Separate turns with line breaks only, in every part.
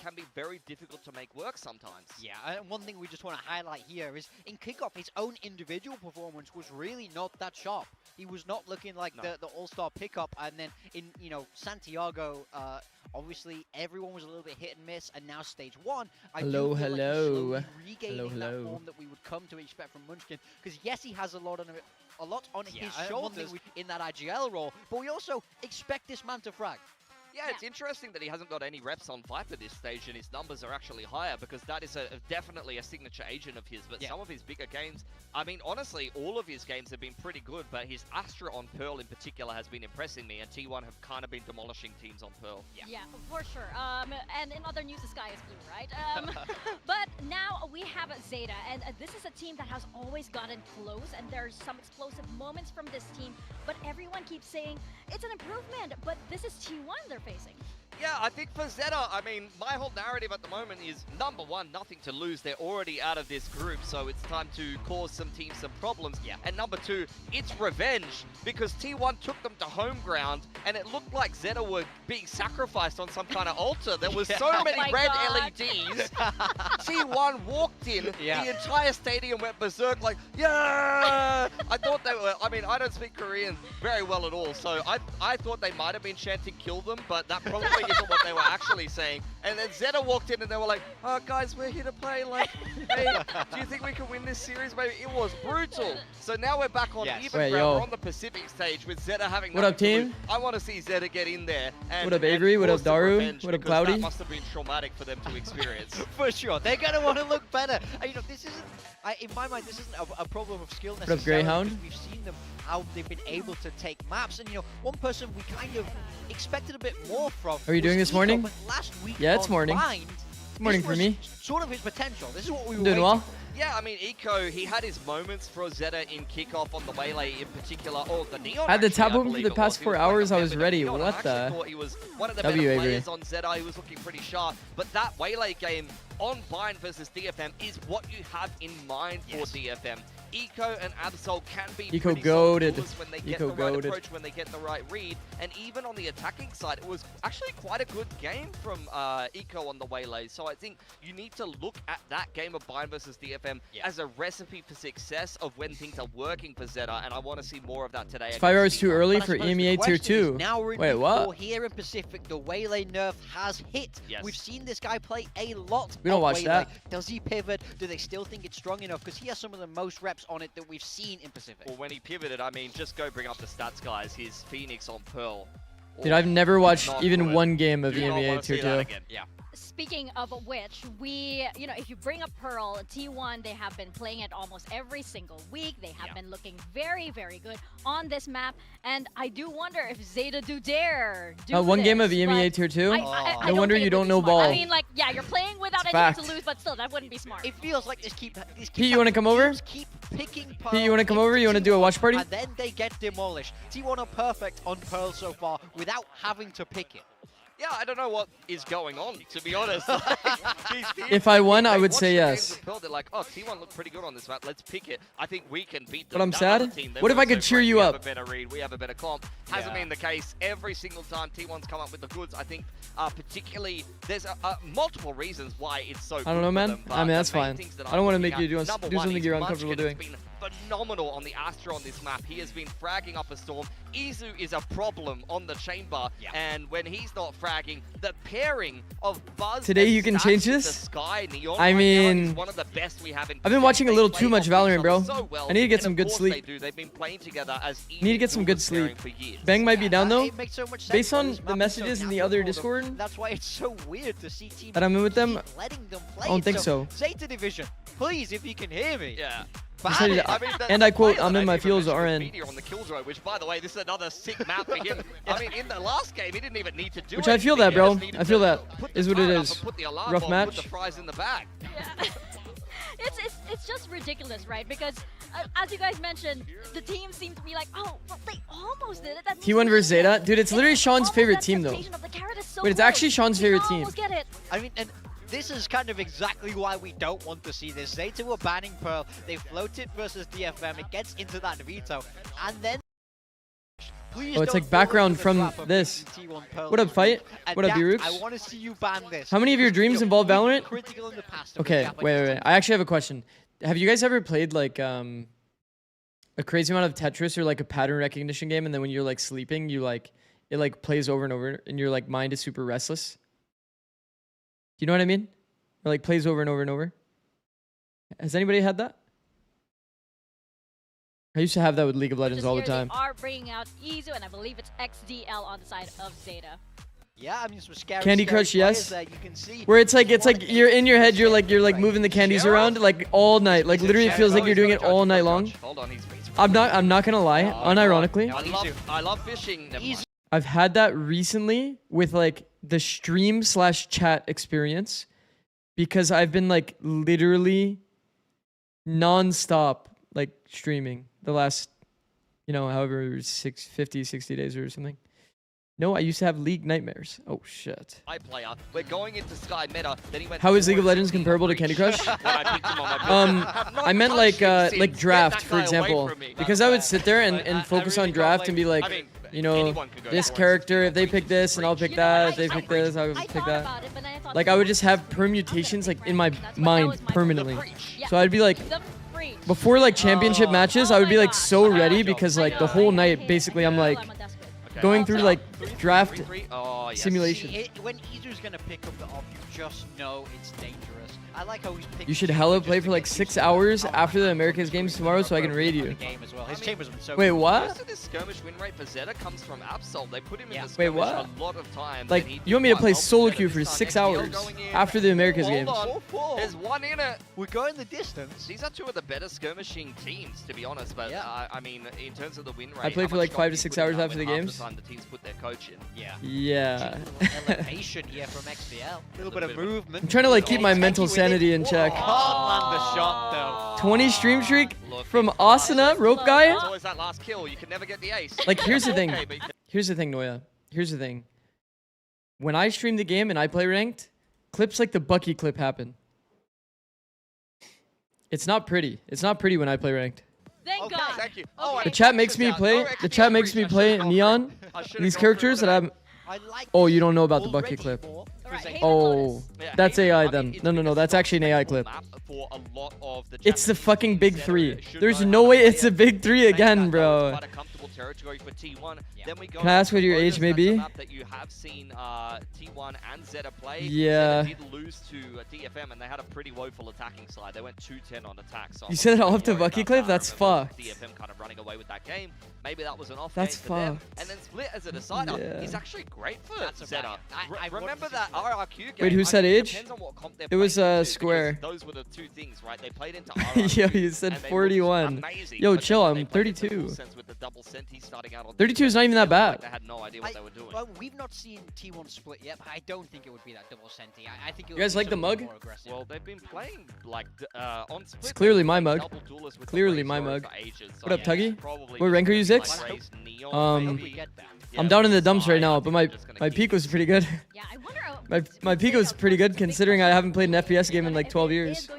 can be very difficult to make work sometimes.
Yeah, and one thing we just want to highlight here is in kickoff, his own individual performance was really not that sharp. He was not looking like the all-star pickup, and then in Santiago, obviously everyone was a little bit hit and miss, and now stage 1, I do feel like he's slowly regaining that form that we would come to expect from Munchkin, because yes, he has a lot on his shoulders in that IGL role, but we also expect this man to frag.
Yeah, it's interesting that he hasn't got any reps on Viper this stage, and his numbers are actually higher, because that is definitely a signature agent of his. But some of his bigger games, I mean, honestly, all of his games have been pretty good, but his Astra on Pearl in particular has been impressing me, and T1 have kind of been demolishing teams on Pearl.
Yeah, for sure. And in other news, the sky is blue, right? But now we have ZETA, and this is a team that has always gotten close, and there's some explosive moments from this team, but everyone keeps saying it's an improvement, but this is T1 they're facing.
Yeah, I think for ZETA, I mean, my whole narrative at the moment is, number one, nothing to lose. They're already out of this group, so it's time to cause some teams some problems. Yeah. And number two, it's revenge, because T1 took them to home ground, and it looked like ZETA were being sacrificed on some kind of altar. There was so many red LEDs. T1 walked in, the entire stadium went berserk like, yeah! I thought they were, I mean, I don't speak Korean very well at all, so I thought they might have been chanting kill them, but that probably isn't what they were actually saying. And then ZETA walked in and they were like, oh guys, we're here to play, like, hey, do you think we can win this series? Maybe it was brutal. So now we're back on even ground. We're on the Pacific stage with ZETA having
What up, team?
I want to see ZETA get in there. And,
what up, Avery? What up, Daru? What up, Cloudy?
That must have been traumatic for them to experience.
For sure. They're going to want to look better. And, this isn't, in my mind, this isn't a problem of skill necessarily.
What up, Greyhound?
We've seen them, how they've been able to take maps. And, one person we kind of expected a bit more from.
Are you doing this morning?
Last week
it's morning. It's morning for me.
Sort of his potential. This is what we were
doing well.
Yeah, I mean, Eco, he had his moments for ZETA in kickoff on the Waylay in particular. Oh, the Neon.
I had the tab open for the past 4 hours. I was ready. What the?
Thought he was one of the better players on ZETA. He was looking pretty sharp. But that Waylay game on Bind versus DFM is what you have in mind for DFM. Eco and Absol can be
Eco
pretty solid
goated.
When they get the right approach, when they get the right read. And even on the attacking side, it was actually quite a good game from Eco on the Waylay. So I think you need to look at that game of Bind versus DFM as a recipe for success of when things are working for ZETA. And I want to see more of that today.
It's 5 hours too early for EMEA Tier 2.
Now
Wait, what?
Here in Pacific, the Waylay nerf has hit.
Yes.
We've seen this guy play a lot.
We don't watch that.
Does he pivot? Do they still think it's strong enough? Because he has some of the most reps on it that we've seen in Pacific.
Well, when he pivoted, I mean, just go bring up the stats, guys. His Phoenix on Pearl.
Dude, I've never watched even one game of EMEA Tier 2.
Yeah.
Speaking of which, if you bring up Pearl, T1, they have been playing it almost every single week. They have been looking very, very good on this map. And I do wonder if ZETA do dare do
one
this,
game of EMEA Tier 2?
I
no wonder you don't know ball.
I mean, like, yeah, you're playing without anything to lose, but still, that wouldn't be smart.
It feels like this
Pete, you want to come over?
Keep picking Pearl.
Pete, you want to come over? You want to do a watch party?
And then they get demolished. T1 are perfect on Pearl so far without having to pick it.
Yeah, I don't know what is going on, to be honest.
If I won, I would say yes.
They're like, oh, T1 looked pretty good on this map. Let's pick it. I think we can beat them.
But I'm sad. What if I could cheer you up?
We have a better read. We have a better comp. Hasn't been the case every single time T1's come up with the goods. I think particularly there's multiple reasons why it's so good.
I don't know, man. I mean, that's fine.
I
don't want to make you do something you're uncomfortable doing.
Phenomenal on the Astra on this map. He has been fragging up a storm. Izu is a problem on the chamber, and when he's not fragging, the pairing of Buzz
today you can change this.
Sky Neon
I mean,
is one of the best we have in.
I've been watching a little too much Valorant, bro.
So well,
I need to get some good sleep.
They do. They've been playing together as
need to get some good sleep. Bang might be down though. Based on the messages in the other Discord,
that's why it's so weird to see teams
that I'm in with them.
Letting them play.
I don't think so.
ZETA Division, please, if you can hear me.
Yeah.
And I quote, I'm in my fields RN.
On the kill drone, which, by the way, this is another sick map for him. I mean, in the last game, he didn't even need to do
Which I feel that, bro. I feel that is what it is. Rough match.
Put the fries in the bag.
Yeah. It's just ridiculous, right? Because as you guys mentioned, the team seemed to be like, oh, well, they almost did it. That
T1 versus ZETA, dude. It's literally Sean's favorite team, though. Wait, it's actually Sean's favorite team.
I mean, and this is kind of exactly why we don't want to see this. ZETA were banning Pearl. They floated versus DFM. It gets into that veto. And then Please
Oh, it's
don't
like
fall
background
into the
from
trap of
this.
making T1 Pearl
What up,
this
Fight?
and
What up,
that,
B-Rooks?
I want to see you ban this.
How many of your dreams involve Valorant?
Critical in the past of
Okay,
the Japanese
wait.
team.
I actually have a question. Have you guys ever played like a crazy amount of Tetris or like a pattern recognition game, and then when you're like sleeping, you like it like plays over and over, and your like mind is super restless? Do you know what I mean? Or like plays over and over and over. Has anybody had that? I used to have that with League of Legends all the time.
They are bringing out Izu, and I believe it's XDL on the side of Zeta.
Yeah, I mean some scary.
Candy
scary
Crush, yes.
that you can see.
Where it's like you're in your head, you're like moving the candies around like all night. Like literally, it feels like you're doing it all night long.
Hold on, he's
I'm not gonna lie, unironically.
I love fishing. Never mind.
I've had that recently with like the stream/chat experience, because I've been like literally non-stop like streaming the last, you know, however 60 days or something. No, I used to have League nightmares. Oh shit.
High player. We're going into Sky meta. Then he went
How is League of Legends comparable to Candy Crush? I meant like draft, for example, because I would sit there and focus on draft and be like, you know, this character, if they pick this, and I'll pick that. If they pick this, I'll pick that. Like I would just have permutations like in my mind permanently. So I'd be like, before like championship matches, I would be like so ready, because like the whole night basically I'm like going through like draft simulation.
When Izu's gonna pick up the off, you just know it's dangerous. I like how he's picking.
You should hella play for like 6 hours after the Americas games tomorrow so I can raid you. Wait, what?
Most of this skirmish win rate for Zeta comes from Absol. They put him in the
Wait,
skirmish
what?
a lot of times.
Like, you want me to play solo queue for 6 hours after the Americas games?
There's one in it.
We're going the distance.
These are two of the better skirmishing teams, to be honest. But I mean, in terms of the win rate,
I play for like 5 to 6 hours after the games.
The teams put their coach in.
Yeah. Elevation here from XBL. A little bit of movement.
I'm trying to like keep my mental sanity in check.
Can't land the shot though.
20 stream streak from Asuna, rope guy.
It's always that last kill. You can never get the ace.
Like, here's the thing. Here's the thing, Noya. Here's the thing. When I stream the game and I play ranked, clips like the Bucky clip happen. It's not pretty. It's not pretty when I play ranked.
Thank God.
Thank you.
The chat makes me play. The chat makes me play Neon. These characters that I'm. Oh, you don't know about the Bucky clip. Oh, that's AI then. No, that's actually an AI clip. It's the fucking big three. There's no way it's a big three again, bro. Can I ask what your age may be? Yeah. You said it off the Bucky clip? That's fucked.
Maybe that was an off
That's
game for them.
fucked.
And then Split as a decider is actually great for Zeta.
I
Remember that RRQ game?
Wait, who said age?
Depends on what comp they're
It was
playing into,
Square.
because those were the two things, right? They played into RRQ.
Yo, you said
and they
41.
looked amazing,
Yo,
but
chill,
then
I'm
they played into
32.
full with the double centi starting out on
32 is not even that bad.
They had no idea what they were doing.
Well, we've not seen T1 split yet, but I don't think it would be that double centi. I think it would
You guys
be
like the
something
mug?
more aggressive.
Well, they've been playing like on Split.
It's clearly my
they've
mug.
been double duelist with the
Clearly
Raze
my
Rover
mug.
for ages, so
What up,
yeah,
Tuggy?
probably
What rank are you,
just
Zix?
like Raze Neon,
Hope
maybe.
we get that.
I'm down in the dumps right now, but my peak was pretty good.
Yeah, I wonder.
My peak was pretty good considering I haven't played an FPS game in like 12 years.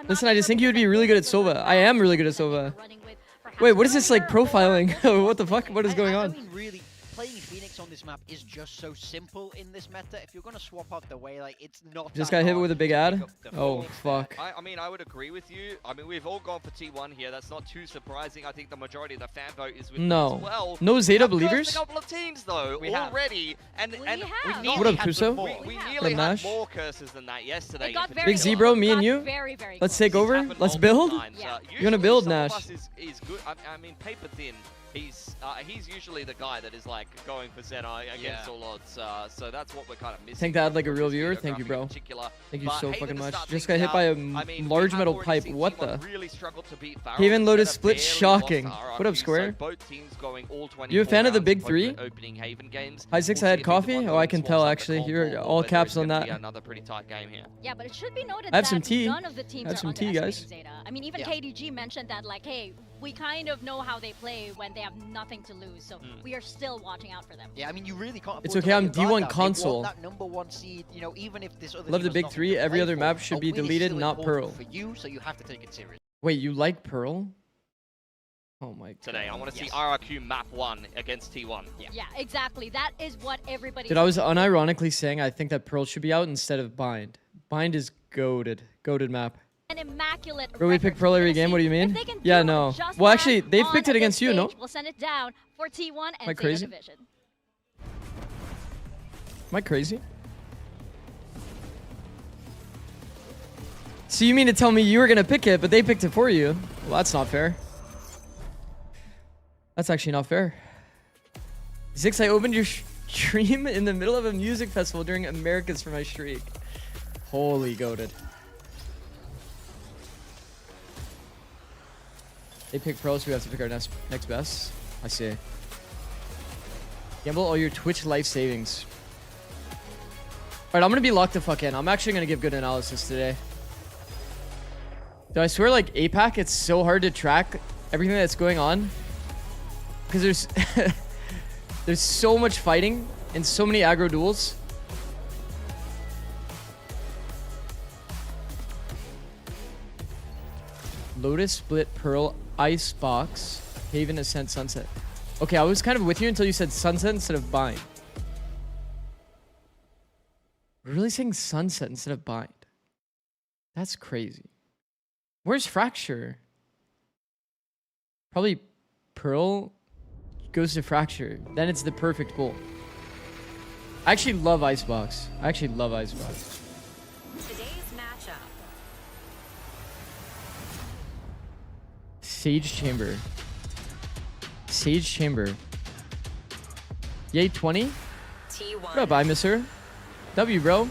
Listen, I just think you would be really good at Sova. I am really good at Sova. Wait, what is this like profiling? What the fuck? What is going
I
on?
mean, really, playing Phoenix on this map is just so simple in this meta. If you're gonna swap out the way, like it's not.
Just
that
got hit
hard
with a big
to
ad?
pick up the
Oh,
Phoenix.
fuck.
I mean, I would agree with you. I mean, we've all gone for T1 here. That's not too surprising. I think the majority of the fan vote is with them
No.
as well.
No Zeta
We've
believers?
cursed a couple of teams though
We have.
already, and
We
we
have.
nearly
What up,
had
Puso?
more.
We
We
have.
nearly
What up,
had
Nash?
more curses than that yesterday.
It got
in
very
Big
close.
Z, bro, me and
Got
you?
very, very
Let's
close.
take over?
Happened
Let's
multiple
build?
times.
Yeah.
You're gonna build,
Usually
Nash.
some of us is good. I mean, paper thin. He's usually the guy that is like going for Zeta against all odds. So that's what we're kind of missing.
Think that like a real viewer? Thank you, bro. Thank you so fucking much. Just got hit by a large metal pipe. What the? Haven Lotus split, shocking. What up, Square? You a fan of the big three? Hi, Six, I had coffee? Oh, I can tell actually. You're all caps on that.
Another pretty tight game here.
Yeah, but it should be noted
I have
that
some tea.
none of the teams
I have
are
some tea, guys.
underestimating Zeta. I mean, even KDG mentioned that, like, hey, we kind of know how they play when they have nothing to lose, so we are still watching out for them.
Yeah, I mean, you really can't.
It's
afford to
okay,
let
I'm
your guard
D1
down. They
console.
want that #1 seed, you know, even if this other
Love
team
the
has
big
nothing
three.
to
Every
play
other
for,
map should
a
be
win is
deleted,
still
not
important
Pearl.
for you, so you have to take it seriously.
Wait, you like Pearl? Oh my god.
Today, I want to see RRQ map 1 against T1.
Yeah, exactly. That is what everybody.
Dude, I was unironically saying I think that Pearl should be out instead of Bind. Bind is goated map.
An immaculate.
Bro, we pick Pearl every game. What do you mean? Yeah, no. Well, actually, they've picked it against you, no?
We'll send it down for T1 and
Am I crazy?
Division.
Am I crazy? So you mean to tell me you were gonna pick it, but they picked it for you? Well, that's not fair. That's actually not fair. Zix, I opened your stream in the middle of a music festival during Americas for my streak. Holy goated. They pick pros, we have to pick our next best. I see. Gamble all your Twitch life savings. Alright, I'm gonna be locked the fuck in. I'm actually gonna give good analysis today. Dude, I swear, like, APAC, it's so hard to track everything that's going on. Because there's there's so much fighting and so many aggro duels. Lotus, Split, Pearl, Icebox, Haven, Ascent, Sunset. Okay, I was kind of with you until you said Sunset instead of Bind. We're really saying Sunset instead of Bind. That's crazy. Where's Fracture? Probably Pearl goes to Fracture. Then it's the perfect pull. I actually love Icebox.
Today's matchup.
Sage Chamber. Sage Chamber. Yay 20?
T1.
What up, iMisser? W, bro.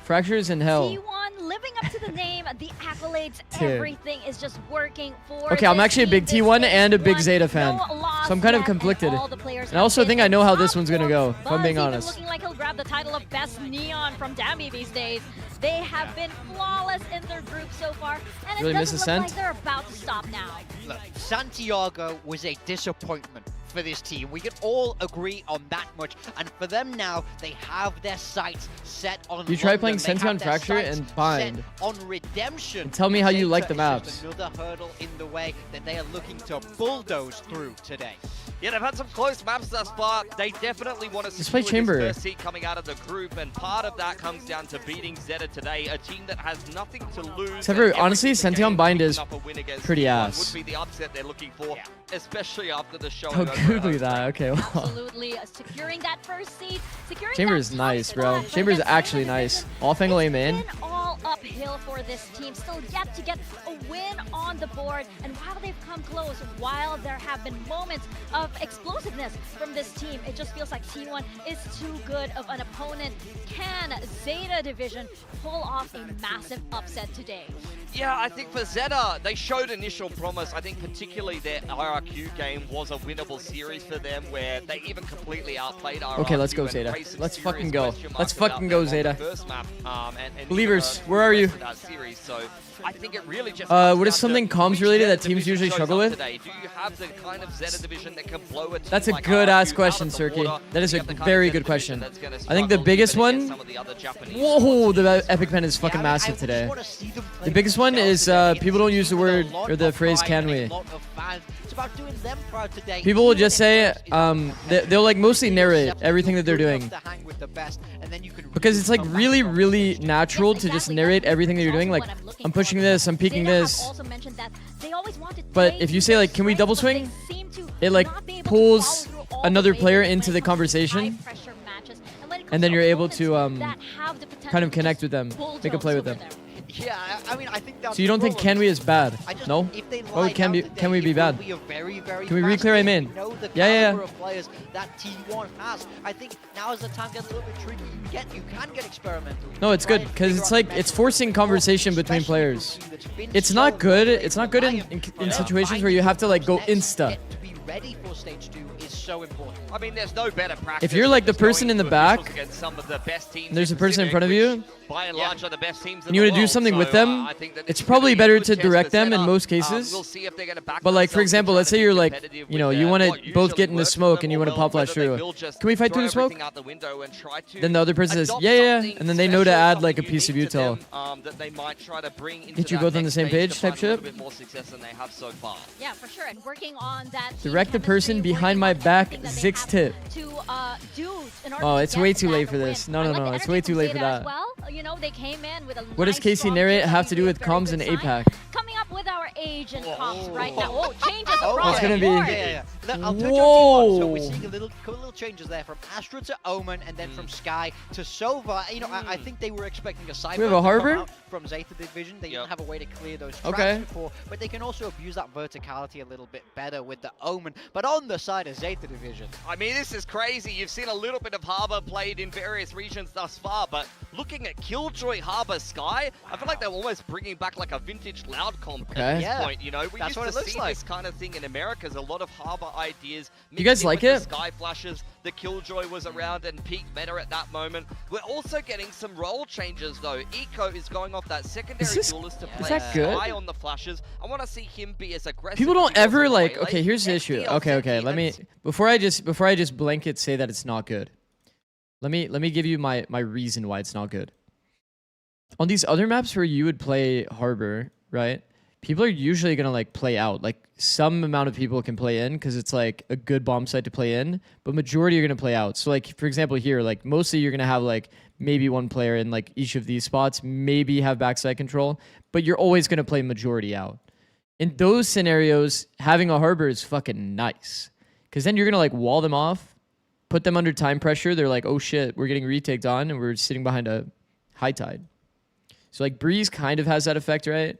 Fractures in hell.
T1 living up to the name, the accolades,
Dude.
everything is just working for.
Okay, I'm
this
actually a
team.
big
This
T1
is
and a big
one,
Zeta fan.
no loss
So I'm kind of
yet,
conflicted.
all the players
And I also
have
think
been
I know how
in
this
top
one's gonna
form.
go, if I'm being
Buzz even
honest.
looking like he'll grab the title of Best Neon from Dammy these days. They have been flawless in their group so far, and
Really
it
miss
doesn't look
Ascent?
like they're about to stop now.
Look, Santiago was a disappointment for this team. We can all agree on that much. And for them now, they have their sights set on
You try
London.
playing
They have
Sention
their
Fracture
sights
and Bind.
set on redemption.
And tell me how you like the
Zeta is
maps.
just another hurdle in the way that they are looking to bulldoze through today.
Yeah, they've had some close maps thus far. They definitely want to
Just play
secure
Chamber.
this first seed coming out of the group, and part of that comes down to beating Zeta today, a team that has nothing to lose.
Except for,
and
honestly,
every single
Sention
game
Bind
picking
is
up a win against
pretty
T1
ass.
Would be the upset they're looking for, especially after the show.
Oh, googly that. Okay, well.
Absolutely, securing that first seed, securing
Chamber
that
is
top
nice, bro.
spot,
Chamber is
but
actually
Zeta
nice.
Division,
Off angle aim in.
It's been all uphill for this team. Still yet to get a win on the board. And while they've come close, while there have been moments of explosiveness from this team, it just feels like T1 is too good of an opponent. Can Zeta Division pull off a massive upset today?
Yeah, I think for Zeta, they showed initial promise. I think particularly their RRQ game was a winnable series for them, where they even completely outplayed RRQ.
Okay, let's go,
and
Zeta.
raised some
Let's
serious
fucking go.
question
Let's
marks
fucking
about
go,
them on
Zeta.
the first map, and
Believers,
even,
where are you?
rest of that series. So I think it really just
What
comes
is
down
something
to
comms
which
related
Zeta
that teams
division
usually
shows
struggle
up
with?
today. Do you have the kind of Zeta division that can blow a team
That's a
like
good ass
RRQ
question,
out of the
Sirki.
water?
That is
Do
a
you have the kind of
very
Zeta
good question.
division that's gonna
I think the
struggle
biggest
even against
one.
some of the other Japanese
Whoa,
opponents?
the Epic Pen is fucking
Yeah, I mean,
massive
I just
today.
wanna see them play
The biggest one
themselves
is
today.
people don't use the
It's with a
word
lot
or the
of
phrase
pride
"can
and a
we."
lot of fans. It's about doing them proud today.
People will
Even
just
if
say
it's about
they'll like mostly narrate
yourself,
everything that they're
you're good
doing.
enough to hang with the best, and then you can
Because it's like
come back
really,
from
really
it.
natural
Yes,
to just
exactly.
narrate
That's
everything that you're
also
doing. Like,
what I'm looking
I'm
for.
pushing this, I'm peeking
Zeta have
this.
also mentioned that they always want to
But
play
if you
to
say,
their
like, can we
strengths,
double
but
swing?
they seem to
It like
not be able to
pulls
follow through all the
another
way.
player
They
into
play
the
some
conversation,
high-pressure matches, and when it
and
comes
then
to
you're able to
opponents that have the potential
kind of
to
connect
just
with them, make a
bulldoze
play with
over
them.
them.
Yeah, I mean, I think that's
So you don't
the
think
problem.
Can We is bad?
I just,
No?
if they
Why would
lie
Can
down
We-
today,
Can We be
it will
bad?
be a very, very
Can we
fast
re-clear him
game.
in?
We know the
Yeah, yeah,
caliber
yeah.
of players that T1 has. I think now is the time gets a little bit tricky. You can get experimental.
No, it's
Try
good
and
because
figure
it's
out
like
the
it's
best
forcing
move,
conversation between
especially for a
players.
team that's been
It's
so
not good.
away
It's
from
not good
Lion.
in
Yeah.
situations where you have to like go
Next
insta.
step to be ready for stage 2 is so important.
I mean, there's no better practice.
If you're like the person in the back,
against some of the best teams
and there's a person in front of you,
by and large are the best teams in
and you
the
want to do
world,
something with
so,
them,
I think that
it's
this
probably
is gonna be
better
a good
to
chance
direct
for
them in
ZETA.
most cases.
We'll see if they're gonna back
But like, for
themselves
example,
and
let's
try
say
to
you're
be
like,
competitive
you know,
with
you want
what
to both
usually
get in the
works for
smoke
them,
and you want to
or
pop flash
whether they
through.
will just
Can we fight
throw
through the smoke?
everything out the window and try to
Then the other person says,
adopt
yeah,
something
and then they know to
special,
add like a
something
piece of
unique to
util.
them, that they might try to bring into
Get you
that
both on the
next
same
stage
page
to
type
find a little
shit?
bit more success than they have so far.
Yeah, for sure. And working on that team
Direct the person
chemistry,
behind
working
my
on
back,
everything that they
Zig's
have
tip.
To do in order
Oh,
to
it's
get
way too
that
late for
win.
this. No,
I
no,
like
no,
the
it's
energy
way
from
too late for
ZETA as
that.
well. You know, they came in with a
What does
nice,
Casey
strong
narrate
kill. I
have
think
to do
we
with
have very
comms
good
and
signs.
APAC?
Coming up with our agent comms
Oh.
right now. Oh, changes
Oh,
abroad.
It's gonna be-
Yeah. Look, I'll touch on
Whoa.
T1. So we're seeing a little changes there from Astra to Omen, and then from Sky to Sova. You know, I think they were expecting a cyber.
We have a harbor?
From Zeta Division. They
Yep.
didn't have a way to clear those tracks
Okay.
before, but they can also abuse that verticality a little bit better with the Omen. But on the side of Zeta Division,
I mean, this is crazy. You've seen a little bit of Harbor played in various regions thus far, but looking at Killjoy Harbor Sky, I feel like they're almost bringing back like a vintage loud comp
Okay.
at this
Yeah.
point. You know, we
That's
used
what
to
it looks
see
like.
this kind of thing in America's a lot of Harbor ideas.
You guys
mixed in
like
with
it?
The Sky flashes, the Killjoy was around and peak meta at that moment. We're also getting some role changes though. Eco is going off that secondary
this-
duelist to
is
play
that
good?
Sky on the flashes. I want to see him be as aggressive.
People
as
don't
he was
ever
on
like.
Waylay.
Okay, here's the
XD
issue.
on
Okay.
Senti,
Let me
and
before I just blanket say that it's not good. Let me give you my reason why it's not good. On these other maps where you would play Harbor, right? People are usually gonna like play out. Like some amount of people can play in because it's like a good bomb site to play in, but majority are gonna play out. So like for example here, like mostly you're gonna have like maybe one player in like each of these spots, maybe have backside control, but you're always gonna play majority out. In those scenarios, having a Harbor is fucking nice. Because then you're going to like wall them off, put them under time pressure. They're like, oh shit, we're getting retaked on and we're sitting behind a high tide. So like Breeze kind of has that effect, right?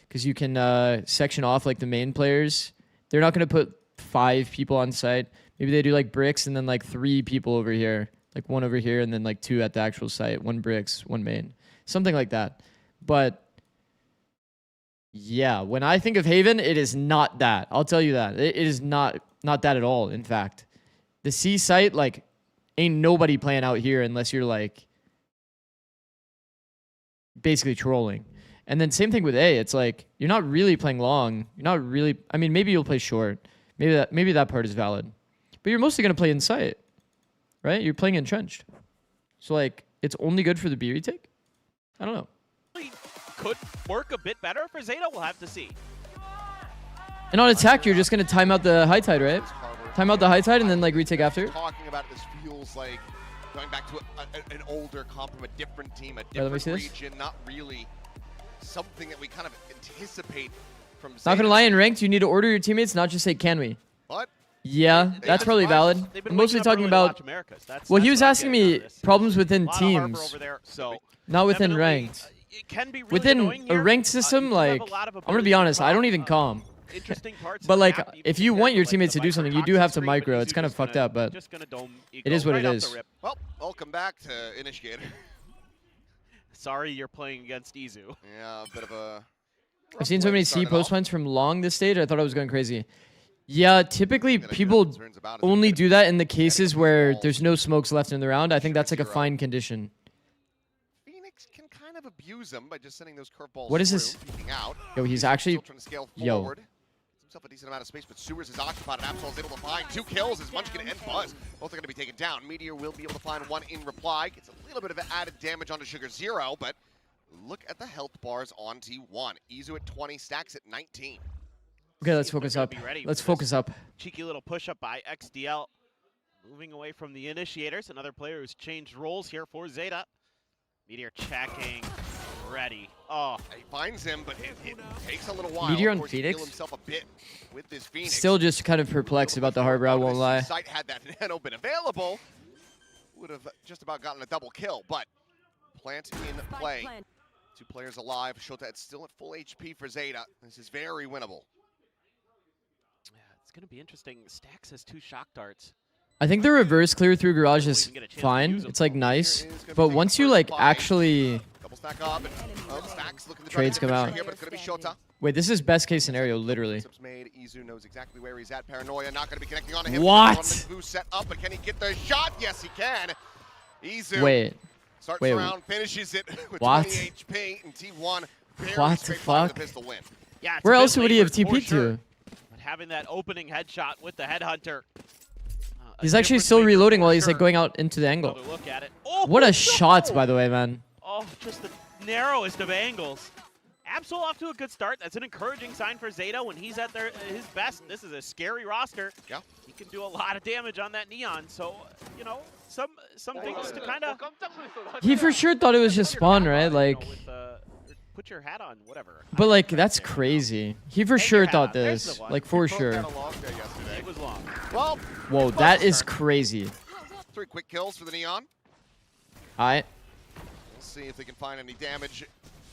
Because you can section off like the main players. They're not going to put 5 people on site. Maybe they do like bricks and then like 3 people over here. Like 1 over here and then like 2 at the actual site. 1 bricks, 1 main. Something like that. But yeah, when I think of Haven, it is not that. I'll tell you that. It is not that at all, in fact. The C site, like, ain't nobody playing out here unless you're, like, basically trolling. And then same thing with A. It's like, you're not really playing long. You're not really... I mean, maybe you'll play short. Maybe that part is valid. But you're mostly going to play in sight, right? You're playing entrenched. So, like, it's only good for the B retake? I don't know.
Could work a bit better for Zeta. We'll have to see.
And on attack, you're just going to time out the high tide, right? Time out the high tide and then like retake after.
Talking about this feels like going back to an older comp from a different team, a
let me
different
see this.
region, not really something that we kind of anticipate from Zeta.
Not going to lie, in ranked, you need to order your teammates, not just say, can we?
What?
Yeah,
They
that's
just
probably
watch-
valid.
They've been
I'm mostly
waking up
talking
early to watch
about...
Americas. That's
Well, he was
what I'm
asking
getting
me
out of this.
problems within
A lot of Harbor
teams,
over there, so
not within
definitely,
ranked.
it can be really
Within
annoying
a
here.
ranked
You
system,
do have a
like,
lot of
I'm going to be
ability
honest, I don't
from,
even calm.
interesting parts
But
of
like,
the map,
if
even
you
compared
want
to,
your
like,
teammates
the
to do something, you do have to
microtoxic
micro.
screen,
It's
but
kind of
Izu's
fucked
gonna-
up, but
just gonna dome
it is
Eco
what
right
it
off
is.
the rip.
Well, welcome back to Initiator.
Sorry, you're playing against Izu.
Yeah, a bit of a...
I've seen so many C post plans from long this stage, I thought I was going crazy. Yeah, typically people only do that in the cases where there's no smokes left in the round. I think that's like a fine condition.
Phoenix can kind of abuse him by just sending those curveballs.
What is
through,
this?
peeking out.
Yo, he's
Still
actually...
trying to scale
Yo.
forward. Gives himself a decent amount of space, but Sewers is occupied, and Absol's able to find 2 kills as Munchkin and Buzz. Both are going to be taken down. Meteor will be able to find 1 in reply. Gets a little bit of added damage onto Sugar Zero, but look at the health bars on T1. Izu at 20, Stacks at 19.
Okay, let's
They're
focus
gonna
up.
be ready
Let's
for this.
focus up.
Cheeky little push-up by XDL. Moving away from the initiators. Another player who's changed roles here for Zeta. Meteor checking. Ready. Oh.
He finds him, but it takes a little while.
Meteor
Of
on
course, he
Phoenix?
healed himself a bit with this Phoenix.
Still just kind of perplexed about the Harbor, I won't lie.
Site had that nano been available, would have just about gotten a double kill, but plant in play. 2 players alive. Shota it's still at full HP for Zeta. This is very winnable.
Yeah, it's going to be interesting. Stacks has 2 shock darts.
I think the reverse clear through garage is fine. It's like nice. But once you like actually...
Double stack up, and Stacks looking to
Trades come out.
here, but it's going to be Shota.
Wait, this is best case scenario, literally.
Made. Izu knows exactly where he's at. Paranoia not going to be connecting on to him.
What?
Who set up, but can he get the shot? Yes, he can. Izu
Wait.
starts around, finishes it with
what?
20 HP, and T1
What the fuck?
the pistol win.
Yeah,
where else would he have TP'd to?
But having that opening headshot with the headhunter.
He's actually still reloading while he's like going out into the angle.
Look at it. Oh,
what a shot, by the way, man.
Oh, just the narrowest of angles. Absol off to a good start. That's an encouraging sign for Zeta when he's at his best. This is a scary roster.
Yeah.
He can do a lot of damage on that Neon. So, you know, some things to kind of...
He for sure thought it was just spawn, right? Like...
You know, put your hat on, whatever.
But like, that's crazy. He for sure thought this. Like, for sure.
It was long.
Well,
whoa, that is crazy.
3 quick kills for the Neon.
Alright.
We'll see if they can find any damage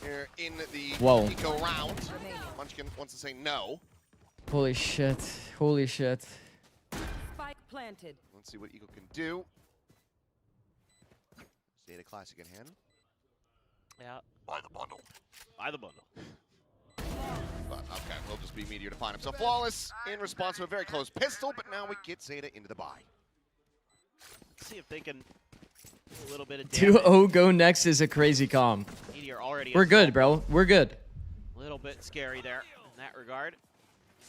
here in the
Whoa.
eco round. Munchkin wants to say no.
Holy shit. Holy shit.
Spike planted.
Let's see what Eagle can do. Zeta Classic in hand.
Yeah.
Buy the bundle.
Buy the bundle.
But, okay, we'll just be Meteor to find him. So Flawless in response to a very close pistol, but now we get Zeta into the buy.
Let's see if they can do a little bit of damage.
2-0 go next is a crazy calm.
Meteor already
We're good, bro. We're good.
A little bit scary there in that regard.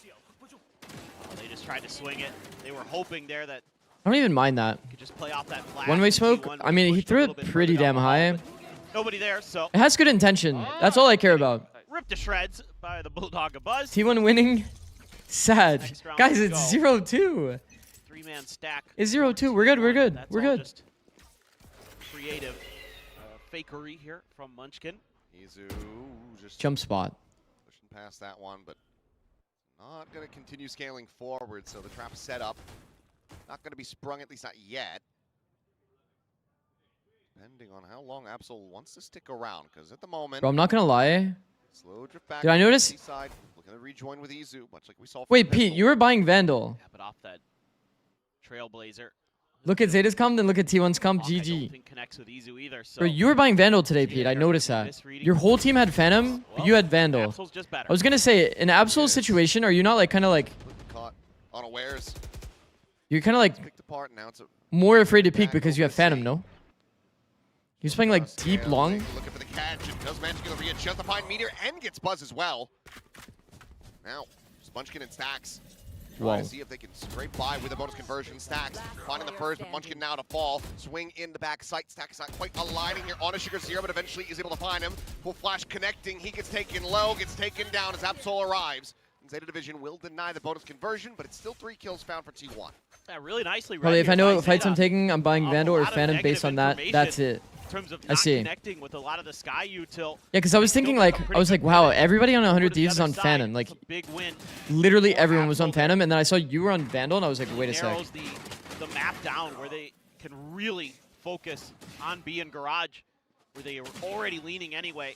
Oh, they just tried to swing it. They were hoping there that
I don't even mind that.
could just play off that flash.
One-way smoke? I mean, he threw it pretty damn high.
Nobody there, so
It has good intention. That's all I care about.
ripped to shreds by the Bulldog of Buzz.
T1 winning. Sad.
Next round
Guys,
we
it's
go.
0-2.
3-man stack.
It's 0-2. We're good. We're good.
That's
We're
all
good.
just creative fakery here from Munchkin.
Izu just
Jump spot.
pushing past that one, but not going to continue scaling forward, so the trap is set up. Not going to be sprung, at least not yet. Depending on how long Absol wants to stick around, because at the moment,
Bro, I'm not gonna lie.
slow drift back.
Did I notice-
to the side, looking to rejoin with Izu, much like we saw.
Wait, Pete, you were buying Vandal.
Yeah, but off that Trailblazer.
Look at Zeta's comp, then look at T1's comp.
I don't
GG.
think connects with Izu either. So
Bro, you were buying Vandal today, Pete. I noticed that. Your whole team had Phantom, but you had Vandal.
Absol's just better.
I was gonna say, in Absol's situation, are you not like kind of like
Caught unawares,
you're kind of like
picked apart, and now it's a
more afraid to peek because you have Phantom, no? He was playing like deep
scale,
long.
looking for the catch, and does manage to get the readjust to find Meteor and gets Buzz as well. Now, Munchkin and Stacks. Trying
Whoa.
to see if they can scrape by with a bonus conversion. Stacks finding the first, but Munchkin now to fall. Swing in the back sight. Stacks not quite aligning here on a Sugar Zero, but eventually is able to find him. Full flash connecting. He gets taken low, gets taken down as Absol arrives. And Zeta Division will deny the bonus conversion, but it's still 3 kills found for T1.
Yeah, really nicely.
Probably if I know what fights I'm
Zeta.
taking, I'm buying Vandal or
A lot of
Phantom based
negative
on that.
information
That's it.
In terms of
I
not
see.
connecting with a lot of the Sky util.
Yeah, because I was thinking like, I was like, wow, everybody on 100 Thieves is on Phantom. Like,
It's a big win.
literally everyone was on Phantom, and then I saw you were on Vandal, and I was like, wait a sec.
Narrows the map down where they can really focus on B and Garage, where they were already leaning anyway.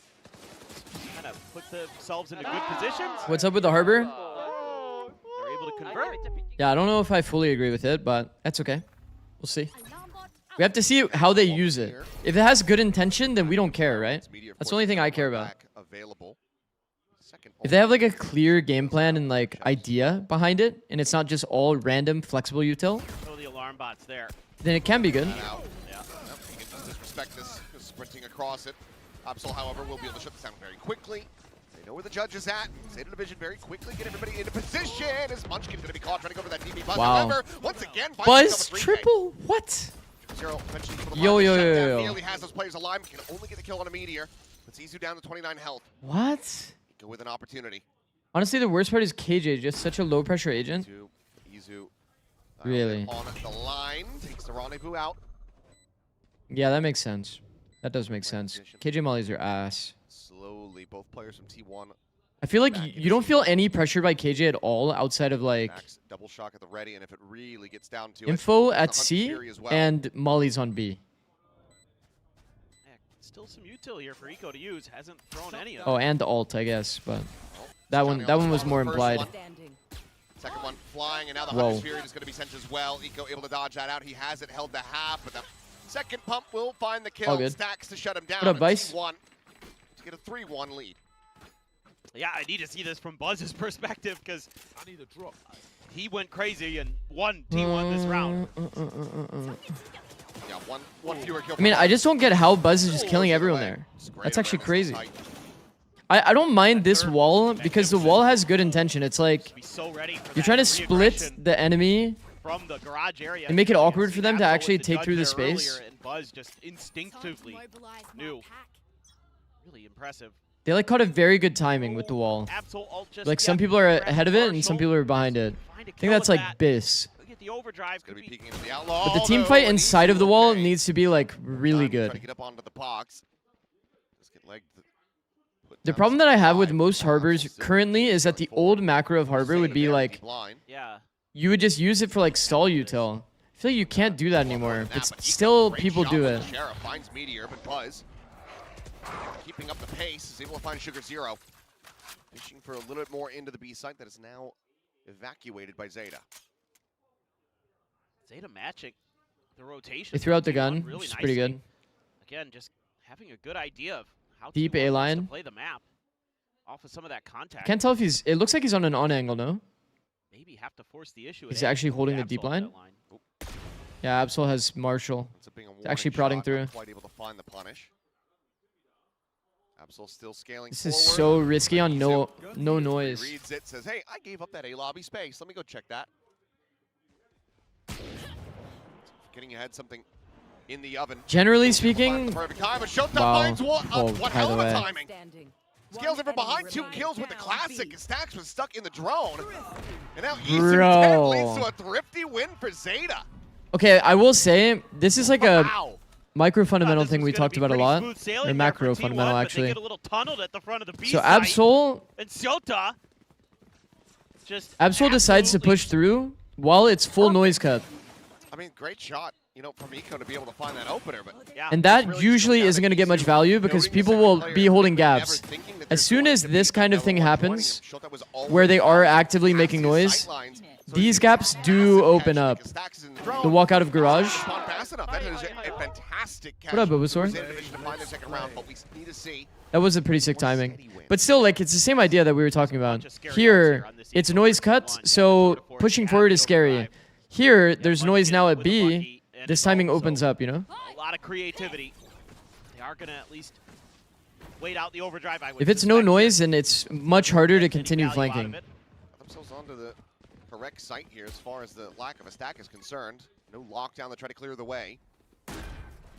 Kind of put themselves into good positions.
What's up with the Harbor?
They're able to convert.
Yeah, I don't know if I fully agree with it, but that's okay. We'll see. We have to see how they use it. If it has good intention, then we don't care, right? That's the only thing I care about. If they have like a clear game plan and like idea behind it, and it's not just all random flexible util,
Throw the alarm bots there.
then it can be good.
Yeah. He can disrespect this, sprinting across it. Absol, however, will be able to shut this down very quickly. They know where the judge is at. Zeta Division very quickly get everybody into position as Munchkin going to be caught trying to go for that DB Buzz.
Wow.
However, once again,
Buzz triple? What?
Zero eventually able to
Yo,
find the
yo, yo,
shutdown.
yo.
Nearly has those players alive. Can only get the kill on a Meteor. Let's Izu down to 29 health.
What?
Go with an opportunity.
Honestly, the worst part is KJ, just such a low pressure agent.
To Izu.
Really?
On the line. Takes the rendezvous out.
Yeah, that makes sense. That does make sense. KJ Molly's your ass.
Slowly, both players from T1.
I feel like you don't feel any pressure by KJ at all outside of like
Max double shock at the ready, and if it really gets down to
info
it,
at
it's a
C
Hunt Fury as well.
and Molly's on B.
Yeah, still some util here for Eco to use. Hasn't thrown any of
Oh,
them.
and alt, I guess, but
Oh,
that
counting
one
on
was
the
more
first
implied.
one.
Standing.
Second one flying, and now the
Whoa.
Hunter's Fury is going to be sent as well. Eco able to dodge that out. He has it held to half, but the second pump will find the kill.
All good.
Stacks to shut him down.
What up,
and
Vice?
T1 to get a 3-1 lead.
Yeah, I need to see this from Buzz's perspective because I need a drop. He went crazy and won T1 this round.
Yeah, one fewer kill.
I mean, I just don't get how Buzz is just killing everyone there. That's actually crazy. I don't mind this wall because the wall has good intention. It's like you're trying to split the enemy
from the garage area
and make it awkward for them to actually take through the space.
And Buzz just instinctively knew. Really impressive.
They like caught a very good timing with the wall. Like some people are ahead of it and some people are behind it. I think that's like Biss. But the team fight inside of the wall needs to be like really good. The problem that I have with most harbors currently is that the old macro of harbor would be like, you would just use it for like stall util. I feel like you can't do that anymore, but still people do it.
Finds Meteor, but Buzz keeping up the pace is able to find Sugar Zero. Fishing for a little bit more into the B site that is now evacuated by Zeta.
Zeta matching the rotation.
They threw out the gun,
really
which is pretty good.
Again, just having a good idea of how
deep
T1
A
wants
line.
to play the map off of some of that contact.
Can't tell if he's. It looks like he's on an on angle, no?
Maybe have to force the issue.
He's actually holding the deep line. Yeah, Absol has Marshall. It's actually prodding through.
Quite able to find the punish. Absol still scaling.
This is so risky on no noise.
Reads it, says, "Hey, I gave up that A lobby space. Let me go check that." Getting ahead, something in the oven.
Generally speaking, wow.
Oh, what hell of a
way.
timing. Scales it from behind, 2 kills with the classic. Stacks was stuck in the drone. And now Easter leads to a thrifty win for Zeta.
Okay, I will say, this is like a micro fundamental thing we talked about a lot. Or macro fundamental, actually. So Absol decides to push through while it's full noise cut.
I mean, great shot, you know, from Eco to be able to find that opener, but
and that usually isn't going to get much value because people will be holding gaps. As soon as this kind of thing happens, where they are actively making noise, these gaps do open up. The walk out of garage. What up, Bulbasaur? That was a pretty sick timing. But still, like, it's the same idea that we were talking about. Here, it's noise cut, so pushing forward is scary. Here, there's noise now at B. This timing opens up, you know?
A lot of creativity. They are going to at least wait out the overdrive.
If it's no noise, then it's much harder to continue flanking.
Themselves onto the correct site here as far as the lack of a stack is concerned. No lockdown to try to clear the way.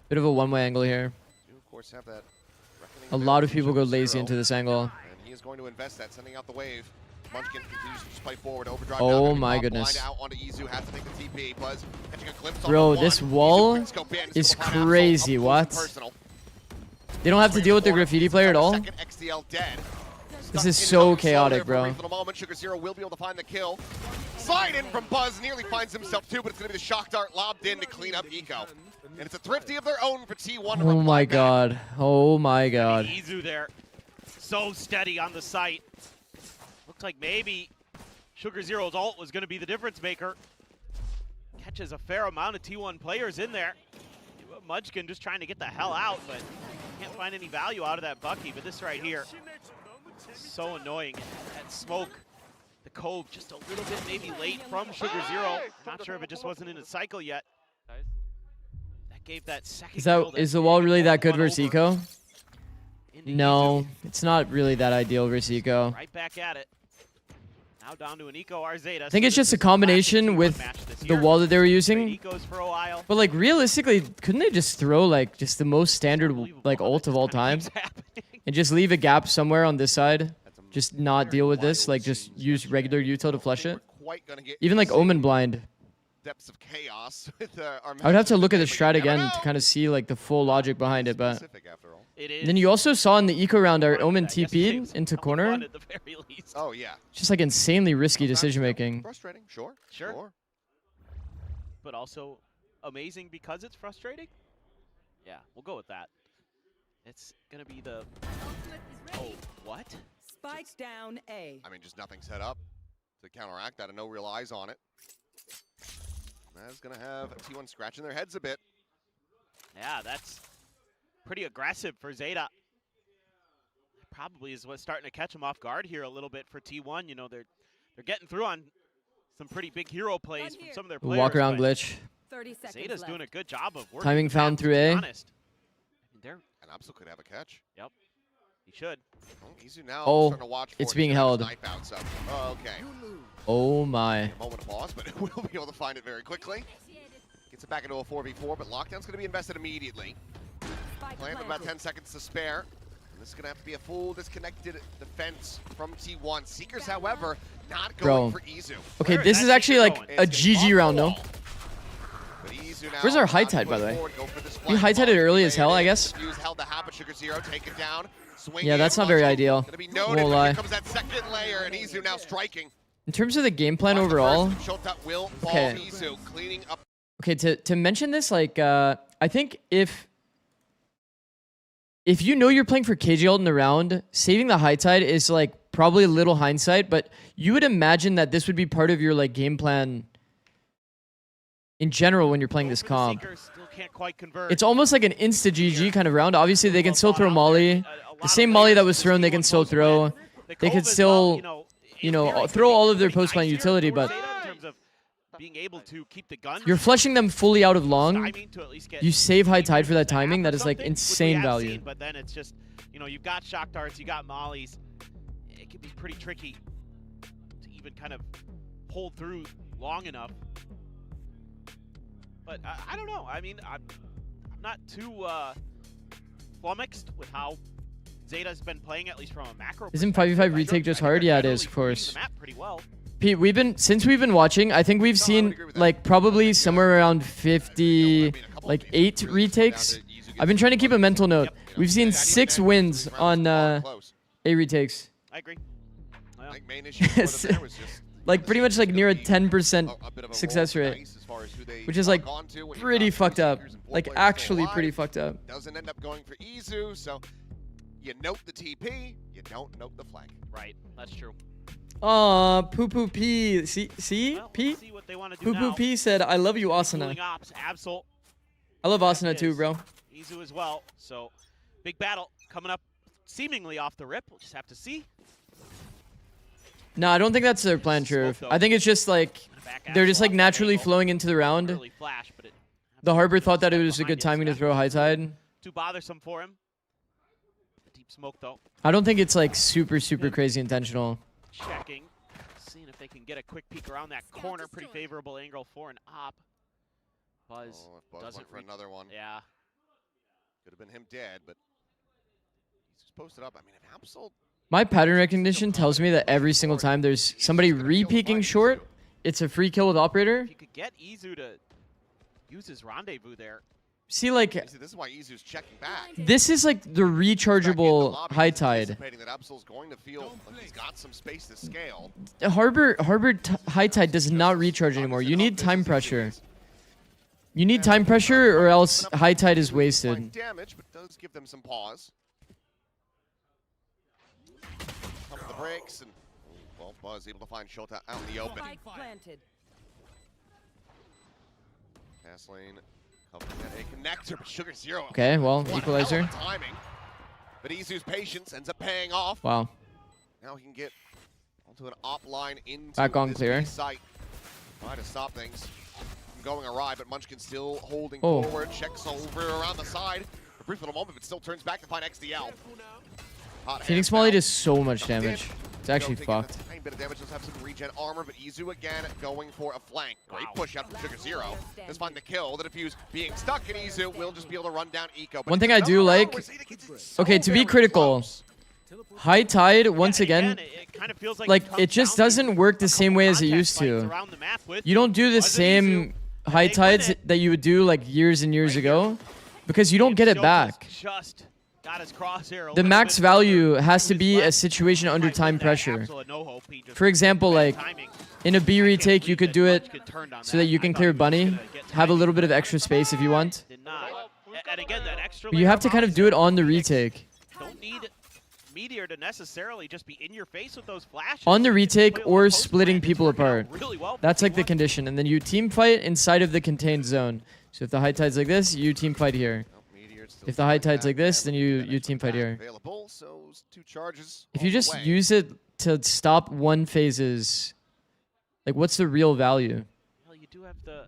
Bit of a one-way angle here.
Do, of course, have that
a lot of people go lazy into this angle.
And he is going to invest that, sending out the wave. Munchkin continues to just play forward, overdrive.
Oh my goodness.
Out onto Izu, has to take the TP. Buzz catching a glimpse on
bro, this wall is crazy. What? They don't have to deal with the graffiti player at all? This is so chaotic, bro.
For the moment, Sugar Zero will be able to find the kill. Slide in from Buzz, nearly finds himself too, but it's going to be the shock dart lobbed in to clean up Eco. And it's a thrifty of their own for T1.
Oh my god. Oh my god.
Izu there, so steady on the site. Looks like maybe Sugar Zero's ult was going to be the difference maker. Catches a fair amount of T1 players in there. Munchkin just trying to get the hell out, but can't find any value out of that Bucky. But this right here, so annoying. That smoke, the cove just a little bit maybe late from Sugar Zero. Not sure if it just wasn't in a cycle yet. That gave that second
is the wall really that good versus Eco? No, it's not really that ideal versus Eco.
Right back at it. Now down to an Eco Zeta.
I think it's just a combination with the wall that they were using. But like realistically, couldn't they just throw like just the most standard like ult of all time and just leave a gap somewhere on this side? Just not deal with this, like just use regular util to flush it. Even like Omen blind.
Depths of chaos.
I would have to look at the strat again to kind of see like the full logic behind it, but then you also saw in the eco round our Omen TP'd into corner.
Oh yeah.
Just like insanely risky decision making.
Frustrating, sure.
But also amazing because it's frustrating. Yeah, we'll go with that. It's gonna be the. Oh, what?
Spike down A.
I mean, just nothing set up to counteract that, and no real eyes on it. That's gonna have T1 scratching their heads a bit.
Yeah, that's pretty aggressive for Zeta. probably is what's starting to catch them off guard here a little bit for T1. You know, they're getting through on some pretty big hero plays from some of their players.
Walk around glitch.
30 seconds
Zeta's doing a good job of working.
Timing found through A.
Honest.
And Absol could have a catch.
Yep. He should.
Oh, Izu now
Oh,
starting to watch for
it's
it.
being
He's gonna have
held.
his knife out, so. Oh, okay.
Oh my.
A moment of pause, but we'll be able to find it very quickly. Gets it back into a 4v4, but Lockdown's going to be invested immediately. Playing with about 10 seconds to spare. And this is going to have to be a full disconnected defense from T1. Seekers, however, not going for Izu.
Okay,
Where
this
is
is
that
actually
Seeker
like
going?
a GG round, no?
But Izu now
Where's our high
about to
tide, by
push
the way?
forward, go for this
You
flank.
high tided early as hell, I
Use
guess.
held the habit, Sugar Zero, take it down. Swing
Yeah, that's not very ideal.
Gonna be noted,
Won't
but
lie.
here comes that second layer, and Izu now striking.
In terms of the game plan
On the
overall,
first, Shota will fall
Okay.
Izu, cleaning up.
okay, to mention this, like, I think if you know you're playing for KJ ult in the round, saving the high tide is like probably a little hindsight, but you would imagine that this would be part of your like game plan in general when you're playing this comp.
Seekers still can't quite convert.
It's almost like an insta GG kind of round. Obviously, they can still throw Molly. The same Molly that was thrown, they can still throw. They could still, you know, throw all of their post-plant utility, but
being able to keep the gun.
you're flushing them fully out of long. You save high tide for that timing. That is like insane value.
But then it's just, you know, you've got shock darts, you got mollies. It can be pretty tricky to even kind of hold through long enough. But I don't know. I mean, I'm not too flummoxed with how Zeta's been playing, at least from a macro.
Isn't 5v5 retake just hard? Yeah, it is, of course.
The map pretty well.
Pete, since we've been watching, I think we've seen like probably somewhere around 8 retakes. I've been trying to keep a mental note. We've seen 6 wins on A retakes.
I agree. Well,
Like main issue for them there was just
Like pretty much like near a 10%
a bit of a
success
roll of
rate,
dice as far as who they
which is like
lock onto when you've
pretty
got
fucked
two
up.
Seekers and 4
Like
players still
actually
alive.
pretty fucked up.
Doesn't end up going for Izu, so you note the TP, you don't note the flank.
right. That's true.
Aw, Poo Poo P. See,
Well,
Pete?
let's see what they want to do
Poo
now.
Poo P said, "I love you, Asuna."
Cooling ops, Absol,
I love Asuna too, bro.
Izu as well. So, big battle coming up seemingly off the rip. We'll just have to see.
No, I don't think that's their plan, Truth.
Smoke, though.
I think it's just like
Back
they're
Absol
just like
off that
naturally
angle.
flowing into the round.
Early flash, but
The Harbor thought that it was a
behind
good
it,
timing to
so
throw high tide.
too bothersome for him. The deep smoke though.
I don't think it's like super crazy intentional.
Checking, seeing if they can get a quick peek around that corner. Pretty favorable angle for an op. Buzz
Oh, if Buzz
doesn't
went for
reach-
another one.
Yeah.
Could have been him dead, but he's just posted up. I mean, if Absol
My pattern recognition tells me that every single time there's somebody re-peeking short, it's a free kill with operator.
If you could get Izu to use his rendezvous there.
See, like,
you see, this is why Izu's checking back.
this is like the
Back in the
rechargeable
lobby,
high
he's
tide.
anticipating that Absol's going to feel like he's got some space to scale.
Harbor high tide does not recharge anymore. You need time pressure. You need time pressure, or else high tide is wasted.
Damage, but does give them some pause. Pump the brakes, and well, Buzz able to find Shota out in the open.
Spike planted.
Pass lane, covering at a connector, but Sugar Zero.
Okay, well,
What a
equalizer.
hell of a timing. But Izu's patience ends up paying off.
Wow.
Now he can get onto an op line into
Back on
this
clear.
B site. Try to stop things from going awry, but Munchkin still holding
Oh.
forward. Checks over around the side. For a brief little moment, but still turns back to find XDL. Hot
Phoenix
hands
Molly
now.
does so much damage. It's actually
Taking a
fucked.
tiny bit of damage, does have some regen armor, but Izu again going for a flank. Great
Wow.
push out from Sugar Zero. Does find the kill. The defuse being stuck in Izu will just be able to run down Eco. But
One thing
it's
I do
another round
like-
where Zeta gets it so
Okay, to be
very
critical,
close.
high tide, once
Yeah,
again,
it kind of feels
like,
comes
it just
down to
doesn't work the
a
same
couple
way as it
contact
used to.
fights around the map with
You don't do the
Buzz and
same
Izu,
high
and they win
tides
it.
that you would do like years and years ago, because you don't get it
Shota's
back.
Just got his crosshair a
The
little
max
bit
value
further
has to
to
be
his
a
left.
situation under
Might
time
win that
pressure.
Absol at no hope. He just
For example,
bad
like
timing.
in a B
I can't
retake, you
believe
could
that
do it
Munchkin turned on
so that you
I
can
thought
clear
he was
bunny,
gonna get
have a
timing.
little bit of extra space if you want.
Did not. And again, that extra
But you
layer
have to kind of do it on the
Phoenix
retake.
Don't need Meteor to necessarily just be in your face with those flashes.
On the
You can
retake
play a
or
little post
splitting
plant. It's
people
working out
apart.
really well for
That's like the
T1.
condition. And then you team fight inside of the contained zone. So if the high tide's like this, you team fight here.
Nope, Meteor's still
If the high tide's like this, then you team fight here.
Available, so 2 charges.
If you just use it to stop one phases, like what's the real value?
Well, you do have the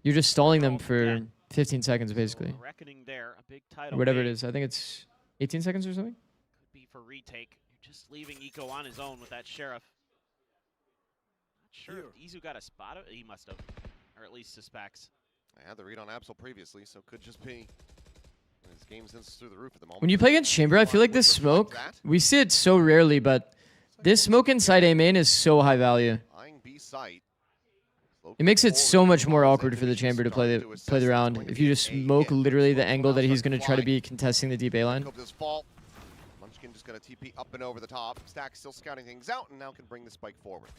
You're just stalling them for 15 seconds basically.
reckoning there, a big title.
Or whatever it
game.
is. I think it's 18 seconds or something.
Could be for retake. You're just leaving Eco on his own with that sheriff. Not sure if Izu got a spot. He must have, or at least suspects.
I had the read on Absol previously, so could just be. His game sense is through the roof at the moment.
When you play against Chamber, I feel like this smoke, we see it so rarely, but this smoke inside A main is so high value.
Eyeing B site.
It makes it so much more awkward for the Chamber to play the round. If you just smoke literally the angle that he's going to try to be contesting the deep A line.
Munchkin just going to TP up and over the top. Stack still scouting things out and now can bring the spike forward.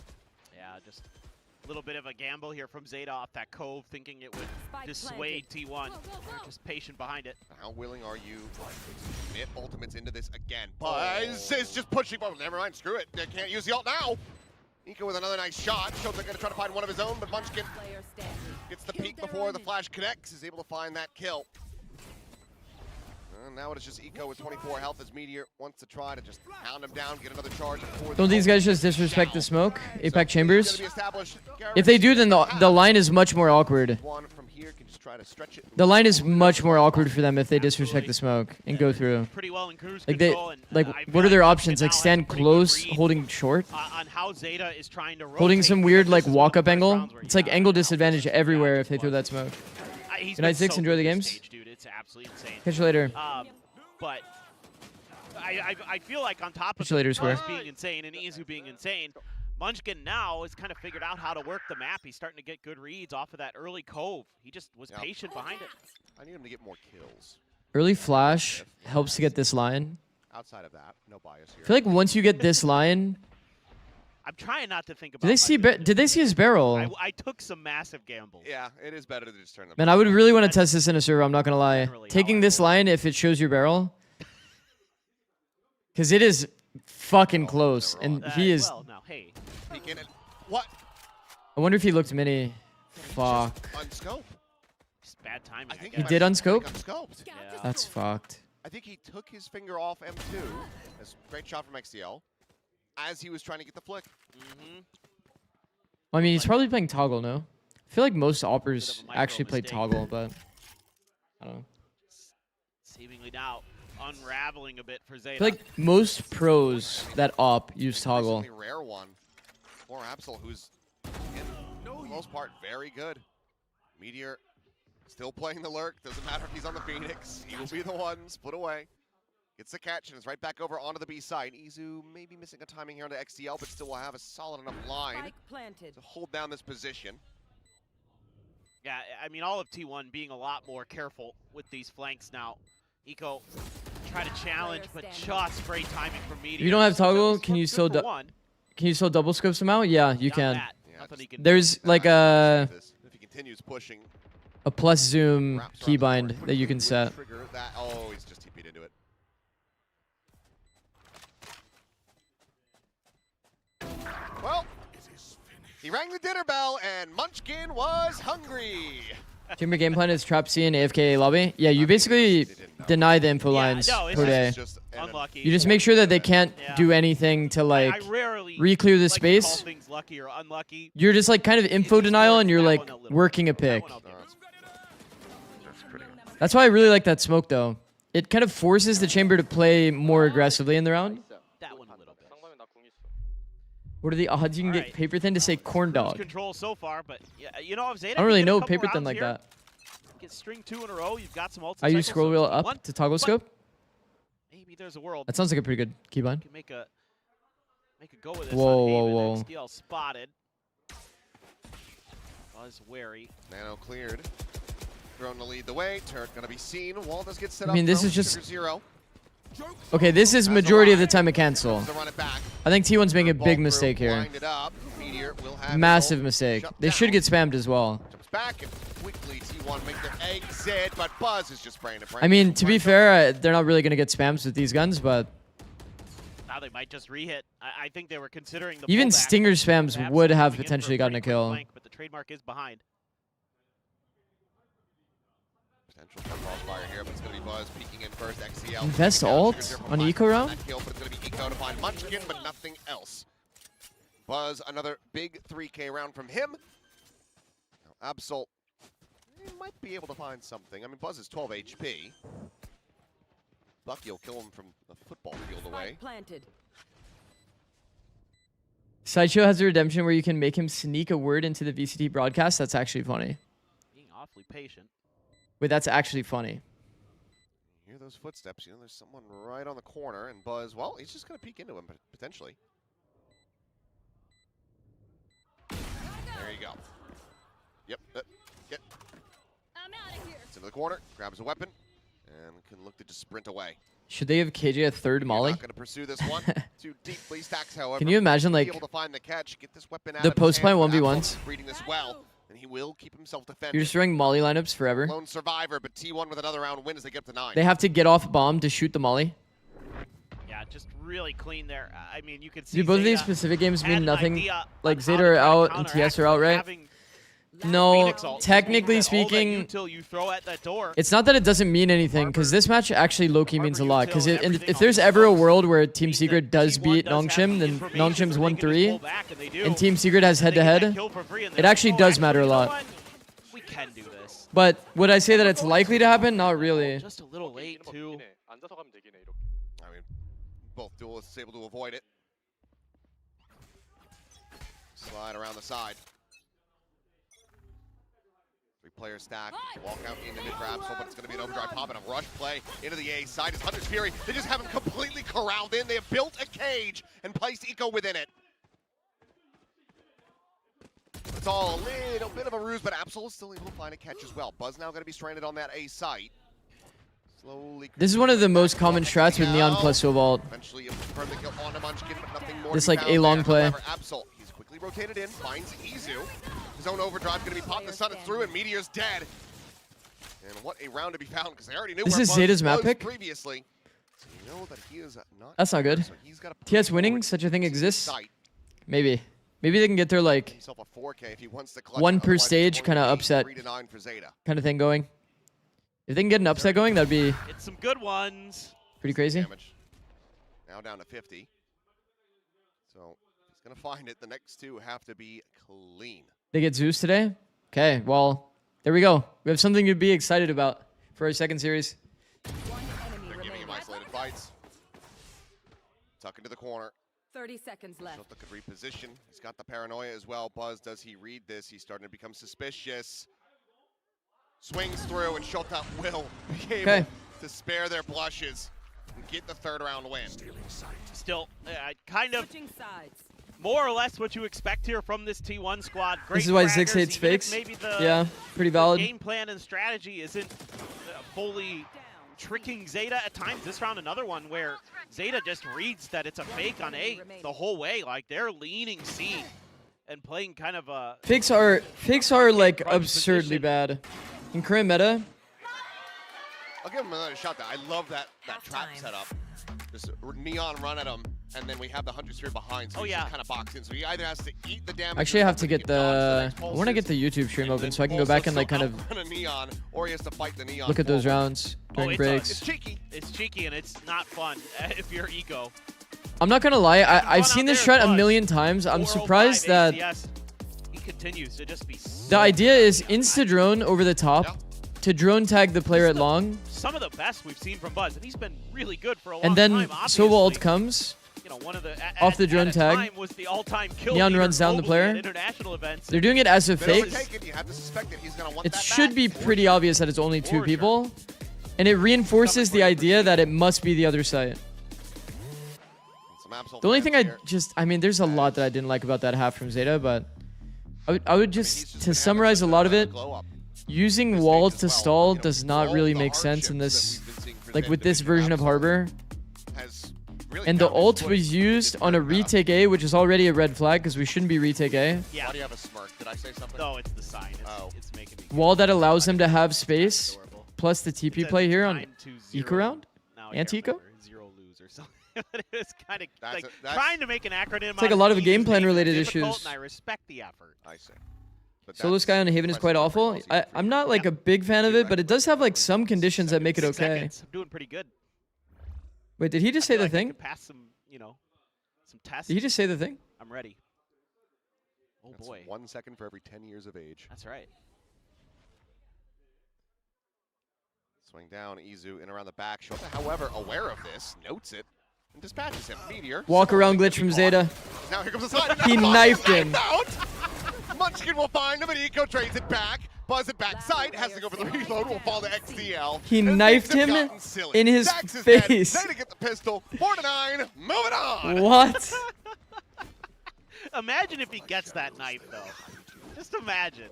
Yeah, just a little bit of a gamble here from Zeta off that cove, thinking it would dissuade T1. They're just patient behind it.
How willing are you to commit ultimates into this again? Buzz is just pushing. Oh, never mind. Screw it. They can't use the ult now. Eco with another nice shot. Shows they're going to try to find one of his own, but Munchkin gets the peek before the flash connects, is able to find that kill. And now it's just Eco with 24 health as Meteor wants to try to just hound him down, get another charge.
Don't these guys just disrespect the smoke? Apex Chambers? If they do, then the line is much more awkward. The line is much more awkward for them if they disrespect the smoke and go through.
Pretty well in cruise
Like
control, and
what are their options? Like stand close, holding short,
on how Zeta is trying to
holding some weird like walk-up angle.
rounds where
It's
you
like
got
angle
it.
disadvantage everywhere if they throw that smoke.
He's
Good night,
been
Six.
so
Enjoy
good
the
this
games.
stage, dude. It's absolutely insane.
Catch you later.
But I feel like on top of
Catch you later, Square.
us being insane and Izu being insane, Munchkin now has kind of figured out how to work the map. He's starting to get good reads off of that early cove. He just was patient behind it.
I need him to get more kills.
Early flash helps to get this line.
Outside of that, no bias here.
I feel like once you get this line,
I'm trying not to think about.
did they see his barrel?
I took some massive gambles.
Yeah, it is better to just turn them.
Man, I would really want to test this in a server. I'm not gonna lie.
Generally
Taking
how I
this
roll.
line if it shows your barrel, because it is fucking close, and he is.
Well, no, hey.
Peek in and what?
I wonder if he looked mini. Fuck.
Unscope.
Just bad timing.
I think
He
guess.
did unscope?
Unscoped.
Yeah.
That's fucked.
I think he took his finger off M2. That's a great shot from XDL. As he was trying to get the flick.
Well, I mean, he's probably playing toggle, no? I feel like most oppers
micro
actually play
mistake.
toggle, but I don't know.
Seemingly now unraveling a bit for Zeta.
I feel like most pros that op use toggle.
Increasingly rare one. Or Absol, who's in for the most part very good. Meteor still playing the lurk. Doesn't matter if he's on the Phoenix. He will be the one split away. Gets the catch and is right back over onto the B side. Izu may be missing a timing here onto XDL, but still will have a solid enough line
Spike planted.
to hold down this position.
Yeah, I mean, all of T1 being a lot more careful with these flanks now. Eco try to challenge, but just great timing from Meteor.
If you don't have toggle, can you
Good
still
for one.
double scope somehow? Yeah, you
Got
can.
that.
Yeah,
Nothing he
just-
can
There's
do.
like a
If he continues pushing,
plus zoom
wraps around the
keybind
board
that you can
quickly,
set.
will trigger that. Oh, he's just TP'd into it. Well, he rang the dinner bell, and Munchkin was hungry.
Chamber game plan is trap C and AFK lobby. Yeah, you basically deny the info
Yeah,
lines
no, it's
per day.
It's just
Unlucky.
You just make sure that they can't
Yeah.
do anything to like
I rarely
re-clear the
like to
space.
call things lucky or unlucky.
You're just like kind of info denial and you're
That
like
one a little
working a
bit.
pick.
That one I'll
No,
give it.
that's pretty.
That's why I really like that smoke though. It kind of forces the chamber to play more aggressively in the round.
That one a little bit.
What are the odds you can get
Alright.
Paper Thin to say corn
Cruise
dog?
control so far, but yeah, you know, if Zeta
I don't really
can get a
know
couple
Paper Thin
rounds
like
here,
that.
Get string 2 in a row. You've got some ultimate
I use
cycles,
scroll
so
wheel
it's one.
up to toggle scope.
Maybe there's a world.
That sounds like a pretty good keybind.
Can make a go with this.
Whoa,
on
whoa,
Haven.
whoa.
XDL spotted. Was wary.
Nano cleared. Drone to lead the way. Turret gonna be seen. Wall does get set
I
up.
mean, this
Drone,
is just-
Sugar Zero.
Okay, this is
Has a
majority of the
line.
time a cancel.
To run it back.
I think T1's making a
Ball
big
through,
mistake here.
lined it up. Meteor will have
Massive
it all
mistake.
shut
They should
down.
get spammed as well.
Jumps back and quickly T1 make their exit, but Buzz is just spraying it.
I mean, to be fair, they're not really going to get spams with these guns, but
Now they might just re-hit. I think they were considering the
even
pullback.
Stinger spams
Perhaps
would have
moving in for
potentially gotten a
pretty quick
kill.
flank, but the trademark is behind.
Potential for crossfire here, but it's going to be Buzz peeking in first. XCL.
Invest ult on Eco round?
Kill, but it's going to be Eco to find Munchkin, but nothing else. Buzz, another big 3K round from him. Now, Absol, he might be able to find something. I mean, Buzz is 12 HP. Bucky will kill him from the football field away.
Planted.
Sideshow has a redemption where you can make him sneak a word into the VCT broadcast. That's actually funny.
Being awfully patient.
Wait, that's actually funny.
You hear those footsteps, you know, there's someone right on the corner, and Buzz, well, he's just going to peek into him, potentially. There you go. Yep, get.
I'm out of here.
It's into the corner, grabs a weapon, and can look to just sprint away.
Should they give KJ a third molly?
Not going to pursue this one too deeply. Stacks, however.
Can you imagine, like,
able to find the catch, get this weapon out
the
of his
post-plant
hand,
1v1s?
Reading this well, and he will keep himself defended.
You're just running molly lineups forever.
Lone survivor, but T1 with another round win as they get up to 9.
They have to get off bomb to shoot the molly.
Yeah, just really clean there. I mean, you could see.
Do both of these
Zeta
specific games
had
mean
an
nothing?
idea
Like
on
Zeta
how to
are
kinda
out and
counteract
TS are out, right?
having
No,
Phoenix ult.
technically
All that
speaking,
util you throw at that door.
it's not that it doesn't mean anything, because this match actually low-key means a lot. Because
Everything
if
on
there's
the
ever a
slopes
world where Team
means
Secret
that
does
T1
beat
does have
Nongshim,
the
then
information,
Nongshim's
so they can just
1-3,
pull back, and they do.
and Team Secret has
They get that
head-to-head,
kill for free, and
it
they're
actually
like,
does
"Oh,
matter a
you know
lot.
what? We can do this.
But would I say that it's likely to happen? Not really.
Just a little late, too.
I mean, both duelists able to avoid it. Slide around the side. 3-player stack. Walk out into mid for Absol, but it's going to be an overdrive pop and a rush play into the A side. It's Hunter's Fury. They just have him completely corralled in. They have built a cage and placed Eco within it. It's all a little bit of a ruse, but Absol is still able to find a catch as well. Buzz now going to be stranded on that A site. Slowly.
This is one of the most common strats with Neon plus Sobalt.
Eventually, able to confirm the kill onto Munchkin, but nothing more.
This
to be
like
found
a long
there.
play.
However, Absol, he's quickly rotated in, finds Izu. His own overdrive going to be popped. The sun is through, and Meteor's dead. And what a round to be found, because they already knew
This
where
is
Buzz
Zeta's map
was
pick?
previously. So you know that he is not.
That's not good.
So he's got to
TS winning, such a thing exists? Maybe. Maybe they can get their like
himself a 4K if he wants to clutch
one
it.
per
Otherwise,
stage
it's
kind of
only
upset
3-9 for Zeta.
kind of thing going. If they can get an upset going, that'd be
It's some good ones.
pretty crazy.
Damage. Now down to 50. So he's going to find it. The next two have to be clean.
They get Zeus today? Okay, well, there we go. We have something to be excited about for our second series.
One enemy
They're giving him
remaining.
isolated fights. Tuck into the corner.
30 seconds left.
Shota could reposition. He's got the paranoia as well. Buzz, does he read this? He's starting to become suspicious. Swings through, and Shota will be able to spare their blushes and get the third round win.
Still, kind of
Switching sides.
more or less what you expect here from this T1 squad. Great
This is why
fraggers,
Zix hates
even if
fakes.
maybe the
Yeah, pretty valid.
game plan and strategy isn't fully tricking Zeta at times. This round, another one where Zeta just reads that it's a fake on A the whole way. Like, they're leaning C and playing kind of a...
Fakes are like
Crunch
absurdly
position.
bad. In current meta,
I'll give him another shot. I love that trap
Halftime.
setup. Just neon run at him, and then we have the Hunter Sphere behind, so
Oh,
he
yeah.
can kind of box in. So he either has to eat the damage.
actually I
or
have to
something
get
dodge the
the
next
I want to get
pulses,
the YouTube stream
and
open
then
so I can go
also
back and like
still
kind of
outrun a neon, or he has to fight the neon.
look at those
forward.
rounds during
it's
breaks.
It's cheeky.
It's cheeky and it's not fun if you're ego.
I'm not gonna lie, I've
Fun
seen
out
this
there,
strat a
Buzz.
million times. I'm
405
surprised that
ACS. He continues to just be
the idea is insta-drone over the top
Yeah.
to drone tag the player at long,
some of the best we've seen from Buzz, and he's been really good for a long
and then
time.
Sova ult
obviously.
comes.
You know, one of the
off the drone
at a
tag.
time was the all-time kill
Neon
leader
runs down the
globally
player.
at international events.
They're doing it as a
If they don't
fake.
take it, you have to suspect that he's gonna want
It
that
should
back.
be pretty obvious that it's only two
For sure.
people, and it reinforces the idea that it must be the other side.
Some absolute
The only thing
fans here.
I mean, there's a lot that I didn't like about that half from Zeta, but I would
He's
just,
been
to
having
summarize a
such
lot of it,
glow up
using
this
walls
stage
to
as well.
stall
You know,
does not
all
really
the
make sense in
hardships
this,
that we've been seeing
like with this
presented
version of
Absol
Harbor.
has really
And the
found its
ult
footing
was
in
used
this
on a
current meta.
retake A, which is already a red flag because we shouldn't be retake A.
Yeah.
Why do you have a smirk? Did I say something?
No, it's the sign. It's,
Oh.
it's making me
Wall that allows them to have space,
adorable.
plus the TP
It
play
says
here on
9-2-0.
Eco round?
Now I
Anti-eco?
can't remember. Zero lose or something. But it was kind of
That's
like
a- that's-
trying to make an acronym.
It's like
out
a lot of
these
game plan
names are
related
difficult,
issues.
And I respect the effort.
I see. But
Solo
that's
Sky on Haven is quite awful. I'm not like a big fan of it, but it does have like some conditions that make it
6
okay.
seconds. I'm doing pretty good.
Wait, did he just say
I feel
the
like I
thing?
could pass some, some tests.
Did he just say the thing?
I'm ready. Oh
That's
boy.
1 second for every 10 years of age.
That's right.
Swing down, Izu in around the back. Shota, however, aware of this, notes it, and dispatches him. Meteor.
Walk around glitch from Zeta.
Now here comes the side.
He knifed him.
Out. Munchkin will find him, and Eco trades it back. Buzz it back side, has to go for the reload, will fall to XDL.
He
And
knifed
things have
him
gotten silly.
in his
Dax is
face.
Dead. Zeta get the pistol. 4-9, moving on.
What?
Imagine if he gets that knife, though. Just imagine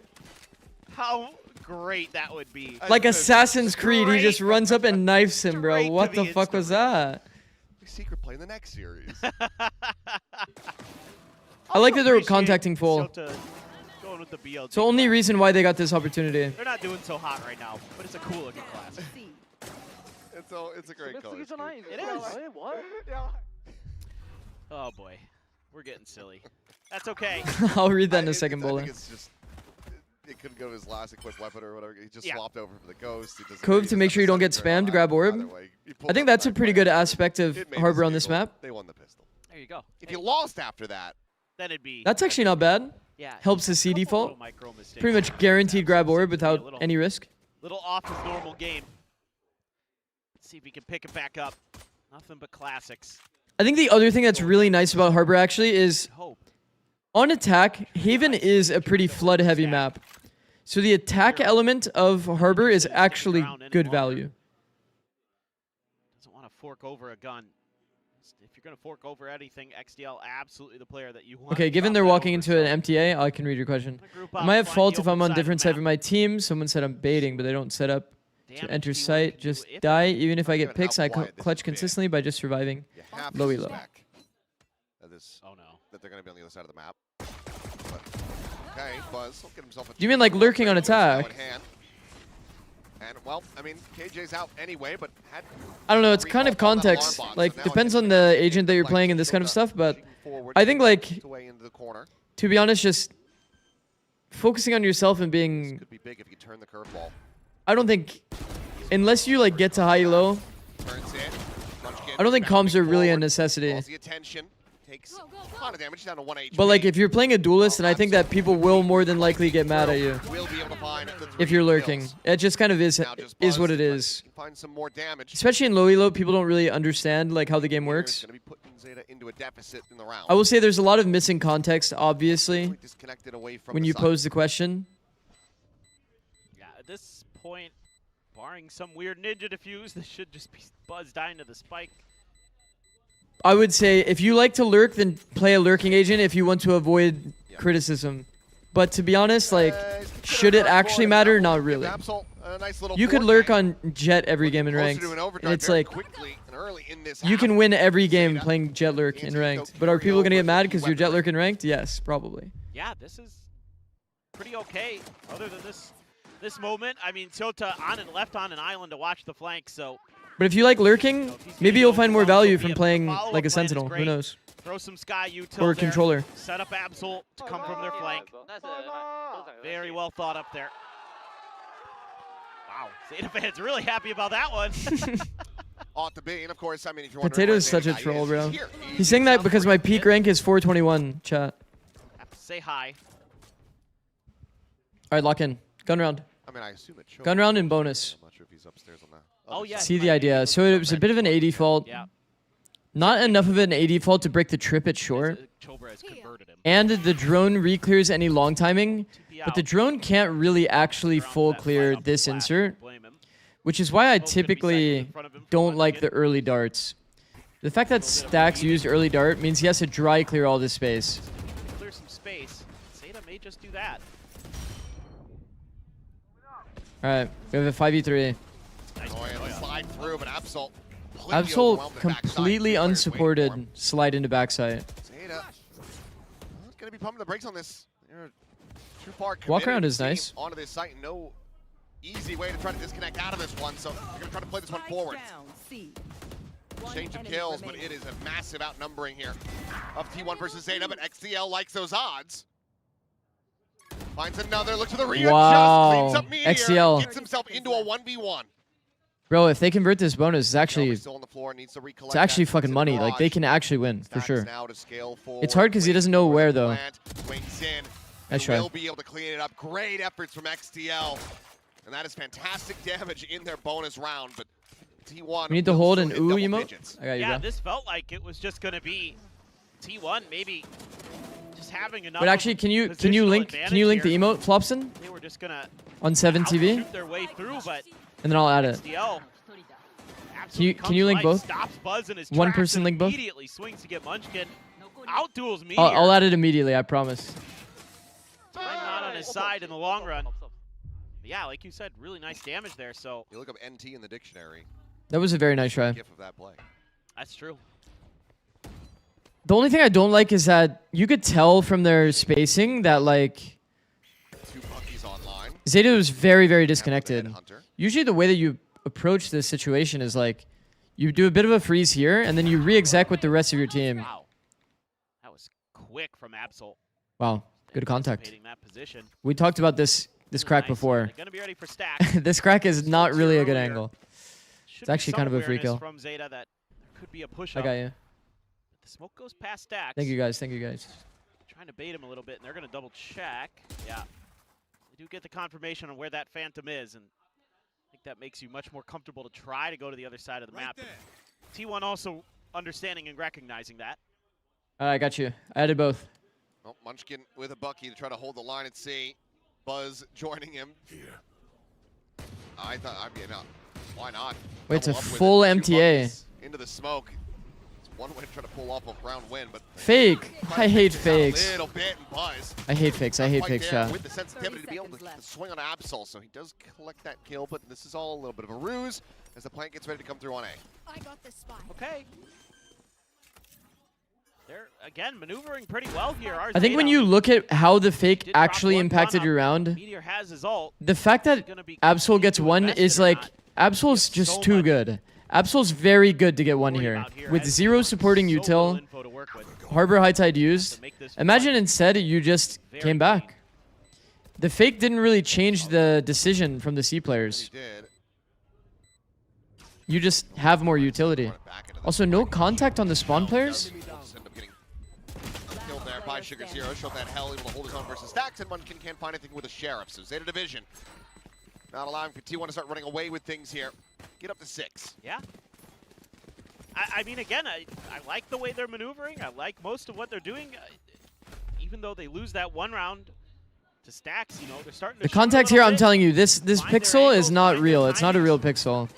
how great that would be.
Like Assassin's Creed, he just
Straight-
runs up and knifes him, bro.
straight to
What
the
the fuck was
Insta
that?
Secret play in the next series.
I like that they're
Appreciate
contacting full.
Shota going with the BLG.
It's the only reason why they got this opportunity.
They're not doing so hot right now, but it's a cool looking class.
It's a great color. scheme.
It is. Oh boy, we're getting silly. That's okay.
I'll read that in a
I
second,
think
Bowler.
it's just it couldn't go to his last equipped weapon or whatever. He just
Yeah.
swapped over for the ghost. He doesn't
Cove
really
to
use
make
that
sure you don't get
second turn
spammed, grab orb.
either way. He pulled
I think
out
that's
the
a pretty
knife
good aspect of
It made
Harbor
his
on this
vehicle.
map.
They won the pistol.
There you go.
If you lost after that,
Then it'd be.
That's actually not bad.
Yeah.
Helps the C
couple
default.
little micro mistakes.
Pretty much guaranteed grab orb
Seems to be
without
a little-
any risk.
Little off his normal game. Let's see if he can pick it back up. Nothing but classics.
I think the other thing that's really nice about Harbor actually is
Hope.
on attack, Haven is a pretty flood-heavy map. So the attack element of Harbor is actually good value.
Doesn't want to fork over a gun. If you're going to fork over anything, XDL absolutely the player that you want.
Okay,
to
given
drop
they're
that
walking
over,
into
so
an MTA, I can read your question.
group
Am
up,
I at
find
fault
the
if I'm
open
on
side of
different
the
side
map.
of my team? Someone said I'm baiting, but they don't set up to
Damage
enter
T1
site.
can do
Just
if
die,
they-
even if I
I'm
get
gonna
picks, I
outfly this
clutch
bit.
consistently by just surviving.
you have
Low
to
elo.
suspect
Oh no.
that they're going to be on the other side of the map. But, okay, Buzz will get himself a
Do you mean like lurking on
now
attack?
in hand. And, well, I mean, KJ's out anyway, but had
I don't know, it's kind of
recall on that
context.
alarm box,
Like,
so now
depends
it's
on the agent that you're playing and this kind of stuff, but I think, like,
away into the corner.
to be honest, just focusing on yourself and
This
being...
could be big if you turn the curveball.
I don't think... Unless you, like, get to high-low,
Turns in. Munchkin
I don't think comms are really a
forward,
necessity.
calls the attention. Takes a lot of damage down to 1 HP.
But, like, if you're playing a duelist, then I think that people will more than likely get mad at you
Will be able to find the
if
3
you're lurking.
kills.
It just kind of is
Now just
what
Buzz,
it is.
can find some more damage.
Especially in low elo, people don't really understand, like, how the game works.
Going to be putting Zeta into a deficit in the round.
I will say there's a lot of missing context, obviously,
Disconnected away from
when
the
you
side.
pose the question.
Yeah, at this point, barring some weird ninja defuse, this should just be Buzz dying to the spike.
I would say if you like to lurk, then play a lurking agent if you want to avoid
Yeah.
criticism. But to be honest, like,
He's considered
should it
a
actually
forward
matter?
as well.
Not really.
Give Absol a nice little
You could
forward
lurk
game.
on Jet every game in
Closer
ranked,
to an
and
overdrive
it's
very
like
quickly and early in this
you
half.
can win every game
Zeta
playing Jet lurk in
needs to
ranked.
go
But are
carry
people gonna
over
get mad
with
because you're Jet
weaponry.
lurk in ranked? Yes, probably.
Yeah, this is pretty okay. Other than this moment, I mean, Shota on and left on an island to watch the flank, so
But if you like lurking,
So if he's
maybe
getting
you'll find more
overwhelmed,
value
so
from
the
playing
follow-up
like a
plan is
Sentinel. Who
great.
knows?
throw some Sky util
Or a
there,
controller.
set up Absol to come from their flank. Very well thought up there. Wow, Zeta fans really happy about that one.
Ought to be, and of course, I mean, if you're wondering
Potato
where
is such a
Zeta
troll,
is,
bro.
here.
He's saying that because my peak rank is 421, chat.
Have to say hi.
Alright, lock in. Gun round.
I mean, I assume it shows.
Gun round and bonus.
I'm not sure if he's upstairs on that.
Oh, yeah.
See the idea. So it was a bit of an A default.
Yeah.
Not enough of an A default to break the trip at short.
Chobra has converted him.
And the drone re-clears any long timing.
2P
But the
out.
drone can't really actually
Around
full
that
clear
fight up
this
flat,
insert.
don't blame him.
Which is why I
Both gonna be cycled
typically
in front of him for
don't
one
like
hit.
the early darts. The fact that Stacks used early dart means he has to dry clear all this space.
Clear some space. Zeta may just do that.
Alright, we have a 5v3.
Nice
Oh,
play.
yeah,
Oh, yeah.
slide through, but Absol
Absol completely unsupported slide into backside.
Zeta, not gonna be pumping the brakes on this. They're too far
Walk
committed
around
to
is
being
nice.
Onto this site, no easy way to try to disconnect out of this one. So they're gonna try to play this one forward.
Down, C. One
Change of
enemy
kills, but
remaining.
it is a massive outnumbering here of T1 versus Zeta. But XDL likes those odds. Finds another, looks for the readjust,
Wow.
cleans up Meteor,
XCL.
gets himself into a 1v1.
Bro, if they convert this bonus, it's actually
Still on the floor, needs to recollect
actually
that
fucking money. Like they
barrage.
can actually win for
Stacks
sure.
now to scale
It's hard because he doesn't know where though.
Swings in.
Nice
Will
try.
be able to clean it up. Great efforts from XTL. And that is fantastic damage in their bonus round, but T1
We need to
will
hold
still
an
hit
ooh
double
emote.
digits.
I got you,
Yeah,
bro.
this felt like it was just going to be T1 maybe just having enough.
But actually, can you
positional
link
advantage
the
here.
emote Flopson
They were just going to
on 7 TV,
shoot their way through, but
and then I'll add it.
XDL
Can you link both?
Stops Buzz in his
One
tracks
person
and
link both?
Immediately swings to get Munchkin. Outduels Meteor.
I'll add it immediately. I promise.
Time not on his side in the long run. But yeah, like you said, really nice damage there. So
You look up NT in the dictionary.
That was a very nice try.
GIF of that play.
that's true.
The only thing I don't like is that you could tell from their spacing that like
2 Buckies online.
Zeta was very, very
Down with the
disconnected.
Headhunter.
Usually the way that you approach this situation is like you do a bit of a freeze here and then you re-exec with the rest of your team.
Wow. That was quick from Absol.
Wow, good contact.
Anticipating that position.
We talked about this crack
Nice.
before.
They're gonna be ready for stacks.
This crack is not really a good
Earlier.
angle.
Should
It's actually
be
kind
some
of a free
awareness
kill.
from Zeta that there could be a push
I
up.
got you.
The smoke goes past stacks.
Thank you guys. Thank you guys.
Trying to bait him a little bit, and they're going to double check. Yeah. They do get the confirmation on where that Phantom is, and I think that makes you much more comfortable to try to go to the other side of the map. T1 also understanding and recognizing that.
I got you. I added both.
Oh, Munchkin with a Bucky to try to hold the line at C. Buzz joining him. I thought, I mean, why not?
Wait, it's a
Double up with
full
it. 2
MTA.
Buckies into the smoke. It's one way to try to pull off a round win, but
Fake. I hate
a
fakes.
little bit, and Buzz
I hate fakes. I hate
quite
fakes,
there
chat.
with the sensitivity to be able
30
to
seconds
swing on Absol, so he does collect that kill, but this is all a little bit of a ruse as the plant gets ready to come through on A.
I got this spot.
Okay. They're, again, maneuvering pretty well here.
I think when you look at how the fake
Did drop
actually
one
impacted
run
your
up.
round,
Meteor has his ult.
the fact that
Gonna be
Absol gets
continuing to
one
invest
is
in or
like
not.
Absol's
so
just too
much
good. Absol's very good to get one
worry
here.
about here
With
as
0
T1
supporting
so little
util,
info to work with.
Harbor High Tide used.
To make this
Imagine
fun.
instead you just
Very
came
clean.
back. The fake didn't really change the decision from the C
He
players.
did.
You just have more utility.
Run it back into the
Also, no contact on the spawn players?
We'll just end up getting killed there by Sugar Zero. Showed that hell able to hold his own versus Stacks, and Munchkin can't find anything with a Sheriff. So Zeta Division not allowing for T1 to start running away with things here. Get up to 6.
Yeah. I mean, again, I like the way they're maneuvering. I like most of what they're doing. Even though they lose that one round to Stacks, you know, they're starting to
The
shoot a
contact
little
here, I'm
bit,
telling you, this
find their
pixel is
angles,
not
find
real.
their
It's not a real
timings.
pixel.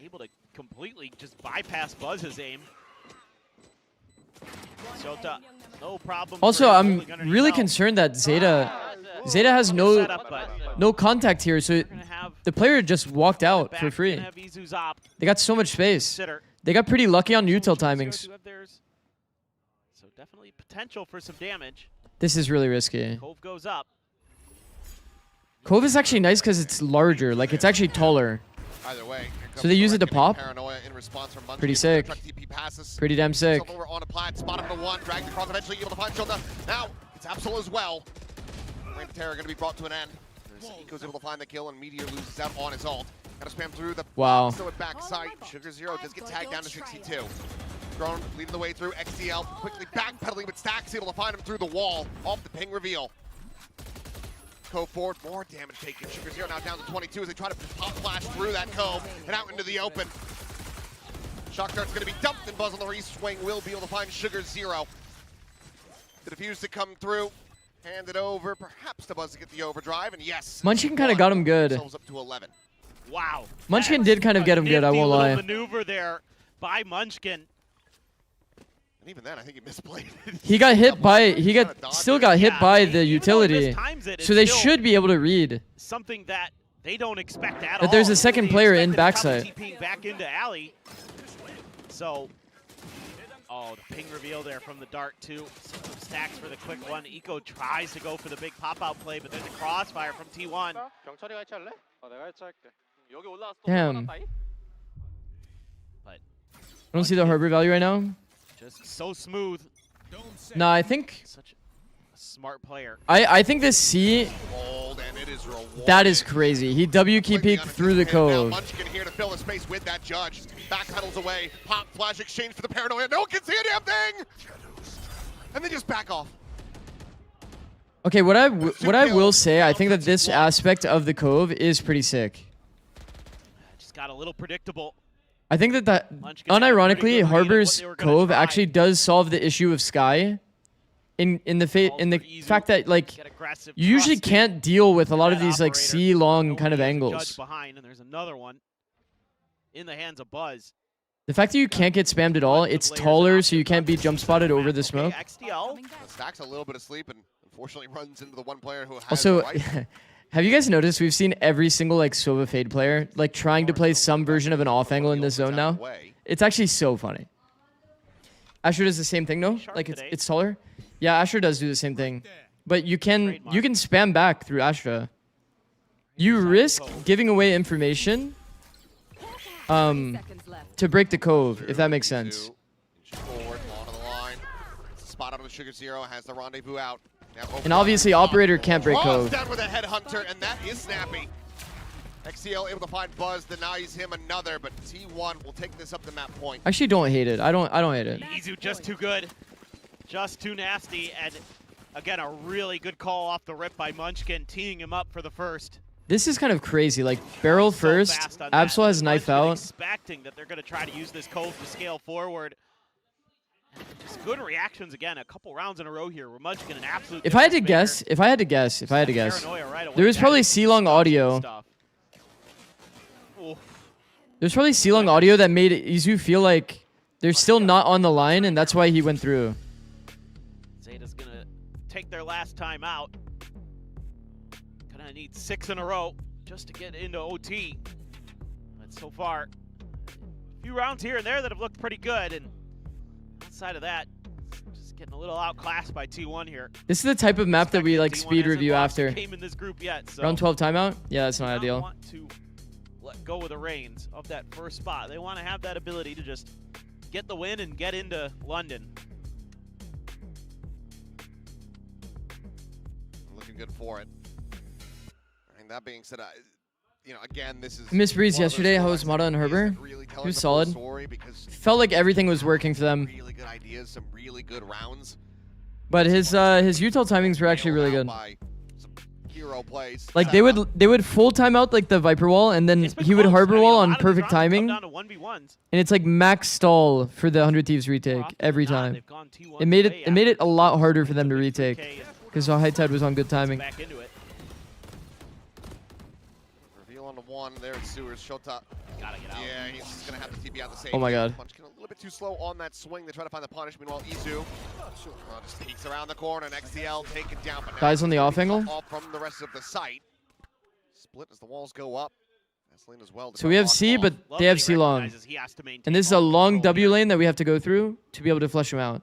Able to completely just bypass Buzz's aim. Shota, no problem. for
Also,
him
I'm
holding underneath
really
now.
concerned that Zeta has
Setup, but
no contact here, so
we're gonna have
the player just walked out
back,
for
we're
free.
gonna have Izu's op
They got so much space.
consider.
They got pretty lucky on util
Sugar
timings.
do have theirs. So definitely potential for some damage.
This is really risky.
Cove goes up.
Cove is actually nice because it's larger. Like, it's actually taller.
Either way.
So they use it to pop?
Paranoia in response from Munchkin.
Pretty sick.
Truck TP passes.
Pretty damn sick.
Himself over on a plat, spot him to 1, dragged across, eventually able to find Shota. Now it's Absol as well. Reign of Terror going to be brought to an end. Eco's able to find the kill, and Meteor loses out on his ult. Got to spam through the
Wow.
still at backside. Sugar Zero does get tagged down to 62. Drone leading the way through. XDL quickly backpedaling, but Stacks able to find him through the wall off the ping reveal. Cove forward, more damage taken. Sugar Zero now down to 22 as they try to pop flash through that Cove and out into the open. Shock Dart's going to be dumped, and Buzz on the re-swing will be able to find Sugar Zero. The defuse to come through. Hand it over, perhaps to Buzz to get the overdrive, and yes.
Munchkin kind of got him good.
Themselves up to 11.
Wow.
Munchkin
That
did kind of
is
get
a
him good, I
nifty
won't
little
lie.
maneuver there by Munchkin.
And even then, I think he misplayed it.
He got hit by, still got hit
Yeah,
by
even
the
though he
utility.
mistimes it,
So
it's
they
still
should be able to read.
something that they don't expect at all.
That there's a second
They
player in
expect that it's
backside.
probably TPing back into alley. So, oh, the ping reveal there from the dart too. Stacks for the quick one. Eco tries to go for the big pop-out play, but there's a crossfire from T1.
경찰이가 해체 할래? 내가 해체할게. 여기 올라왔어.
Damn.
But
I don't see the harbor value right now.
just so smooth.
No, I think
Such a Smart player.
I think this C,
Hold, and it is rewarded.
that is crazy. He W key peeked through the cove.
Munchkin here to fill the space with that judge. Backpedals away. Pop flash exchange for the paranoia. No one can see a damn thing. And then just back off.
Okay, what I will say, I think that this aspect of the cove is pretty sick.
Just got a little predictable.
I think that unironically, Harbor's cove actually does solve the issue of Sky. In the fact that like you usually can't deal with a lot of these like C long kind of angles.
Behind, and there's another one in the hands of Buzz.
The fact that you can't get spammed at all, it's taller, so you can't be jump spotted over the smoke.
XTL
Stacks a little bit of sleep and unfortunately runs into the one player who has
Also,
the right.
have you guys noticed we've seen every single like Sova Fade player like trying to play some version of an off angle in this zone now? It's actually so funny. Astra does the same thing though. Like it's taller. Yeah, Astra does do the same thing. But you can spam back through Astra. You risk giving away information to break the cove, if that makes sense.
Forward, onto the line. Spot out of the Sugar Zero, has the rendezvous out.
And obviously, Operator can't break cove.
Down with a headhunter, and that is snappy. XCL able to find Buzz, denies him another, but T1 will take this up the map point.
Actually, don't hate it. I don't hate it.
Izu just too good, just too nasty, and again a really good call off the rip by Munchkin, teeing him up for the first.
This is kind of crazy. Like barrel first, Absol has knife out.
Expecting that they're going to try to use this cove to scale forward. Just good reactions again. A couple rounds in a row here. We're Munchkin an absolute.
If I had to guess, there was probably C-long audio. There's probably C-long audio that made Izu feel like they're still not on the line, and that's why he went through.
Zeta's gonna take their last time out. Gonna need 6 in a row just to get into OT. But so far, a few rounds here and there that have looked pretty good, and outside of that, just getting a little outclassed by T1 here.
This is the type of map that we like speed review after.
Game in this group yet, so
round 12 timeout? Yeah, that's not ideal.
Want to let go of the reins of that first spot. They want to have that ability to just get the win and get into London.
Looking good for it. And that being said, you know, again, this is.
Miss Breeze yesterday. How was Mata and Herbert?
Really
he was solid. Felt like everything was working for them.
Really good ideas, some really good rounds.
But his util timings were actually really good.
Hero plays.
Like they would full time out like the Viper wall, and then he would Harbor wall on perfect timing. And it's like max stall for the 100 Thieves retake every time. It made it a lot harder for them to retake because the High Tide was on good timing.
Reveal on the one there at Sewers. Shota.
Gotta get out.
Yeah, he's just gonna have to TP out the same.
Oh my god.
Munchkin a little bit too slow on that swing. They try to find the punish. Meanwhile, Izu just peeks around the corner and XDL taken down. But
Guys on the off angle.
Off from the rest of the site. Split as the walls go up. As well.
So we have C, but they have C long. And this is a long W lane that we have to go through to be able to flush him out.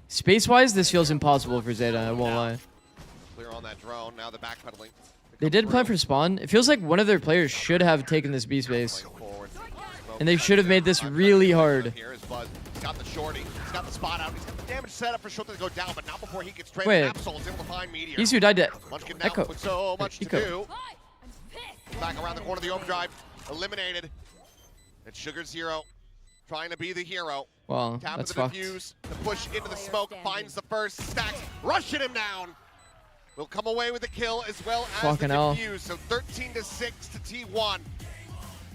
Space-wise, this feels impossible for Zeta, I won't lie.
Clear on that drone. Now the backpedaling.
They did plan for spawn. It feels like one of their players should have taken this B space. And they should have made this really hard.
He's got the shorty. He's got the spot out. He's got the damage set up for Shota to go down, but not before he gets traded.
Wait.
Absol's able to find Meteor.
Izu died to
Munchkin now
Echo.
with so much to
Echo.
do. Back around the corner of the overdrive. Eliminated. And Sugar Zero trying to be the hero.
Wow,
Tap
that's
of the
fucked.
defuse. The push into the smoke. Finds the first. Stacks. Rushing him down. Will come away with the kill as well as
Fucking
the
hell.
defuse. So 13-6 to T1.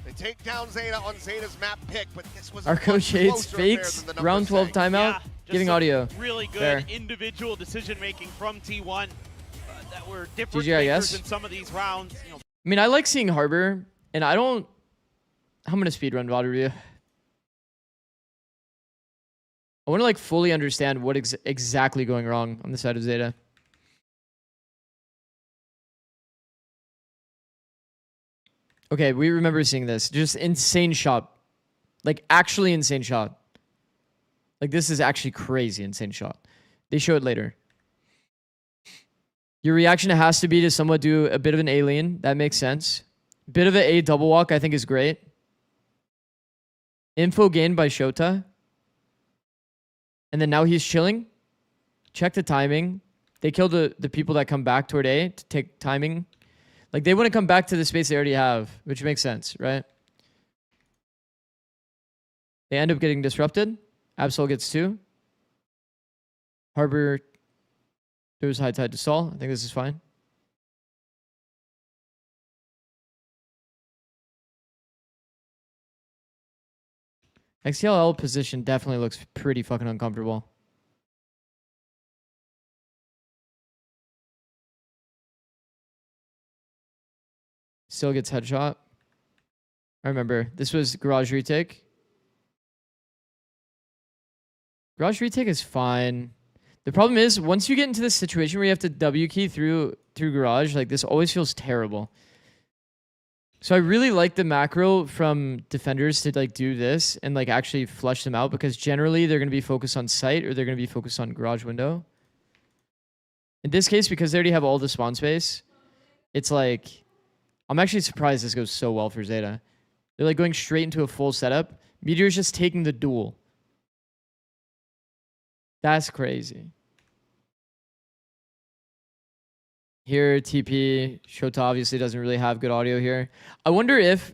They take down Zeta on Zeta's map pick, but this was
Our coach hates fakes. Round 12 timeout. Giving audio.
Really good
Fair.
individual decision making from T1 that were different
GG, I
makers
guess.
in some of these rounds. You know,
I mean, I like seeing Harbor, and I don't... I'm going to speedrun VOD review. I want to like fully understand what exactly going wrong on the side of Zeta. Okay, we remember seeing this. Just insane shot. Like, actually insane shot. Like, this is actually crazy insane shot. They show it later. Your reaction has to be to somewhat do a bit of an alien. That makes sense. Bit of an A double walk, I think, is great. Info gained by Shota. And then now he's chilling. Check the timing. They kill the people that come back toward A to take timing. Like, they want to come back to the space they already have, which makes sense, right? They end up getting disrupted. Absol gets 2. Harbor goes high tide to stall. I think this is fine. XTLL position definitely looks pretty fucking uncomfortable. Still gets headshot. I remember. This was garage retake. Garage retake is fine. The problem is, once you get into this situation where you have to W key through garage, like, this always feels terrible. So I really like the macro from defenders to, like, do this and, like, actually flush them out, because generally they're going to be focused on site or they're going to be focused on garage window. In this case, because they already have all the spawn space, it's like, I'm actually surprised this goes so well for Zeta. They're, like, going straight into a full setup. Meteor's just taking the duel. That's crazy. Here, TP, Shota obviously doesn't really have good audio here. I wonder if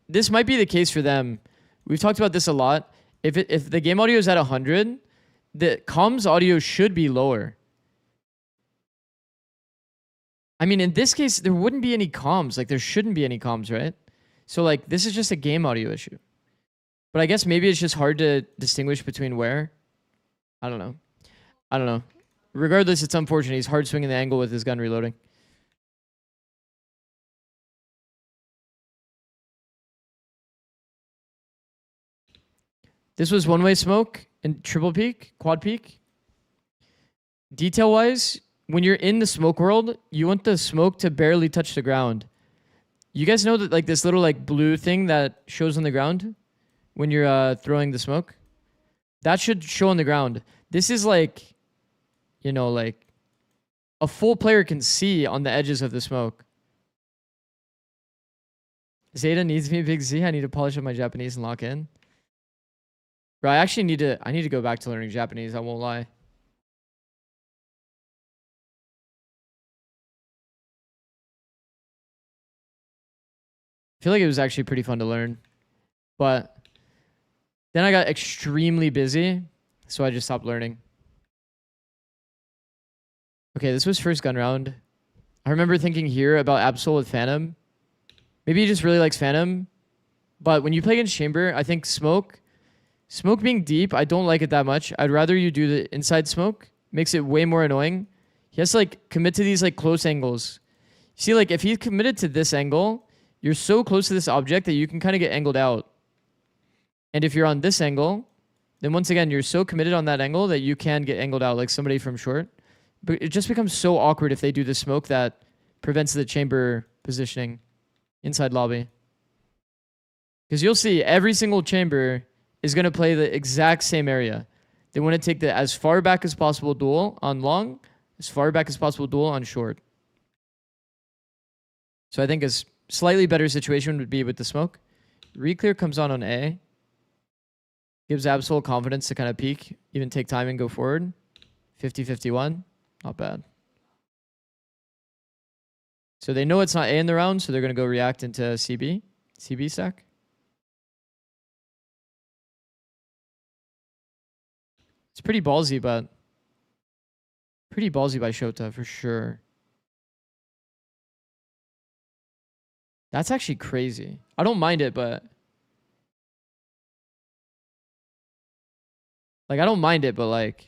this might be the case for them. We've talked about this a lot. If the game audio is at 100, the comms audio should be lower. I mean, in this case, there wouldn't be any comms. Like, there shouldn't be any comms, right? So, like, this is just a game audio issue. But I guess maybe it's just hard to distinguish between where. I don't know. I don't know. Regardless, it's unfortunate. He's hard swinging the angle with his gun reloading. This was one-way smoke and triple peek, quad peek. Detail-wise, when you're in the smoke world, you want the smoke to barely touch the ground. You guys know that, like, this little, like, blue thing that shows on the ground when you're throwing the smoke? That should show on the ground. This is like, you know, like, a full player can see on the edges of the smoke. Zeta needs me, Big Z. I need to polish up my Japanese and lock in. Bro, I actually need to go back to learning Japanese. I won't lie. I feel like it was actually pretty fun to learn. But then I got extremely busy, so I just stopped learning. Okay, this was first gun round. I remember thinking here about Absol with Phantom. Maybe he just really likes Phantom. But when you play against Chamber, I think Smoke being deep, I don't like it that much. I'd rather you do the inside smoke. Makes it way more annoying. He has to, like, commit to these, like, close angles. See, like, if he's committed to this angle, you're so close to this object that you can kind of get angled out. And if you're on this angle, then once again, you're so committed on that angle that you can get angled out like somebody from short. But it just becomes so awkward if they do the smoke that prevents the chamber positioning inside lobby. Because you'll see every single chamber is going to play the exact same area. They want to take the as far back as possible duel on long, as far back as possible duel on short. So I think a slightly better situation would be with the smoke. Reclear comes on A. Gives Absol confidence to kind of peek, even take time and go forward. 50-51. Not bad. So they know it's not A in the round, so they're going to go react into CB. CB stack. It's pretty ballsy, but pretty ballsy by Shota for sure. That's actually crazy. I don't mind it, but like, I don't mind it, but like,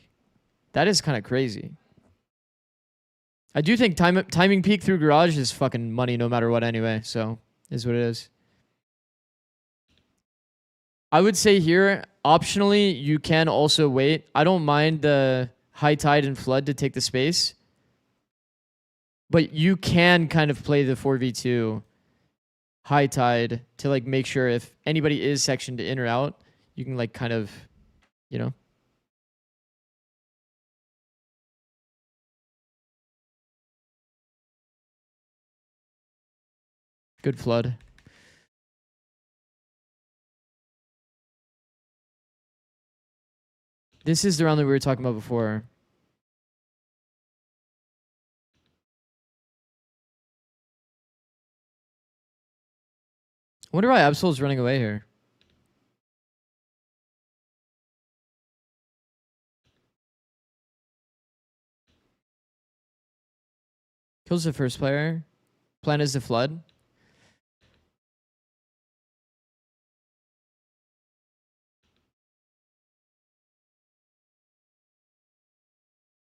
that is kind of crazy. I do think timing peek through garage is fucking money no matter what anyway, so is what it is. I would say here, optionally, you can also wait. I don't mind the high tide and flood to take the space, but you can kind of play the 4v2 high tide to, like, make sure if anybody is sectioned in or out, you can, like, kind of, you know. Good flood. This is the round that we were talking about before. I wonder why Absol's running away here. Kills the first player. Plan is to flood.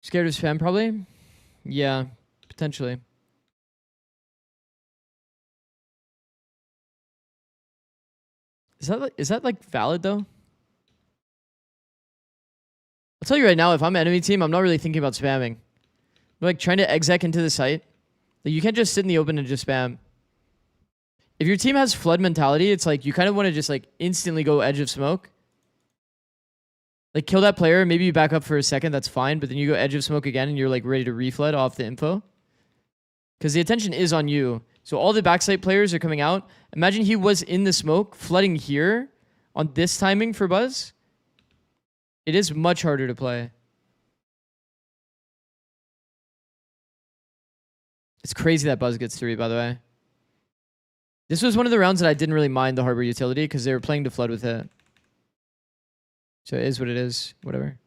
Scared of spam, probably? Yeah, potentially. Is that like valid though? I'll tell you right now, if I'm enemy team, I'm not really thinking about spamming. I'm like trying to exec into the site. Like you can't just sit in the open and just spam. If your team has flood mentality, it's like you kind of want to just like instantly go edge of smoke. Like kill that player, maybe you back up for a second, that's fine, but then you go edge of smoke again and you're like ready to reflood off the info. Because the attention is on you. So all the backside players are coming out. Imagine he was in the smoke, flooding here on this timing for Buzz. It is much harder to play. It's crazy that Buzz gets 3, by the way. This was one of the rounds that I didn't really mind the Harbor utility because they were playing to flood with it. So it is what it is. Whatever.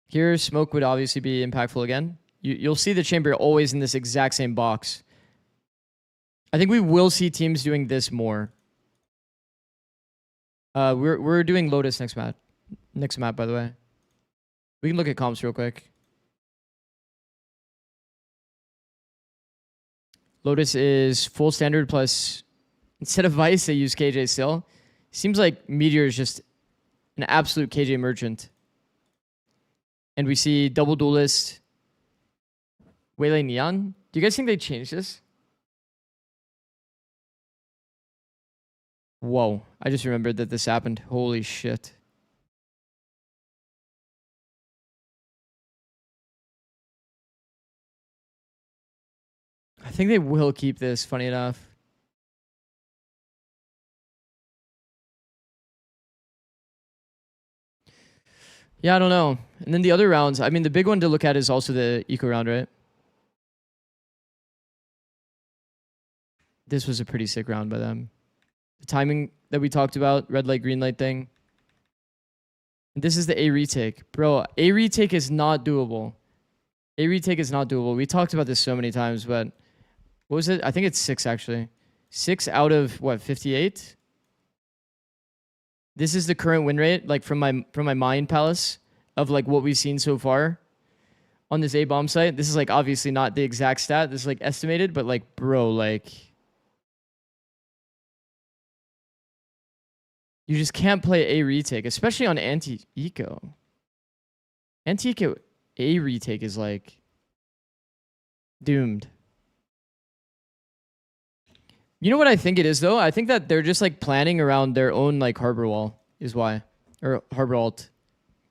Here, smoke would obviously be impactful again. You'll see the chamber always in this exact same box. I think we will see teams doing this more. We're doing Lotus next map. Next map, by the way. We can look at comps real quick. Lotus is full standard plus, instead of Vice, they use KJ still. Seems like Meteor is just an absolute KJ merchant. And we see double duelist, Waylay Neon. Do you guys think they changed this? Whoa, I just remembered that this happened. Holy shit. I think they will keep this, funny enough. Yeah, I don't know. And then the other rounds, I mean, the big one to look at is also the eco round, right? This was a pretty sick round by them. The timing that we talked about, red light, green light thing. And this is the A retake. Bro, A retake is not doable. A retake is not doable. We talked about this so many times, but what was it? I think it's 6 actually. 6 out of what, 58? This is the current win rate, like from my Mind Palace of like what we've seen so far on this A bomb site. This is like obviously not the exact stat. This is like estimated, but like, bro, like you just can't play A retake, especially on anti-eco. Anti-eco A retake is like doomed. You know what I think it is though? I think that they're just like planning around their own like harbor wall is why. Or harbor alt.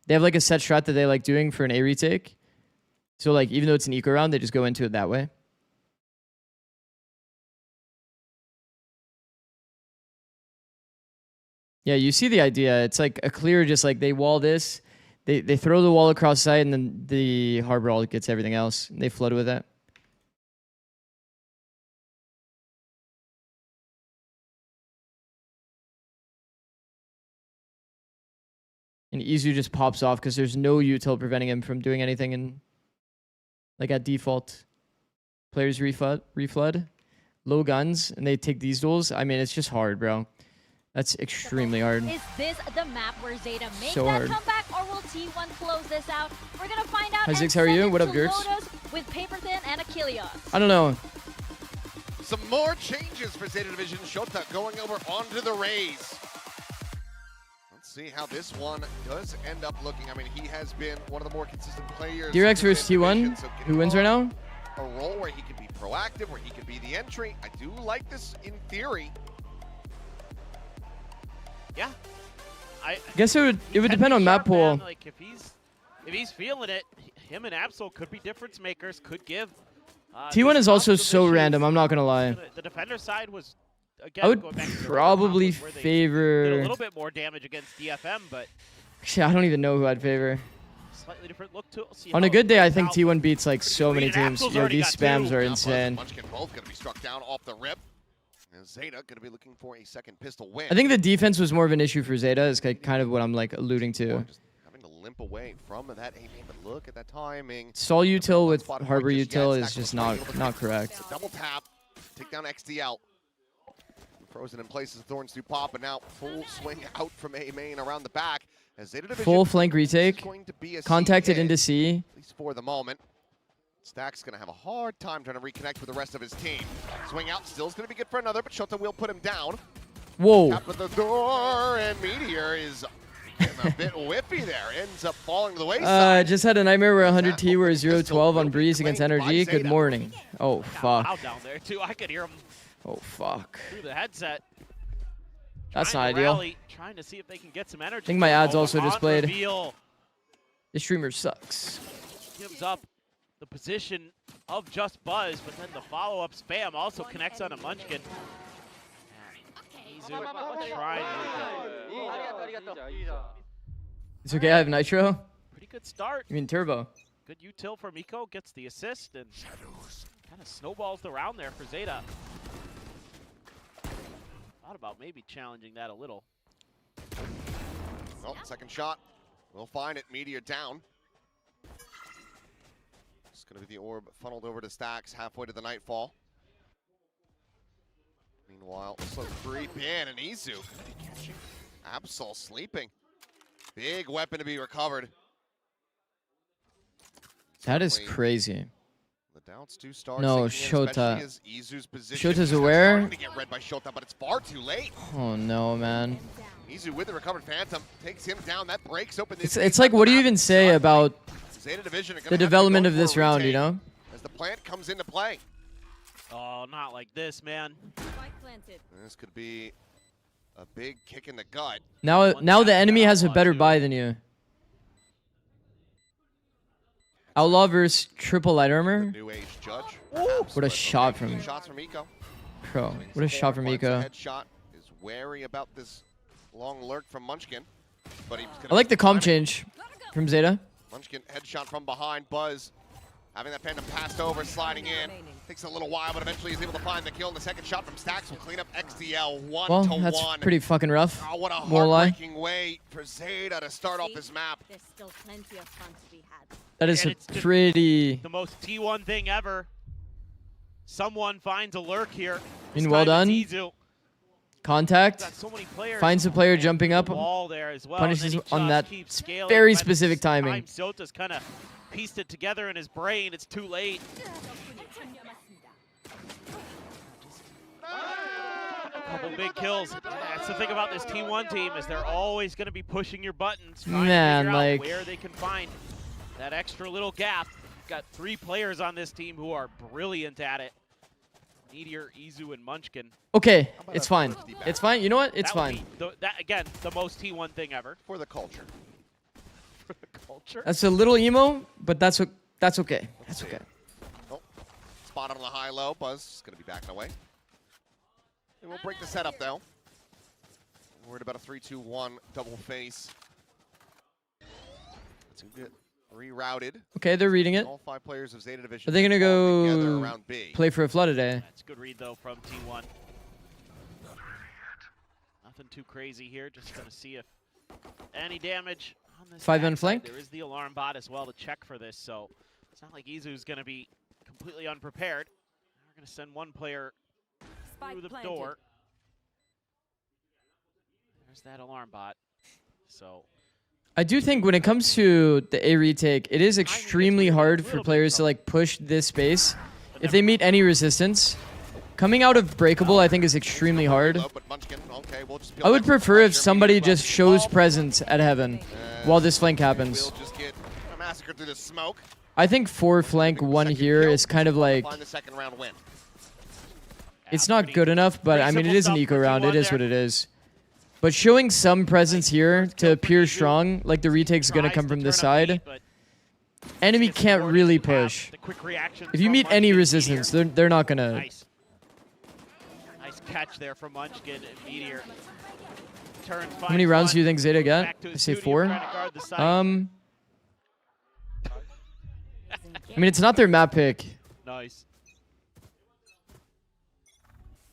They have like a set strat that they like doing for an A retake. So like even though it's an eco round, they just go into it that way. Yeah, you see the idea. It's like a clear just like they wall this. They throw the wall across site and then the harbor alt gets everything else. And they flood with it. And Izu just pops off because there's no util preventing him from doing anything in like at default. Players reflood. Low guns, and they take these duels. I mean, it's just hard, bro. That's extremely hard.
Is this the map where Zeta makes
So
that
hard.
comeback, or will T1 close this out? We're gonna find out.
Hi,
and
Ziggs, how are
send
you?
it
What up,
to
Jerks?
Lotus with Paper Thin and Achilles.
I don't know.
Some more changes for Zeta Division. Shota going over onto the Rays. Let's see how this one does end up looking. I mean, he has been one of the more consistent players.
Direx
in
versus
Zeta
T1.
Division, so
Who wins right now?
A role where he can be proactive, where he can be the entry. I do like this in theory.
Yeah. I
Guess it would depend on map pool.
Like if he's feeling it, him and Absol could be difference makers. Could give.
T1 is also
these
so
issues.
random. I'm not gonna lie.
The defender side was again.
I would
going back to the
probably
where they did a
favor.
little bit more damage against DFM, but
Actually, I don't even know who I'd favor.
Slightly different look to see
On
how
a good
it
day, I
plays
think
out.
T1 beats like so many
Green
teams.
Apple's
Yo,
already
these
got
spams
two.
are
Now Buzz and
insane.
Munchkin both going to be struck down off the rip. And Zeta going to be looking for a second pistol win.
I think the defense was more of an issue for Zeta, is kind of what I'm like alluding to.
Just having to limp away from that aim, but look at that timing.
Stall util with
Spot
Harbor
point just yet.
util is
Stacks
just
was able to
not correct.
Double tap, take down XDL. Frozen in place as Thorns do pop, but now full swing out from A main around the back. As Zeta Division
Full flank
is
retake.
going to be a
Contacted
C hit,
into C.
at least for the moment. Stack's going to have a hard time trying to reconnect with the rest of his team. Swing out, still's going to be good for another, but Shota will put him down.
Whoa.
Tap at the door, and Meteor is a bit whiffy there. Ends up falling to the wayside.
Just had a nightmare where 100T were 0-12 on Breeze against Energy. Good morning. Oh,
Loud
fuck.
down there too. I could hear him
Oh, fuck.
through the headset.
That's
Trying
not
to
ideal.
rally, trying to see if they can get some energy.
I think my ad's
Oh,
also
on
displayed.
reveal
This streamer sucks.
gives up the position of just Buzz, but then the follow-up spam also connects on a Munchkin. Izu trying to
It's okay, I have Nitro.
pretty good start.
You mean Turbo.
Good util for Miko, gets the assist and kind of snowballs the round there for Zeta. Thought about maybe challenging that a little.
Well, second shot. We'll find it. Meteor down. It's going to be the orb funneled over to Stacks halfway to the Nightfall. Meanwhile, slow creep in, and Izu could be catching Absol sleeping. Big weapon to be recovered.
That is
Certainly
crazy.
The doubts do start
No,
sinking in,
Shota.
especially as Izu's position.
Shota's
Izu's
aware.
starting to get read by Shota, but it's far too late.
Oh, no, man.
Izu with the recovered Phantom takes him down. That breaks open.
It's like, what do you even say about
Zeta Division are gonna
the
have to
development
go
of
for a
this round, you
retake
know?
as the plant comes into play.
Oh, not like this, man.
This could be a big kick in the gut.
Now the enemy has a better
too.
buy than you. Outlaw versus triple light armor.
New age judge.
What a shot from
Shots from Eco.
Pro. What a shot from Eco.
Headshot is wary about this long lurk from Munchkin, but he's
I like the comp change from Zeta.
Munchkin headshot from behind. Buzz having that Phantom passed over, sliding in. Takes a little while, but eventually he's able to find the kill. And the second shot from Stacks will clean up XDL 1-1.
Well, that's pretty fucking rough.
Oh, what a
Won't lie.
heartbreaking way for Zeta to start off this map.
There's still plenty of fun to be had.
That is
And
a
it's just
pretty.
The most T1 thing ever. Someone finds a lurk here.
mean,
This
well
time
done.
it's Izu.
Contact.
Got so many players.
Finds the player
And
jumping up.
Wall there as well.
Punishes
and then he
on
just
that
keeps scaling.
very
By the
specific timing.
time Sota's kind of pieced it together in his brain. It's too late. Couple big kills. That's the thing about this T1 team is they're always going to be pushing your buttons, trying
Man,
to figure
like-
out where they can find that extra little gap. Got 3 players on this team who are brilliant at it. Meteor, Izu, and Munchkin.
Okay, it's fine. It's fine. You know what? It's
That would
fine.
be that again, the most T1 thing ever
For the culture.
for the culture.
That's a little emo, but that's okay. That's okay.
Oh, spotted on the high-low. Buzz is going to be backing away. It will break the setup, though. Worried about a 3-2-1 double face. Let's get rerouted.
Okay, they're reading it.
All 5 players of Zeta Division
Are they gonna
fall together
go
around B.
play for a flood today?
That's a good read though from T1. Nothing too crazy here. Just gonna see if any damage on this.
5-man
backside.
flank?
There is the alarm bot as well to check for this, so it's not like Izu's gonna be completely unprepared. We're gonna send one player through the door. There's that alarm bot. So
I do think when it comes to the A retake, it is extremely hard for players to like push this space if they meet any resistance. Coming out of breakable, I think, is extremely hard.
But Munchkin, okay, we'll just peel
I would
back some
prefer if
pressure.
somebody
Meteor
just shows presence at heaven while this flank happens.
We'll just get massacred through the smoke.
I think 4 flank 1
Second
here
kill.
is kind of like,
Find the second round win.
it's not good enough, but
pretty
I mean, it
simple
is an
stuff
eco
for
round.
T1
It is
there.
what it is. But showing some presence here to appear strong, like the retake's going to
tries
come
to
from this
turn up
side,
heat, but
enemy
it's
can't
important
really
to have
push.
the quick reaction
If you
from
meet any
Munchkin and
resistance,
Meteor.
they're not going to...
Nice catch there from Munchkin and Meteor. turns.
How many rounds do you think Zeta got?
Back to
I
his
say
studio,
4.
trying to guard the site.
I mean, it's not their map pick.
Nice.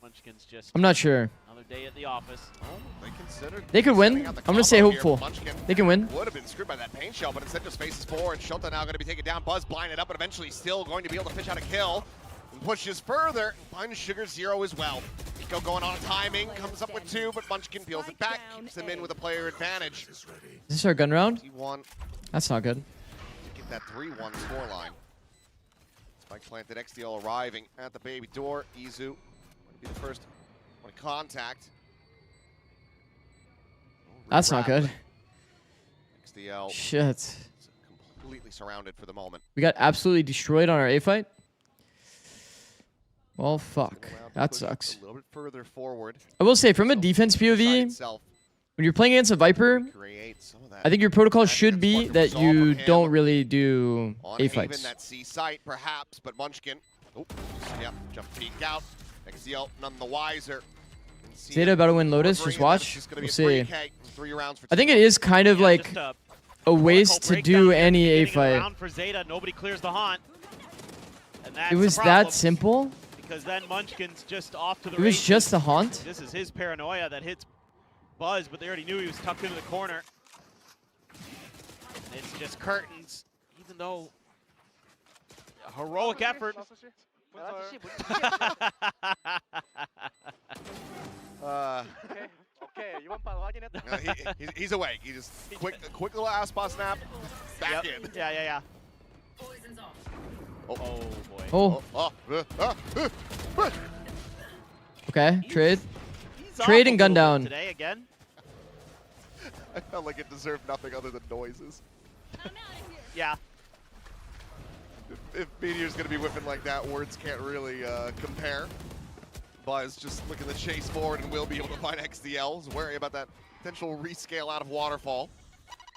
Munchkin's just
I'm not sure.
another day at the office.
Oh, they considered
They could win.
setting out the
I'm gonna say
combo here.
hopeful.
Munchkin
They can win.
would have been screwed by that paint shell, but instead just faces forward. Shota now going to be taken down. Buzz blinded up, but eventually still going to be able to fish out a kill. And pushes further. Finds Sugar Zero as well. Pico going on timing. Comes up with 2, but Munchkin peels it back. Keeps them in with a player advantage.
Is this our gun round?
T1
That's not good.
to get that 3-1 scoreline. Spike planted, XDL arriving at the baby door. Izu going to be the first one to contact.
That's not good.
XDL
Shit.
completely surrounded for the moment.
We got absolutely destroyed on our A fight. Well, fuck.
Allowed to
That
push
sucks.
A little bit further forward.
I will say, from a
So
defense
side
POV,
itself
when you're playing against a Viper,
create some of that.
I think your protocol
That
should
defense
be
wonderful
that
solve
you
from him.
don't really do
On
A
Haven,
fights.
that C site, perhaps, but Munchkin. Oh, yep, jump peek out. XDL none the wiser.
Zeta about to win Lotus. Just watch. We'll see. I think it is kind of
Yeah,
like
just
a waste to do any A fight.
Round for Zeta, nobody clears the haunt. And that's
It was
the
that
problem,
simple.
because then Munchkin's just off to the
It was
races.
just the haunt.
This is his paranoia that hits Buzz, but they already knew he was tucked into the corner. And it's just curtains, even though a heroic effort.
오케이, 이번 판 확인했다.
He's awake. He just quick little ass ball snap, back
Yep.
in.
Yeah.
Oh.
Oh boy.
Oh, okay. Trade.
He's
Trade
off
and
a
gun
little
down.
bit today again.
I felt like it deserved nothing other than noises.
Yeah.
If Meteor's gonna be whipping like that, words can't really compare. Buzz just looking to chase forward and will be able to find XDL. Is wary about that potential rescale out of Waterfall.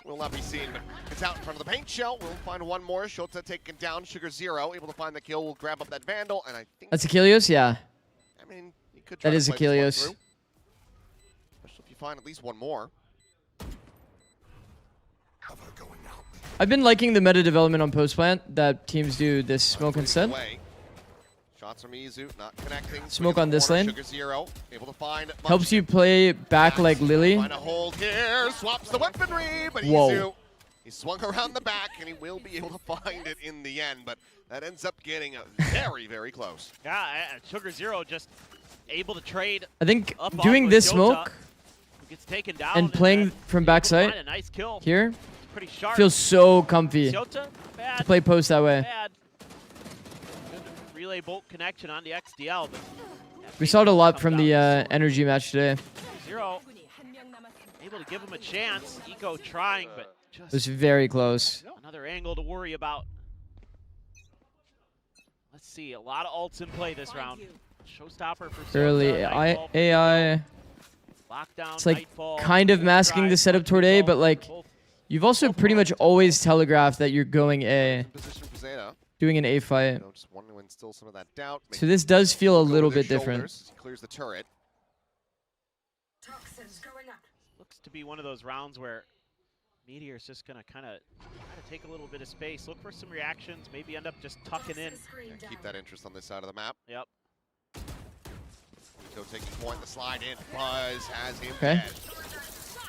Will not be seen, but it's out in front of the paint shell. We'll find one more. Shota taken down. Sugar Zero able to find the kill. We'll grab up that Vandal, and I think
That's Achilles? Yeah.
I mean, you could try
That
to
is
play this one
Achilles.
through. Especially if you find at least one more.
I've been liking the meta development on post plant that teams do this smoke instead.
Away. Shots from Izu, not connecting.
Smoke
Swing
on
in the
this
corner.
lane.
Sugar Zero able to find
Helps you play back like Lily.
Find a hold here. Swaps the weaponry, but
Whoa.
Izu, he swung around the back, and he will be able to find it in the end. But that ends up getting very, very close.
Yeah, Sugar Zero just able to trade
I think
up
doing
onto
this
Jota,
smoke
who gets taken down
and playing
then
from
able to
backside
find a nice kill.
here
Pretty sharp.
feels so comfy
Jota, bad.
to play post that way.
Bad. Good relay bolt connection on the XDL. But
We saw it a lot from the energy match today.
Zero able to give him a chance. Eco trying, but
It was
just
very close.
another angle to worry about. Let's see, a lot of ults in play this round. Showstopper for
Early
Zota, Nightfall for
AI.
Lockdown,
It's like
Nightfall,
kind of masking the
Drive,
setup toward A, but like
both
you've also pretty much always telegraphed that you're going A,
Position for Zeta.
doing an A fight.
You know, just wanting to instill some of that doubt.
So this does feel a
Go
little
over their
bit different.
shoulders as he clears the turret.
looks to be one of those rounds where Meteor's just going to kind of try to take a little bit of space, look for some reactions, maybe end up just tucking in.
Yeah, keep that interest on this side of the map.
Yep.
Veto taking point, the slide in. Buzz has him
Okay.
dead.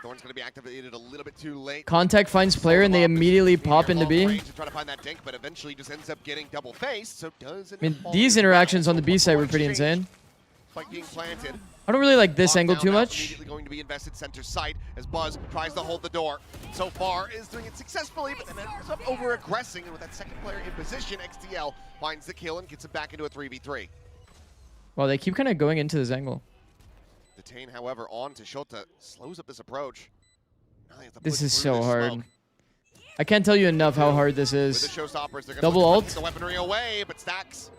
Thorn's going to be activated a little bit too late.
Contact finds player and they immediately pop into B.
Range to try to find that dink, but eventually just ends up getting double faced. So does
I mean, these interactions on the B side were pretty insane.
Spike being planted.
I don't really like this angle
Lockdown
too
now
much.
Immediately going to be invested center site as Buzz tries to hold the door. So far is doing it successfully, but then ends up over aggressing, and with that second player in position, XTL finds the kill and gets it back into a 3v3.
Well, they keep kind of going into this angle.
Detain, however, on to Shota, slows up this approach. Now they have to
This
push
is
through
so
this
hard.
smoke.
I can't tell you enough how hard this
With
is.
the showstoppers, they're going
Double
to
ult.
take the weaponry away, but Stacks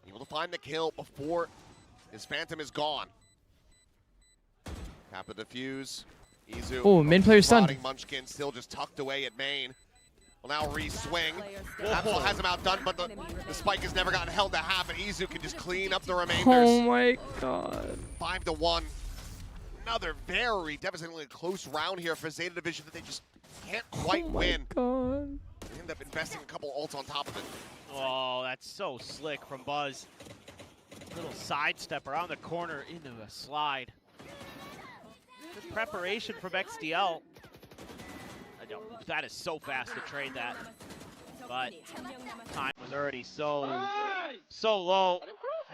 able to find the kill before his Phantom is gone. Tap the defuse. Izu.
Oh, main player stunned.
spotting Munchkin still just tucked away at main. Will now re-swing. Absol has him outdone, but the spike has never gotten held to half, and Izu can just clean up the remainders.
Oh my god.
5-1. another very devastatingly close round here for Zeta Division that they just can't quite win.
God.
They end up investing a couple ults on top of it.
Oh, that's so slick from Buzz. Little sidestep around the corner into a slide. Good preparation from XDL. That is so fast to trade that. But time was already so low.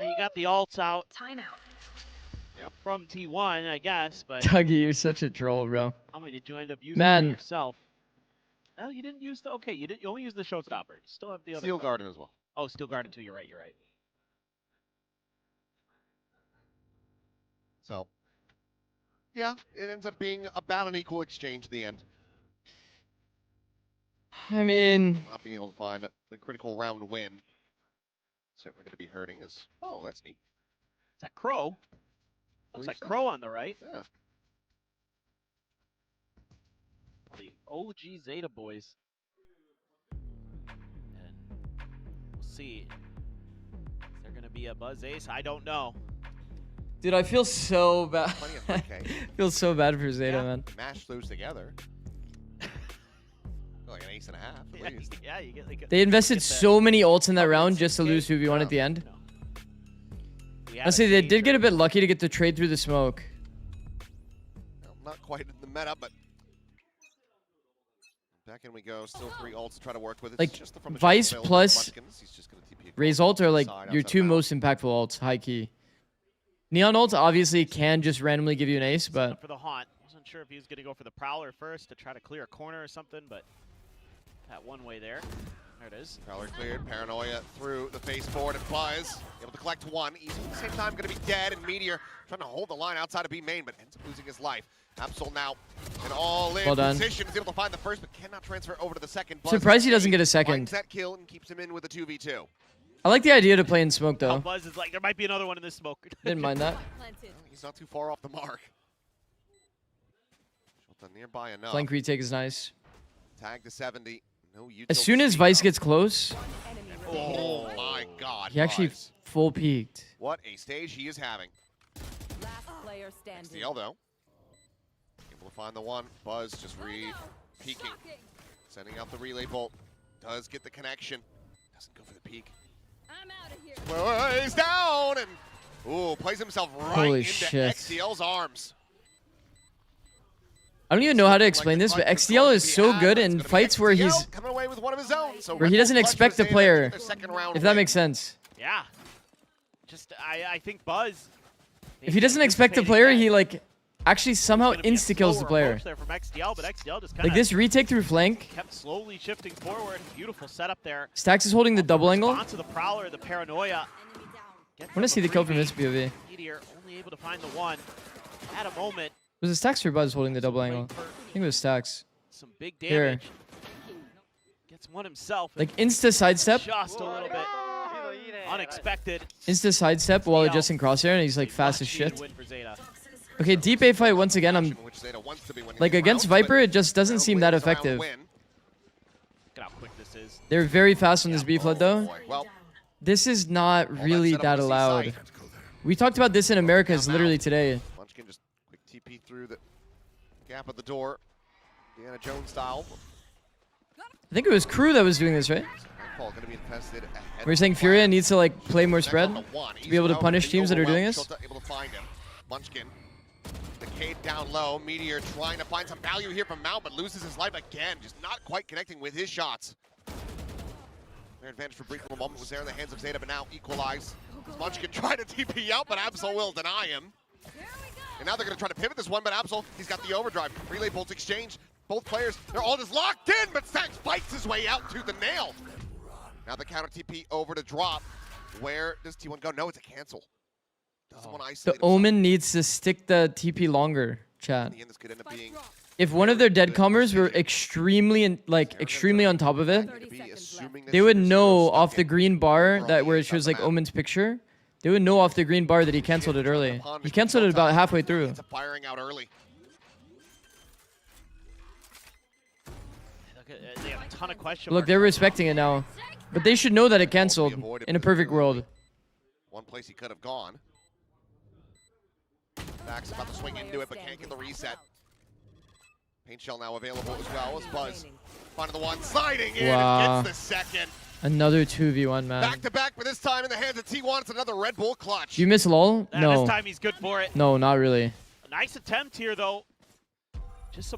You got the ults out. Timeout. From T1, I guess, but
Dougie, you're such a troll, bro.
how many did you end up using
Man.
for yourself? Oh, you didn't use the. Okay, you only used the showstopper. You still have the other.
Steel Garden as well.
Oh, Steel Garden too. You're right. You're right.
So, yeah, it ends up being about an equal exchange at the end.
I mean,
Not being able to find the critical round win. So we're going to be hurting is, oh, that's neat.
Is that Crow? Looks like Crow on the right.
Yeah.
The OG Zeta boys. And we'll see. Is there going to be a Buzz Ace? I don't know.
dude, I feel so bad.
Plenty of 3K.
Feel so bad for Zeta,
Yeah.
man.
Mash those together. Like an ace and a half, at least.
Yeah, you get like a,
They invested so many ults in that round just to lose 2v1
Yeah.
at the end.
We had
Honestly,
a
they did
major-
get a bit lucky to get the trade through the smoke.
Well, not quite in the meta, but back in we go. Still 3 ults to try to work with. It's
Like,
just the from
Vice
available
plus
Munchkins. He's just gonna TP across
Raze
the
ult are like
side
your
outside
2
of
most impactful ults, high key. Neon ult obviously can just randomly give you an ace, but
for the haunt. Wasn't sure if he was going to go for the Prowler first to try to clear a corner or something, but that one way there. There it is.
Prowler cleared. Paranoia through the face forward and Buzz. Able to collect 1. He's at the same time going to be dead, and Meteor trying to hold the line outside of B main, but ends up losing his life. Absol now in all-in
Well done.
position. Is able to find the first, but cannot transfer over to the second. Buzz
surprised he doesn't get a
finds
second.
that kill and keeps him in with a 2v2.
I like the idea to play in smoke
Oh,
though.
Buzz is like, there might be another one in this smoke.
Didn't mind that.
He's not too far off the mark. Shot nearby enough.
Flank retake is nice.
Tag to 70. No util
As soon
to
as
speak
Vice
of.
gets close,
Oh my God.
he actually
Buzz.
full peaked.
What a stage he is having.
Last player standing.
XDL though. Able to find the one. Buzz just peeking. Sending out the relay bolt. Does get the connection. Doesn't go for the peek.
I'm out of here.
Well, he's down and ooh, plays himself right
Holy
into
shit.
XDL's arms.
I don't even know how to explain this, but XDL is so good in fights where he's
coming away with one of his own. So
where he
Red Bull
doesn't
clutch
expect
for
the
Zeta
player,
in their second round
if that
win.
makes sense.
Yeah. Just, I think Buzz.
If he doesn't expect the player, he like actually somehow insta-kills the player.
There from XDL, but XDL just kind
Like
of
this retake through flank.
kept slowly shifting forward. Beautiful setup there.
Stacks is holding the double angle. I
Onto the Prowler, the Paranoia.
want to see the kill from his POV.
Meteor only able to find the one at a moment.
Was it Stacks or Buzz holding the double angle?
Wait for
I think it was Stacks.
some big
Here.
damage. Gets one himself.
Like insta sidestep,
Just a little bit unexpected.
insta sidestep while adjusting crosshair, and he's like fast as
Much needed
shit.
win for Zeta.
Okay, deep A fight once again. I'm
Which Zeta wants to be winning
like
these
against
rounds,
Viper,
but
it just doesn't
round
seem
win
that
is a round
effective.
win.
Look at how quick this is.
They're very fast on this B flood
Oh,
though.
boy. Well,
This is not
all
really
set up
that
on the C
allowed.
side.
We talked about this in Americas literally today.
Munchkin just quick TP through the gap of the door. Indiana Jones style.
I think it was Crew that was doing this, right?
Nightfall gonna be infested ahead
We're
of
saying
the
Furia
flag.
needs to like play more
Next
spread
on the one.
to be able to
Easy
punish
out,
teams that are doing
overwhelmed.
this.
Shota able to find him. Munchkin. The Cade down low. Meteor trying to find some value here from Mount, but loses his life again. Just not quite connecting with his shots. Their advantage for a brief little moment was there in the hands of Zeta, but now equalized. Munchkin trying to TP out, but Absol will deny him. And now they're going to try to pivot this one, but Absol, he's got the overdrive. Relay bolts exchange. Both players, they're all just locked in, but Stacks fights his way out to the nail. Now the counter TP over to drop. Where does T1 go? No, it's a cancel. Doesn't want to
The
isolate himself.
Omen needs to stick the TP longer, chat.
In the end, this could end up being
If one of their dead comers were extremely on top of it, they would know off the green bar that where it shows like Omen's picture, they would know off the green bar that he canceled it early. He canceled it about halfway through.
It's a firing out early.
They have a ton of question
Look,
marks
they're
right now.
respecting it now. But they should know that it canceled in a perfect world.
One place he could have gone. Max about to swing into it, but can't get the reset. Paint shell now available as well as Buzz. Finding the one, sliding in, and gets the second.
Another 2v1, man.
Back to back, but this time in the hands of T1, it's another Red Bull clutch.
You miss lol? No.
This time he's good for it.
No, not really.
A nice attempt here, though. Just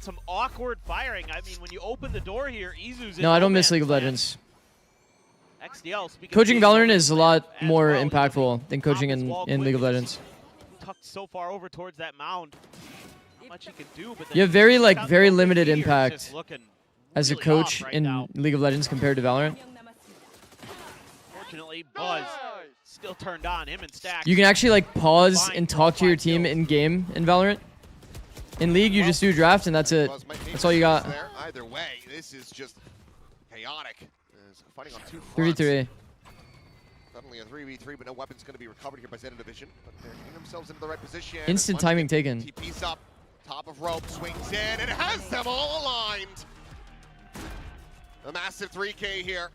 some awkward firing. I mean, when you open the door here, Izu's in
No, I don't miss
man's
League of
land.
Legends.
XDL,
Coaching Valorant is a lot
as
more
well.
impactful than coaching in League of Legends.
Tucked so far over towards that mound. Not much he can do, but
You have very limited
here is
impact
just looking
as a
really
coach
off right
in
now.
League of Legends compared to Valorant.
Fortunately, Buzz still turned on him and Stack.
You can actually like pause and talk to your team in game in Valorant. In League, you just do draft and that's it. That's all you got.
Either way, this is just chaotic. It's fighting on two fronts.
3v3.
Suddenly a 3v3, but no weapons going to be recovered here by Zeta Division. But they're getting themselves into the right position.
Instant
Munchkin
timing taken.
TP's up, top of rope, swings in, and has them all aligned. A massive 3K here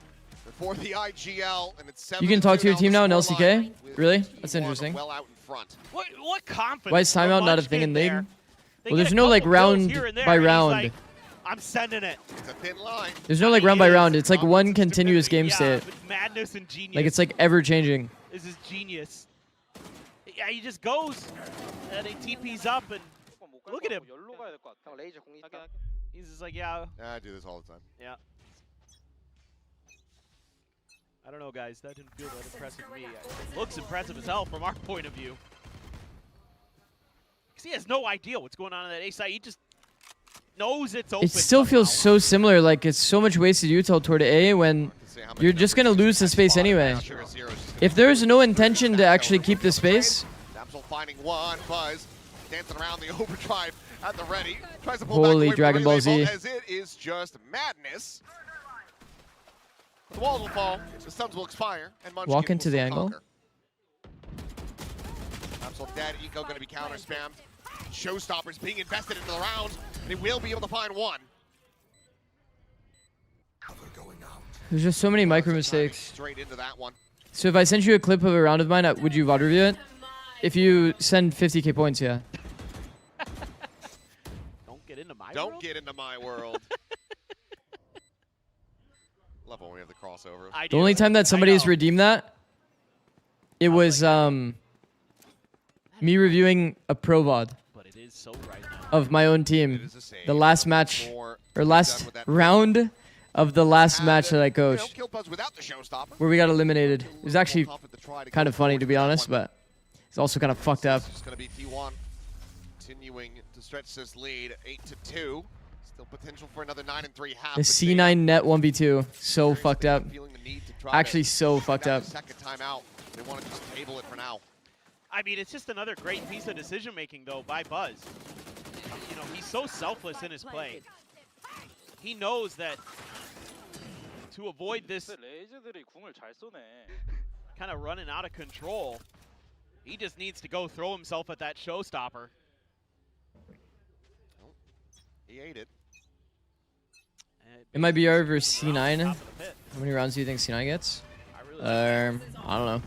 for the IGL, and it's 7-2
You can talk to your team now in
the
LCK?
scoreline, with
Really?
T1
That's interesting.
Well out in front.
What confidence?
Why is
from
timeout not a thing
Munchkin
in League?
there. They
Well,
get
there's
a
no like
couple
round
kills here and there,
by
and he's
round.
like, I'm sending it.
It's a thin line.
There's no like round by round. It's like one continuous game
Yeah,
state.
but madness and genius.
Like it's like ever changing.
This is genius. Yeah, he just goes and he TP's up and look at him. He's just like, yeah,
I do this all the time.
yeah. I don't know, guys. That didn't feel that impressive to me. It looks impressive as hell from our point of view. Because he has no idea what's going on in that A side. He just knows it's open.
It still feels so similar. Like it's so much wasted util toward A when you're just gonna lose the space anyway. If there's no intention to actually keep the space,
Absol finding one, Buzz dancing around the overdrive at the ready. Tries to pull
Holy
back away
Dragon
from the
Ball Z.
relay vault as it is just madness. The walls will fall, the stuns will expire, and Munchkin
Walk into
will
the
still
angle.
conquer. Absol dead, Eco going to be counter spammed. Showstoppers being invested into the round. They will be able to find one.
there's just so many micro mistakes.
Straight into that one.
So if I sent you a clip of a round of mine, would you VOD review it? If you send 50k points, yeah.
Don't get into my
Don't
world?
get into my world. Love when we have the crossover.
I
The
do.
only time that somebody has
know.
redeemed that, it was me reviewing a pro VOD
But it is so right now.
of my own
It
team.
is a save.
The last match,
More
or last
done with that.
round of the last match that I
You know,
coached,
kill Buzz without the showstopper.
where we got eliminated. It was actually
Tough at the try to
kind
go
of funny,
forward
to be
for that
honest,
one.
but it's also kind of fucked up.
It's just going to be T1 continuing to stretch this lead 8-2. Still potential for another 9-3 half.
The
but they
C9 net 1v2, so
are
fucked up.
feeling the need to try
Actually,
to
so
get
fucked
that
up.
Second time out. They want to just table it for now.
I mean, it's just another great piece of decision making, though, by Buzz. You know, he's so selfless in his play. He knows that to avoid this kind of running out of control, he just needs to go throw himself at that showstopper.
He ate it.
It might be over C9.
Top of the pit.
How many rounds do you think C9 gets?
I really like
I don't know.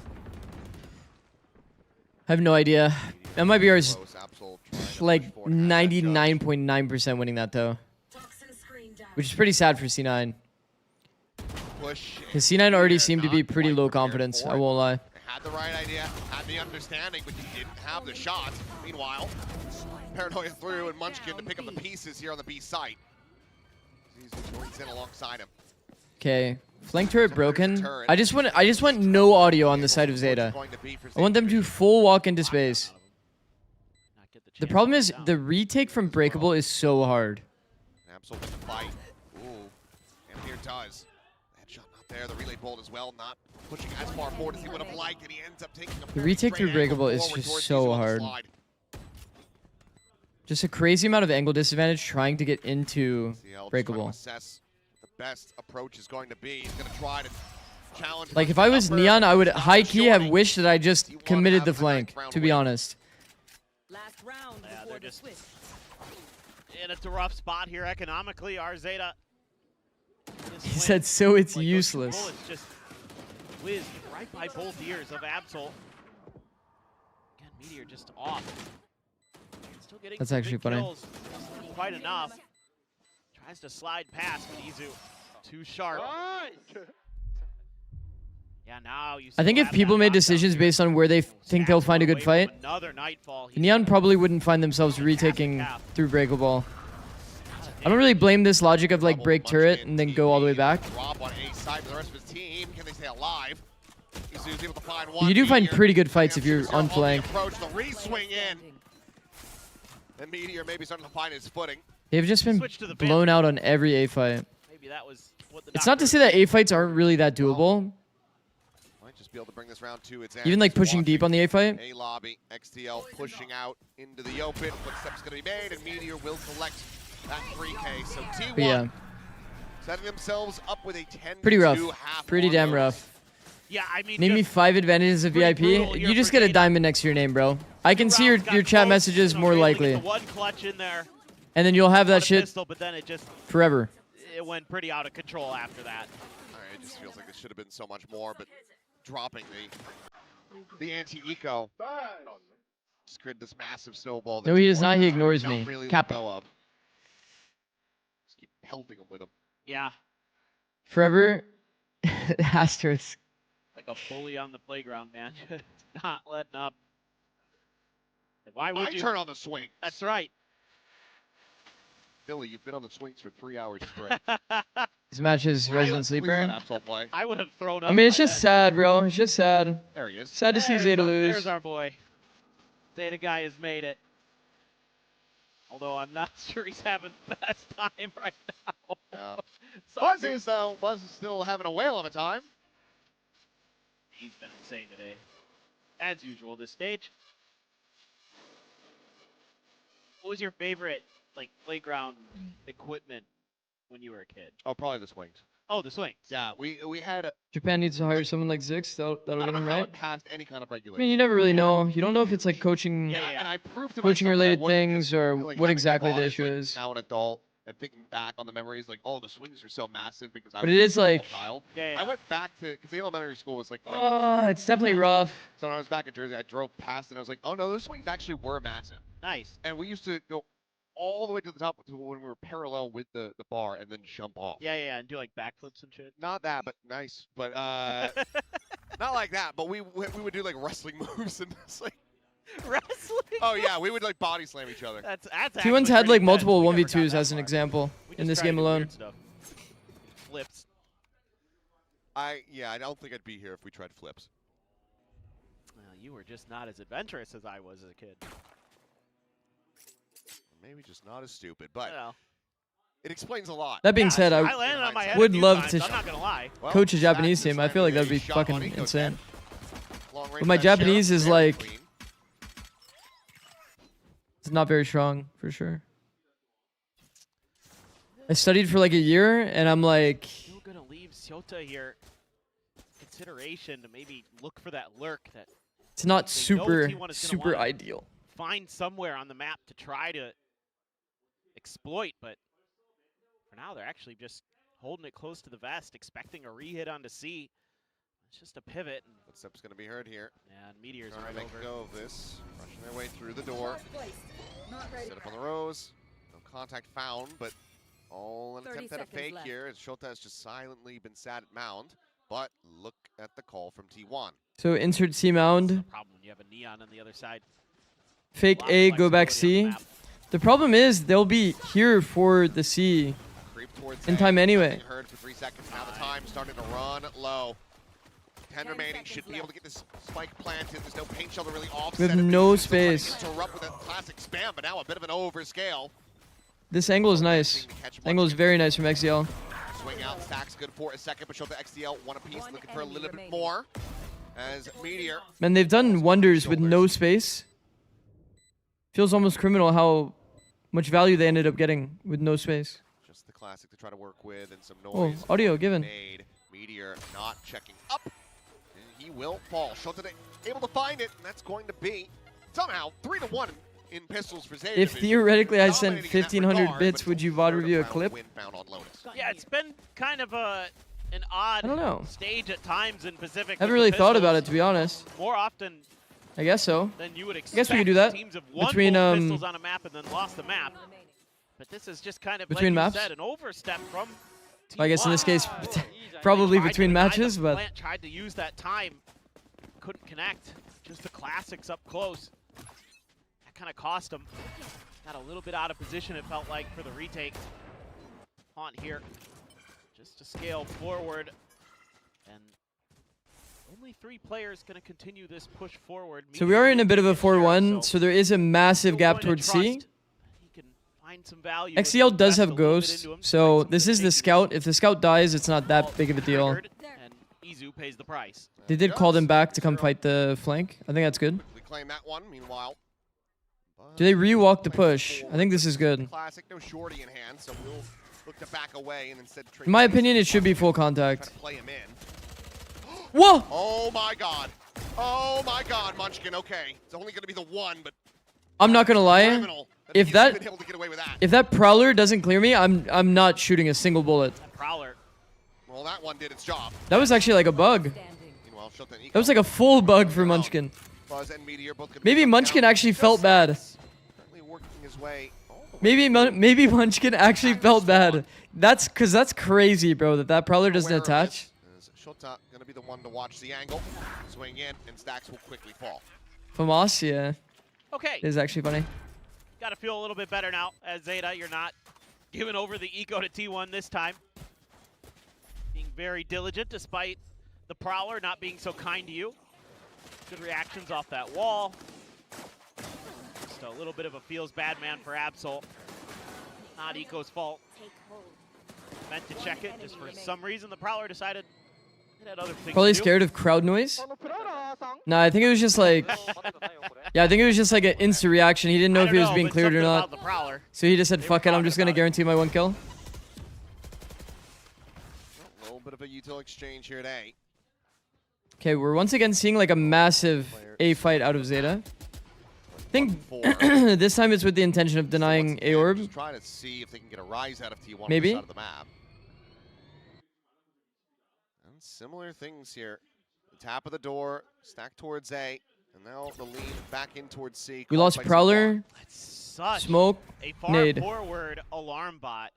I have no idea. MIBR is
Close, Absol trying to
like
push forward, have that jump.
99.9% winning that though, which is pretty sad for C9.
Push.
Because C9 already
They're
seemed to be
not
pretty
quite
low
prepared
confidence,
for
I
it.
won't lie.
They had the right idea, had the understanding, but he didn't have the shots. Meanwhile, Paranoia through and Munchkin to pick up the pieces here on the B site. Zizu joins in alongside him.
Okay, flank turret broken. I just want no audio on the side of Zeta. I want them to full walk into space.
Not get
The
chance
problem
to
is
get down.
the retake from breakable is so hard.
Absol with the fight. Ooh, and here does. Headshot not there. The relay bolt as well, not pushing as far forward as he would have liked, and he ends up taking a
The
very
retake
straight
through
angle
breakable is
forward
just
towards
so
Zizu on the
hard.
slide.
Just a crazy amount of angle disadvantage trying to get into
CL just trying to
breakable.
assess what the best approach is going to be. He's going to try to challenge.
Like if
Munchkin
I was
number,
Neon, I would
stop
high key have
shorting.
wished that I just
You wanna
committed
have
the
the
flank,
ninth round
to be
win.
honest.
Last round
Yeah,
before
they're
the
just-
switch.
And it's a rough spot here economically. Our Zeta.
He said, so it's useless.
Bullets just whizzed right by both ears of Absol. Again, Meteor just off. Still getting
That's
some
actually
big
funny.
kills. Just quite enough. Tries to slide past, but Izu too sharp. Yeah, now you
I think
still
if people
have
made
that
decisions
knockdown
based on where they think they'll find a good fight,
Another Nightfall.
Neon probably wouldn't find themselves retaking through Breakable. I don't really blame this logic of like break turret and then go all the way back.
Rob on A side to the rest of his team. Can they stay alive? Izu's able to find
You do find pretty good fights if you're
on
unflanked.
Approach the re-swing in. And Meteor maybe starting to find his footing.
They've just been
Switch to the
blown out on every A fight.
Maybe that was what the
It's not to say that A fights aren't really that doable.
Might just be able to bring this round to its end.
Even like pushing deep on the A fight.
A lobby, XTL pushing out into the open. Footsteps going to be made, and Meteor will collect that 3K. So T1
But yeah,
setting themselves up with a 10-2
pretty rough.
half
Pretty
on
damn
those.
rough.
Yeah, I mean,
Name me 5 advantages of
pretty
VIP.
brutal here
You just
for
get a
Zeta.
diamond next to your name, bro. I can see your
got
chat
close,
messages
you know,
more
able to get
likely.
the one clutch in there.
And then you'll have
on
that
a
shit
pistol, but then it
forever.
went pretty out of control after that.
All right, it just feels like it should have been so much more, but dropping the anti-eco just created this massive snowball. that
No, he does
T1
not. He ignores
don't
me.
Really
Kappa.
let go of. Just keep pelting him with him.
Yeah,
Forever. Asterisk.
like a bully on the playground, man. Just not letting up. And why would
My
you?
turn on the swing.
That's right.
Billy, you've been on the swings for 3 hours straight.
This match is Resident Sleeper.
Absolute play.
I would have thrown up.
I mean, it's
my
just
head.
sad, bro. It's just sad.
There he is.
Sad to see Zeta lose.
There's our boy. Zeta guy has made it. Although I'm not sure he's having the best time right now.
Yeah.
Sorry.
Buzz is still having a whale of a time.
He's been insane today. As usual, this stage. What was your favorite, like, playground equipment when you were a kid?
Oh, probably the swings.
Oh, the swings.
Yeah, we had a
Japan needs to hire someone like Zix. That'll get him right.
past any kind of
I
regulation.
mean, you never really know. You don't know if it's like coaching,
Yeah.
And I proved to
coaching
myself that I
related
wasn't
things
just,
or
like,
what
having
exactly the
thought
issue
like,
is.
Now an adult and thinking back on the memories, like, oh, the swings are so massive because I
But
was
it
a
is
small
like-
child.
Yeah.
I went back to because the elementary school was like
Oh, it's definitely rough.
so when I was back in Jersey, I drove past and I was like, oh no, those swings actually were massive.
Nice.
And we used to go all the way to the top to when we were parallel with the bar and then jump off.
Yeah, and do like backflips and shit.
Not that, but nice. But not like that. But we would do like wrestling moves and it's like,
Wrestling.
oh yeah, we would like body slam each other.
That's
T1's
actually
had
pretty
like
intense.
multiple
We never got
1v2s
that
as an
far.
example
We
in
just
this
tried to
game
do
alone.
weird stuff. Flips.
I don't think I'd be here if we tried flips.
Well, you were just not as adventurous as I was as a kid.
Maybe just not as stupid, but
Well,
it explains a lot.
That being said,
I
I
landed on my head
would
a few
love
times,
to
I'm not gonna lie.
Well,
coach a Japanese
Saxon
team. I feel like that'd be
shot on
fucking
Eco
insane.
10. Long range
But my
that sheriff,
Japanese is
very
like-
clean.
It's not very strong, for sure. I studied for like a year, and I'm like,
Still gonna leave Syota here. Consideration to maybe look for that lurk that
it's not
They know
super,
T1 is gonna
super
wanna-
ideal.
find somewhere on the map to try to exploit, but for now they're actually just holding it close to the vest, expecting a re-hit onto C. It's just a pivot, and
Footsteps going to be heard here.
Meteor's
Trying
right
to make
over.
a go of this. Rushing their way through the door. Set up on the rows. No contact found, but all an
30
attempt at a
seconds
fake
left.
here as Shota has just silently been sat at mound. But look at the call from T1.
So insert C mound,
The problem when you have a Neon on the other side.
fake
Lot of
A, go back
flexibility on
C.
the map.
The problem is they'll be here for the C.
Creep towards
In
A.
time anyway.
Nothing heard for 3 seconds. Now the time starting to run low. 10
10
remaining.
seconds
Should be
left.
able to get this spike planted. There's no paint shell to really offset
We have
it.
no
It's still trying to
space.
Interrupt with a classic spam, but now a bit of an overscale.
This angle is nice.
To catch
Angle is
Munchkin.
very nice from XDL.
Swing out, stacks good for a second, but Shota XDL one apiece,
One
looking for a
enemy
little bit
remaining.
more. As Meteor,
Man, they've done wonders with no space. Feels almost criminal how much value they ended up getting with no space.
just the classic to try to work with, and some
Oh,
noise.
audio given.
Made. Meteor not checking up. And he will fall. Shota able to find it, and that's going to be somehow 3-1 in pistols for Zeta.
If
Division.
theoretically I sent
Dominating in that
1,500
regard,
bits,
but
would
it's
you
only
VOD
third
review a
round
clip?
win found on Lotus.
Yeah, it's been kind of an odd
I don't know.
stage at times in Pacific.
I haven't
with the
really thought about
pistols.
it, to be honest.
More often,
I guess so.
then you would expect
guess we could do that.
teams have won
Between,
both pistols on a map and then lost the map. But this is just kind of
Between
like
maps?
you said, an overstep from
Well, I guess in this case,
T1.
probably
Tried to
between
deny the
matches, but
plant, tried to use that time, couldn't connect. Just the classics up close. That kind of cost him. Got a little bit out of position, it felt like, for the retake. Haunt here, just to scale forward. And only 3 players going to continue this push forward.
so we are in a bit of a 4-1, so there is a massive gap towards C.
He can find some value.
XCL does have Ghost, so this is the Scout. If the Scout dies, it's not that big of a deal.
And Izu pays the price.
They did call them back to come fight the flank. I think that's good.
We claim that one, meanwhile.
Do they re-walk the push? I think this is good.
Classic, no shorty in hand, so we'll look to back away and instead trade.
In my opinion, it should be full contact.
Try to play him in.
Whoa!
Oh my god. Oh my god, Munchkin, okay. It's only going to be the one, but
I'm not gonna lie.
criminal
If
he's
that
been able to get away with that.
if that Prowler doesn't clear me, I'm not shooting a single bullet.
Prowler.
Well, that one did its job.
That was actually like a bug.
Meanwhile, Shota and Eco
That was like a full bug for Munchkin.
Buzz and Meteor both gonna be
Maybe
taken
Munchkin
down.
actually felt bad.
Currently working his way all the way
Maybe Munchkin actually felt bad. That's crazy, bro. That Prowler doesn't
aware of
attach.
this. Is Shota going to be the one to watch the angle, swing in, and stacks will quickly fall.
Famas, yeah,
Okay,
is actually funny.
got to feel a little bit better now as Zeta. You're not giving over the eco to T1 this time. Being very diligent despite the Prowler not being so kind to you. Good reactions off that wall. Just a little bit of a feels bad man for Absol. Not Eco's fault. Meant to check it, just for some reason the Prowler decided it had other things
Probably
to do.
scared of crowd noise. Nah, I think it was just like, yeah, I think it was just like an instant reaction. He didn't know
I
if
don't
he was
know,
being
but
cleared or
something
not.
about the Prowler.
So he just said,
They
fuck
were
it, I'm just gonna
talking about
guarantee my 1 kill.
A little bit of a util exchange here today.
Okay, we're once again seeing like a massive A fight out of Zeta. I think this time it's with the intention of denying A orb.
Just trying to see if they can get a rise out of T1
Maybe.
on the side of the map. And similar things here. The tap of the door, stack towards A, and now the lead back in towards C.
We
called
lost
by
Prowler,
Ziploc.
That's such
smoke.
a far
nade.
forward alarm bot.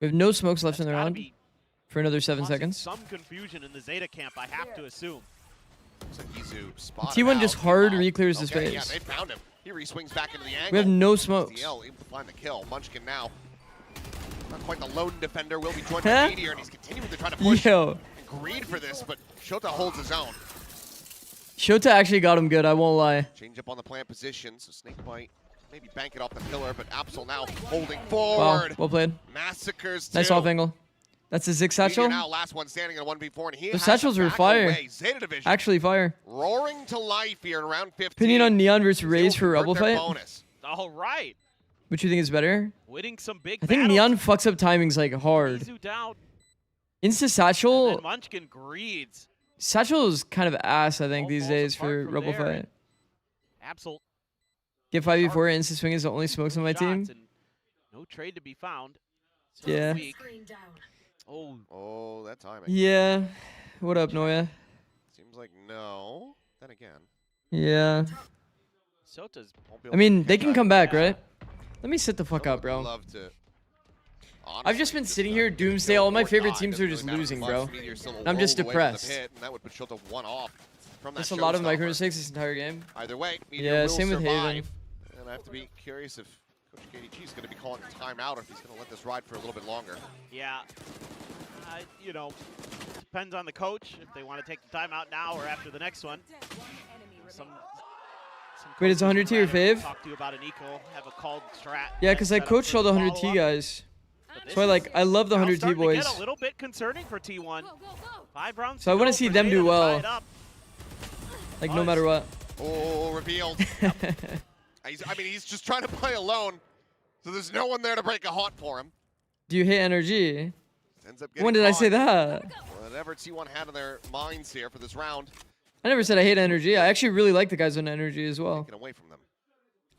We have no smokes left
That's
in the
gotta
round
be
for another 7
causing
seconds.
some confusion in the Zeta camp, I have to assume.
Looks like Izu spotted
T1
out.
just hard
Meanwhile,
re-clears his
okay, yeah,
face.
they found him. He re-swings back into the angle.
We have no smokes.
DL able to find the kill. Munchkin now, not quite the lone defender, will be joined by Meteor, and he's continuing to try to push
Yo,
and greed for this, but Shota holds his own.
Shota actually got him good, I won't lie.
Change up on the plant position, so Snakebite maybe bank it off the pillar, but Absol now holding forward.
Wow, well played.
Massacres
Nice
two.
off angle. That's a Zig
Meteor
satchel.
now last one standing in a 1v4, and he
Those
has
satchels
to
were
back
fire.
away. Zeta Division
Actually fire.
roaring to life here in round 15.
Opinion on Neon versus
Able
Raze
to
for
convert
Rebel
their
fight?
bonus.
All right,
Which you think is better?
winning some big
I think
battles.
Neon fucks up timings like hard.
Izu down,
Insta
and
satchel.
Munchkin greeds.
Satchel is kind of ass, I think,
All
these
falls
days
apart
for
from
Rebel
there.
fight.
Absol
Get 5v4, Insta swing is the only smokes on my
shots
team.
and no trade to be found. So
Yeah.
weak. Oh,
Oh, that timing.
Yeah. What up, Noya?
Seems like no. Then again.
Yeah.
Sota's
won't be
I
able
mean,
to
they
catch
can
that.
come back, right? Let me sit the fuck
I
up,
would
bro.
love to.
I've just
Honestly,
been sitting
uh,
here,
get
Doomsday.
killed
All my
or
favorite
die.
teams
Doesn't
are
really
just
matter
losing,
much.
bro.
Meteor's still
I'm just
rolled away from the
depressed.
pit, and that would put Shota one off from that
There's a lot of micro
showstopper.
mistakes this entire game.
Either way, Meteor
Yeah,
will
same with
survive.
Haven.
And I have to be curious if Coach KDG is going to be calling a timeout or if he's going to let this ride for a little bit longer.
yeah. You know, depends on the coach if they want to take the timeout now or after the next one. Some
Wait, it's
coaches
100
would
T or
rather
fave?
Talk to you about an eco, have a called strat.
Yeah, because I
set up
coached
for
all the 100
follow-up.
T guys.
But
So I love the
now
100 T
starting to
boys.
get a little bit concerning for T1. 5 rounds.
So I
to
wanna
go
see
for
them do
Zeta to
well.
tie it up.
Like, no matter what.
Oh, revealed. I mean, he's just trying to play alone, so there's no one there to break a haunt for him.
Do you hate NRG?
Ends up getting
When did I say
caught.
that?
Whatever T1 had in their minds here for this round,
I never said I hate NRG. I actually really like the guys on Energy as well.
taken away from them.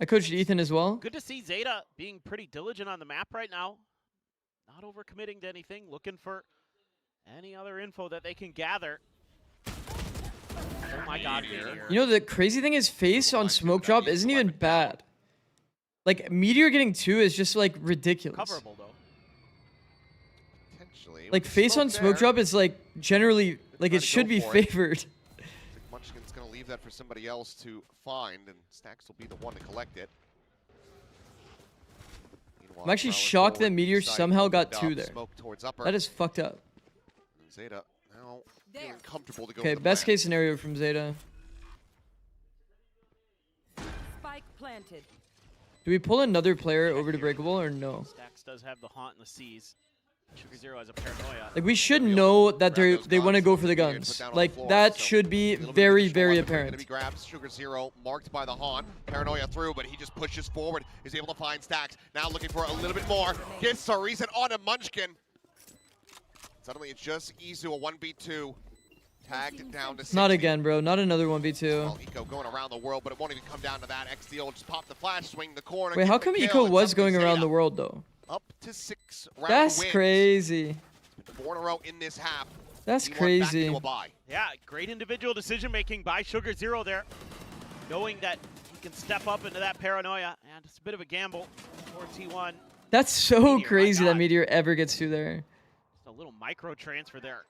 I coached Ethan as well.
Good to see Zeta being pretty diligent on the map right now. Not overcommitting to anything, looking for any other info that they can gather. Oh my god, Meteor.
You know, the crazy thing is face on smoke drop isn't even bad. Like, Meteor getting 2 is just, like, ridiculous.
Coverable, though.
Potentially.
Like, face on smoke drop is, like, generally, like, it should be favored.
Munchkin's going to leave that for somebody else to find, and Stacks will be the one to collect it.
I'm actually shocked that Meteor somehow got 2 there. That is fucked up.
ZETA now feeling comfortable to go.
Okay, best case scenario from ZETA.
Spike planted.
Do we pull another player over to Breakable or no?
Stacks does have the haunt in the seas. Sugar Zero has a paranoia.
Like, we should know that they want to go for the guns. Like, that should be very, very apparent.
Grabs Sugar Zero, marked by the haunt. Paranoia through, but he just pushes forward. Is able to find Stacks. Now looking for a little bit more. Gets a reason on a Munchkin. Suddenly it's just Izu, a 1v2. Tagged down to 60.
Not again, bro. Not another 1v2.
Well, Eco going around the world, but it won't even come down to that. XD will just pop the flash, swing the corner.
Wait, how come Eco was going around the world, though?
Up to 6 round
That's
wins.
crazy.
4 in a row in this half.
That's
T1
crazy.
back into a bye.
Yeah, great individual decision making by Sugar Zero there. Knowing that he can step up into that paranoia. And it's a bit of a gamble for T1.
That's so
Meteor,
crazy
my
that
God.
Meteor ever gets 2 there.
Just a little micro transfer there.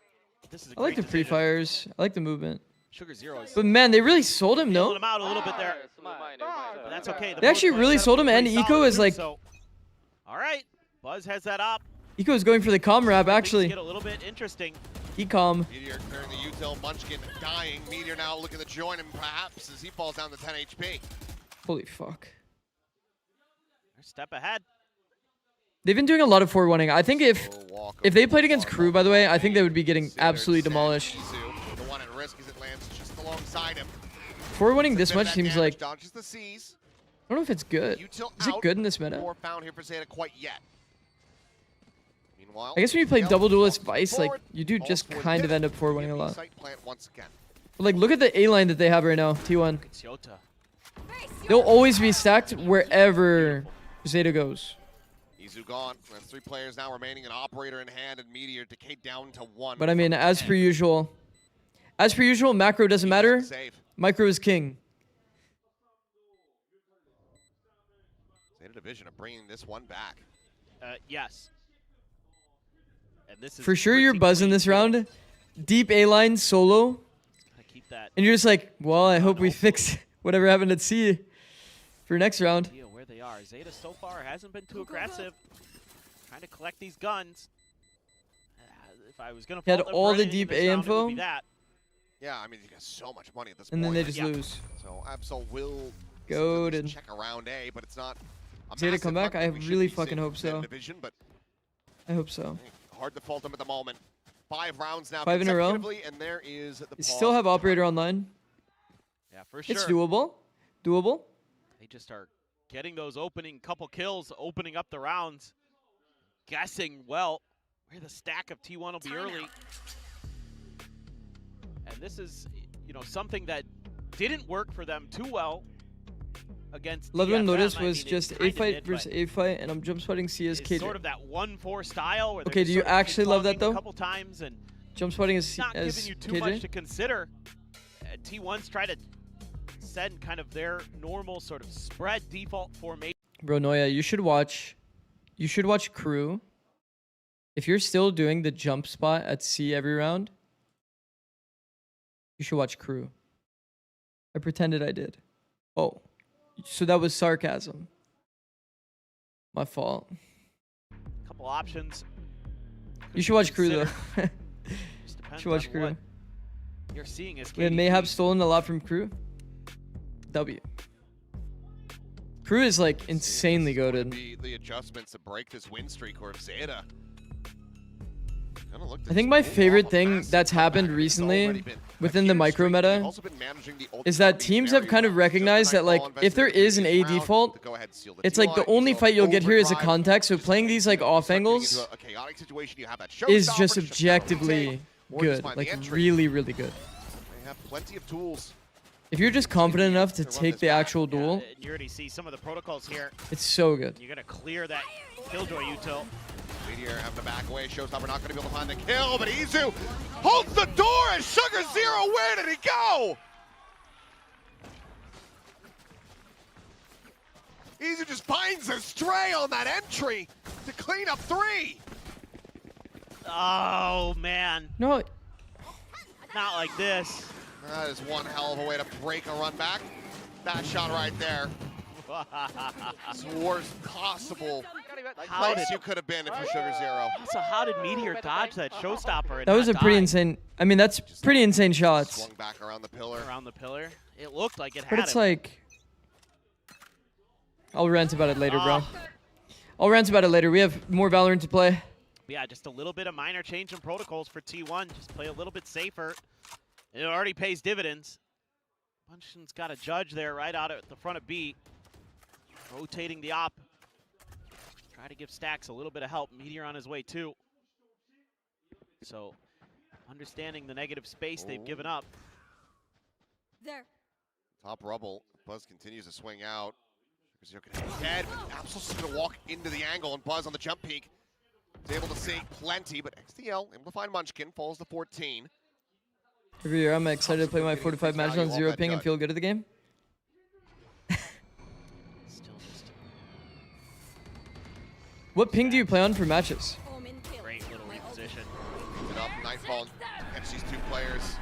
This is a
I like the
great
free
decision.
fires. I like the movement.
Sugar Zero is
But man, they really sold him,
feeling
no?
him out a little bit there. But that's okay. The
They actually
post
really
setup
sold
was
him, and
pretty
Eco
solid
is
too,
like-
so- all right, Buzz has that up.
Eco is going for the comm wrap,
Things
actually.
get a little bit interesting.
Ecom.
Meteor clearing the util. Munchkin dying. Meteor now looking to join him, perhaps, as he falls down to 10 HP.
Holy fuck.
They're a step ahead.
They've been doing a lot of 4-1ing. I think if they played against Crew, by the way, I think they would be getting absolutely demolished.
Izu, the one at risk as it lands just alongside him.
4-1ing this
Bit of
much
that
seems
damage,
like...
dodges the seas.
I don't know if it's good.
Util
Is it
out.
good in this meta?
More found here for ZETA quite yet. Meanwhile,
I guess when you play
Miguel
Double Duelist
walking
Vice, like,
forward,
you do
falls
just
for
kind of
hit.
end up 4-1ing a lot.
Site plant once again.
But like, look at the A line that they have right now, T1.
It's Yota.
They'll always be stacked wherever ZETA goes.
Izu gone. That's 3 players now remaining, an operator in hand, and Meteor decayed down to 1.
But I mean, as per usual, macro doesn't matter.
Save.
Micro is king.
ZETA Division are bringing this one back.
Yes. And this is
For sure, you're
pretty
buzzing
clean,
this
too.
round. Deep A line solo,
Gotta keep that
and you're just like, well, I hope we fix whatever happened at C for next round.
idea where they are. ZETA so far hasn't been too aggressive. Trying to collect these guns. If I was gonna
He had
fault them
all
for
the
anything
deep
this
A
round, it would
info.
be that.
Yeah, I mean, you got so much money at this
And then
point.
they just
Yeah.
lose.
So Absol will
Goated.
check around A, but it's not a
ZETA
massive
come back?
hunt
I
that we should
really
be
fucking
seeing
hope
from ZETA
so.
Division, but
I hope so.
hard to fault them at the moment. 5 rounds now
5 in a row?
consecutively, and there is the
They
pause
still have
for
operator
time.
online.
Yeah, for sure.
It's doable. Doable.
They just are getting those opening couple kills, opening up the rounds, guessing well where the stack of T1 will be early. And this is, you know, something that didn't work for them too well against
Ludwig
DFM.
Notice
I
was
mean, it
just A
kinda
fight
did,
versus
but
A fight, and I'm jump spotting C as
it's
KJ.
sort of that 1-4 style. Where they're
Okay,
just
do you
sort of
actually love that,
ping-ponging
though?
A couple times and
Jump spotting as
not giving you too much
KJ.
to consider. T1's try to send kind of their normal sort of spread default formation.
Bro, Noya, you should watch Crew. If you're still doing the jump spot at C every round, you should watch Crew. I pretended I did. Oh, so that was sarcasm. My fault.
Couple options.
You should watch Crew, though.
Consider. Just depends
should watch
on
Crew.
what you're seeing as
We had
KDP.
Mayhap stolen a lot from Crew. W. Crew is like insanely goated.
The adjustments to break this win streak, or if ZETA gonna look to
I think my
pull
favorite
off a
thing
massive
that's happened
comeback. It's
recently
already been a
within the
huge
micro
streak.
meta
They've also been managing the ultimate
is that
beat
teams
very
have kind of
well.
recognized that, like, if there is an A
Round
default,
to go ahead and seal the
it's like the
T1.
only
So
fight you'll get here is a
overdrive,
contact, so
just
playing these like
start
off
getting
angles
into a chaotic situation. You have that
is
showstopper
just
to shut down the
objectively
take, or just
good.
find
Like
the entry.
really, really good.
They have plenty of tools.
If you're just confident enough to
run
take
this
the
back.
actual
Yeah,
duel,
and you already see some of the protocols here.
it's so good.
You're gonna clear that Killjoy util.
Meteor having to back away. Showstopper not going to be able to find the kill, but Izu holds the door as Sugar Zero. Where did he go? Izu just finds a stray on that entry to clean up 3.
Oh, man.
No.
Not like this.
That is one hell of a way to break a run back. That shot right there. It's the worst possible place you could have been if you're Sugar Zero.
So how did Meteor dodge that showstopper?
That was a pretty insane. I mean, that's pretty insane shots.
Swung back around the pillar.
Around the pillar. It looked like it had
But it's
him.
like, I'll rant about it later, bro. I'll rant about it later. We have more Valorant to play.
Yeah, just a little bit of minor change in protocols for T1. Just play a little bit safer. It already pays dividends. Munchkin's got a judge there right out at the front of B. Rotating the op. Try to give Stacks a little bit of help. Meteor on his way too. So, understanding the negative space they've given up.
There.
Top rubble. Buzz continues to swing out. Sugar Zero can hit his head, but Absol's just going to walk into the angle, and Buzz on the jump peak is able to see plenty, but XDL able to find Munchkin, falls to 14.
Every year, I'm excited to play my 45 matches on 0 ping and feel good at the game.
Still just
What ping do you play on for matches?
great little reposition.
It up, Nightfall, catch these 2 players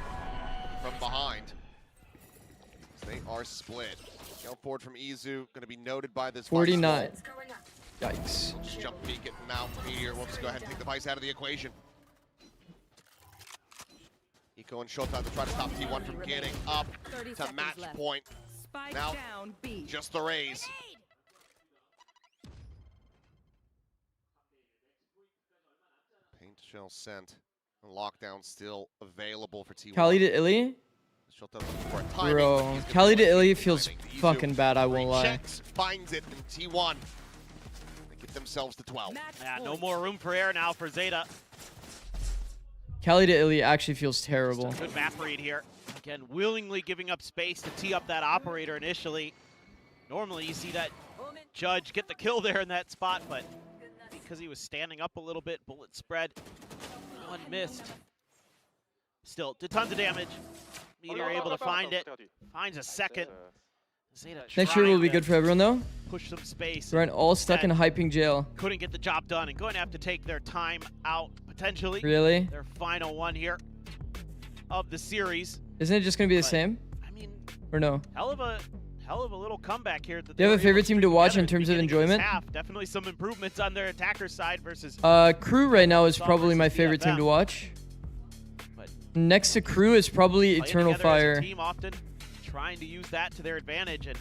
from behind. They are split. Go forward from Izu, going to be noted by this
49. Yikes.
We'll just jump peek it now. Meteor will just go ahead and take the Vice out of the equation. Eco and Shota to try to stop T1 from getting up to match point.
Spike
Now,
down B.
just the raise. Paint shell sent. Lockdown still available for T1.
Kali to Illy?
Shota looking for a timing, but
Bro,
he's gonna
Kali to
find
Illy
the
feels
timing. Izu
fucking bad, I won't lie.
rechecks, finds it, and T1 they get themselves to 12.
Match
Yeah, no
point.
more room for error now for Zeta.
Kali to Illy actually feels terrible.
Good map read here. Again, willingly giving up space to tee up that operator initially. Normally you see that judge get the kill there in that spot, but because he was standing up a little bit, bullet spread, one missed. Still, did tons of damage. Meteor able to find it, finds a second. Zeta
Next year will
trying
be
to
good for everyone though.
push some space.
They're all stuck in high ping jail.
Couldn't get the job done and going to have to take their time out potentially.
Really?
Their final one here of the series.
Isn't it just gonna be the
But,
same?
I mean,
Or no?
hell of a little comeback here. That
Do you have
they
a
were
favorite
able
team
put
to watch
together
in
at the
terms of
beginning this
enjoyment?
half. Definitely some improvements on their attacker side versus.
Crew right now is
Saw
probably my
versus
favorite team to
BFF.
watch.
But
Next to Crew is probably
playing
Eternal
together as a
Fire.
team often trying to use that to their advantage, and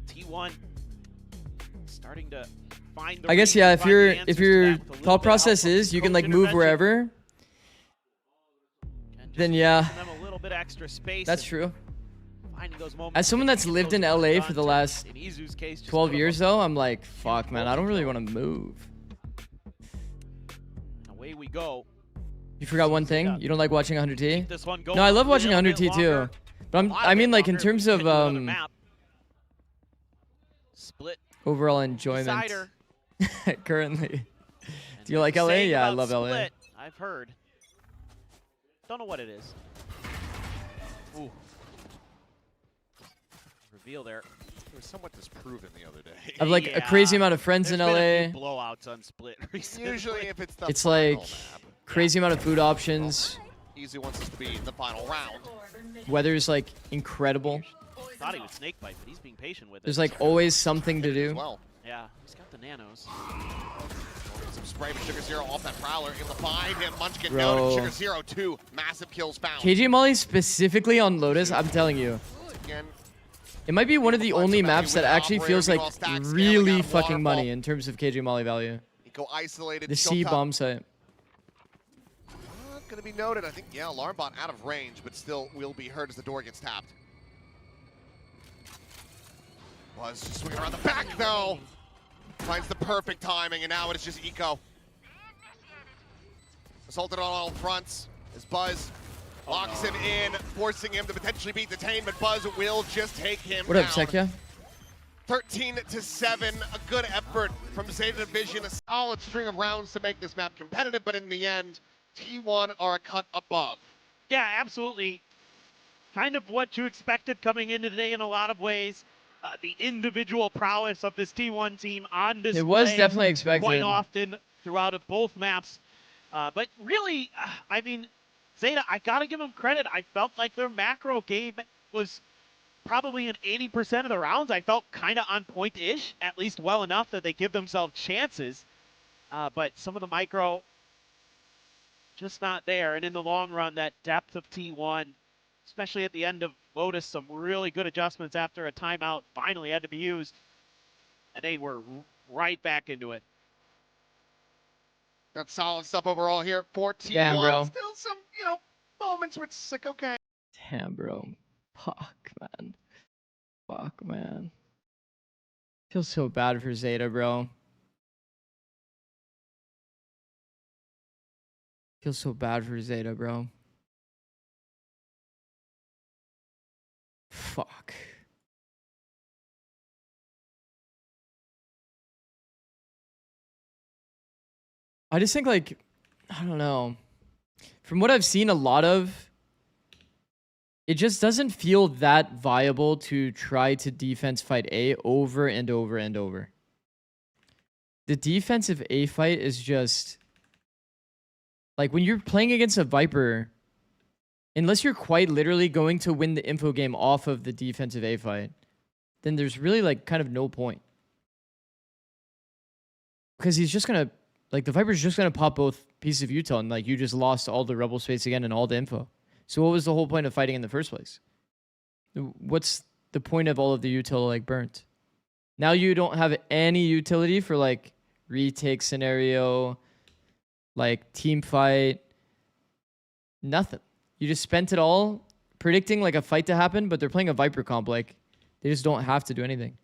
T1 starting to find the
I guess
reads
yeah.
and
If
find the
your
answers to
thought
that with a little bit of help
process
from
is you can
coach
like move
intervention.
wherever,
And just
then yeah,
giving them a little bit extra space.
that's
and
true.
finding those moments
As someone
to
that's
get
lived
those
in
runs
LA
done
for the
to,
last
in Izu's case, just
12
put 'em
years
up
though, I'm like, fuck man, I don't really want to move.
Away we go.
You forgot one thing. You don't like watching 100T?
Keep this one going
No, I love
a
watching
little bit
100T too.
longer.
But I mean like in
longer.
terms
We
of
can do another map. Split
overall enjoyment
decider.
currently.
And
Do you like
the
LA?
saying
Yeah, I
about
love LA.
Split, I've heard. Don't know what it is. Ooh. Reveal there.
It was somewhat disproven the other day.
I have like a
Yeah.
crazy amount of friends
There's
in
been a
LA.
few blowouts on Split recently.
Usually if it's the
It's
final
like
map,
crazy amount of food options.
Easy wants us to be in the final round.
Weather's like incredible.
Thought he would snake bite, but he's being patient with it.
There's like always something to
As
do.
well.
Yeah, he's got the nanos.
Some spray, but Sugar Zero off that Prowler. Able to find him. Munchkin
Bro.
noted. Sugar Zero, 2 massive kills found.
KJ Molly specifically on Lotus, I'm telling you.
Again,
It might be one of the
Find
only
some value
maps
with
that
an
actually
operator,
feels like
meanwhile Stacks scaling out
really
of
fucking money
Waterfall.
in terms of KJ Molly value.
Eco isolated.
The C
Shota.
bomb site.
Gonna be noted. I think, yeah, alarm bot out of range, but still will be heard as the door gets tapped. Was just swinging around the back though. Finds the perfect timing, and now it is just Eco. Assaulted on all fronts as Buzz locks him in, forcing him to potentially be detained, but Buzz will just take him
What
down.
up, Sekya?
13-7, a good effort from Zeta Division, a solid string of rounds to make this map competitive, but in the end, T1 are a cut above.
Yeah, absolutely. Kind of what you expected coming into today in a lot of ways. The individual prowess of this T1 team on display.
It was definitely expected.
Quite often throughout both maps. But really, I mean, Zeta, I gotta give them credit. I felt like their macro game was probably in 80% of the rounds. I felt kind of on point-ish, at least well enough that they give themselves chances. But some of the micro, just not there. And in the long run, that depth of T1, especially at the end of VODs, some really good adjustments after a timeout finally had to be used. And they were right back into it.
That's solid stuff overall here for T1.
Damn, bro.
Still some, moments where it's like, okay.
Damn, bro. Fuck, man. Fuck, man. Feel so bad for Zeta, bro. Feel so bad for Zeta, bro. Fuck. I just think, like, I don't know. From what I've seen a lot of, it just doesn't feel that viable to try to defense fight A over and over and over. The defensive A fight is just... Like, when you're playing against a Viper, unless you're quite literally going to win the info game off of the defensive A fight, then there's really, like, kind of no point. Because he's just going to... Like, the Viper's just going to pop both pieces of util, and, like, you just lost all the rebel space again and all the info. So what was the whole point of fighting in the first place? What's the point of all of the util, like, burnt? Now you don't have any utility for, like, retake scenario, like, team fight. Nothing. You just spent it all predicting, like, a fight to happen, but they're playing a Viper comp. Like, they just don't have to do anything.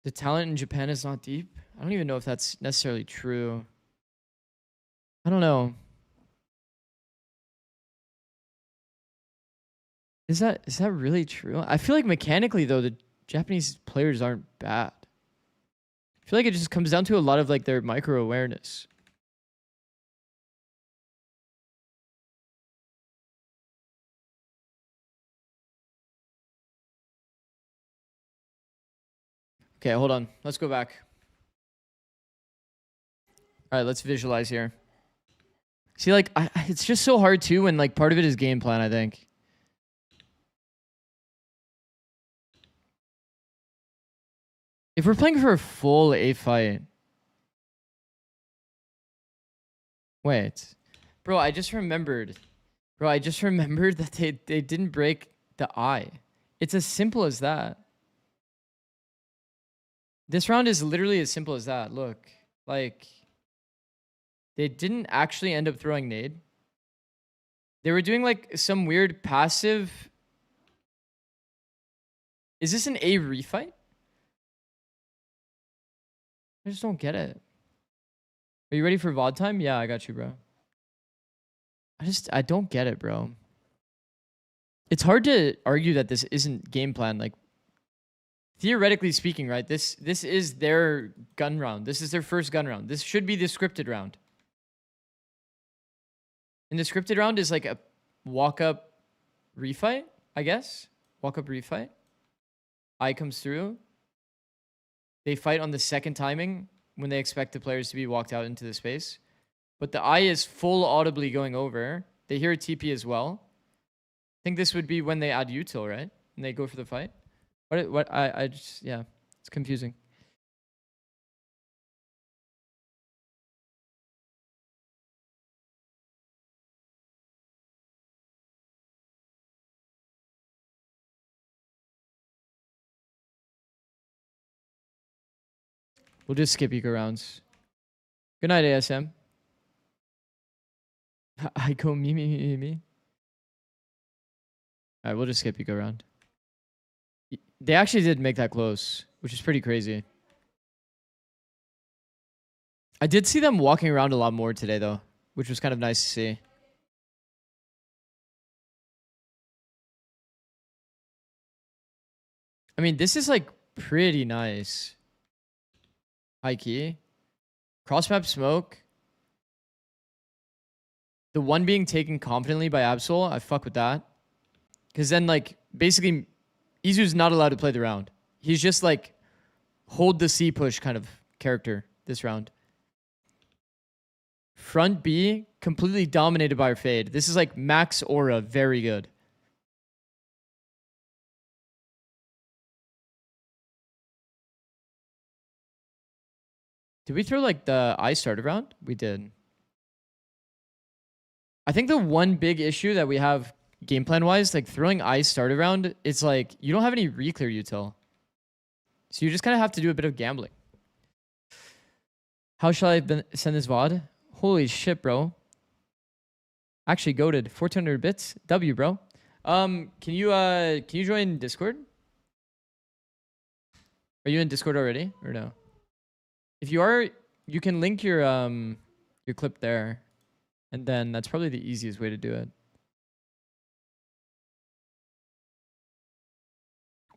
The talent in Japan is not deep. I don't even know if that's necessarily true. I don't know. Is that really true? I feel like mechanically, though, the Japanese players aren't bad. I feel like it just comes down to a lot of, like, their micro awareness. Okay, hold on. Let's go back. All right, let's visualize here. See, like, it's just so hard, too, when, like, part of it is game plan, I think. If we're playing for a full A fight... Wait. Bro, I just remembered. Bro, I just remembered that they didn't break the eye. It's as simple as that. This round is literally as simple as that. Look. Like... They didn't actually end up throwing nade. They were doing, like, some weird passive... Is this an A refight? I just don't get it. Are you ready for VOD time? Yeah, I got you, bro. I don't get it, bro. It's hard to argue that this isn't game plan. Like, theoretically speaking, right? This is their gun round. This is their first gun round. This should be the scripted round. And the scripted round is like a walk-up refight, I guess. Walk-up refight. Eye comes through. They fight on the second timing when they expect the players to be walked out into the space. But the eye is full audibly going over. They hear a TP as well. I think this would be when they add util, right? And they go for the fight. I just, yeah, it's confusing. We'll just skip eco rounds. Good night, ASM. I go me. Alright, we'll just skip eco round. They actually did make that close, which is pretty crazy. I did see them walking around a lot more today, though, which was kind of nice to see. I mean, this is like pretty nice. High key. Cross map smoke. The one being taken confidently by Absol, I fuck with that. Because then, like, basically, Izu's not allowed to play the round. He's just like hold the C push kind of character this round. Front B, completely dominated by our fade. This is like max aura, very good. Did we throw like the I start around? We did. I think the one big issue that we have game plan wise, like throwing I start around, it's like you don't have any reclear util. So you just kind of have to do a bit of gambling. How shall I send this VOD? Holy shit, bro. Actually goated 1400 bits. W, bro. Can you join Discord? Are you in Discord already or no? If you are, you can link your clip there. And then that's probably the easiest way to do it.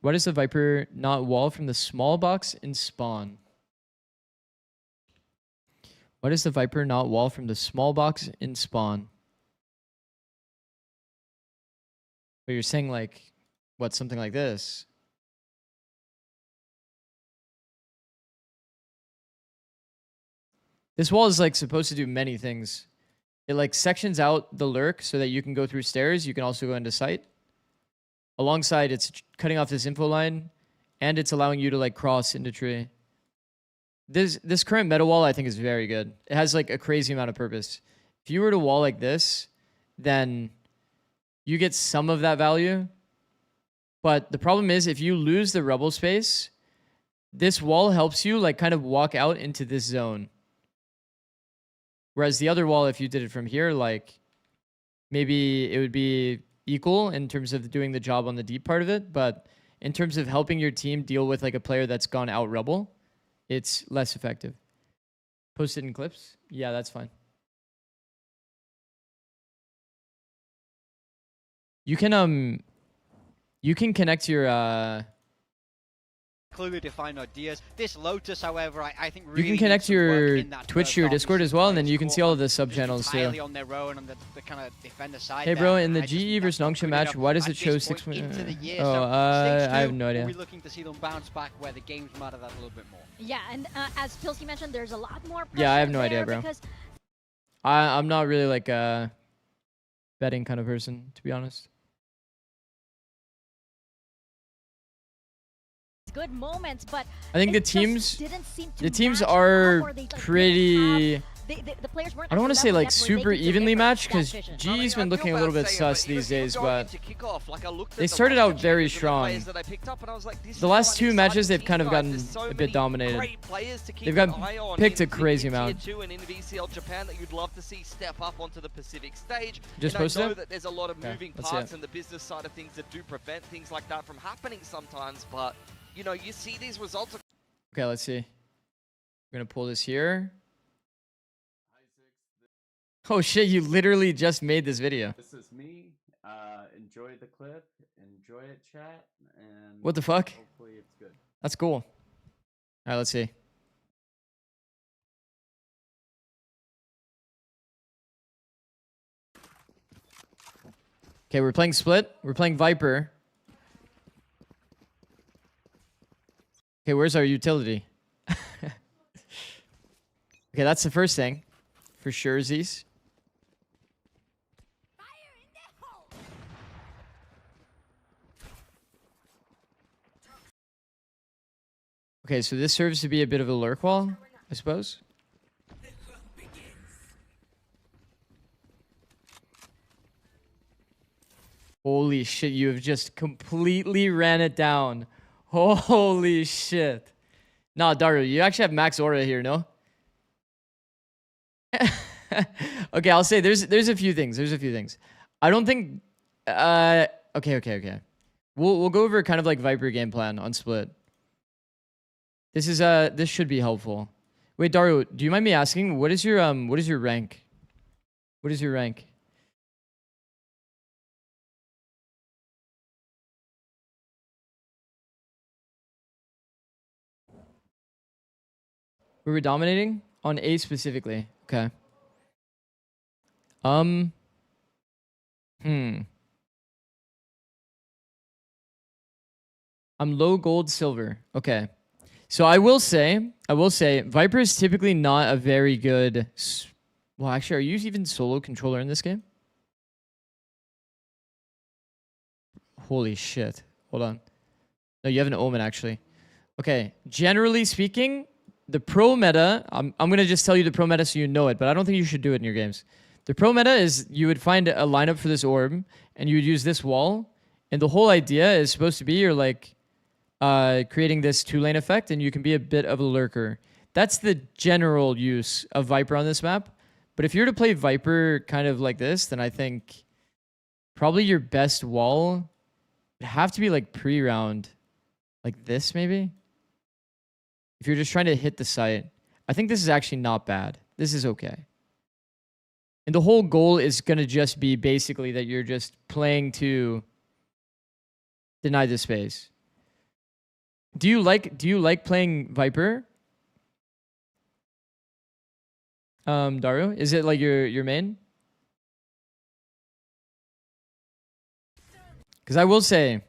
Why does the Viper not wall from the small box in spawn? Why does the Viper not wall from the small box in spawn? But you're saying like, what, something like this? This wall is like supposed to do many things. It like sections out the lurk so that you can go through stairs. You can also go into sight. Alongside, it's cutting off this info line, and it's allowing you to like cross into tree. This current meta wall, I think, is very good. It has like a crazy amount of purpose. If you were to wall like this, then you get some of that value. But the problem is, if you lose the rebel space, this wall helps you like kind of walk out into this zone. Whereas the other wall, if you did it from here, like maybe it would be equal in terms of doing the job on the deep part of it, but in terms of helping your team deal with like a player that's gone out rebel, it's less effective. Post it in clips? Yeah, that's fine. You can connect your
clearly defined ideas. This Lotus, however, I think
really you can connect your Twitch to your Discord as well, and then you can see all of the sub channels too.
On their own on the kind of defender side.
Hey bro, in the GE versus Nongshim match, why does it show 6 minutes? I have no idea.
We're looking to see them bounce back where the games matter that a little bit more.
Yeah, and as Pilsy mentioned, there's a lot more pressure.
Yeah, I have no idea, bro. I'm not really like a betting kind of person, to be honest.
Good moments, but
I think the teams are pretty.
The players weren't
I don't want to say like super evenly matched because G's been looking a little bit sus these days, but they started out very strong. The last two matches they've kind of gotten a bit dominated. They've gotten picked a crazy amount. Just posted it?
That there's a lot of moving parts in the business side of things that do prevent things like that from happening sometimes, but you know, you see these results.
Okay, let's see. We're gonna pull this here. Oh shit, you literally just made this video.
This is me. Enjoy the clip, enjoy it, chat, and
what the fuck?
Hopefully it's good.
That's cool. All right, let's see. Okay, we're playing Split. We're playing Viper. Okay, where's our utility? Okay, that's the first thing. For sure, Z's. Okay, so this serves to be a bit of a lurk wall, I suppose. Holy shit, you have just completely ran it down. Holy shit. Nah, Daru, you actually have max aura here, no? Okay, I'll say there's a few things. There's a few things. I don't think okay. We'll go over kind of like Viper game plan on Split. This is this should be helpful. Wait, Daru, do you mind me asking what is your rank? What is your rank? We were dominating on A specifically. Okay. I'm low gold silver. Okay. So I will say, Viper is typically not a very good. Well, actually, are you even solo controller in this game? Holy shit. Hold on. No, you have an Omen, actually. Okay. Generally speaking, the pro meta, I'm going to just tell you the pro meta so you know it, but I don't think you should do it in your games. The pro meta is you would find a lineup for this orb, and you would use this wall, and the whole idea is supposed to be you're like creating this 2-lane effect, and you can be a bit of a lurker. That's the general use of Viper on this map. But if you're to play Viper kind of like this, then I think probably your best wall would have to be like pre-round. Like this, maybe? If you're just trying to hit the site. I think this is actually not bad. This is okay. And the whole goal is going to just be basically that you're just playing to deny the space. Do you like playing Viper? Dario? Is it like your main? Because I will say,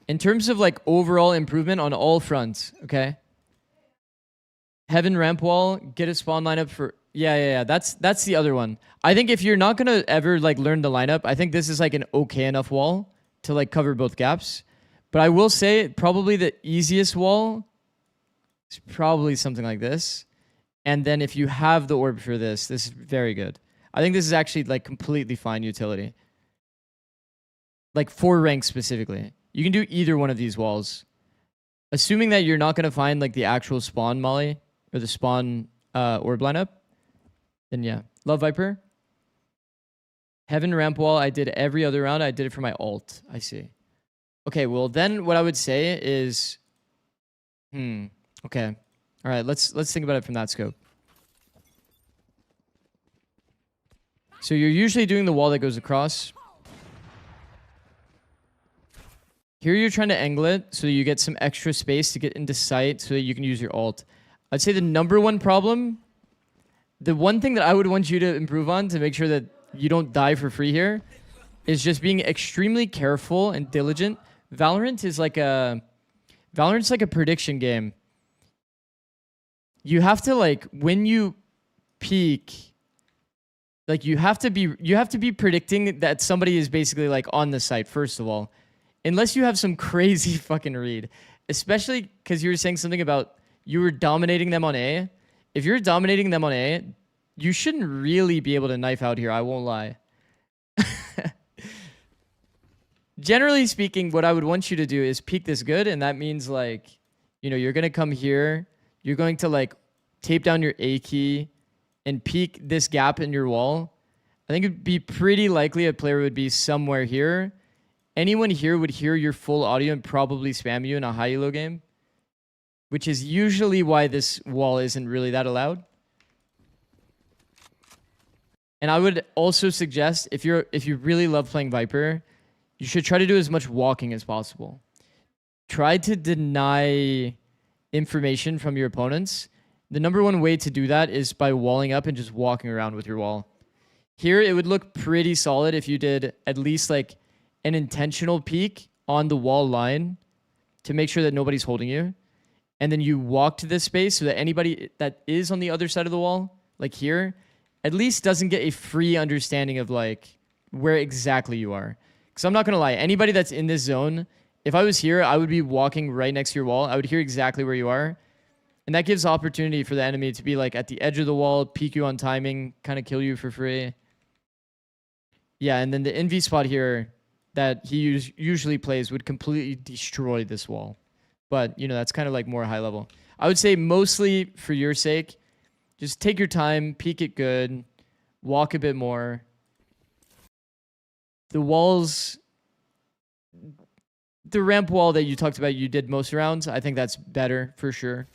in terms of like overall improvement on all fronts, okay? Heaven ramp wall, get a spawn lineup for... Yeah. That's the other one. I think if you're not going to ever like learn the lineup, I think this is like an okay enough wall to like cover both gaps. But I will say probably the easiest wall is probably something like this. And then if you have the orb for this, this is very good. I think this is actually like completely fine utility. Like for rank specifically. You can do either one of these walls. Assuming that you're not going to find like the actual spawn molly or the spawn orb lineup, then yeah. Love Viper. Heaven ramp wall, I did every other round. I did it for my ult. I see. Okay, well then what I would say is... Okay. All right, let's think about it from that scope. So you're usually doing the wall that goes across. Here you're trying to angle it so you get some extra space to get into sight so that you can use your ult. I'd say the number one problem, the one thing that I would want you to improve on to make sure that you don't die for free here is just being extremely careful and diligent. Valorant's like a prediction game. You have to like when you peak, like you have to be predicting that somebody is basically like on the site first of all. Unless you have some crazy fucking read. Especially because you were saying something about you were dominating them on A. If you're dominating them on A, you shouldn't really be able to knife out here, I won't lie. Generally speaking, what I would want you to do is peek this good, and that means like, you know, you're going to come here, you're going to like tape down your A key and peek this gap in your wall. I think it'd be pretty likely a player would be somewhere here. Anyone here would hear your full audio and probably spam you in a high elo game, which is usually why this wall isn't really that allowed. And I would also suggest if you really love playing Viper, you should try to do as much walking as possible. Try to deny information from your opponents. The number one way to do that is by walling up and just walking around with your wall. Here, it would look pretty solid if you did at least like an intentional peek on the wall line to make sure that nobody's holding you. And then you walk to this space so that anybody that is on the other side of the wall, like here, at least doesn't get a free understanding of like where exactly you are. Because I'm not going to lie, anybody that's in this zone, if I was here, I would be walking right next to your wall. I would hear exactly where you are. And that gives opportunity for the enemy to be like at the edge of the wall, peek you on timing, kind of kill you for free. Yeah, and then the NV spot here that he usually plays would completely destroy this wall. But, you know, that's kind of like more high level. I would say mostly for your sake, just take your time, peek it good, walk a bit more. The walls, the ramp wall that you talked about, you did most rounds. I think that's better for sure.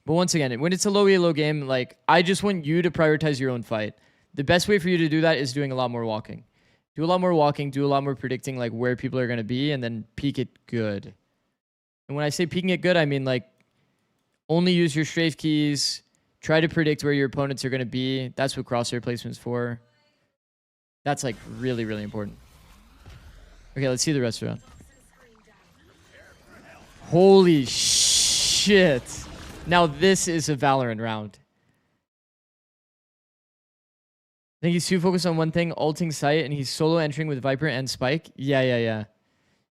But once again, when it's a low elo game, like I just want you to prioritize your own fight. The best way for you to do that is doing a lot more walking. Do a lot more walking, do a lot more predicting like where people are going to be, and then peek it good. And when I say peeking it good, I mean like Only use your strafe keys. Try to predict where your opponents are going to be. That's what crosshair placement's for. That's like really, really important. Okay, let's see the rest of it. Holy shit. Now this is a Valorant round. I think he's too focused on one thing, ulting sight, and he's solo entering with Viper and Spike. Yeah.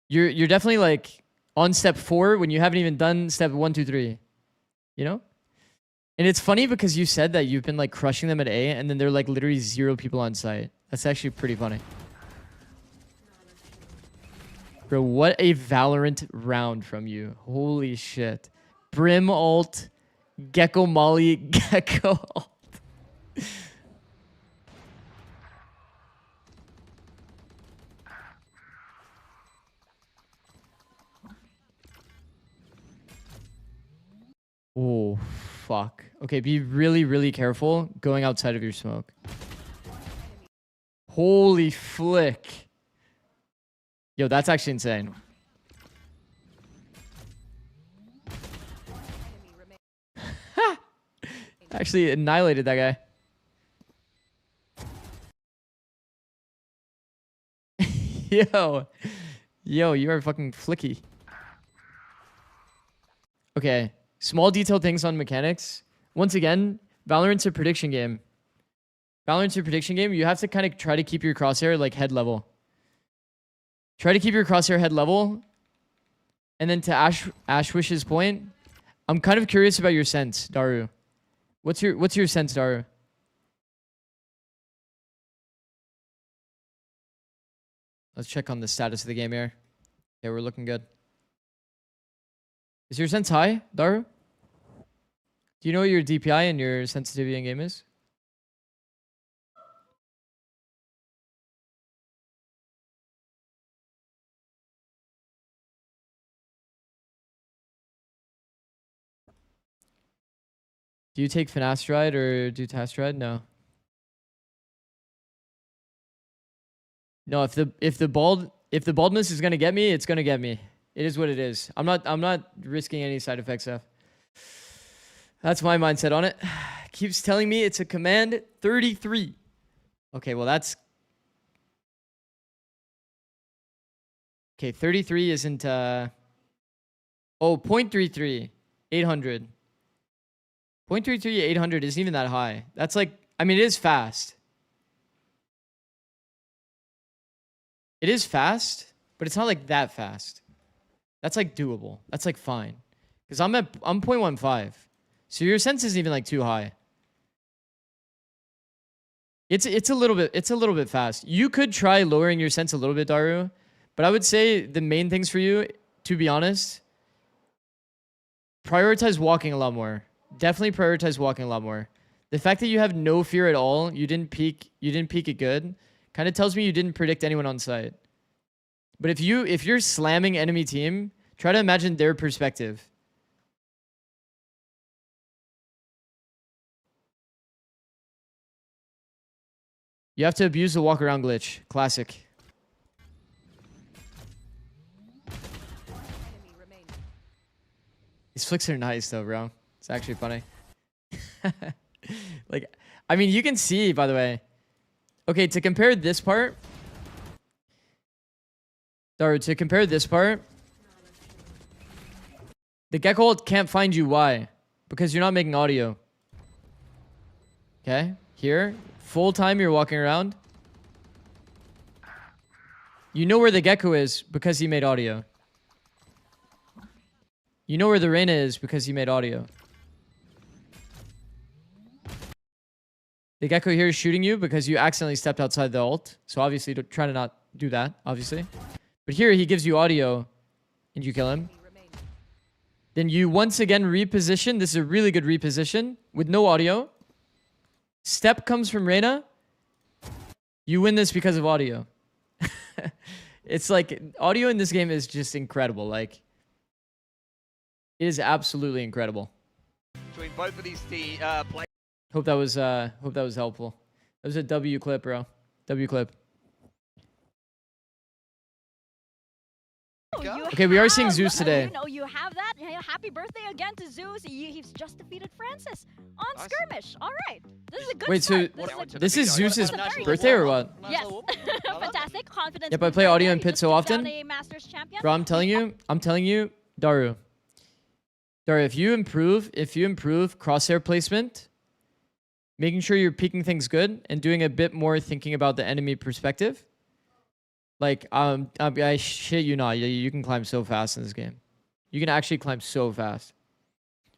You're definitely like on step 4 when you haven't even done step 1, 2, 3. You know? And it's funny because you said that you've been like crushing them at A, and then there are like literally 0 people on site. That's actually pretty funny. Bro, what a Valorant round from you. Holy shit. Brim ult, Gecko Molly, Gecko ult. Oh, fuck. Okay, be really, really careful going outside of your smoke. Holy flick. Yo, that's actually insane. Actually annihilated that guy. Yo, you are fucking flicky. Okay, small detailed things on mechanics. Once again, Valorant's a prediction game. Valorant's a prediction game. You have to kind of try to keep your crosshair like head level. Try to keep your crosshair head level. And then to Ashwish's point, I'm kind of curious about your sense, Daru. What's your sense, Daru? Let's check on the status of the game here. Yeah, we're looking good. Is your sense high, Daru? Do you know what your DPI and your sensitivity in game is? Do you take finasteride or do tasteride? No. No, if the baldness is gonna get me, it's gonna get me. It is what it is. I'm not risking any side effects, F. That's my mindset on it. Keeps telling me it's a command 33. Okay, well that's okay, 33 isn't oh 0.33 800. 0.33 800 isn't even that high. That's like, I mean, it is fast. It is fast, but it's not like that fast. That's like doable. That's like fine. Because I'm 0.15. So your sense isn't even like too high. It's a little bit fast. You could try lowering your sense a little bit, Daru, but I would say the main things for you, to be honest, prioritize walking a lot more. Definitely prioritize walking a lot more. The fact that you have no fear at all, you didn't peek it good, kind of tells me you didn't predict anyone on site. But if you're slamming enemy team, try to imagine their perspective. You have to abuse the walk around glitch. Classic. These flicks are nice though, bro. It's actually funny. Like, I mean, you can see, by the way. Okay, to compare this part. Daru, to compare this part. The Gecko can't find you. Why? Because you're not making audio. Okay, here. Full time you're walking around. You know where the Gecko is because he made audio. You know where the Reyna is because he made audio. The Gecko here is shooting you because you accidentally stepped outside the ult. So obviously try to not do that, obviously. But here he gives you audio and you kill him. Then you once again reposition. This is a really good reposition with no audio. Step comes from Reyna. You win this because of audio. It's like audio in this game is just incredible. Like, it is absolutely incredible.
Between both of these players.
Hope that was helpful. That was a W clip, bro. W clip.
You
Okay, we are seeing
have,
Zeus today.
You know, you have that. Happy birthday again to Zeus. He's just defeated Francis on
Nice.
Skirmish. All right. This is a good
Wait, so
start.
this is Zeus's
That's a very
birthday or
good
what?
Yes. Fantastic. Confidence.
Yep, I
boost
play
right
audio
there.
and
You
pit
just
so
took down
often.
a Masters champion.
Bro, I'm telling you, Daru, if you improve crosshair placement, making sure you're peeking things good, and doing a bit more thinking about the enemy perspective, like, I shit you not, you can climb so fast in this game. You can actually climb so fast.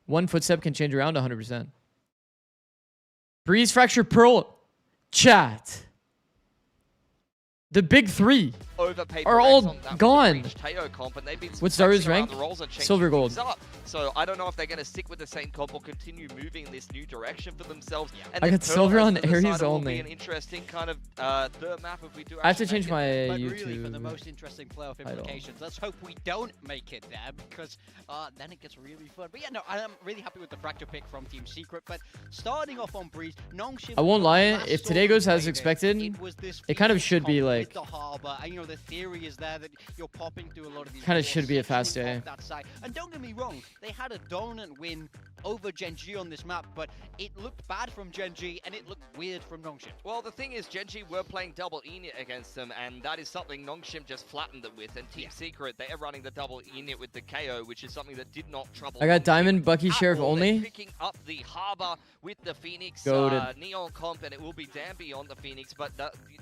One footstep can change around 100%. Breeze, Fracture, Pearl, chat. The big three are all gone. What's Daru's rank? Silver gold.
So I don't know if they're going to stick with the same comp or continue moving in this new direction for themselves. And
I got silver on Ares
will
only.
be an interesting kind of third map if we do.
I have to change my
But
YouTube.
really, for the most interesting playoff implications, let's hope we don't make it there, because then it gets really fun. But yeah, no, I'm really happy with the Fracture pick from Team Secret. But starting off on Breeze, Nongshim.
I won't lie, if today goes as expected, it kind of should be like.
The harbor, and you know the theory is there that you're popping through a lot of these.
Kind of should be a fast day.
That side. And don't get me wrong, they had a dominant win over Gen.G on this map, but it looked bad from Gen.G and it looked weird from Nongshim.
Well, the thing is, Gen.G were playing double init against them, and that is something Nongshim just flattened it with. And Team Secret, they are running the double init with the KO, which is something that did not trouble.
I got Diamond, Bucky, Sheriff
all.
only.
They're picking up the harbor with the Phoenix Neon comp, and it will be Danby on the Phoenix, but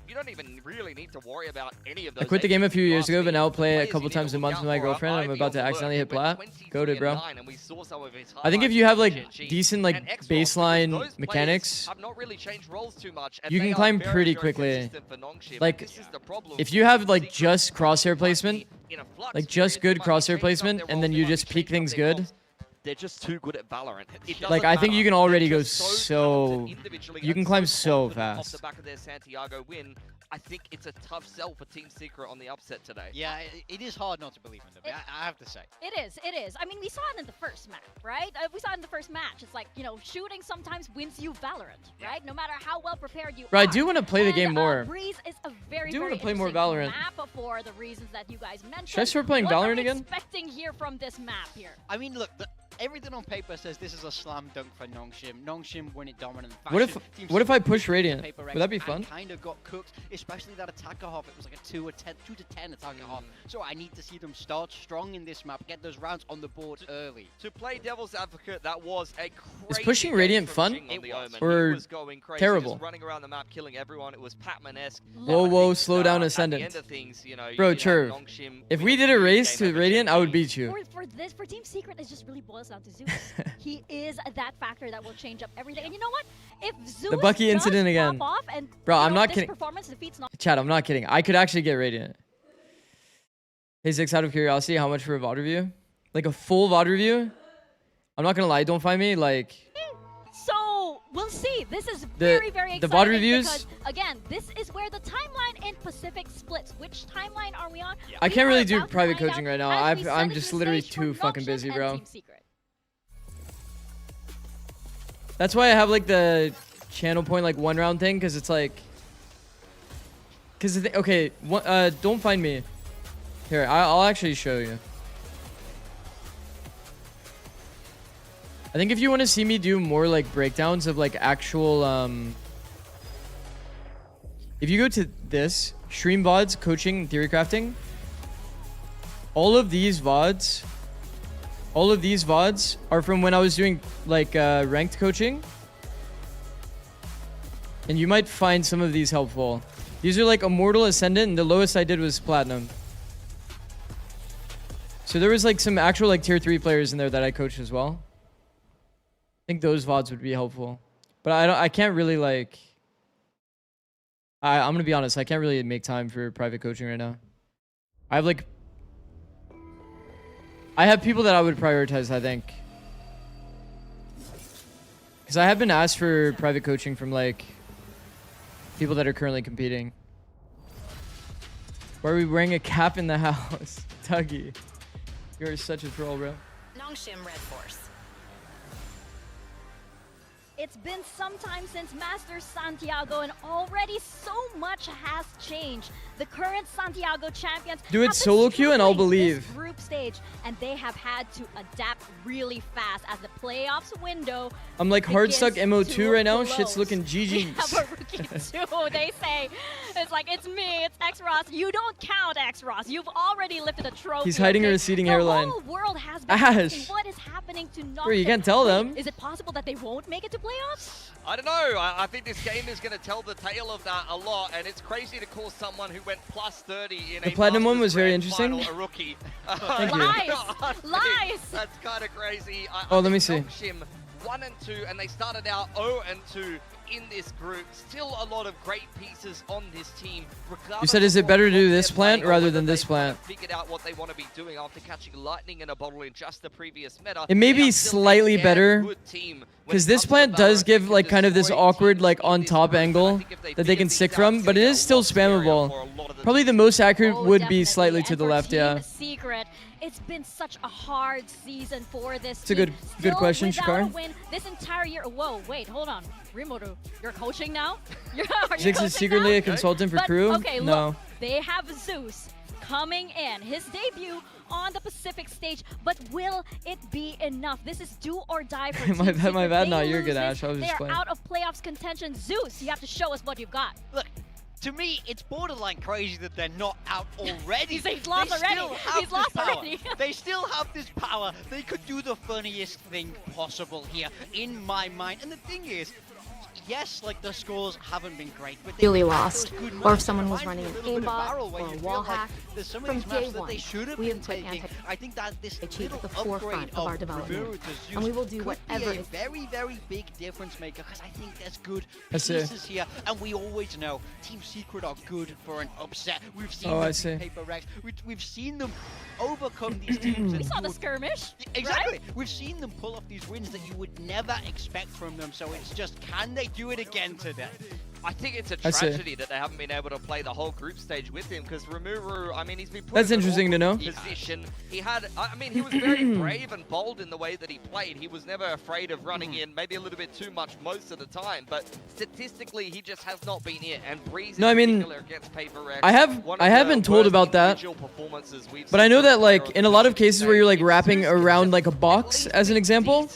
you don't even really need to worry about any of those.
I quit the game a few years ago, but now play a couple times a month with my girlfriend. I'm about to accidentally hit plat. Goated, bro. I think if you have like decent like baseline mechanics, you can climb pretty quickly. Like if you have like just crosshair placement, like just good crosshair placement, and then you just peek things good.
They're just too good at Valorant.
Like I think you can already go so. You can climb so fast.
Off the back of their Santiago win, I think it's a tough sell for Team Secret on the upset today.
Yeah, it is hard not to believe in them. I have to say.
It is. It is. I mean, we saw it in the first map, right? We saw it in the first match. It's like, you know, shooting sometimes wins you Valorant, right? No matter how well prepared you are.
Bro, I do want to play the game more.
Breeze is a very,
I do
want
to play more Valorant.
Map for the reasons that you guys mentioned.
Should I start playing Valorant again?
What are we expecting here from this map here?
I mean, look, everything on paper says this is a slam dunk for Nongshim. Nongshim win it dominant fashion.
What if I push Radiant? Would that be fun?
Kind of got cooked, especially that attacker half. It was like a 2 to 10 attacker half. So I need to see them start strong in this map, get those rounds on the board early.
To play devil's advocate, that was a crazy.
Is pushing Radiant fun or terrible?
Just running around the map, killing everyone. It was Pac-Man-esque.
Whoa, slow down, Ascendant. Bro, Churv, if we did a race to Radiant, I would beat you.
For Team Secret, it just really boils down to Zeus. He is that factor that will change up everything. And you know what? If Zeus
the Bucky incident again.
Off and,
bro, I'm
know,
not
this
kidding.
Performance defeats
Chat, I'm not kidding. I could actually get Radiant. Hey, Zix, out of curiosity, how much for a VOD review? Like a full VOD review? I'm not gonna lie, don't find me like.
So we'll see. This is very exciting.
The VOD reviews.
Because, again, this is where the timeline in Pacific splits. Which timeline are we on?
Yeah. I can't really do private coaching right now. I'm just literally too fucking busy, bro. That's why I have like the channel point like 1 round thing, because it's like. Okay, don't find me. Here, I'll actually show you. I think if you want to see me do more like breakdowns of like actual if you go to this stream VODs, coaching, and theory crafting, all of these VODs are from when I was doing like ranked coaching, and you might find some of these helpful. These are like Immortal, Ascendant, and the lowest I did was Platinum. So there was like some actual like tier 3 players in there that I coached as well. I think those VODs would be helpful. But I can't really like... I'm gonna be honest, I can't really make time for private coaching right now. I have people that I would prioritize, I think. Because I have been asked for private coaching from like people that are currently competing. Why are we wearing a cap in the house? Tuggy. You're such a troll, bro.
Nongshim Red Force.
It's been some time since Master Santiago, and already so much has changed. The current Santiago champions
Do it
have been
solo queue and I'll
struggling this
believe.
group stage, and they have had to adapt really fast as the playoffs window.
I'm like hard stuck
begins
MO2
to
right now.
close.
Shit's looking
We have
GG's.
a rookie too. They say it's like it's me, it's X Ross. You don't count, X Ross. You've already lifted a trophy.
He's hiding a
okay?
receding
the
hairline.
Whole world has been
Ash.
asking what is happening to Nongshim.
Bro, you can't tell
Wait,
them.
Is it possible that they won't make it to playoffs?
I don't know. I think this game is going to tell the tale of that a lot, and it's crazy to call someone who went plus 30 in
The
a
Platinum one
Masters
was very
Grand
interesting.
Final, a rookie.
Thank you.
Lies! Lies!
That's kind of crazy.
Oh, let me see.
Nongshim 1 and 2, and they started out 0 and 2 in this group. Still a lot of great pieces on this team.
You said, is it better to do this plant
plant
rather than this plant?
Figured out what they want to be doing after catching lightning in a bottle in just the previous meta.
It may
They
be
are still a
slightly
damn
better,
good team when
because
it
this
comes to
plant does
Valorant.
give
They
like
can
kind of this
destroy
awkward
teams
like
in
on
this
top
group, and I
angle
think if
that they
figure
can
these
stick
out,
from,
it's
but it
gonna
is still
be a lot scarier
spammable.
for a lot of the
Probably the most accurate
Oh,
would be
definitely.
slightly to
And
the
for
left, yeah.
Team Secret, it's been such a hard season for this
It's a
team.
good
Still
question,
without
Shakar.
a win this entire year. Whoa, wait, hold on. Rimoru, you're coaching now? Are you
Ziggs
coaching
is secretly
now?
a consultant for
But,
crew?
okay,
No.
look, they have Zeus coming in. His debut on the Pacific stage, but will it be enough? This is do or die for
My
Team
bad, my
Secret.
bad.
They
No, you're
lose
good,
this,
Ash. I was
they
just
are
playing.
out of playoffs contention. Zeus, you have to show us what you've got.
Look, to me, it's borderline crazy that they're not out already.
He's lost
They
already.
still have
He's
this
lost
power.
already.
They still have this power. They could do the funniest thing possible here, in my mind. And the thing is, yes, like the scores haven't been great, but
Really
they've
lost,
those good
or if
moments.
someone
It
was
reminds me
running
a
an
little bit of
aimbot
Barrel, where
or
you
a
feel
wall
like
hack.
there's some of
From
these maps
day
that they
one,
should have
we
been
have put
taking.
Antic
I think that this
achieved
little
at the forefront
upgrade
of our
of
development.
Rimuru to Zeus
And we will do
could
whatever
be a
it-
very, very big difference maker, because I think there's good
I see.
pieces here, and we always know Team Secret are good for an upset. We've seen
Oh,
them
I see.
beat Paper Rex. We've seen them overcome these teams.
We
and
saw
do
the
a-
skirmish.
Exactly. We've seen them pull off these wins that you would never expect from them. So it's just, can they do it again today?
I think it's a
I see.
tragedy that they haven't been able to play the whole group stage with him, because Rimuru, I mean, he's been put
That's
in an
interesting to know.
awkward position. He had, I mean, he was very brave and bold in the way that he played. He was never afraid of running in, maybe a little bit too much most of the time, but statistically, he just has not been it. And Breeze,
No, I
in
mean,
particular against Paper Rex,
I have been told about that, but I know that like in a lot of cases where you're like wrapping around like a box as an example,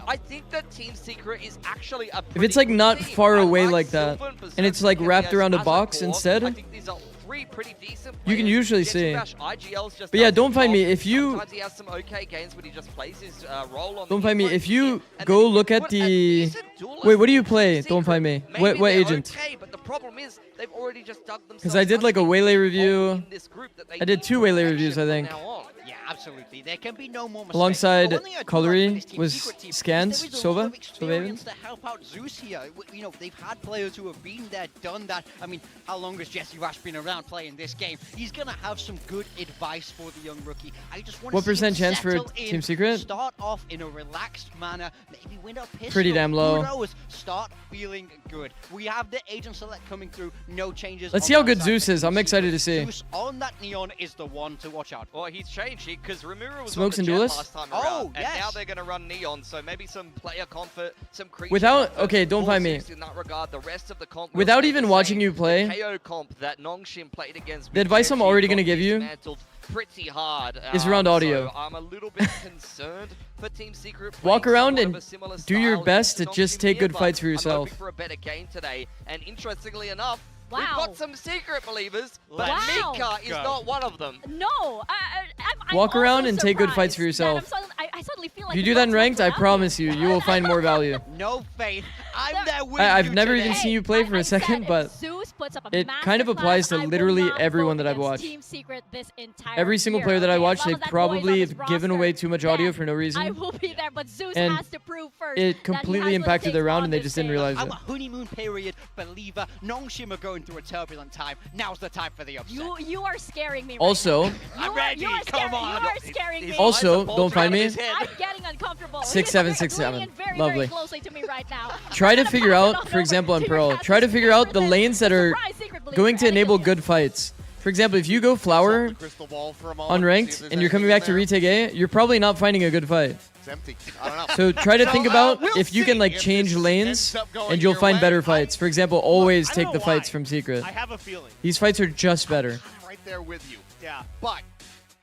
I think that Team Secret is actually a
if it's like not
pretty good
far
team. I
away
like
like that,
Silver and
and it's like
Berserker
wrapped around a
as
box
core.
instead,
I think these are three pretty decent
you can
players.
usually
Jet
see.
Bash, IGL's just
But yeah,
does
don't
his
find me
job.
if you
Sometimes he has some okay games when he just plays his role on
don't
the
find me
info
if you
team, and
go
then
look at
put a
the
decent duelist
wait, what do you
on
play?
Team
Don't find me.
Secret.
What
Maybe they're
agent?
Okay, but the problem is they've already just dug themselves.
Because I did
such
like a
a
Waylay
hole
review.
in this group that they
I did
need
2 Waylay reviews,
protection
I think.
from now on.
Yeah, absolutely. There can be no more mistakes.
Alongside
But one thing I do like
Collery
with this Team
was
Secret team is
Scans,
there is a
Sova,
lot of
Sova
experience to help out Zeus here. You know, they've had players who have been there, done that. I mean, how long has Jesse Rash been around playing this game? He's gonna have some good advice for the young rookie. I just want to
What
see him
percent chance for
settle in,
Team Secret?
Start off in a relaxed manner, maybe win a pistol.
Pretty damn low.
Who knows? Start feeling good. We have the agent select coming through. No changes.
Let's
on
see how
that
good
side
Zeus
for
is.
Team
I'm excited to
Secret.
see.
Zeus on that Neon is the one to watch out for.
Well, he's changed because Rimuru was
Smokes
on
and
the Jet
duelists?
last time
Oh,
around, and
yes.
now they're going to run Neon, so maybe some player comfort, some creature
Without-
comfort,
okay, don't
more
find me.
Zeus in that regard. The rest of the comp will
Without
stay
even
the
watching
same.
you play,
The KO comp that Nongshim played against
the advice I'm
VCT
already
got
gonna give you
dismantled pretty hard
is around audio.
So I'm a little bit concerned for Team Secret.
Walk
playing
around
somewhat
and
of a similar
do your
style
best
to
to just
Nongshim
take
here,
good
but
fights for
I'm
yourself.
hoping for a better game today, and interestingly enough, we've
Wow.
got some Secret believers, but
Wow.
Mika is
Go.
not one of them.
No, I'm
Walk
also
around and take good fights for
surprised that
yourself.
I suddenly feel like
If you
the
do that in
votes
ranked, I
went around
promise
me.
you will find more value.
No faith. I'm there with
I've
you
never
today.
even seen you play for a
I said
second,
if
but
Zeus puts up a
it kind of
masterclass,
applies to
I will
literally
not
everyone
vote
that I've
against
watched.
Team Secret this entire
Every single
year,
player that I
okay?
watched,
As
they've
long as that boy is on
probably
this
given
roster,
away too much audio
then
for no
I
reason.
will be there, but Zeus
And
has to prove first
it
that he
completely
has
impacted
what it
their
takes
round
on
and they
this
just didn't
stage.
realize
I'm
it.
a honeymoon period believer. Nongshim are going through a turbulent time. Now's the time for the upset.
You are scaring me right
Also,
now.
I'm
You
ready,
are
come
scaring,
on.
You are scaring me.
Also,
eyes are
don't find
bulging out of
me.
his head.
I'm getting uncomfortable.
6767.
You're leaning very,
Lovely.
very closely to me right now.
Try to
I'm gonna
figure
pass it
out,
on
for
over
example, on
to your
Pearl,
Cassius
try to figure out the
Surprise
lanes that are
Secret Believer.
going to
And
enable
again,
good fights. For example, if you go Flower
Crystal ball for a moment, see if
unranked
there's
and you're coming
anything
back to
in there.
retake A, you're probably not finding a good fight.
It's empty. I don't know.
So try to think about
we'll
if you can like
see if
change
this
lanes,
ends up going
and you'll
your
find
way.
better fights. For example, always
I
take
don't
the
know
fights
why.
from Secret.
I have a feeling.
These fights are just better.
I'm right there with you.
Yeah,
But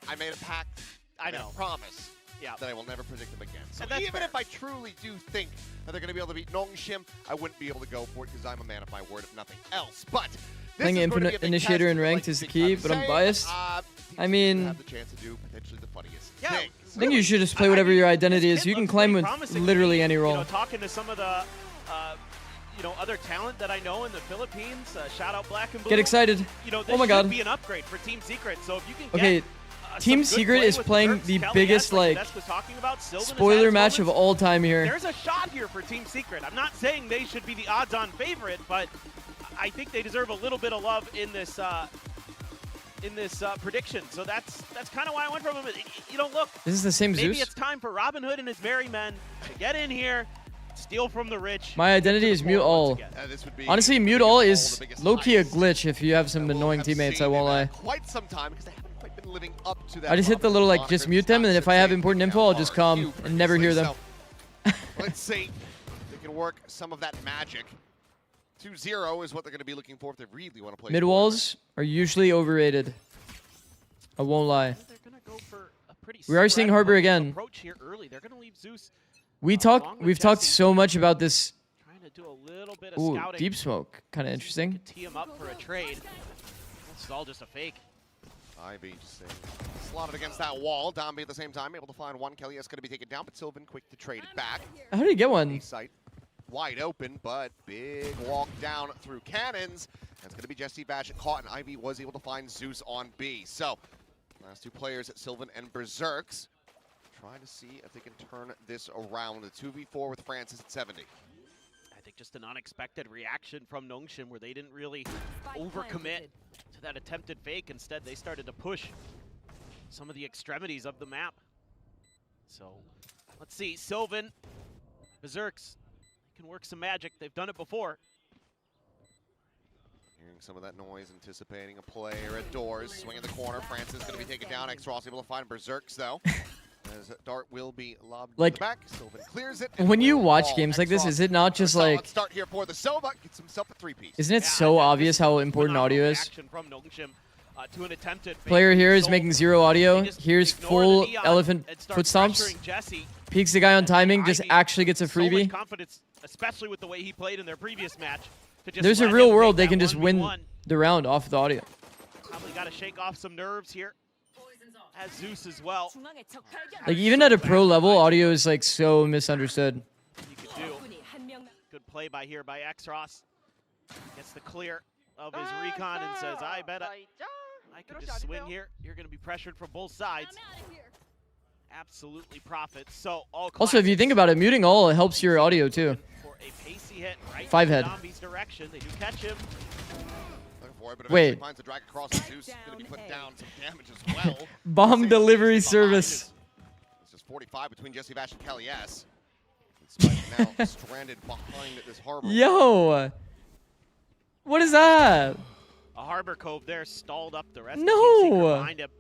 I made a pact.
I
made
know.
a promise.
Yeah.
That I will never predict them again. So
And that's
even
fair.
if I truly do think that they're going to be able to beat Nongshim, I wouldn't be able to go for it because I'm a man of my word, if nothing else. But this
Playing
is going to be a big
Initiator
test,
and
like
Ranked is the
big
key,
time
but I'm
saying,
biased.
teams
I mean-
have the chance to do potentially the funniest
Yeah.
things.
I think you should just play whatever your identity is. You can climb with literally any
You know,
role.
talking to some of the, other talent that I know in the Philippines. Shout out Black and Blue.
Get excited.
You know, this
Oh my
should
God.
be an upgrade for Team Secret. So if you can
Okay,
get
Team
some good
Secret
play
is
with
playing
Berserk,
the
Kelly
biggest,
S,
like,
Desk was talking about, Sylvan has had
spoiler
his
match of
moments.
all time here.
There's a shot here for Team Secret. I'm not saying they should be the odds-on favorite, but I think they deserve a little bit of love in this prediction. So that's kind of why I went from him. You know, look,
This is the same
maybe
Zeus.
it's time for Robin Hood and his merry men to get in here, steal from the rich.
My identity is mute all.
This would be
Honestly, mute
all
all
the
is
biggest
low-key a
heights
glitch if you have some
that we'll
annoying
have
teammates,
seen
I won't
in,
lie.
quite some time because they haven't quite been living up to that.
I just hit the little like just mute them, and then if I have important info, I'll just come and never hear them.
Let's see if they can work some of that magic. 2-0 is what they're going to be looking for if they really want to play.
Mid walls are usually overrated. I won't lie.
They're gonna go for a pretty
We are seeing
spread
Harbor again.
approach here early. They're gonna leave Zeus
We've
along
talked
with Jesse,
so much about this.
trying to do a little bit of
Ooh,
scouting.
deep smoke, kind of interesting.
Could tee him up for a trade. This is all just a fake.
Ivy just staying slotted against that wall. Domby at the same time able to find one. Kelly is going to be taken down, but Sylvan quick to trade it back.
How did he get one?
Sight wide open, but big walk down through cannons. That's going to be Jesse Bash caught, and Ivy was able to find Zeus on B. So, last two players at Sylvan and Berserks. Trying to see if they can turn this around. The 2v4 with Francis at 70.
I think just an unexpected reaction from Nongshim where they didn't really overcommit to that attempted fake. Instead, they started to push some of the extremities of the map. So, let's see. Sylvan, Berserks can work some magic. They've done it before.
Hearing some of that noise, anticipating a player at doors. Swing in the corner. Francis going to be taken down. X-Ross able to find Berserks, though. As Dart will be lobbed
Like,
to the back. Sylvan clears it.
When you watch
Ball.
games like this,
X-Ross
is it not just
solid
like,
start here for the Sova. Gets himself a three-piece.
isn't it
Yeah,
so
and
obvious
this
how
is
important
phenomenal
audio is?
reaction from Nongshim, to an attempted fake.
Player here is
So
making zero audio.
they just
Here's
ignore
full
the neon
elephant
and start
foot stomps.
pressuring Jesse.
Peeks the guy on timing, just
Ivy,
actually gets a
so much
freebie.
confidence, especially with the way he played in their previous match. To just
There's a
let
real
him
world
take
they can
that
just win
1v1.
the round off the audio.
Probably got to shake off some nerves here. Has Zeus as well.
Like even at a pro level, audio is like so misunderstood.
You could do. Good play by X-Ross. Gets the clear of his recon and says, I bet I could just swing here. You're going to be pressured from both sides. Absolutely profits. So all
Also, if you think about it, muting all helps your audio too.
for a pacey hit right
5
in
head.
Zombies' direction. They do catch him.
Looking for it, but
Wait.
eventually finds the drag across the Zeus. Going to be put down some damage as well.
Bomb delivery
Behind
service.
It's just 45 between Jesse Bash and Kelly S. And Spike now stranded behind this harbor.
Yo, what is that?
A Harbor Cove there stalled up the rest
No.
of Team Secret behind him.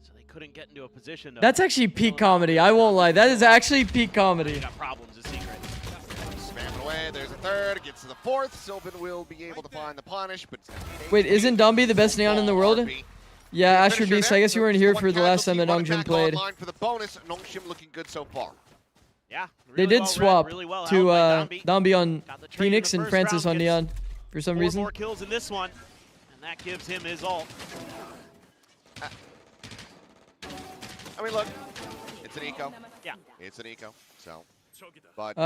So they couldn't get into a position to
That's actually peak comedy. I won't lie. That is actually peak comedy.
got problems as Secret.
Spamming away. There's a third. Gets to the fourth. Sylvan will be able to find the punish, but
Wait, isn't Domby the best neon in the world? Yeah, Astra Beast. I guess you weren't here for the last time that Nongshim played.
For the bonus, Nongshim looking good so far.
Yeah,
They
really
did
well read,
swap
really well
to
held by Domby.
Domby on
Got the trade in
Phoenix
the
and
first
Francis
round,
on
gets
Neon for some
4
reason.
more kills in this one, and that gives him his ult.
I mean, look, it's an eco.
Yeah.
It's an eco. So, but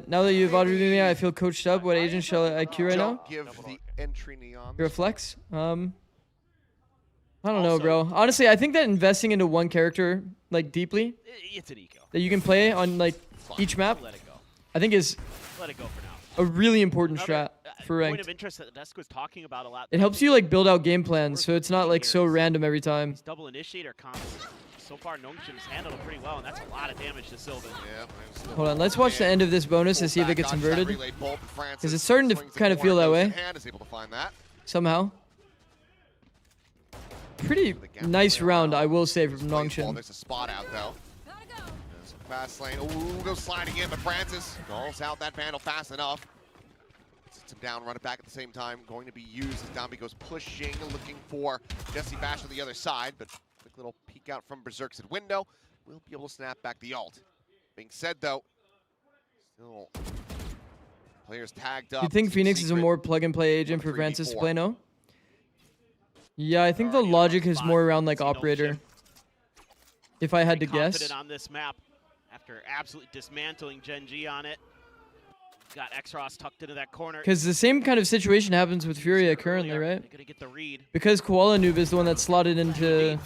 Now that you've audited me, I feel coached up. What agent shall I IQ right now?
don't give the entry neon.
You're a flex? I don't know, bro. Honestly, I think that investing into one character, like, deeply,
It's an eco.
that you can play on, like, each map,
Let it go.
I think is
Let it go for now.
a really important
Another,
strat for
point
ranked.
of interest that the desk was talking about a lot.
It helps you, like, build out game plans, so it's not, like, so random every time.
These double initiator combos. So far, Nongshim's handled it pretty well, and that's a lot of damage to Sylvan.
Yeah,
Hold on, let's watch the end of this bonus to see if it gets inverted. Because it's starting to kind of feel that way.
Is able to find that.
Somehow. Pretty nice round, I will say, from
Well,
Nongshim.
there's a spot out though. fast lane. Ooh, goes sliding in, but Francis calls out that Vandal fast enough. Sits him down, run it back at the same time. Going to be used as Dambi goes pushing, looking for Jesse Bash on the other side, but quick little peek out from Berserk's at window. Will be able to snap back the ult. Being said though, still players tagged up.
You think Phoenix is a more plug-and-play agent for Francis to play, no? Yeah, I think the logic is more around like operator. If I had to guess.
Confident on this map after absolutely dismantling Gen G on it. Got Xros tucked into that corner.
Because the same kind of situation happens with Furia currently, right?
They're gonna get the read.
Because Koala Noob is the one that's slotted into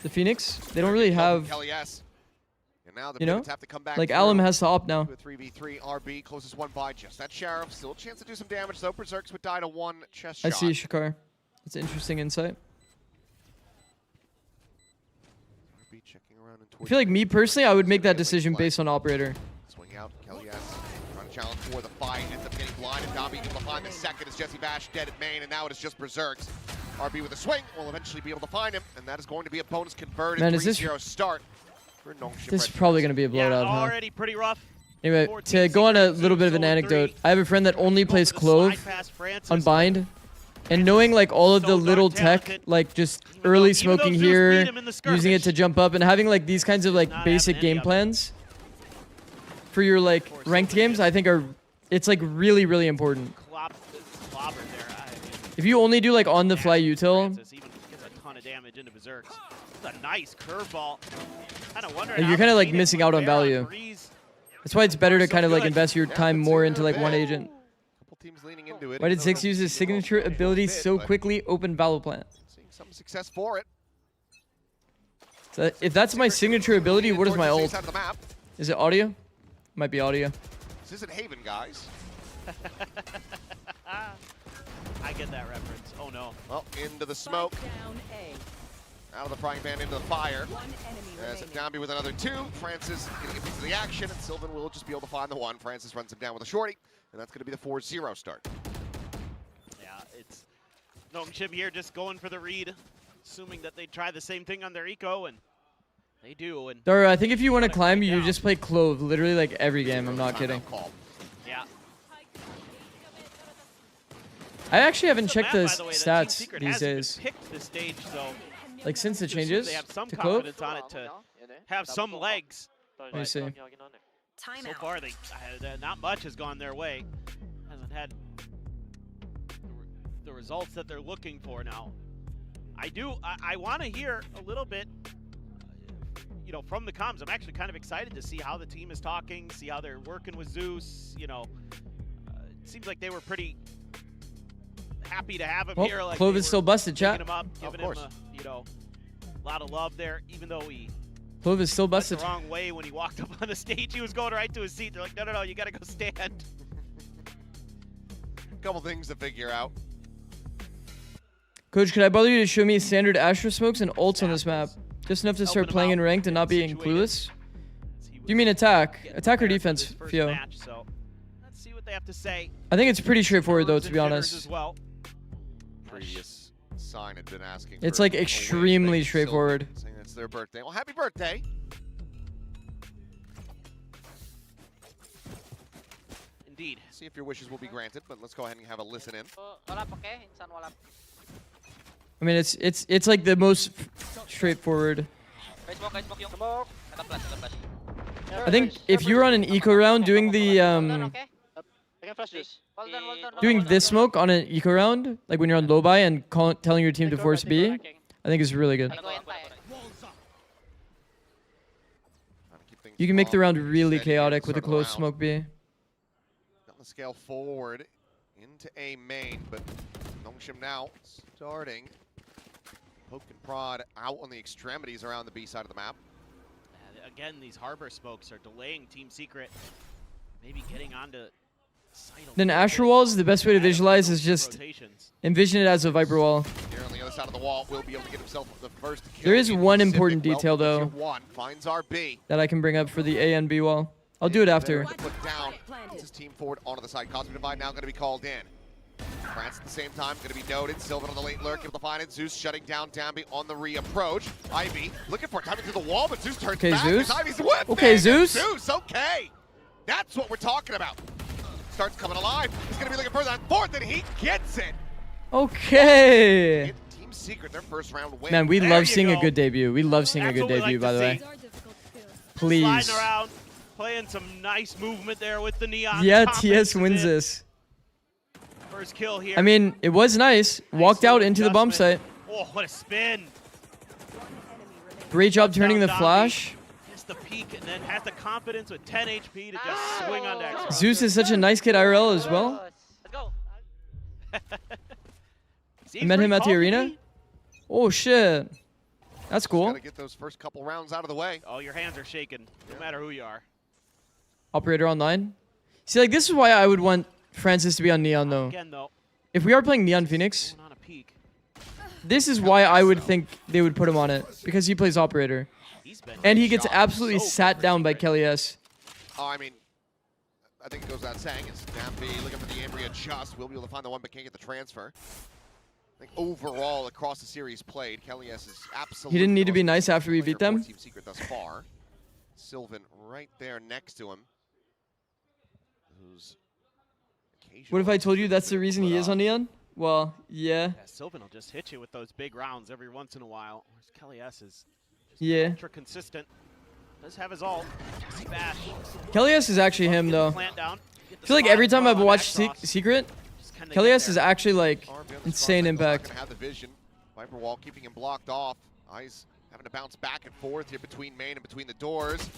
the Phoenix, they don't really have,
And now the
you know,
have to come back
like Alum has to opt now.
3v3 RB, closest one by just that Sheriff. Still a chance to do some damage though. Berserks would die to one chest shot.
I see, Shakar. That's an interesting insight.
RB checking around
I feel like me personally, I would make that decision based on operator.
Swing out, Kelly S. Trying to challenge for the fight. Ends up getting blinded. Dobby able to find the second as Jesse Bash dead at main, and now it is just Berserks. RB with a swing will eventually be able to find him, and that is going to be a bonus converted 3-0 start for Nongshim.
This is probably going to be a blowout, huh?
Already pretty rough.
Anyway, to go on a little bit of an anecdote, I have a friend that only plays Clove on Bind, and knowing like all of the little tech, like just early smoking here, using it to jump up, and having like these kinds of like basic game plans for your like ranked games, I think it's like really, really important. If you only do like on the fly util,
Gets a ton of damage into Berserks. It's a nice curveball.
you're kind of like missing out on value. That's why it's better to kind of like invest your time more into like one agent.
Teams leaning into it.
Why did Ziggs use his signature ability so quickly? Open Valor Plant.
Seeing some success for it.
So if that's my signature ability, what is my ult? Is it audio? Might be audio.
This isn't Haven, guys.
I get that reference. Oh no.
Well, into the smoke. Out of the frying pan into the fire. As Dambi with another two. Francis getting a piece of the action, and Sylvan will just be able to find the one. Francis runs him down with a shorty, and that's going to be the 4-0 start.
Yeah, it's Nongshim here just going for the read, assuming that they try the same thing on their eco, and they do. And
Dara, I think if you want to climb, you just play Clove literally like every game. I'm not kidding.
Yeah.
I actually haven't checked the
By the way,
stats
Secret
these
hasn't
days.
picked the stage, so
Like since the changes
they have some
to Clove.
confidence on it to have some legs.
Let me see.
So far, not much has gone their way. Hasn't had the results that they're looking for now. I want to hear a little bit, you know, from the comms. I'm actually kind of excited to see how the team is talking, see how they're working with Zeus. You know, it seems like they were pretty happy to have him here. Like
Clove is still busted, chat.
Him up, giving him a, you know, a lot of love there, even though he
Clove is still busted.
the wrong way when he walked up on the stage. He was going right to his seat. They're like, no, you got to go stand.
Couple things to figure out.
Coach, could I bother you to show me standard Astra smokes and ults on this map? Just enough to start playing in ranked and not being clueless? Do you mean attack? Attack or defense, Fio?
Match, so let's see what they have to say.
I think it's pretty straightforward though, to be honest.
As well.
Previous sign had been asking.
It's like extremely straightforward.
Saying it's their birthday. Well, happy birthday.
Indeed.
See if your wishes will be granted, but let's go ahead and have a listen in.
I mean, it's like the most straightforward. I think if you're on an eco round doing the doing this smoke on an eco round, like when you're on low buy and telling your team to force B, I think is really good. You can make the round really chaotic with a close smoke B.
On the scale forward into A main, but Nongshim now starting. Poke and prod out on the extremities around the B side of the map.
Again, these harbor smokes are delaying Team Secret, maybe getting onto site.
Then Astra walls, the best way to visualize is just envision it as a Viper wall.
Here on the other side of the wall, will be able to get himself the first kill.
There is one important detail though
finds RB.
that I can bring up for the A and B wall. I'll do it after.
Put down his team forward onto the side. Cosmic Divide now going to be called in. France at the same time, going to be noted. Sylvan on the late lurk, able to find it. Zeus shutting down Dambi on the re-approach. Ivy looking for it, timing through the wall, but Zeus turns back.
Zeus.
Ivy's whipped.
Okay, Zeus.
Zeus, okay. That's what we're talking about. Starts coming alive. He's going to be looking further on fourth, and he gets it.
Okay.
Get Team Secret their first round win.
Man, we
There
love
you
seeing a
go.
good debut. We love seeing
That's
a good
what we
debut,
like
by
to
the way.
These are difficult kills.
Please.
Sliding around, playing some nice movement there with the Neon.
Yeah,
Confidence
TS
is
wins
in.
this.
First kill here.
I mean, it was nice. Walked out into the bump site.
Oh, what a spin.
Great job turning the
Down
flash.
Hits the peak and then has the confidence with 10 HP to just swing on Extra.
Zeus is such a nice kid IRL as well.
Let's go.
I met him at the arena. Oh, shit. That's cool.
Got to get those first couple rounds out of the way.
Oh, your hands are shaking, no matter who you are.
Operator online. See, like, this is why I would want Francis to be on Neon, though.
Again, though,
If we are playing Neon Phoenix,
going on a peak.
this is why I would think they would put him on it. Because he plays Operator.
He's been
And he gets
job.
absolutely
So
sat
good
down by
for
Kelly S.
Oh, I mean, I think it goes without saying. It's Dambi looking for the Ambria just. Will be able to find the one, but can't get the transfer. I think overall, across the series played, Kelly S is absolutely.
He didn't need to be
the most
nice after we
player
beat them.
for Team Secret thus far. Sylvan right there next to him. Who's
What if I told you that's the reason he is on Neon? Well, yeah.
Yeah, Sylvan will just hit you with those big rounds every once in a while. Whereas Kelly S is just
Yeah.
ultra consistent. Does have his ult. Bash.
Kelly S is actually him, though.
Plant down.
I feel like every time I've watched Secret, Kelly S is
there.
actually like insane impact.
Not gonna have the vision. Viper wall keeping him blocked off. Eyes having to bounce back and forth here between main and between the doors.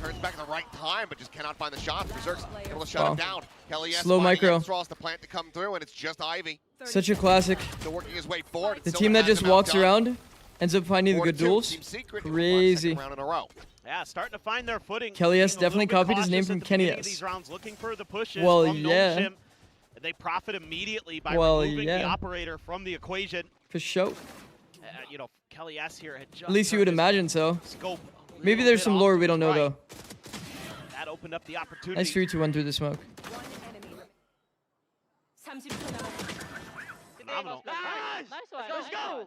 Turns back at the right time, but just cannot find the shot. Berserk's able to shut him down. Kelly S
Slow micro.
Straws the plant to come through, and it's just Ivy.
Such a classic.
Still working his way forward.
The team that just walks around ends up finding the good duels. Crazy.
Round in a row.
Yeah, starting to find their footing.
Kelly S
Being a little
definitely
bit
copied his name
cautious
from
at the
Kenny
beginning of
S.
These rounds looking for the pushes
Well,
from
yeah.
Nongshim. They profit immediately by
Well,
removing
yeah.
the operator from the equation.
For sure.
You know, Kelly S here had just
At least you would
turned his
imagine so.
scope a
Maybe
little
there's
bit
some
off
lore
to
we
his
don't know,
right.
though.
That opened up the opportunity.
Nice 3-2-1 through the smoke.
One enemy. 30초 남았습니다.
Phenomenal.
Nice one. Let's go.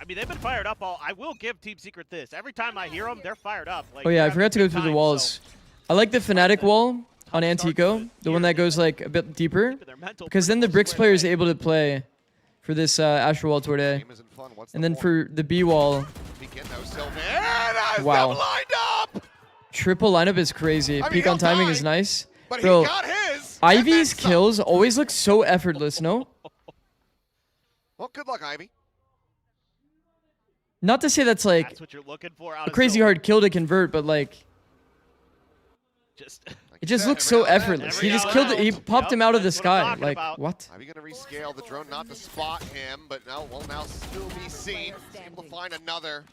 I mean, they've been fired up all. I will give Team Secret this. Every time I hear them, they're fired up. Like,
Oh yeah, I
they're
forgot to
having
go
a
through the
good time,
walls.
so
I like the Fnatic wall on Antico, the one that goes like a bit deeper,
their mental
because then the
pretty
Bricks
much
player is
squared
able to play for this Astra wall Tour Day.
Game isn't fun. What's
And
the
then
point?
for the B wall,
Begin though, Sylvan. And
Wow.
wow. Lined up.
triple lineup is crazy.
I mean,
Peak on
he'll
timing
die,
is nice.
But
Bro,
he got his. and
Ivy's
then some.
kills always look so effortless, no?
Well, good luck, Ivy.
Not to say that's like
That's what you're looking for out
a
of
crazy
Silver.
hard kill to convert, but like
Just
it just
said,
looks
every
so
now and then,
effortless.
every
He just
now
killed
and
it. He
then.
popped
Yep,
him out of the
that's what I'm
sky.
talking
Like
about.
what?
Ivy gonna rescale the drone, not to spot him, but now will now still be seen. He's able to find another.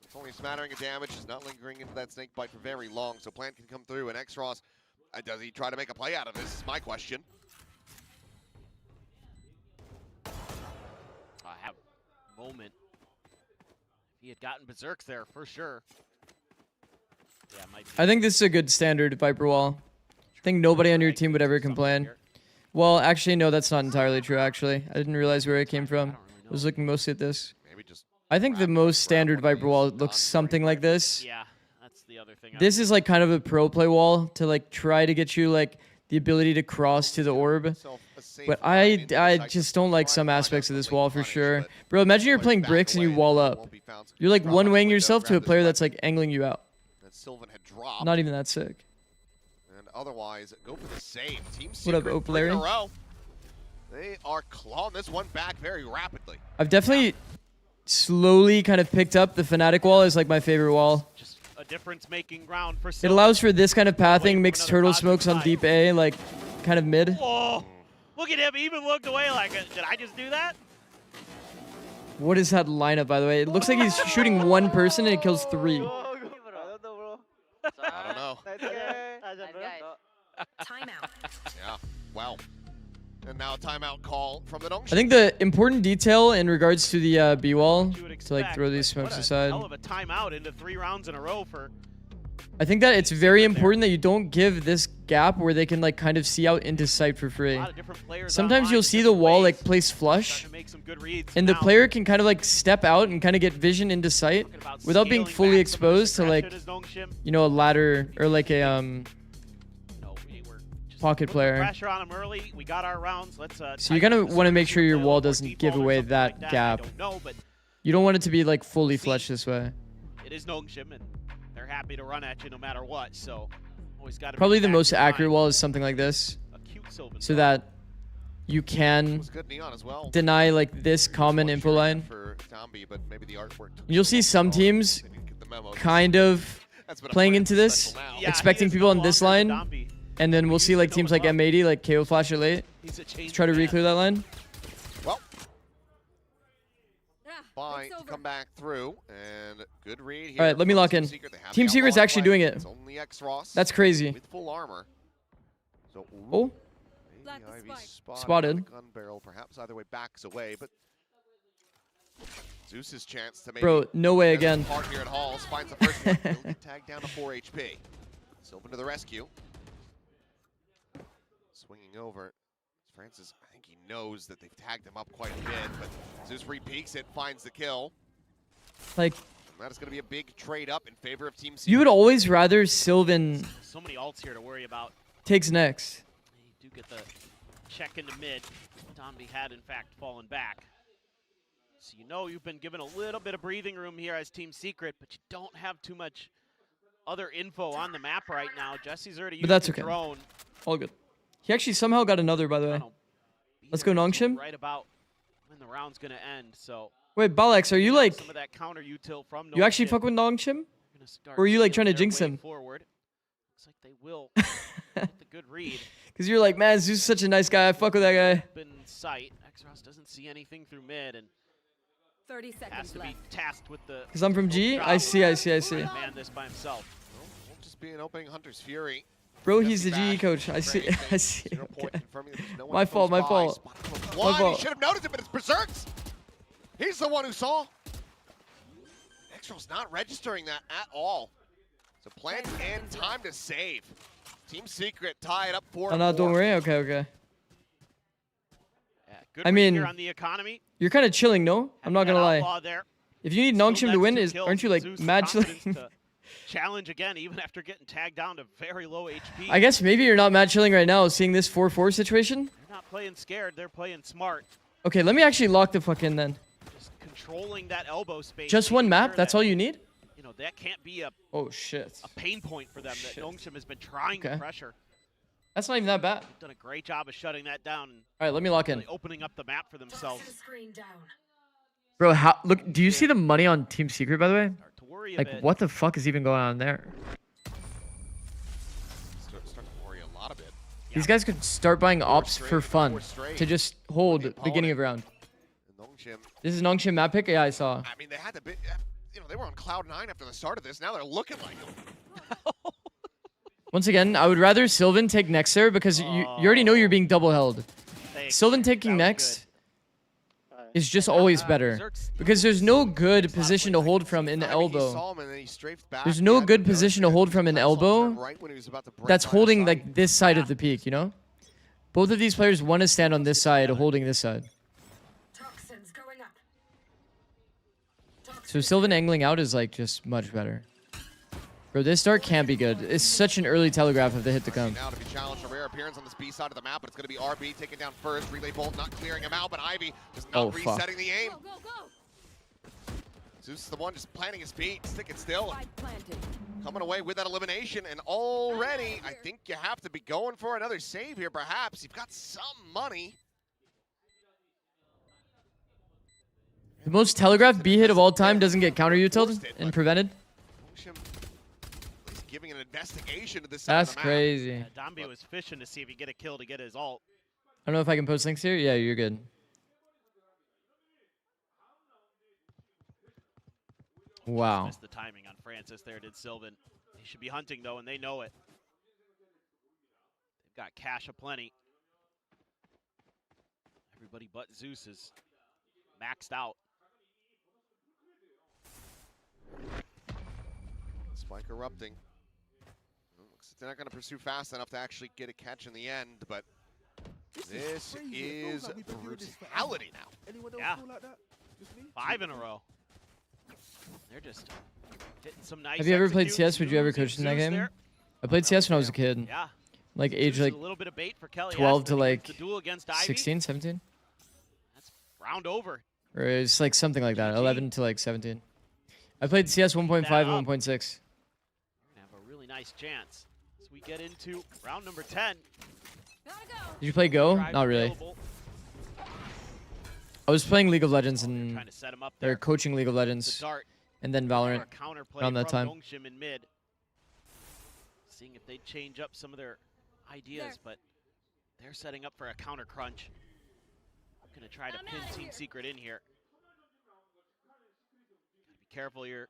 It's only a smattering of damage. He's not lingering into that snake bite for very long, so Plant can come through. And Xros, does he try to make a play out of this? Is my question.
I have a moment. If he had gotten Berserks there, for sure. Yeah, might be.
I think this is a good standard Viper wall. I think nobody on your team would ever complain. Well, actually, no, that's not entirely true, actually. I didn't realize where it came from. I was looking mostly at this.
Maybe just
I think the most standard Viper wall looks something like this.
Yeah, that's the other thing.
This is like kind of a pro play wall to like try to get you like the ability to cross to the orb.
himself a safe
But
route
I
into the site
just
to
don't like
try
some
and find
aspects
out
of
the
this
late
wall for
punish,
sure.
but
Bro, imagine you're
plays
playing
back
bricks and you
away,
wall
it
up.
won't be found.
You're like
Not
one-waying
window,
yourself to
grab
a
this
player
weapon
that's like angling you out.
that Sylvan had dropped.
Not even that sick.
And otherwise, go for the save. Team
What up,
Secret,
Ope
3 in a
Larry?
row. They are clawing this one back very rapidly.
I've definitely slowly kind of picked up the Fnatic wall as like my favorite wall.
just a difference-making round for
It
Silver.
allows for this kind of
Wait for
pathing, mixed
another
turtle
positive
smokes on
side.
deep A, like kind of mid.
Whoa! Look at him. He even looked away like, did I just do that?
What is that lineup, by the way? It looks like he's shooting one person and it kills three.
I don't know, bro.
I don't know.
Timeout.
Yeah, well. And now a timeout call from the Nongshim.
I think the important detail in regards to the B wall,
You would
to like
expect,
throw these
but what
smokes
a
aside.
hell of a timeout into 3 rounds in a row for
I think that it's very important that you don't give this gap where they can like kind of see out into sight for free. Sometimes you'll see the wall like placed flush, and the player can kind of like step out and kind of get vision into sight without being fully exposed to like, you know, a ladder or like a pocket player.
Pressure on him early. We got our rounds. Let's
so you kind of want to make sure your wall doesn't give away that gap. You don't want it to be like fully flushed this way.
It is Nongshim, and they're happy to run at you no matter what. So always got to
probably the most accurate wall is something like this, so that you can deny like this common info line. You'll see some teams kind of playing into this, expecting people on this line. And then we'll see like teams like M80, like KO flash it late. Let's try to re-clear that line.
Well, fine, come back through, and good read here.
All right, let me lock in. Team Secret's actually doing it. That's crazy.
With full armor. So,
oh, spotted.
Gun barrel, perhaps either way backs away, but Zeus's chance to maybe.
Bro, no way again.
Hard here at Halls finds the first one. He'll get tagged down to 4 HP. Sylvan to the rescue. Swinging over. Francis, I think he knows that they've tagged him up quite a bit, but Zeus re-peeks it, finds the kill.
Like,
that is going to be a big trade up in favor of Team Secret.
You would always rather Sylvan
so many ults here to worry about.
Takes next.
You do get the check into mid. Domby had, in fact, fallen back. So you know you've been given a little bit of breathing room here as Team Secret, but you don't have too much other info on the map right now. Jesse's already used the drone.
All good. He actually somehow got another, by the way. Let's go Nongshim.
Right about when the round's gonna end. So
wait, Balex, are you like
some of that counter util from
you actually fuck with Nongshim? Or are you like trying to jinx him?
Forward. Looks like they will get the good read.
Because you're like, man, Zeus is such a nice guy. I fuck with that guy.
In sight. Xros doesn't see anything through mid and
30 seconds
has to
left.
be tasked with the.
Because I'm from G. I see.
Man this by himself.
Won't just be an opening Hunter's Fury.
Bro, he's the GE coach. I see. I see. Okay. My fault. My fault.
He should have noticed it, but it's Berserks. He's the one who saw. Xros not registering that at all. So plans and time to save. Team Secret tie it up 4-4.
Oh, no, don't worry. Okay, okay.
Yeah, good
I mean,
here on the economy.
You're kind of chilling, no? I'm not gonna lie. If you need Nongshim to win, aren't you like mad chilling?
Challenge again, even after getting tagged down to very low HP.
I guess maybe you're not mad chilling right now, seeing this 4-4 situation.
They're not playing scared, they're playing smart.
Okay, let me actually lock the fuck in then.
Just controlling that elbow space.
Just one map? That's all you need?
You know, that can't be a
shit.
A pain point for them that Nongshim has been trying to pressure.
That's not even that bad.
Done a great job of shutting that down. And
all right, let me lock in.
Really opening up the map for themselves.
Bro, look, do you see the money on Team Secret, by the way? Like, what the fuck is even going on there?
Starting to worry a lot of it.
These guys could start buying ops for fun to just hold beginning of round. This is Nongshim map pick? Yeah, I saw.
I mean, they had the bit, you know, they were on cloud 9 after the start of this. Now they're looking like them.
Once again, I would rather Sylvan take next there because you already know you're being double held. Sylvan taking next is just always better because there's no good position to hold from in the elbow. There's no good position to hold from an elbow that's holding like this side of the peak, you know? Both of these players want to stand on this side, holding this side. So Sylvan angling out is like just much better. Bro, this start can't be good. It's such an early telegraph of the hit to come.
Now to be challenged, a rare appearance on this B side of the map, but it's going to be RB taken down first. Relay Bolt not clearing him out, but Ivy just not resetting the aim. Zeus is the one just planting his feet, sticking still. Coming away with that elimination, and already I think you have to be going for another save here, perhaps. You've got some money.
The most telegraphed B hit of all time doesn't get counter-utiled and prevented.
Giving an investigation to this
side of the map. Crazy.
Yeah, Domby was fishing to see if he get a kill to get his ult.
I don't know if I can post links here. Yeah, you're good. Wow.
Missed the timing on Francis there, did Sylvan. He should be hunting though, and they know it. They've got cash aplenty. Everybody but Zeus is maxed out.
Spike erupting. They're not going to pursue fast enough to actually get a catch in the end, but this is brutality now.
Yeah. 5 in a row. They're just hitting some nice.
Have you ever played
executions.
CS? Would you ever coach in that game?
There.
I played CS when I was a kid.
Yeah.
Like age like
a little bit of bait for Kelly
12
Astra
to like
the duel against Ivy.
16, 17?
That's round over.
Or it's like something like that, 11 to like 17. I played CS 1.5 and 1.6.
We're gonna have a really nice chance as we get into round number 10.
Did you play Go?
Drive
Not really.
available.
I was playing League of Legends
They're
and
trying to set him up
or
there.
coaching League of
The
Legends
dart
and then
for
Valorant
a counterplay
around that
from
time.
Nongshim in mid. Seeing if they change up some of their ideas, but they're setting up for a counter crunch. Gonna try to pin Team Secret in here. Gotta be careful here.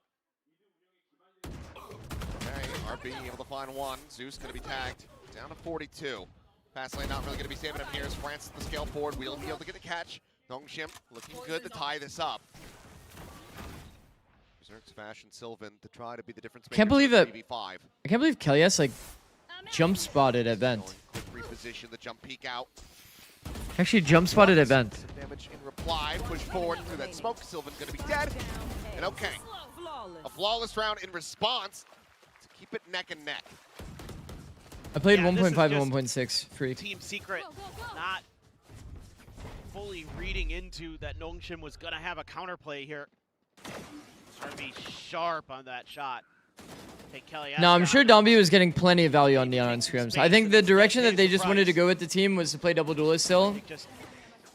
Okay, RB able to find one. Zeus going to be tagged down to 42. Fast lane not really going to be saving him here as Francis the scale forward. We'll be able to get the catch. Nongshim looking good to tie this up. Berserk's Fashion Sylvan to try to be the difference maker.
Can't believe that.
3v5.
I can't believe Kelly's like jump spotted at Vent.
Quick reposition the jump peek out.
Actually jump spotted at Vent.
Some damage in reply. Push forward through that smoke. Sylvan's going to be dead. And okay, a flawless round in response to keep it neck and neck.
I played
Yeah, this is
1.5 and
just
1.6 free.
Team Secret not fully reading into that Nongshim was gonna have a counterplay here. Trying to be sharp on that shot. Take Kelly
No, I'm
Astra.
sure Domby was getting plenty of value on Neon on scrims. I think the direction that they just wanted to go with the team was to play double duelist still.
Just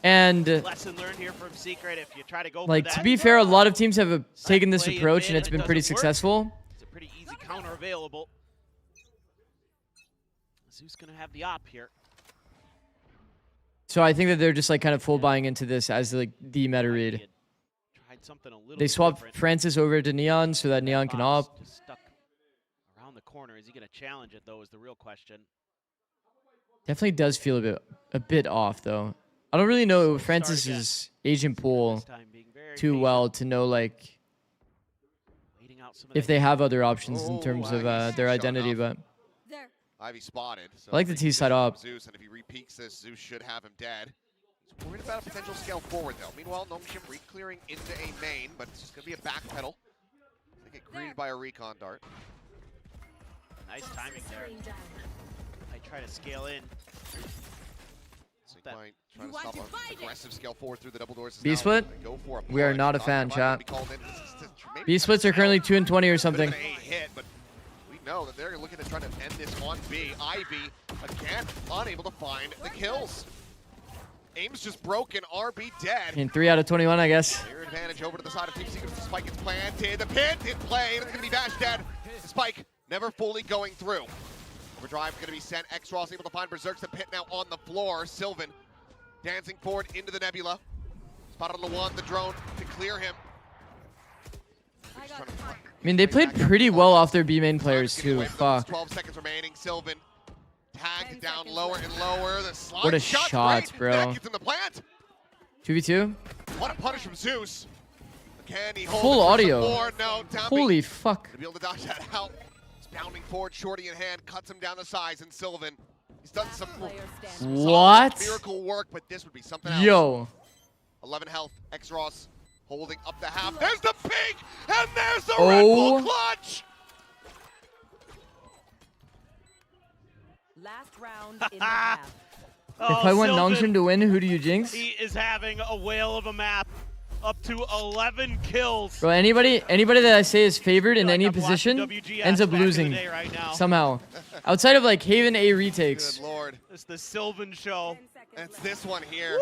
And
lesson learned here from Secret. If you try to go
like
for that,
to be fair, a lot of teams have taken this
play in
approach
mid
and it's
and
been
it
pretty
doesn't work.
successful.
it's a pretty easy counter available. Zeus gonna have the op here.
So I think that they're just like kind of full buying into this as like the meta
He
read.
had tried something a little
They
bit
swapped
different.
Francis over to Neon so that Neon can
Box
op.
just stuck around the corner. Is he gonna challenge it though? Is the real question.
Definitely does feel a bit off though. I don't really know
Start again.
Francis's agent pool
This time being very
too
patient,
well to know like
waiting out some of
if
the
they have other options in
Oh,
terms of
nice.
their
Showing
identity,
off.
but
Ivy spotted. So
I like the
great
T side
position
up.
from Zeus, and if he repeaks this, Zeus should have him dead. He's worried about a potential scale forward, though. Meanwhile, Nongshim re-clearing into a main, but it's just going to be a back pedal. They get greeted by a recon dart.
nice timing there. I try to scale in.
Sigmite trying to stop an aggressive scale forward through the double doors.
B split?
Go for a
We are
push.
not a
Thought
fan,
there might
chat.
be called in. This is to maybe
B splits are currently 2 and 20 or something.
Bit of an A hit, but we know that they're looking to try to end this on B. Ivy, again, unable to find the kills. Aim's just broken, RB dead.
In 3 out of 21, I guess.
Clear advantage over to the side of Team Secret. The spike is planted. The pit did play. It's going to be Bash dead. The spike never fully going through. Overdrive going to be sent. X-Ross able to find Berserk's. The pit now on the floor. Sylvan dancing forward into the Nebula. Spotted on the one, the drone to clear him.
I mean, they played pretty well off their B main players too. Fuck.
12 seconds remaining. Sylvan tagged down lower and lower. The slide
What a
shot's
shot,
great.
bro.
That gets in the plant.
2v2?
What a punish from Zeus. Can he hold
Full
it for some
audio.
more? No, Domby
Holy fuck.
to be able to dodge that out. He's bounding forward, shorty in hand, cuts him down to size, and Sylvan. He's done some
What?
miracle work, but this would be something else.
Yo.
11 health, X-Ross holding up the half. There's the peak, and there's the
Oh.
Red Bull clutch.
Last round in the half.
If I want
Sylvan,
Nongshim to win, who do you jinx?
he is having a whale of a map. Up to 11 kills.
Bro, anybody that I say is favored in
I feel
any
like I'm watching
position
WGS
ends up
back in the
losing
day right now.
somehow. Outside of like Haven A retakes.
Good lord.
It's the Sylvan show.
It's this one here.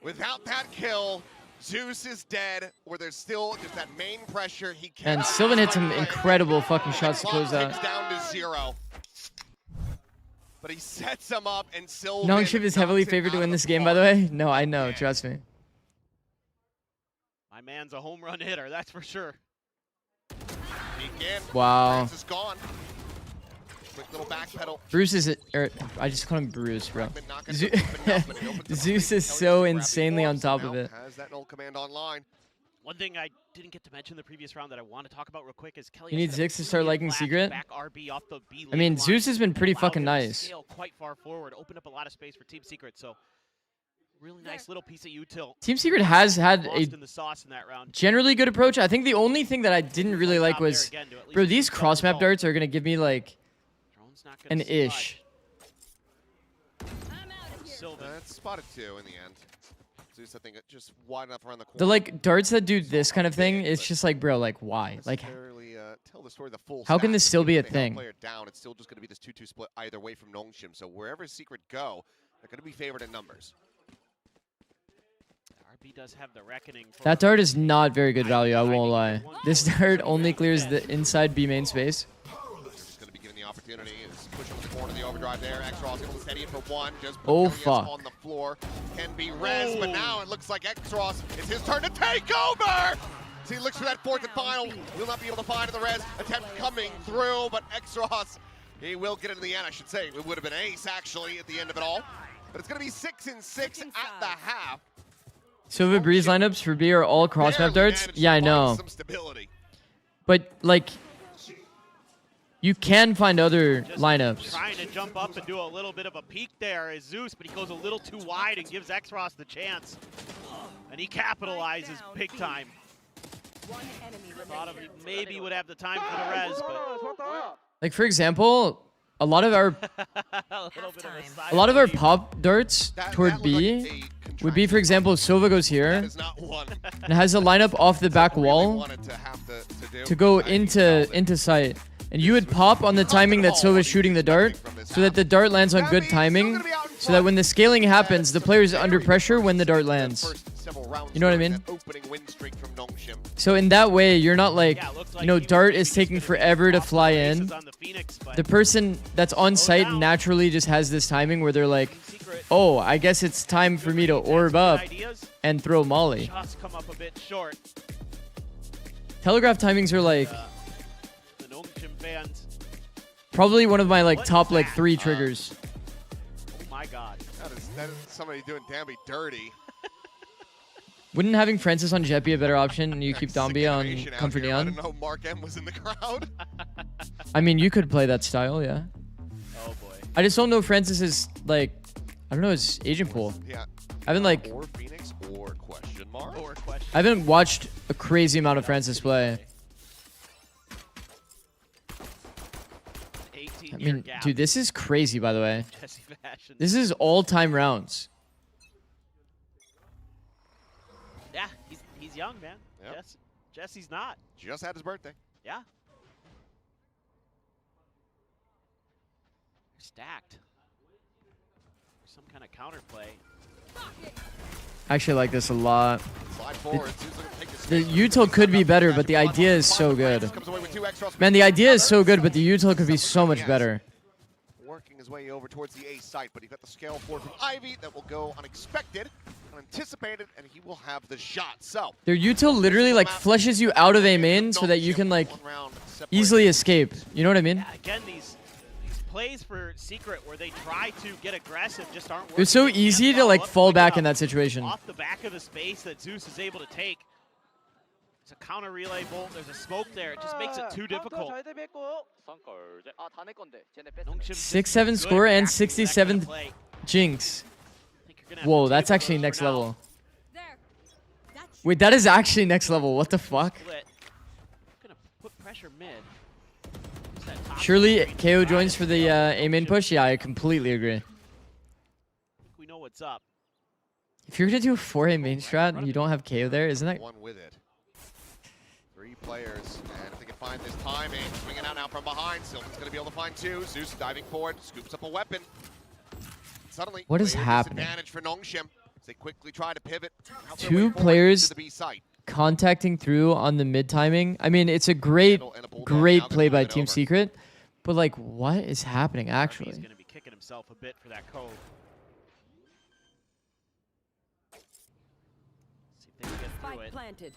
Without that kill, Zeus is dead, or there's still just that main pressure. He
And
cannot
Sylvan hit some
play.
incredible fucking shots to close
Clock ticks
that.
down to 0. But he sets him up, and Sylvan
Nongshim is heavily
knocks him
favored to
out
win
of
this
the
game, by the
park.
way. No, I know.
Yeah.
Trust me.
My man's a home run hitter, that's for sure.
Again,
Wow.
Francis gone. Quick little back pedal.
Bruce is I just call him Bruce, bro.
Fragment not gonna
Ze-
open enough, but it opens up
Zeus
the
is
Kelly
so
grab the
insanely
ball,
on top
so
of
now
it.
Has that null command online.
One thing I didn't get to mention in the previous round that I want to talk about real quick is Kelly.
You need Zix to start liking Secret? I mean, Zeus has been pretty fucking nice.
Quite far forward, opened up a lot of space for Team Secret, so really nice little piece of util.
Team Secret has had a
in the sauce in that round.
generally good approach. I think the only thing that I didn't really like was, bro, these cross-map darts are going to give me, like, an ish.
That's spotted 2 in the end. Zeus, I think, just wide enough around the corner.
The, like, darts that do this kind of thing, it's just like, bro, like, why? Like,
tell the story the full
how can this still be a
They
thing?
player down, it's still just going to be this 2-2 split either way from Nongshim. So wherever Secret go, they're going to be favored in numbers.
RB does have the reckoning.
That dart is not very good value, I won't lie. This dart only clears the inside B main space.
They're just going to be given the opportunity. It's push him to the corner, the overdrive there. Xros able to steady it for 1. Just
oh, fuck.
On the floor. Can be res, but now it looks like Xros, it's his turn to take over! So he looks for that 4th and final. Will not be able to find the res. Attempt coming through, but Xros, he will get into the end, I should say. It would have been ace, actually, at the end of it all. But it's going to be 6 and 6 at the half.
Silva Breeze lineups for B are all cross-map darts? Yeah, I know.
Some stability.
But, like, you can find other lineups.
Trying to jump up and do a little bit of a peek there is Zeus, but he goes a little too wide and gives Xros the chance. And he capitalizes big time. Thought of maybe would have the time for the res, but
Like, for example, a lot of our pop darts toward B would be, for example, if Silva goes here and has a lineup off the back wall to go into sight. And you would pop on the timing that Silva's shooting the dart so that the dart lands on good timing so that when the scaling happens, the player's under pressure when the dart lands. You know what I mean? So in that way, you're not like, you know, dart is taking forever to fly in. The person that's on site naturally just has this timing where they're like, oh, I guess it's time for me to orb up and throw molly. Telegraph timings are like probably one of my like top like 3 triggers.
Oh my god.
That is somebody doing Damby dirty.
Wouldn't having Francis on Jet be a better option and you keep Dombia on Comfort
I
Neon?
didn't know Mark M was in the crowd.
I mean, you could play that style, yeah.
Oh boy.
I just don't know Francis is like, I don't know his agent pool.
Yeah.
I haven't like,
Or Phoenix or question mark.
Or question.
I haven't watched a crazy amount of Francis play. I mean, dude, this is crazy, by the way. This is all-time rounds.
Yeah, he's young, man.
Yep.
Jesse's not.
Just had his birthday.
Yeah. Stacked. Some kind of counterplay.
I actually like this a lot.
Slide forward.
The util could be better, but the idea is so good. Man, the idea is so good, but the util could be so much better.
Working his way over towards the A site, but he got the scale forward from Ivy that will go unexpected, unanticipated, and he will have the shot. So
Their util literally like flushes you out of A main so that you can like easily escape. You know what I mean?
Yeah, again, these plays for Secret where they try to get aggressive just aren't working.
It's so easy to like fall back in that situation.
Off the back of the space that Zeus is able to take. It's a counter relay bolt. There's a smoke there. It just makes it too difficult.
6-7 score and 67th Jinx. Whoa, that's actually next level. Wait, that is actually next level. What the fuck?
Gonna put pressure mid.
Surely KO joins for the A main push? Yeah, I completely agree.
I think we know what's up.
If you're gonna do a 4A main strat and you don't have KO there, isn't that?
One with it. 3 players, and if they can find this timing, swinging out now from behind, Sylvan's going to be able to find 2. Zeus diving forward, scoops up a weapon. Suddenly,
what is happening?
Advantage for Nongshim as they quickly try to pivot.
2 players contacting through on the mid timing. I mean, it's a great play by Team Secret, but like, what is happening actually?
He's going to be kicking himself a bit for that cove. See if they can get through it.
Planted.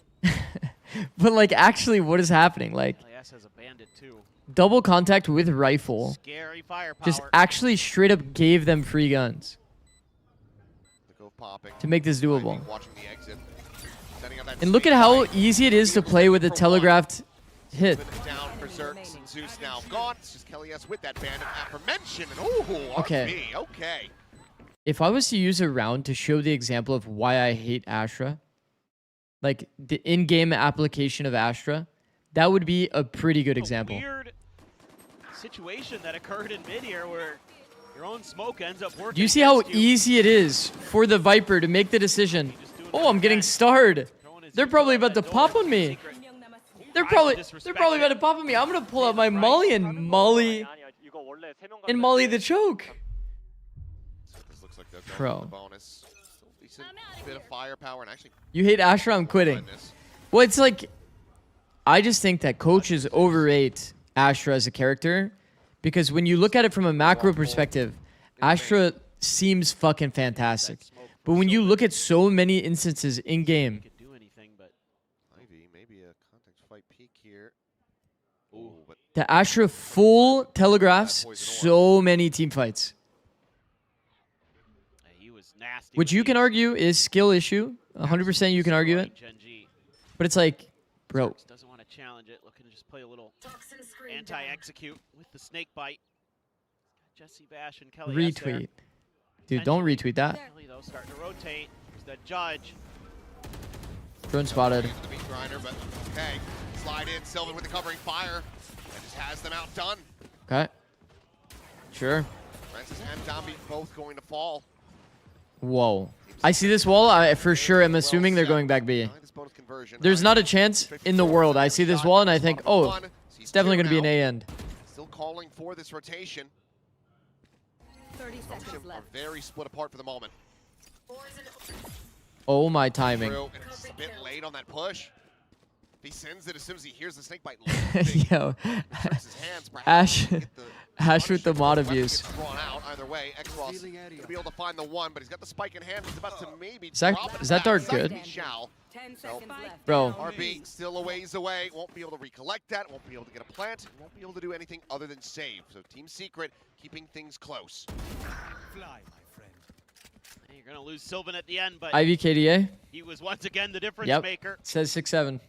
But like, actually, what is happening? Like,
LAS has a bandit too.
Double contact with rifle.
Scary firepower.
Just actually straight up gave them free guns
The cove popping.
to make this doable.
Watching the exit. Setting up that
And look at how easy it is to play with a telegraphed hit.
Down for Zerx and Zeus now gone. It's just Kelly S with that band of aforementioned. And ooh,
Okay.
RB, okay.
If I was to use a round to show the example of why I hate Astra, like the in-game application of Astra, that would be a pretty good example.
Weird situation that occurred in mid here where your own smoke ends up working.
Do you see how
against you.
easy it is for the Viper to make the decision? Oh, I'm getting starred. They're probably about to pop on me. They're probably about to pop on me. I'm gonna pull out my Molly and Molly the choke.
This looks like they're going
Bro.
for the bonus. Still decent bit of firepower and actually
You hate Astra? I'm quitting.
goodness.
Well, it's like, I just think that coaches overrate Astra as a character, because when you look at it from a macro perspective, Astra seems fucking fantastic. But when you look at so many instances in game,
Could do anything, but
Ivy, maybe a context fight peak here. Ooh, but
the Astra full telegraphs so many team fights,
he was nasty.
which you can argue is skill issue. 100% you can argue it. But it's like, bro,
Doesn't want to challenge it. Looking to just play a little anti-execute with the snake bite. Jesse Bash and Kelly S there.
retweet. Dude, don't retweet that.
Kelly, though, starting to rotate. There's the judge.
Drone spotted.
into the beat grinder, but okay. Slide in, Sylvan with the covering fire. That just has them outdone.
Okay. Sure.
Francis and Dombey both going to fall.
Whoa. I see this wall. I for sure am assuming they're going back B.
This bonus conversion.
There's not a chance in the world. I see this wall and I think, oh, it's definitely going to be an A end.
Still calling for this rotation.
30
Nongshim
seconds
are
left.
very split apart for the moment.
Oh, my timing.
Through, and it's a bit late on that push. If he sends it as soon as he hears the snake bite.
Yo.
Inserts his hands, perhaps
Ash.
get the
Ash with the mod
weapon
abuse.
gets drawn out. Either way, X-Ross gonna be able to find the one, but he's got the spike in hand. He's about to maybe
Is that-
drop it
is that
back.
dart
Second
good?
he shall.
10 seconds left.
Bro.
RB still a ways away. Won't be able to recollect that. Won't be able to get a plant. Won't be able to do anything other than save. So Team Secret keeping things close.
And you're going to lose Sylvan at the end, but
Ivy KDA.
he was once again the difference
Yep.
maker.
Says 6-7.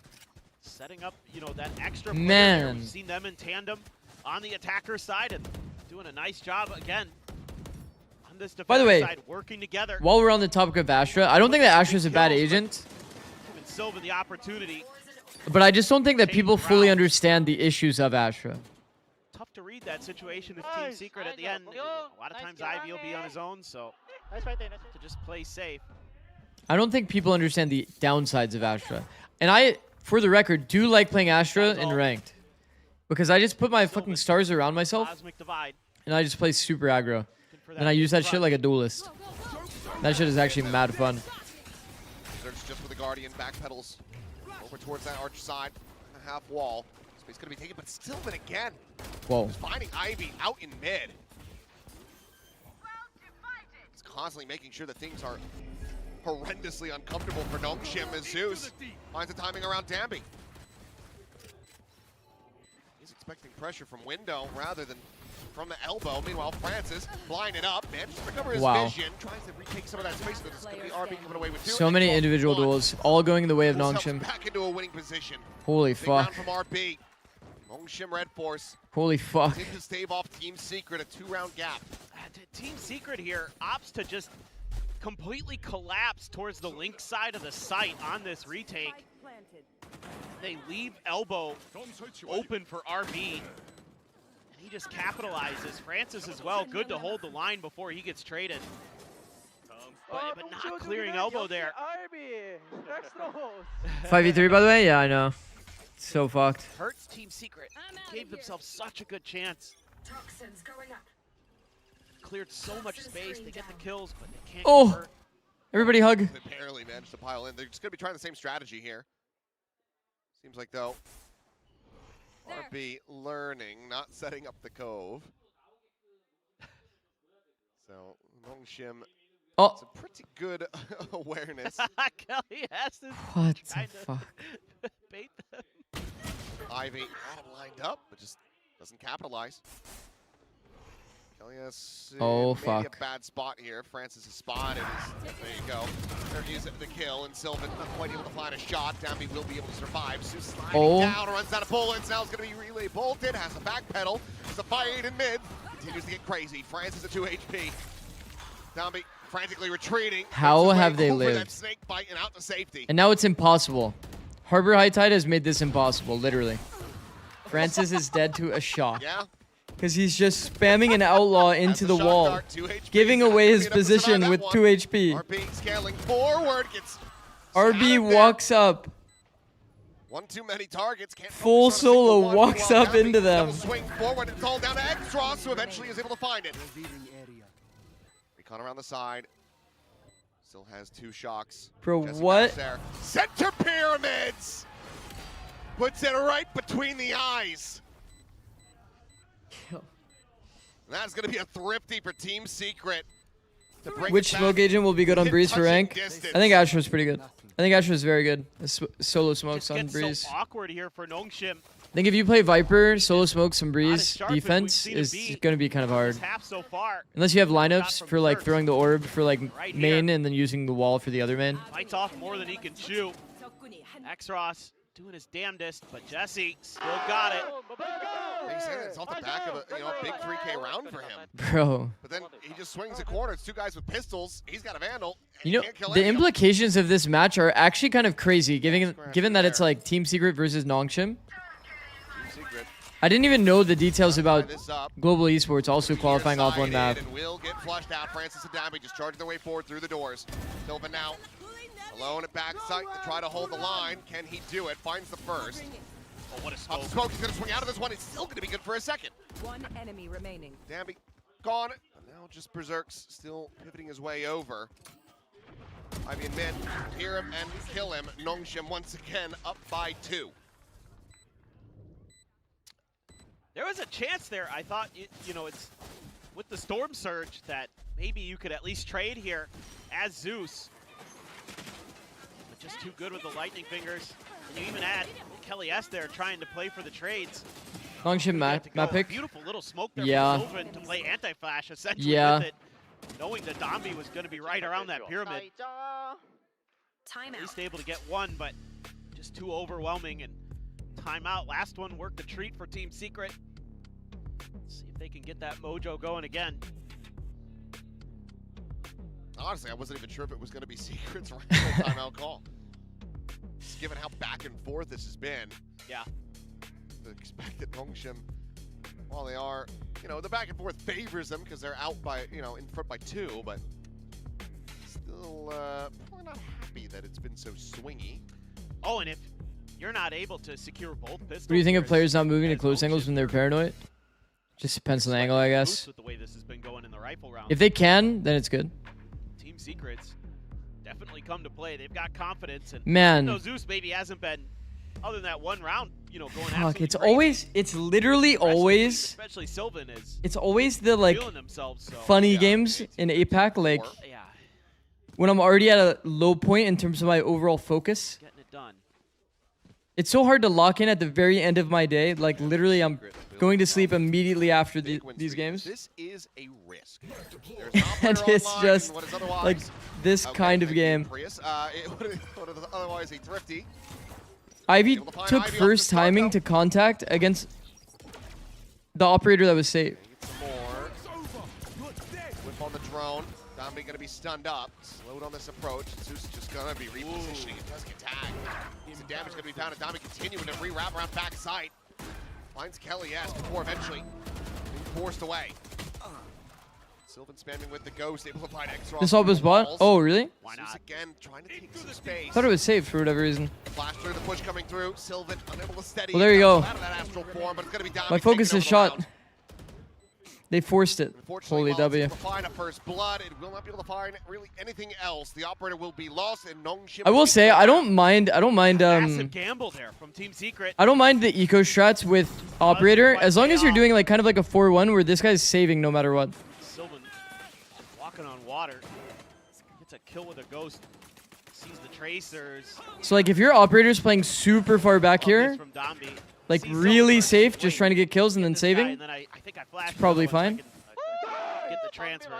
Setting up, that extra player there.
Man.
We've seen them in tandem on the attacker side and doing a nice job again on this
By the
defense
way,
side, working together.
While we're on the topic of Astra, I don't think that Astra's a bad agent,
Giving Sylvan the opportunity.
but I just don't think that people fully understand the issues of Astra.
Tough to read that situation with Team Secret at the end. A lot of times Ivy will be on his own, so to just play safe.
I don't think people understand the downsides of Astra. And I, for the record, do like playing Astra in ranked. Because I just put my fucking stars around myself,
Cosmic Divide.
and I just play super aggro. And I use that shit like a duelist. That shit is actually mad fun.
There's just with the Guardian backpedals over towards that arch side, half wall. Space gonna be taken, but Sylvan again.
Whoa.
Just finding Ivy out in mid. He's constantly making sure that things are horrendously uncomfortable for Nongshim as Zeus finds the timing around Danby. He's expecting pressure from window rather than from the elbow. Meanwhile, Francis blinded up, manages to recover his vision, tries to retake some of that space, but it's going to be RB coming away with two.
So many individual duels, all going in the way of Nongshim.
Back into a winning position.
Holy
Big round
fuck.
from RB. Nongshim Red Force.
Holy fuck.
Seems to stave off Team Secret, a 2-round gap.
Team Secret here opts to just completely collapse towards the link side of the site on this retake. They leave elbow open for RB. And he just capitalizes. Francis as well, good to hold the line before he gets traded. But not clearing elbow there.
5v3 by the way? Yeah, I know. So fucked.
Hurts Team Secret. Gave themselves such a good chance. Cleared so much space. They get the kills, but they can't convert.
Everybody hug.
They barely managed to pile in. They're just going to be trying the same strategy here. Seems like, though, RB learning, not setting up the cove. So, Nongshim, it's a pretty good awareness.
Kelly has this.
What the fuck?
Bait them.
Ivy had him lined up, but just doesn't capitalize. Elias,
Oh,
maybe
fuck.
a bad spot here. Francis is spotted. There you go. There is the kill, and Sylvan not quite able to find a shot. Downbeat will be able to survive. Zeus sliding down, runs out of bullets. Now it's going to be relay bolted. Has a backpedal. There's a fight in mid. Continues to get crazy. Francis at 2 HP. Downbeat frantically retreating.
How have they
over that
lived?
snake bite and out to safety.
And now it's impossible. Harbor High Tide has made this impossible, literally. Francis is dead to a shot.
Yeah.
Because he's just spamming an outlaw into the
shot
wall,
dart, 2 HP.
giving away his
Enough to survive
position
that
with
one.
2 HP.
RB scaling forward, gets
RB
scattered there.
walks up.
One too many targets. Can't
Full
focus on a single
solo
one.
walks
While
up
Downbeat
into them.
double swing forward. It's all down to Extros, who eventually is able to find it. Recon around the side. Still has 2 shocks.
Bro,
Jesse
what?
back there. Center pyramids! Puts it right between the eyes. That's going to be a thrifty for Team Secret. to bring
Which
it
smoke
back
agent will be good on
within
Breeze for
touching
rank?
distance.
I think Astra's pretty good. I think Astra's very good. Solo smokes
Just
on
gets
Breeze.
so awkward here for Nongshim.
I think if you play Viper, solo smoke some
Not as
Breeze,
sharp as we've
defense
seen him
is
be
going to be kind of hard.
This half so far.
Unless you have
Shot
lineups
from
for like
Xerx.
throwing the orb for like
Right
main
here.
and then using the wall for the other main.
Fights off more than he can chew. Exros doing his damnedest, but Jesse still got it.
He's saying it's off the back of a big 3K round for him.
Bro.
But then he just swings a corner. It's 2 guys with pistols. He's got a vandal. and
You
he
know,
can't kill
the
any of them.
implications of this match are actually kind of crazy, given that it's like Team Secret versus Nongshim.
Secret.
I didn't even know the details about
This up.
Global Esports also qualifying off one map.
And will get flushed out. Francis and Dabby just charging their way forward through the doors. Sylvan now alone at backside to try to hold the line. Can he do it? Finds the first.
Oh, what a
Up
smoke.
smoke. He's going to swing out of this one. It's still going to be good for a second.
One enemy remaining.
Dabby gone. And now just Berserk's still pivoting his way over. Ivy and mid. Hear him and kill him. Nongshim once again up by 2.
There was a chance there. I thought, it's with the Storm Surge that maybe you could at least trade here as Zeus. But just too good with the lightning fingers. And you even add Kelly S there trying to play for the trades.
Nongshim map pick.
Beautiful little smoke there
Yeah.
from Sylvan to play anti-flash essentially
Yeah.
with it. Knowing that Dombi was going to be right around that pyramid.
Time
At least able to get one, but just too overwhelming. And timeout. Last one worked a treat for Team Secret. Let's see if they can get that mojo going again.
Honestly, I wasn't even sure if it was going to be Secret's original timeout call. Just given how back and forth this has been.
Yeah.
To expect that Nongshim, while they are, the back and forth favors them because they're out by, in front by 2, but still probably not happy that it's been so swingy.
Oh, and if you're not able to secure both pistols.
What do you think of
here
players not moving to
as
close angles
Nongshim,
when they're paranoid? Just depends on the angle, I
slightly
guess.
loose with the way this has been going in the rifle round.
If they can, then it's good.
Team Secrets definitely come to play. They've got confidence, and
Man.
even though Zeus maybe hasn't been, other than that one round, going
Fuck,
absolutely
it's
crazy,
always, it's literally
the rest of the team,
always,
especially Sylvan, is
it's always the like
feeling themselves. So
funny
Yeah,
games in APAC, like
yeah,
when I'm already at a low point in terms of my overall focus.
getting it done.
It's so hard to lock in at the very end of my day. Like literally, I'm going to sleep immediately after
Big win
these
streak.
games.
This is a risk. There's an
And
operator
it's
online
just
in what is otherwise
like this
okay,
kind of
thank you,
game.
Prius. What is otherwise a thrifty.
Ivy
Able to find
took
Ivy off
first
the start,
timing
though.
to contact against the operator that was safe.
Get some more. Whip on the drone. Dombi gonna be stunned up. Slowed on this approach. Zeus is just gonna be repositioning. It does get tagged. Some damage gonna be found. And Dombi continuing to rewrap around backside. Finds Kelly S before eventually being forced away. Sylvan spamming with the ghost, able to find Extra.
This all was bot? Oh, really?
Why
Zeus
not?
again trying to take some space.
Thought it was safe for whatever reason.
Flash through the push coming through. Sylvan unable to steady.
Well, there you go.
Out of that astral form, but it's gonna be Dombi
My focus
taking
is
over the
shot.
round.
They forced it.
Unfortunately,
Holy
while
W.
it's able to find a first blood, it will not be able to find really anything else. The operator will be lost, and Nongshim.
I will say I don't mind
Massive gamble there from Team Secret.
I don't mind the eco strats with operator as long as you're doing like kind of like a 4-1 where this guy's saving no matter what.
Sylvan walking on water. Gets a kill with a ghost. Sees the tracers.
So like if your operator's playing super far back here,
From Dombi.
like
Sees
really
Sylvan
safe,
wait,
just trying to get kills and then
this guy,
saving,
and then I think I flashed
it's probably
for 1
fine.
second. transfer.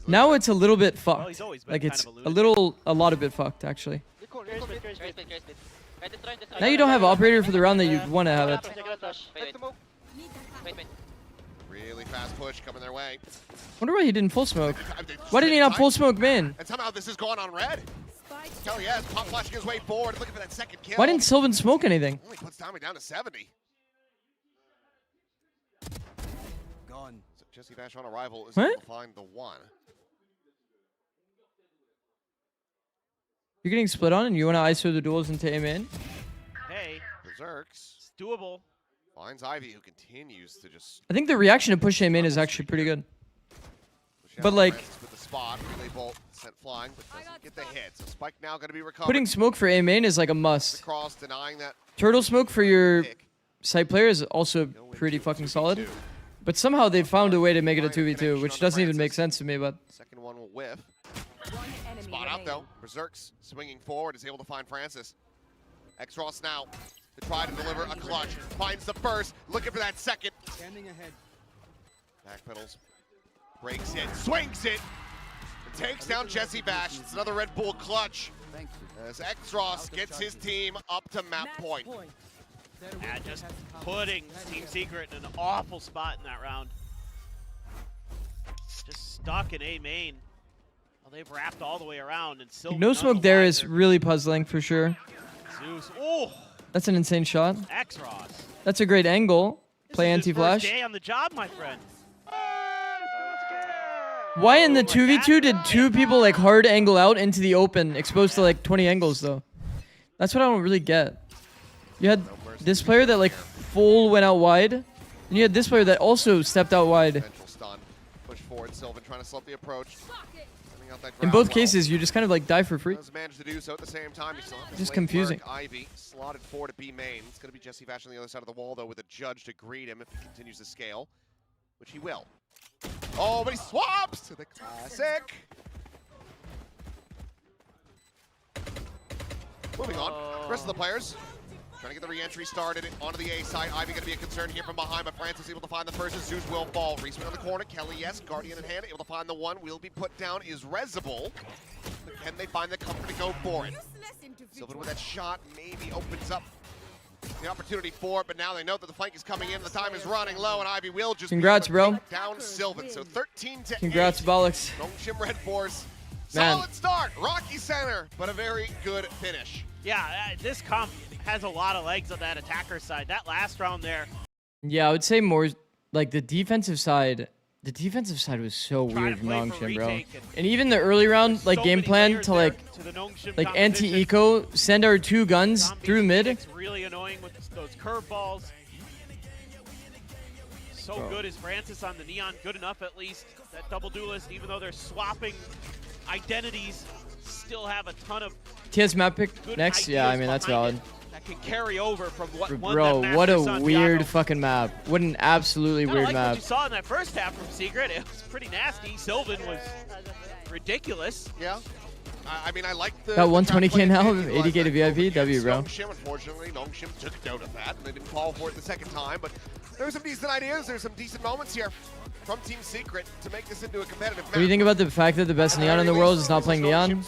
Now it's a little bit
Well,
fucked.
he's always been
Like
kind
it's
of a
a
lunatic.
lot of bit fucked actually. Now you don't have operator for the round that you want to have it.
Really fast push coming their way.
Wonder why he didn't full smoke. Why didn't he not full smoke man?
And somehow this has gone on red. Hell yeah, pop flashing his way forward, looking for that second kill.
Why didn't Sylvan smoke anything?
Only puts Tommy down to 70. Gone. So Jesse Bash on arrival is able to find the one.
You're getting split on and you want to ISO the duels into A main?
Hey,
Berserks
it's doable.
finds Ivy, who continues to just
I think the reaction to push A main is actually pretty good.
push out
But, like-
Francis with the spot. Relay bolt sent flying, but doesn't get the hit. So Spike now going to be recovered.
Putting smoke for A main is like a must.
across, denying that
Turtle smoke for your
pick.
side player is also
Go
pretty
into
fucking
2v2.
solid. But somehow they found a way to make it a
Fine
2v2,
connection
which
on
doesn't even make
Francis.
sense to me, but
Second one will whiff.
One enemy
Spot out
remaining.
though. Berserks swinging forward is able to find Francis. X-Ross now to try to deliver a clutch. Finds the first, looking for that second.
Standing ahead.
Backpedals, breaks it, swings it. It takes down Jesse Bash. It's another Red Bull clutch
Thank you.
as X-Ross gets his team up to map point.
Yeah, just putting Team Secret in an awful spot in that round. Just stuck in A main. Well, they've wrapped all the way around and still
no smoke there is really puzzling for sure.
Zeus. Oh,
That's an insane shot.
X-Ross.
That's a great angle.
This
Play
is his
anti-flash.
first day on the job, my friend.
Why in the
Like
2v2 did
that?
two people like hard angle out into the open, exposed to like 20 angles though? That's what I don't really get. You had this player that like full went out wide, and you had this player that also stepped out wide.
Central stun. Push forward, Sylvan trying to slow up the approach. Sending out that
In
grab
both
well.
cases, you just kind of like die for free.
Does manage to do so at the same time. You still have this
Just
late
confusing.
lurk. Ivy slotted forward to B main. It's going to be Jesse Bash on the other side of the wall, though, with a judge to greet him if he continues to scale, which he will. Oh, but he swaps to the classic. Moving on. Rest of the players trying to get the re-entry started onto the A side. Ivy going to be a concern here from behind, but Francis able to find the first. Zeus will fall. Reswing on the corner. Kelly, yes. Guardian in hand. Able to find the one. Will be put down. Is Rezible. Can they find the cover to go for it? Sylvan with that shot maybe opens up the opportunity for it, but now they know that the flank is coming in. The time is running low, and Ivy will just
Congrats,
be able
bro.
to take down Sylvan. So 13 to
Congrats,
8.
Bollocks.
Nongshim Red Force.
Man.
Solid start. Rocky center, but a very good finish.
Yeah, this comp has a lot of legs on that attacker side. That last round there,
Yeah, I would say more like the defensive side. The defensive side was so
trying
weird
to
from
play for
Nongshim, bro.
retake.
And even the early round like
So
game
many
plan
layers
to
there
like
to the Nongshim
like
composition.
anti-eco, send our two guns
Zombie
through mid.
Phoenix really annoying with those curveballs. So
Bro.
good is Francis on the Neon, good enough at least. That double duelist, even though they're swapping identities, still have a ton of
TS map pick
good
next. Yeah, I
ideas
mean that's
behind
valid.
it that can carry over from what one
Bro,
that
what a
Master
weird
Santiago.
fucking map. What an absolutely
Kinda
weird
like
map.
what you saw in that first half from Secret. It was pretty nasty. Sylvan was ridiculous.
Yeah. I mean, I like the.
Got
the
120K
trap
now,
play. They utilized
80K to
that
VIP,
over
W,
against
bro.
Nongshim. Unfortunately, Nongshim took note of that, and they didn't fall for it the second time. But there were some decent ideas. There's some decent moments here from Team Secret to make this into a competitive match.
What do you think about the fact that the best Neon in the world is not playing Neon?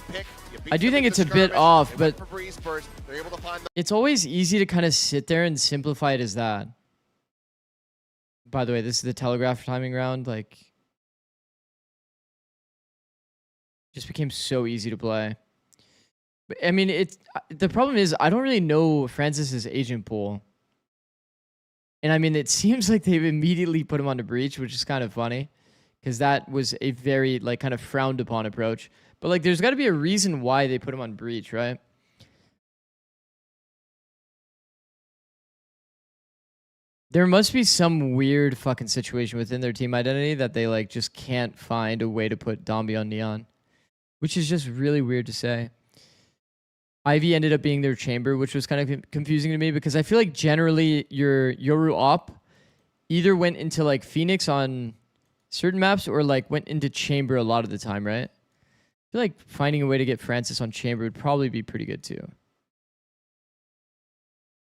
I do think it's a bit off, but it's always easy to kind of sit there and simplify it as that. By the way, this is the telegraph timing round. Like, just became so easy to play. But, I mean, the problem is I don't really know Francis's agent pool. And I mean, it seems like they've immediately put him on the breach, which is kind of funny. Because that was a very, like, kind of frowned upon approach. But, like, there's got to be a reason why they put him on breach, right? There must be some weird fucking situation within their team identity that they, like, just can't find a way to put Dombi on Neon. Which is just really weird to say. Ivy ended up being their chamber, which was kind of confusing to me because I feel like generally your Yoru op either went into, like, Phoenix on certain maps or, like, went into chamber a lot of the time, right? I feel like finding a way to get Francis on chamber would probably be pretty good too.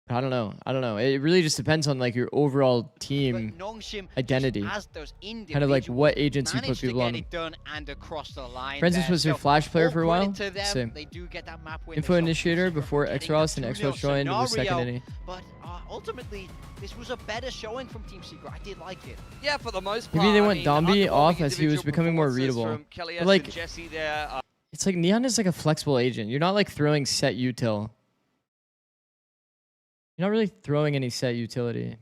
I don't know. It really just depends on like your overall team
Nongshim
identity.
has those
Kind of like what agents you put people on.
It done and across the line.
Francis was a Flash player for a while.
Same. They do get that map win.
Info initiator before Xros and Xros joined with second inning.
But ultimately, this was a better showing from Team Secret. I did like it.
Yeah, for the most part.
Maybe they went Dombi off as he was becoming more readable. But like, it's like Neon is like a flexible agent. You're not like throwing set util. You're not really throwing any set utility.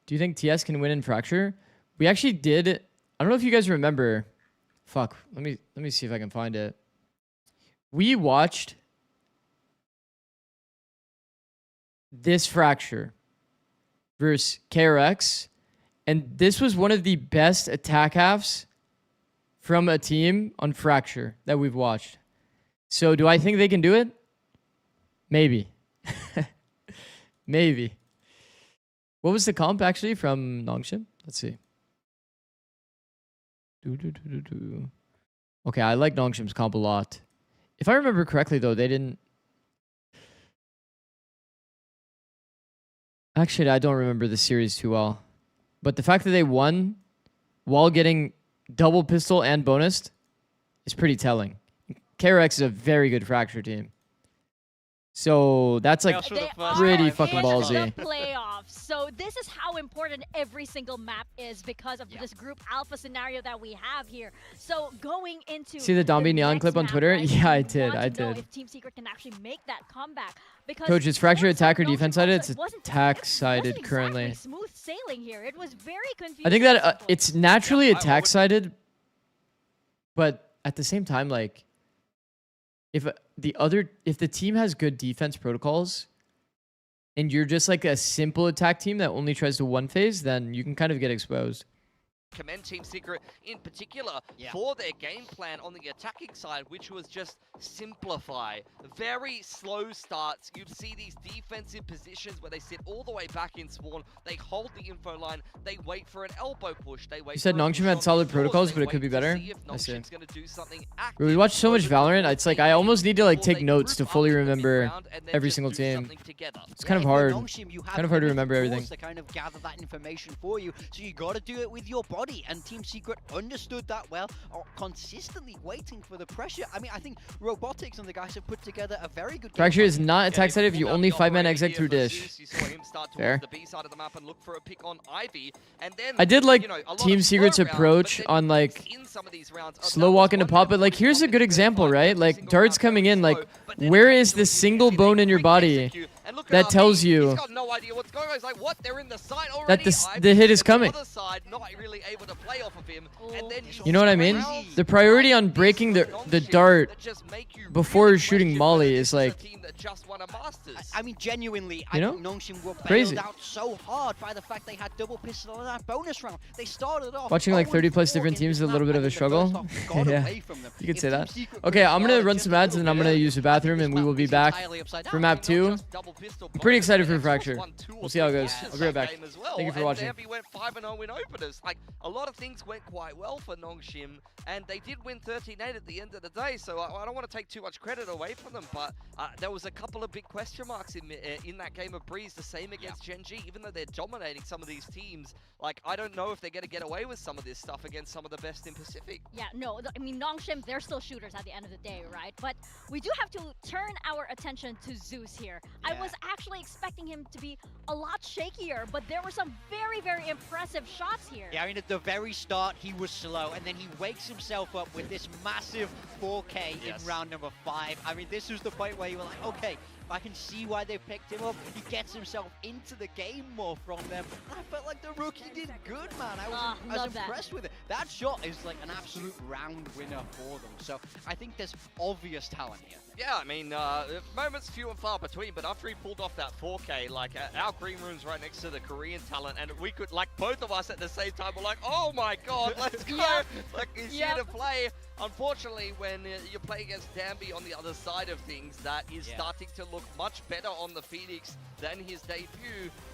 Do you think TS can win in Fracture? We actually did. I don't know if you guys remember. Fuck. Let me see if I can find it. We watched this Fracture versus KRX, and this was one of the best attack halves from a team on Fracture that we've watched. So do I think they can do it? Maybe. Maybe. What was the comp actually from Nongshim? Let's see. Okay, I like Nongshim's comp a lot. If I remember correctly, though, they didn't... Actually, I don't remember the series too well. But the fact that they won while getting double pistol and bonused is pretty telling. KRX is a very good Fracture team. So that's like pretty fucking ballsy.
The playoffs. So this is how important every single map is because of this group alpha scenario that we have here. So going into
see the Dombi Neon clip on Twitter?
Right,
yeah, I did.
If Team Secret can actually make that comeback. Because
Coach, is Fracture attack or defense sided? It's attack sided currently.
Smooth sailing here. It was very confusing.
I think that it's naturally attack sided, but at the same time, like if the team has good defense protocols and you're just like a simple attack team that only tries to one phase, then you can kind of get exposed.
Commend Team Secret in particular for their game plan on the attacking side, which was just simplify. Very slow starts. You'd see these defensive positions where they sit all the way back in spawn. They hold the info line. They wait for an elbow push. They wait.
You said Nongshim had solid protocols, but it could be better. I see. We watch so much Valorant. It's like I almost need to like take notes to fully remember every single team. It's kind of hard. Kind of hard to remember everything.
To kind of gather that information for you, so you got to do it with your body. And Team Secret understood that well, are consistently waiting for the pressure. I mean, I think Robotics and the guys have put together a very good
Fracture is not attack side if you only 5-man exec through dish. Fair. I did like Team Secret's approach on like slow walk into pop, but like here's a good example, right? Like darts coming in, like where is this single bone in your body that tells you that the hit is coming? You know what I mean? The priority on breaking the dart before shooting Molly is like,
I mean, genuinely,
you know?
I think Nongshim were
crazy.
bailed out so hard by the fact they had double pistol in that bonus round. They started off
watching like 30+ different teams is a little bit of a struggle. Yeah, you could say that. Okay, I'm gonna run some ads and then I'm gonna use the bathroom and we will be back for map 2. I'm pretty excited for Fracture. We'll see how it goes. I'll be right back. Thank you for watching.
Went 5-0 in openers. Like a lot of things went quite well for Nongshim, and they did win 13-8 at the end of the day. So I don't want to take too much credit away from them, but there was a couple of big question marks in that game of Breeze. The same against Gen G, even though they're dominating some of these teams. Like I don't know if they're going to get away with some of this stuff against some of the best in Pacific.
Yeah, no, I mean Nongshim, they're still shooters at the end of the day, right? But we do have to turn our attention to Zeus here. I was actually expecting him to be a lot shakier, but there were some very, very impressive shots here.
Yeah, I mean, at the very start, he was slow, and then he wakes himself up with this massive 4K in round number 5. I mean, this was the point where you were like, okay, I can see why they picked him up. He gets himself into the game more from them. And I felt like the rookie did good, man. I was impressed with it. That shot is like an absolute round winner for them. So I think there's obvious talent here.
Yeah, I mean, moments few and far between, but after he pulled off that 4K, like, our green room's right next to the Korean talent, and we could, like, both of us at the same time were like, oh my god, let's go! Like, he's here to play. Unfortunately, when you play against Danby on the other side of things, that is starting to look much better on the Phoenix. than his debut,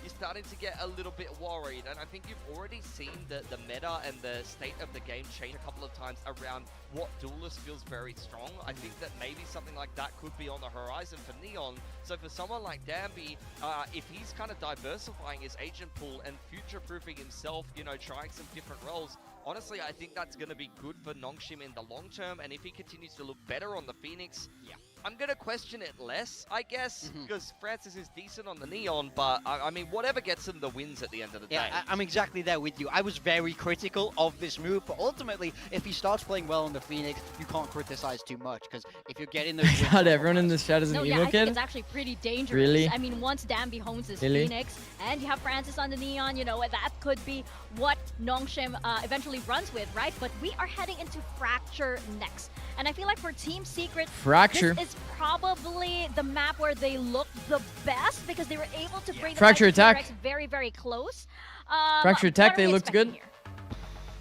you're starting to get a little bit worried. And I think you've already seen the meta and the state of the game change a couple of times around what duelist feels very strong. I think that maybe something like that could be on the horizon for Neon. So for someone like Danby, if he's kind of diversifying his agent pool and future-proofing himself, you know, trying some different roles, honestly, I think that's going to be good for Nongshim in the long term. And if he continues to look better on the Phoenix, I'm going to question it less, I guess, because Francis is decent on the Neon, but I mean, whatever gets him the wins at the end of the day.
Yeah, I'm exactly there with you. I was very critical of this move, but ultimately, if he starts playing well on the Phoenix, you can't criticize too much, because if you're getting those wins...
God, everyone in this chat is an
No,
emo
I
kid?
think it's actually pretty dangerous.
Really?
I mean, once Danby hones his
Really?
Phoenix, and you have Francis on the Neon, you know, that could be what Nongshim eventually runs with, right? But we are heading into Fracture next. And I feel like for Team Secret,
Fracture.
this is probably the map where they look the best because they were able to bring the
Fracture
fight to
attack.
TRX very, very close.
Fracture attack, they looked good.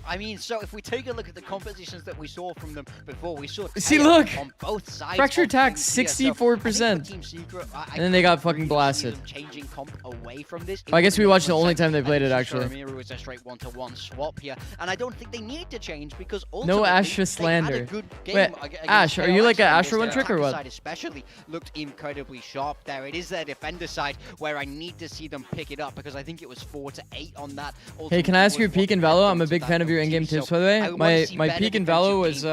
I mean, so if we take a look at the compositions that we saw from them before, we saw
See,
chaos
look!
on both sides.
Fracture
of
attack,
things here. So I think
64%.
for Team Secret,
And then they got fucking blasted.
Changing comp away from this.
I guess we watched the only time they
I
played
think
it, actually.
Skirmishing was a straight one-to-one swap here, and I don't think they need to change because
No
ultimately
Astra
they had a
slander.
good game
Wait,
against
Ash, are you like a
KLX, and
Astra one
this
trick or
attacker
what?
side especially looked incredibly sharp there. It is their defender side where I need to see them pick it up because I think it was 4 to 8 on that.
Hey, can I ask you a peek in Valo? I'm a big fan of your in-game tips, by the way. My peek in Valo was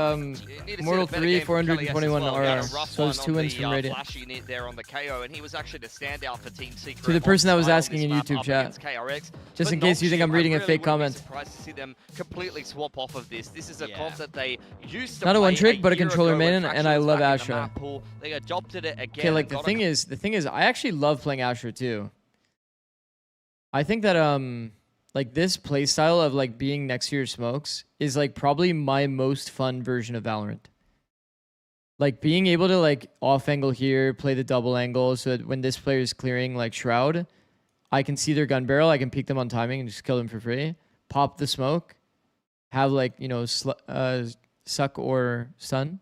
Mortal 3, 421 RR. So it's 2 wins from Radiant.
Flash unit there on the KO, and he was actually the standout for Team Secret.
To the person that was
on
asking in
this map
YouTube
up
chat.
against KRX.
Just
But
in case you think I'm
Nongshim,
reading
I
a
really
fake
wouldn't be
comment.
surprised to see them completely swap off of this. This is a comp that they used to
Not a
play
one trick, but a
year
controller
ago when
main, and I
Fraction was
love
back in the
Astra.
map pool. They adopted it again.
Okay, like
and
the
got a
thing is, I actually love playing Astra too. I think that like this playstyle of like being next to your smokes is like probably my most fun version of Valorant. Like being able to like off angle here, play the double angle, so that when this player is clearing like Shroud, I can see their gun barrel, I can peek them on timing and just kill them for free. Pop the smoke, have like, you know, suck or stun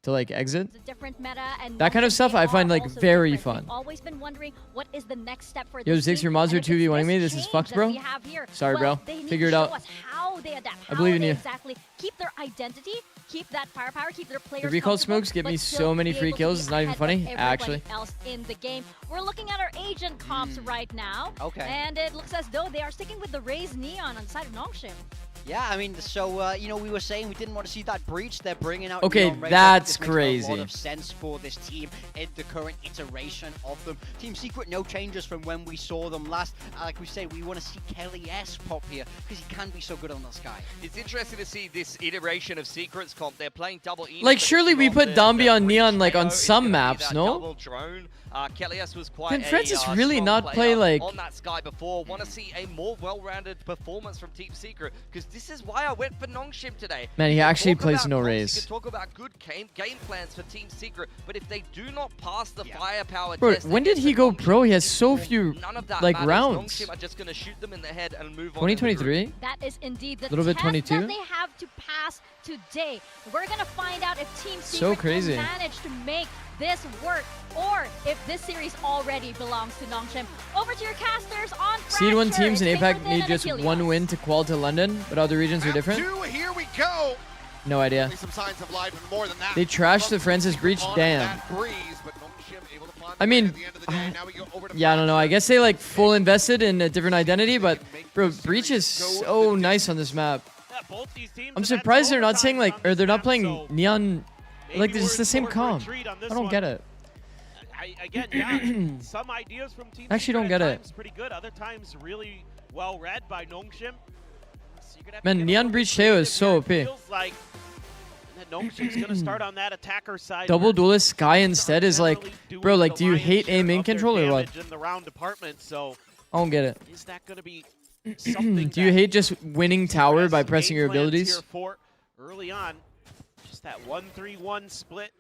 to like exit.
It's a different meta, and
That kind of
Nongshim,
stuff
they
I
are
find like
also
very
different.
fun.
We've always been wondering what is the next step for
Yo,
this
Zix,
team,
your mods
and
are
if it's
2v1ing me.
this
This is
change
fucked,
that
bro.
we have here,
Sorry,
well,
bro.
they need
Figure it
to show
out.
us how they adapt,
I
how
believe in
they
you.
exactly keep their identity, keep that firepower, keep their players
The recall
comfortable,
smokes get
but
me
still
so many
be
free
able to
kills,
be
it's not even
ahead of
funny,
everybody
actually.
else in the game. We're looking at our agent comps right now,
Okay.
and it looks as though they are sticking with the Raze Neon on the side of Nongshim.
Yeah, I mean, so, you know, we were saying we didn't want to see that breach. They're bringing out
Okay,
Neon Raze.
that's
This makes a
crazy.
lot of sense for this team in the current iteration of them. Team Secret, no changes from when we saw them last. Like we said, we want to see Kelly S pop here because he can be so good on the sky.
It's interesting to see this iteration of Secrets comp. They're playing double E.
Like, surely we put Danby on Neon, like, on some maps, no?
Double drone. Kelly S was quite
Can Francis
a,
really
strong
not
player
play, like-
on that sky before? Want to see a more well-rounded performance from Team Secret, because this is why I went for Nongshim today.
Man, he
You can
actually
talk
plays
about
no
comps,
Raze.
You can talk about good game plans for Team Secret, but if they do not pass the firepower
Bro,
test
when did
against
he
the
go
Nongshim
pro? He has
team,
so few,
none of that
like,
matters.
rounds.
Nongshim are just going to shoot them in the head and move on. in the group.
2023?
That is indeed the
Little bit
test
22?
that they have to pass today. We're going to find out if Team
So
Secret
crazy.
can manage to make this work, or if this series already belongs to Nongshim. Over to your casters on
Seed 1
Fracture.
teams in
It's
APAC
Secret
need
and
just
Achilles.
1 win to qual to London, but other regions are
Map
different?
2, here we go.
No idea.
Some signs of life and more than that.
They trashed the Francis breach,
On
damn.
that breeze, but Nongshim able to find
I
the
mean,
at the end of the day. Now we go over to
Yeah, I don't know. I guess they like full invested in a different identity, but bro, breach is so nice on this map.
Yeah, both these teams
I'm
have had
surprised they're not
overtimes
saying like,
on
or
this
they're not
map,
playing
so
Neon.
maybe
Like,
we're
it's the
in
same
for a
comp.
treat on
I
this
don't
one.
get it.
Again, yeah, some ideas from Team
I actually
Secret
don't get
at
it.
times pretty good, other times really well read by Nongshim. Secret have to
Man,
get a
Neon
little
Breach
creative
Teo is so
here.
OP.
It feels like that Nongshim's gonna start on that attacker side.
Double
where
duelist Sky
Stars
instead is like,
generally doing
bro, like,
the
do you
lion's
hate
share
aim in
of their
control or what?
damage in the round department, so
I don't get it.
is that gonna be something
Do you
that
hate just winning tower by pressing your
game plans
abilities?
here for early on, just that 1-3-1 split.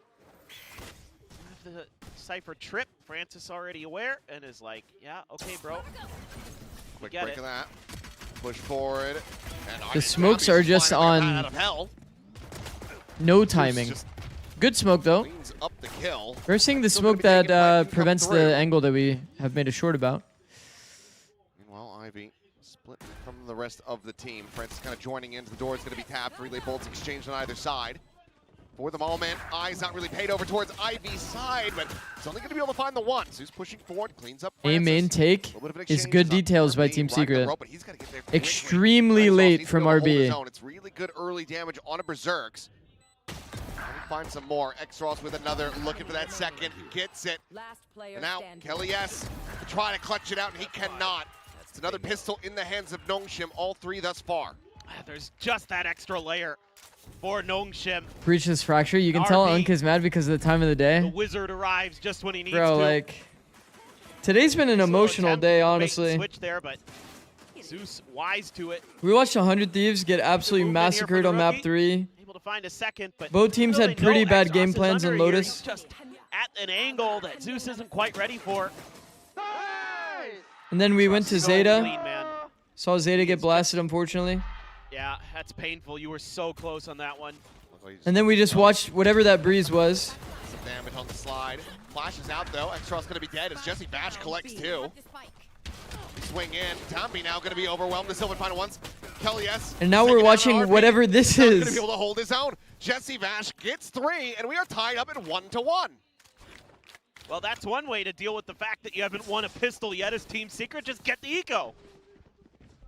The Cypher trip, Francis already aware and is like, yeah, okay, bro.
Quick
Get
break
it.
of that. Push forward. And
The smokes are just
out
on
of hell.
no timing.
Just
Good smoke though.
cleans up the kill.
We're seeing the
Still gonna
smoke
be taking
that
fight and come
prevents
through.
the angle that we have made a short about.
Meanwhile, Ivy split from the rest of the team. Francis kind of joining in. The door is going to be tapped. Relay bolts exchanged on either side. For the moment, Eye's not really paid over towards Ivy's side, but it's only going to be able to find the one. So he's pushing forward, cleans up
A
Francis.
main take
Little bit of an
is
exchange.
good
It's not
details by
RB
Team
right the
Secret.
rope, but he's gotta get there quickly.
Extremely
Francis
late
needs to
from
be able to hold his
RB.
own. It's really good early damage on a Berserks. Find some more. X-Ross with another, looking for that second, gets it.
Last player
And now
standing.
Kelly S trying to clutch it out, and he cannot. It's another pistol in the hands of Nongshim, all three thus far.
There's just that extra layer for Nongshim.
Breach this fracture. You can tell
RB.
Unk is mad because of the time of the
The
day.
wizard arrives just when he needs
Bro,
to.
like, today's been an
So
emotional
attempt
day,
to make the
honestly.
Switch there, but Zeus wise to it.
We watched 100 Thieves get absolutely
movement here
massacred
from
on
the
map
rookie.
3.
Able to find a second, but
Both teams
still
had
they
pretty
know
bad
Exos
game
is
plans
under
in
here.
Lotus.
He's just at an angle that Zeus isn't quite ready for.
And then we went to
So
Zeta.
clean, man.
Saw Zeta get blasted, unfortunately.
Yeah, that's painful. You were so close on that one.
And then we just watched whatever that breeze was.
Some damage on the slide. Flashes out though. X-Ross gonna be dead as Jesse Bash collects two. Swing in. Tomby now gonna be overwhelmed. The Sylvan final once. Kelly S.
And now
taking
we're
down
watching
RB.
whatever this
He's not gonna
is.
be able to hold his own. Jesse Bash gets three, and we are tied up at 1-1.
Well, that's one way to deal with the fact that you haven't won a pistol yet as Team Secret. Just get the eco.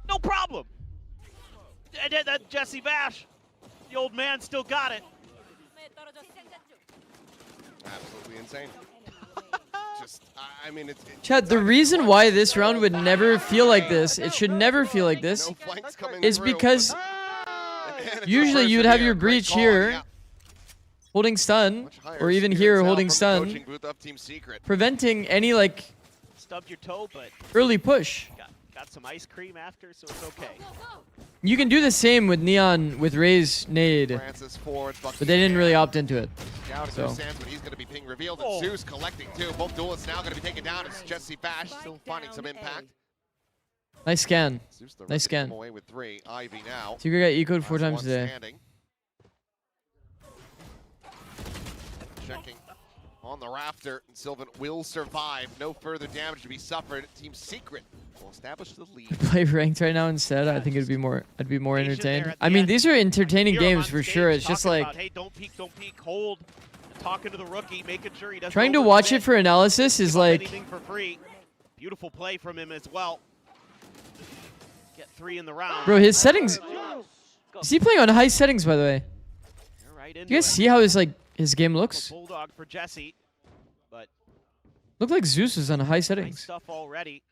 No problem. And that Jesse Bash, the old man still got it.
Absolutely insane. Just, I mean, it's
Chad, the reason why this round would never feel like this, it should never feel like this,
no flanks coming
is
through.
because
And it's the
usually
first
you'd
of
have
the
your
year. Great
breach
call,
here,
yeah.
holding stun,
Much higher
or even
spirits
here
now
holding
from the
stun,
coaching booth of Team Secret.
preventing any like
Stubbed your toe, but
early push.
got some ice cream after, so it's okay.
You can do the same with Neon with Ray's nade,
Francis forwards,
but they didn't really opt into it.
Down
So.
to Sands, but he's going to be ping revealed.
Oh.
And Zeus collecting two. Both duelists now going to be taken down. It's Jesse Bash still finding some impact.
Nice scan.
Zeus the
Nice
rookie
scan.
come away with three. Ivy now.
Secret got ecoed 4
Last
times
one
today.
standing. Checking on the rafter, and Sylvan will survive. No further damage to be suffered. Team Secret will establish the lead.
Play ranked right now instead. I think I'd be more
Patient there
entertained.
at the
I mean,
end.
these are entertaining
Hear him
games
on
for
stage
sure. It's just
talking
like
about, hey, don't peek, hold. Talking to the rookie, making sure he doesn't
trying to watch it
overcommit,
for analysis is
give up
like
anything for free. Beautiful play from him as well. Get three in the round.
bro, his settings. Is he playing on high settings, by the way?
You're right
Do you guys see how his game looks?
Bulldog for Jesse, but
Looked like Zeus was on high
nice
settings.
stuff already.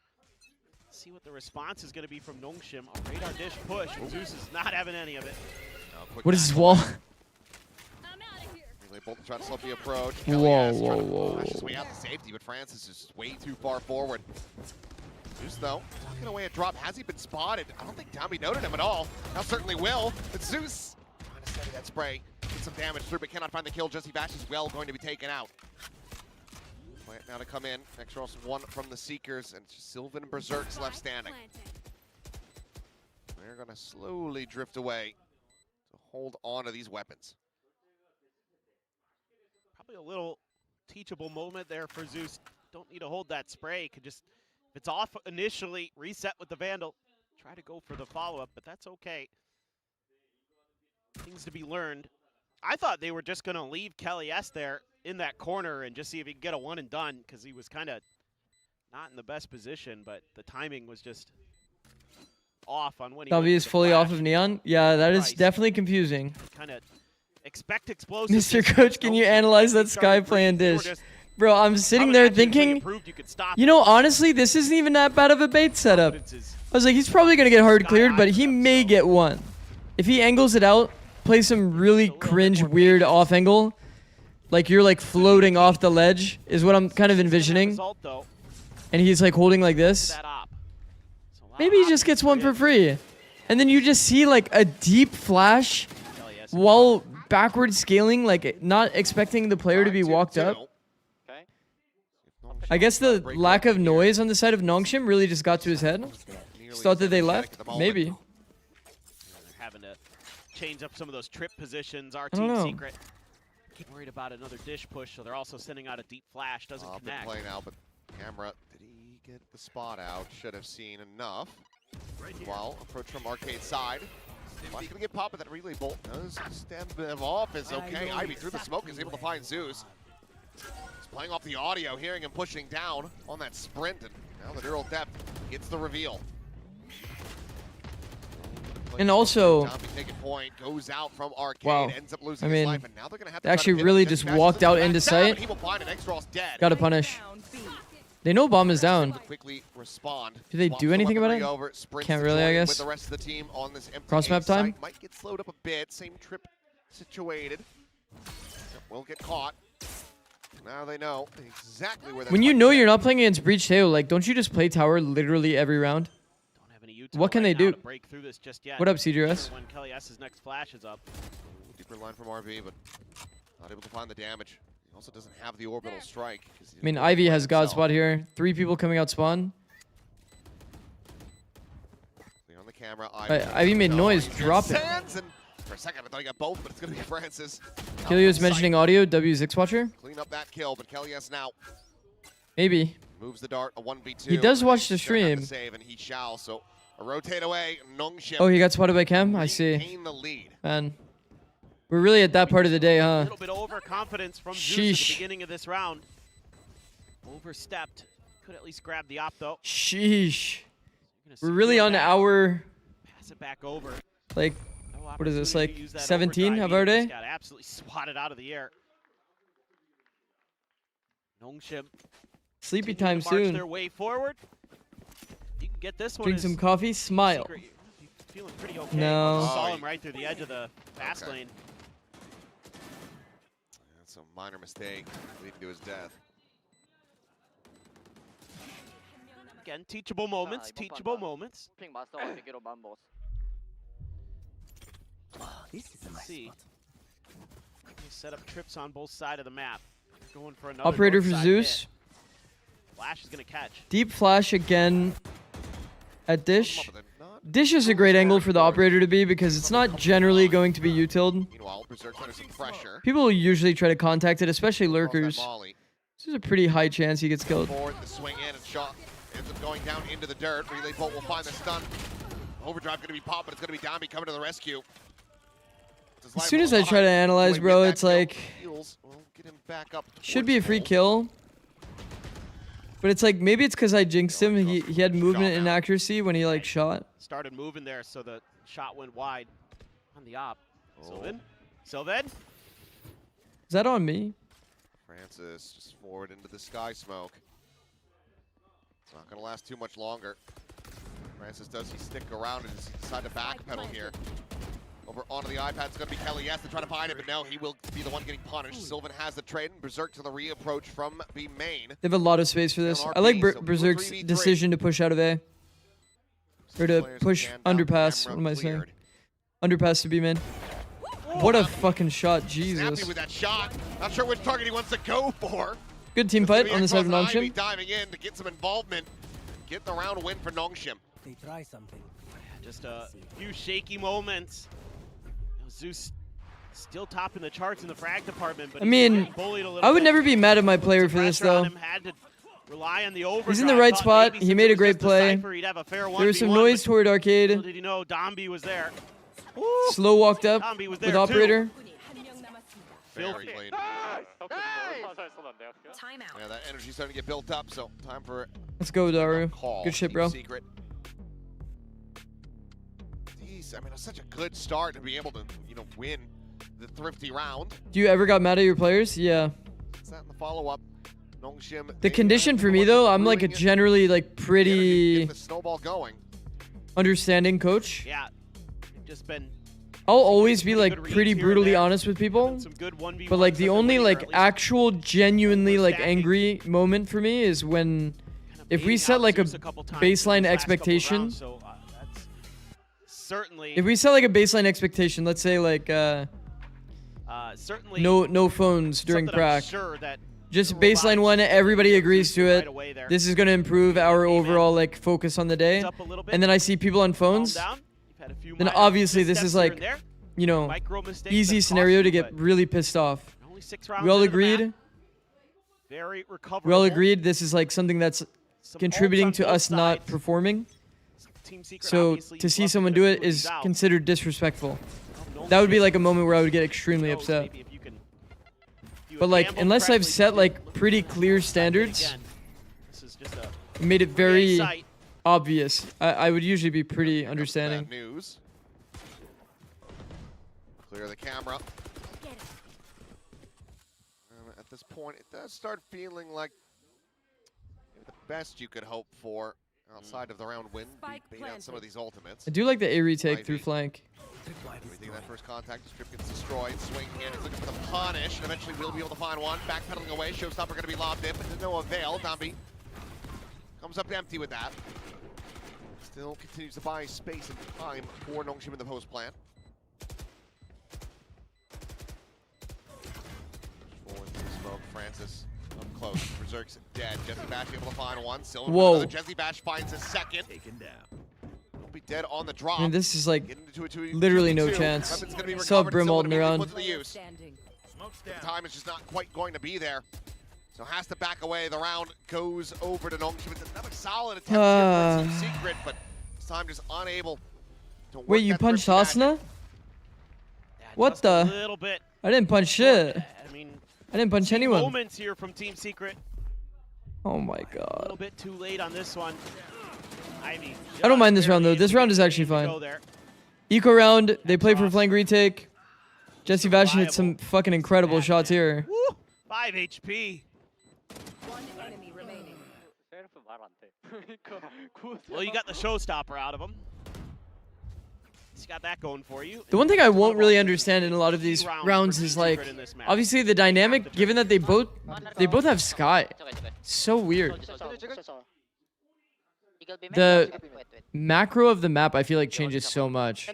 See what the response is going to be from Nongshim. A radar dish push. Zeus is not having any of it.
Quick
What is
back
his wall?
Relay bolt trying to slow the approach.
Whoa,
Kelly S
whoa,
trying to
whoa,
flash his
whoa.
way out to safety, but Francis is way too far forward. Zeus, though, tucking away a drop. Has he been spotted? I don't think Tommy noted him at all. Now certainly will. But Zeus trying to steady that spray. Get some damage through, but cannot find the kill. Jesse Bash is well going to be taken out. Plant now to come in. X-Ross one from the Seekers, and Sylvan and Berserk's left standing. They're going to slowly drift away to hold on to these weapons.
Probably a little teachable moment there for Zeus. Don't need to hold that spray. Could just, if it's off initially, reset with the Vandal. Try to go for the follow-up, but that's okay. Things to be learned. I thought they were just going to leave Kelly S there in that corner and just see if he could get a one and done, because he was kind of not in the best position, but the timing was just off on when he
W is fully off of Neon. Yeah, that is
Christ.
definitely confusing.
Kind of expect explosives.
Mr. Coach, can you analyze that Sky play and dish? Bro, I'm sitting there thinking, you know, honestly, this isn't even that bad of a bait setup. I was like, he's probably going to get hard cleared, but he may get one. If he angles it out, play some really cringe, weird off angle, like you're like floating off the ledge, is what I'm kind of envisioning. And he's like holding like this. Maybe he just gets one for free. And then you just see like a deep flash while backward scaling, like not expecting the player to be walked up. I guess the lack of noise on the side of Nongshim really just got to his head. Just thought that they left. Maybe.
They're having to change up some of those trip positions. Our
I don't
Team
know.
Secret Worried about another dish push, so they're also sending out a deep flash. Doesn't connect.
Play now, but camera, did he get the spot out? Should have seen enough. Well, approach from arcade side. Watch gonna get pop, but that relay bolt does stem them off. Is okay. Ivy through the smoke is able to find Zeus. He's playing off the audio, hearing him pushing down on that sprint, and now the neural depth gets the reveal.
And also,
Point, goes out from arcade,
wow.
ends up losing
I mean,
his life, and now they're gonna have to
they actually really just walked out into sight. Gotta punish. They know bomb is down.
Quickly respond.
Do they do anything about it? Can't really, I guess.
With the rest of the team on this
Cross map time.
Might get slowed up a bit. Same trip situated. Will get caught. Now they know exactly where they're.
When you know you're not playing against Breach Tail, like, don't you just play tower literally every round?
Don't have any
What can they do?
Break through this just yet.
What up, CDRS?
When Kelly S's next flash is up.
Deeper line from RV, but not able to find the damage. He also doesn't have the orbital strike.
I mean, Ivy has God spot here. 3 people coming out spawn.
On the camera,
Ivy made noise. Drop it.
For a second, I thought he got both, but it's going to be Francis.
Kilio's mentioning audio. W6 watcher.
Clean up that kill, but Kelly S now.
Maybe.
Moves the dart, a 1v2.
He does watch the stream.
Save, and he shall, so a rotate away. Nongshim.
Oh, he got spotted by Chem? I see.
The lead.
Man. We're really at that part of the day, huh?
A little bit overconfidence from Zeus at the beginning of this round. Overstepped. Could at least grab the op, though.
Sheesh. We're really on our...
Pass it back over.
Like, what is this, like 17 of our day?
Got absolutely swatted out of the air. Nongshim.
Sleepy time
march
soon.
Their way forward. You can get this one.
Drink some coffee, smile.
Feeling pretty okay.
No.
Saw him right through the edge of the fast lane.
That's a minor mistake leading to his death.
Again, teachable moments, teachable moments. Let's see. They set up trips on both sides of the map. Going for another
Operator for Zeus.
Hit. Flash is gonna catch.
Deep flash again at Dish. Dish is a great angle for the operator to be because it's not generally going to be utiled. People usually try to contact it, especially lurkers. This is a pretty high chance he gets killed.
The swing in and shot ends up going down into the dirt. Relay bolt will find the stun. Overdrive gonna be popped, but it's gonna be Dambi coming to the rescue.
As soon as I try to analyze, bro, it's like should be a free kill. But it's like, maybe it's because I jinxed him. He had movement and accuracy when he, like, shot.
Started moving there, so the shot went wide on the op. Sylvan?
Is that on me?
Francis just forward into the sky smoke. It's not going to last too much longer. Francis, does he stick around and decide to backpedal here? Over onto the iPad, it's going to be Kelly Yes to try to find it, but no, he will be the one getting punished. Sylvan has the trade, and Berserk to the reapproach from B main.
They have a lot of space for this. I like Berserk's decision to push out of A. Or to push underpass, what am I saying? Underpass to B main. What a fucking shot, Jesus.
Happy with that shot. Not sure which target he wants to go for.
Good team fight on the side of Nongshim.
Diving in to get some involvement. Get the round win for Nongshim.
They try something.
Just a few shaky moments. Zeus still topping the charts in the frag department, but
I mean, I would never be mad at my player for this, though. He's in the right spot. He made a great play. There was some noise toward arcade.
Did you know Dambi was there?
Slow walked up with operator.
Very clean.
Timeout.
Yeah, that energy's starting to get built up, so time for
Let's go, Daru. Good shit, bro.
Secret. I mean, it's such a good start to be able to, win the thrifty round.
Do you ever got mad at your players? Yeah.
It's that in the follow-up. Nongshim.
The condition for me, though, I'm like a generally pretty understanding coach.
Yeah. Just been.
I'll always be like pretty brutally honest with people. But like the only like actual genuinely like angry moment for me is when if we set like a baseline expectation.
Certainly.
If we set like a baseline expectation, let's say like
certainly
no phones during prac.
Sure that
just baseline one, everybody agrees to it. This is gonna improve our overall like focus on the day. And then I see people on phones. Then obviously this is like, easy scenario to get really pissed off.
Only 6 rounds
We all
into the map.
agreed.
Very recoverable.
We all agreed this is like something that's
Some
contributing
ults
to
on both
us not
sides.
performing.
Team Secret
So
obviously
to see
love
someone
get
do
a
it
few of
is
these out.
considered disrespectful.
No
That would be
one
like a moment where I would get extremely
knows
upset.
maybe if you can do
But
a
like,
gamble
unless I've
correctly,
set
you
like
can
pretty clear
again.
standards,
This is just a
made it
free
very
sight.
obvious, I would usually be pretty understanding.
Bad news. Clear the camera. At this point, it does start feeling like the best you could hope for outside of the round win. Bait out some of these ultimates.
I do like the A retake through
Ivy.
flank.
Everything that first contact, the strip gets destroyed. Swing in, is looking for the punish, and eventually we'll be able to find one. Backpedaling away, Showstopper going to be lobbed in, but to no avail. Dambi comes up empty with that. Still continues to buy space and time for Nongshim in the post plant. Forward through smoke, Francis up close. Berserk's dead. Jesse Bash able to find one. Silver
Whoa.
another. Jesse Bash finds a second. Taken down. Will be dead on the drop.
I mean, this is like
Getting into a 2v2.
literally no chance.
Weapon's gonna be
Saw
recovered,
Brim
Silver
ulting
immediately
around.
put to the use.
Standing.
Time is just not quite going to be there. So has to back away. The round goes over to Nongshim. It's another solid attempt here for Team Secret, but this time just unable to work
Wait, you
that
punched
thrifty magic.
Hasna?
Yeah,
What
just
the?
A little bit.
I didn't punch shit.
I mean,
I didn't punch anyone.
moments here from Team Secret.
Oh my
A
god.
little bit too late on this one. Ivy.
I don't mind this
just
round, though.
barely
This round is
able
actually
to
fine.
go there.
Eco round, they play for
awesome.
flank retake. Jesse Vash hit some
Reliable.
fucking incredible
Bad
shots
man.
here.
Woo! 5 HP.
One enemy remaining.
Well, you got the showstopper out of him. He's got that going for you.
The one thing I won't really understand in a lot of these rounds is like, obviously the dynamic, given that they both have Sky. So weird. The macro of the map, I feel like changes so much.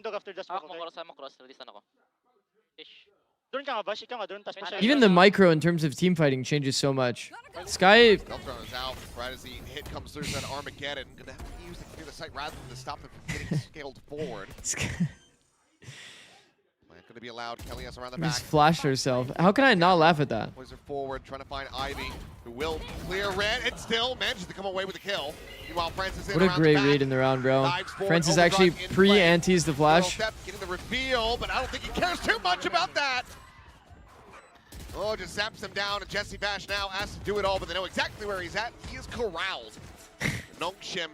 Even the micro in terms of team fighting changes so much. Sky,
Deltron is out right as the hit comes through that Armageddon. Gonna have to use it to clear the site rather than to stop them from getting scaled forward. Gonna be allowed. Kelly has around the back.
just flashed herself. How can I not laugh at that?
Boys are forward, trying to find Ivy, who will clear red and still manages to come away with a kill. Meanwhile, Francis in
What a
around the
great
back.
read in the round, bro.
Dives forward,
Francis
overdrive
actually
in play.
pre-antes the
Little
flash.
step, getting the reveal, but I don't think he cares too much about that. Oh, just zaps him down, and Jesse Bash now has to do it all, but they know exactly where he's at. He is corralled. Nongshim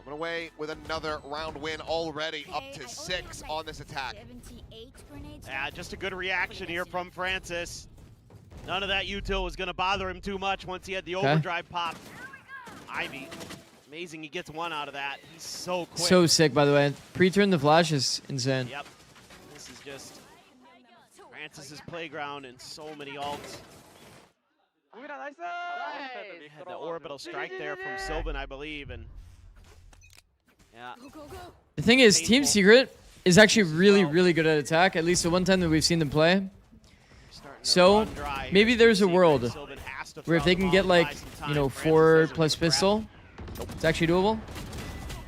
coming away with another round win already, up to 6 on this attack.
Yeah, just a good reaction here from Francis. None of that util was going to bother him too much once he had the overdrive pop. Ivy, amazing he gets one out of that. He's so quick.
So sick, by the way. Pre-turn the flash is insane.
Yep. This is just Francis's playground and so many ults. Had the orbital strike there from Sylvan, I believe, and yeah.
The thing is, Team
Painful.
Secret is actually really, really good at attack, at least the one time that we've seen them play.
Starting to
So,
run dry
maybe
here.
there's a
Secret,
world
Sylvan has to
where if
throw
they
the
can
ball
get
and
like,
buy some time.
you know,
Francis
4
doesn't
plus
get grabbed.
pistol, it's actually doable.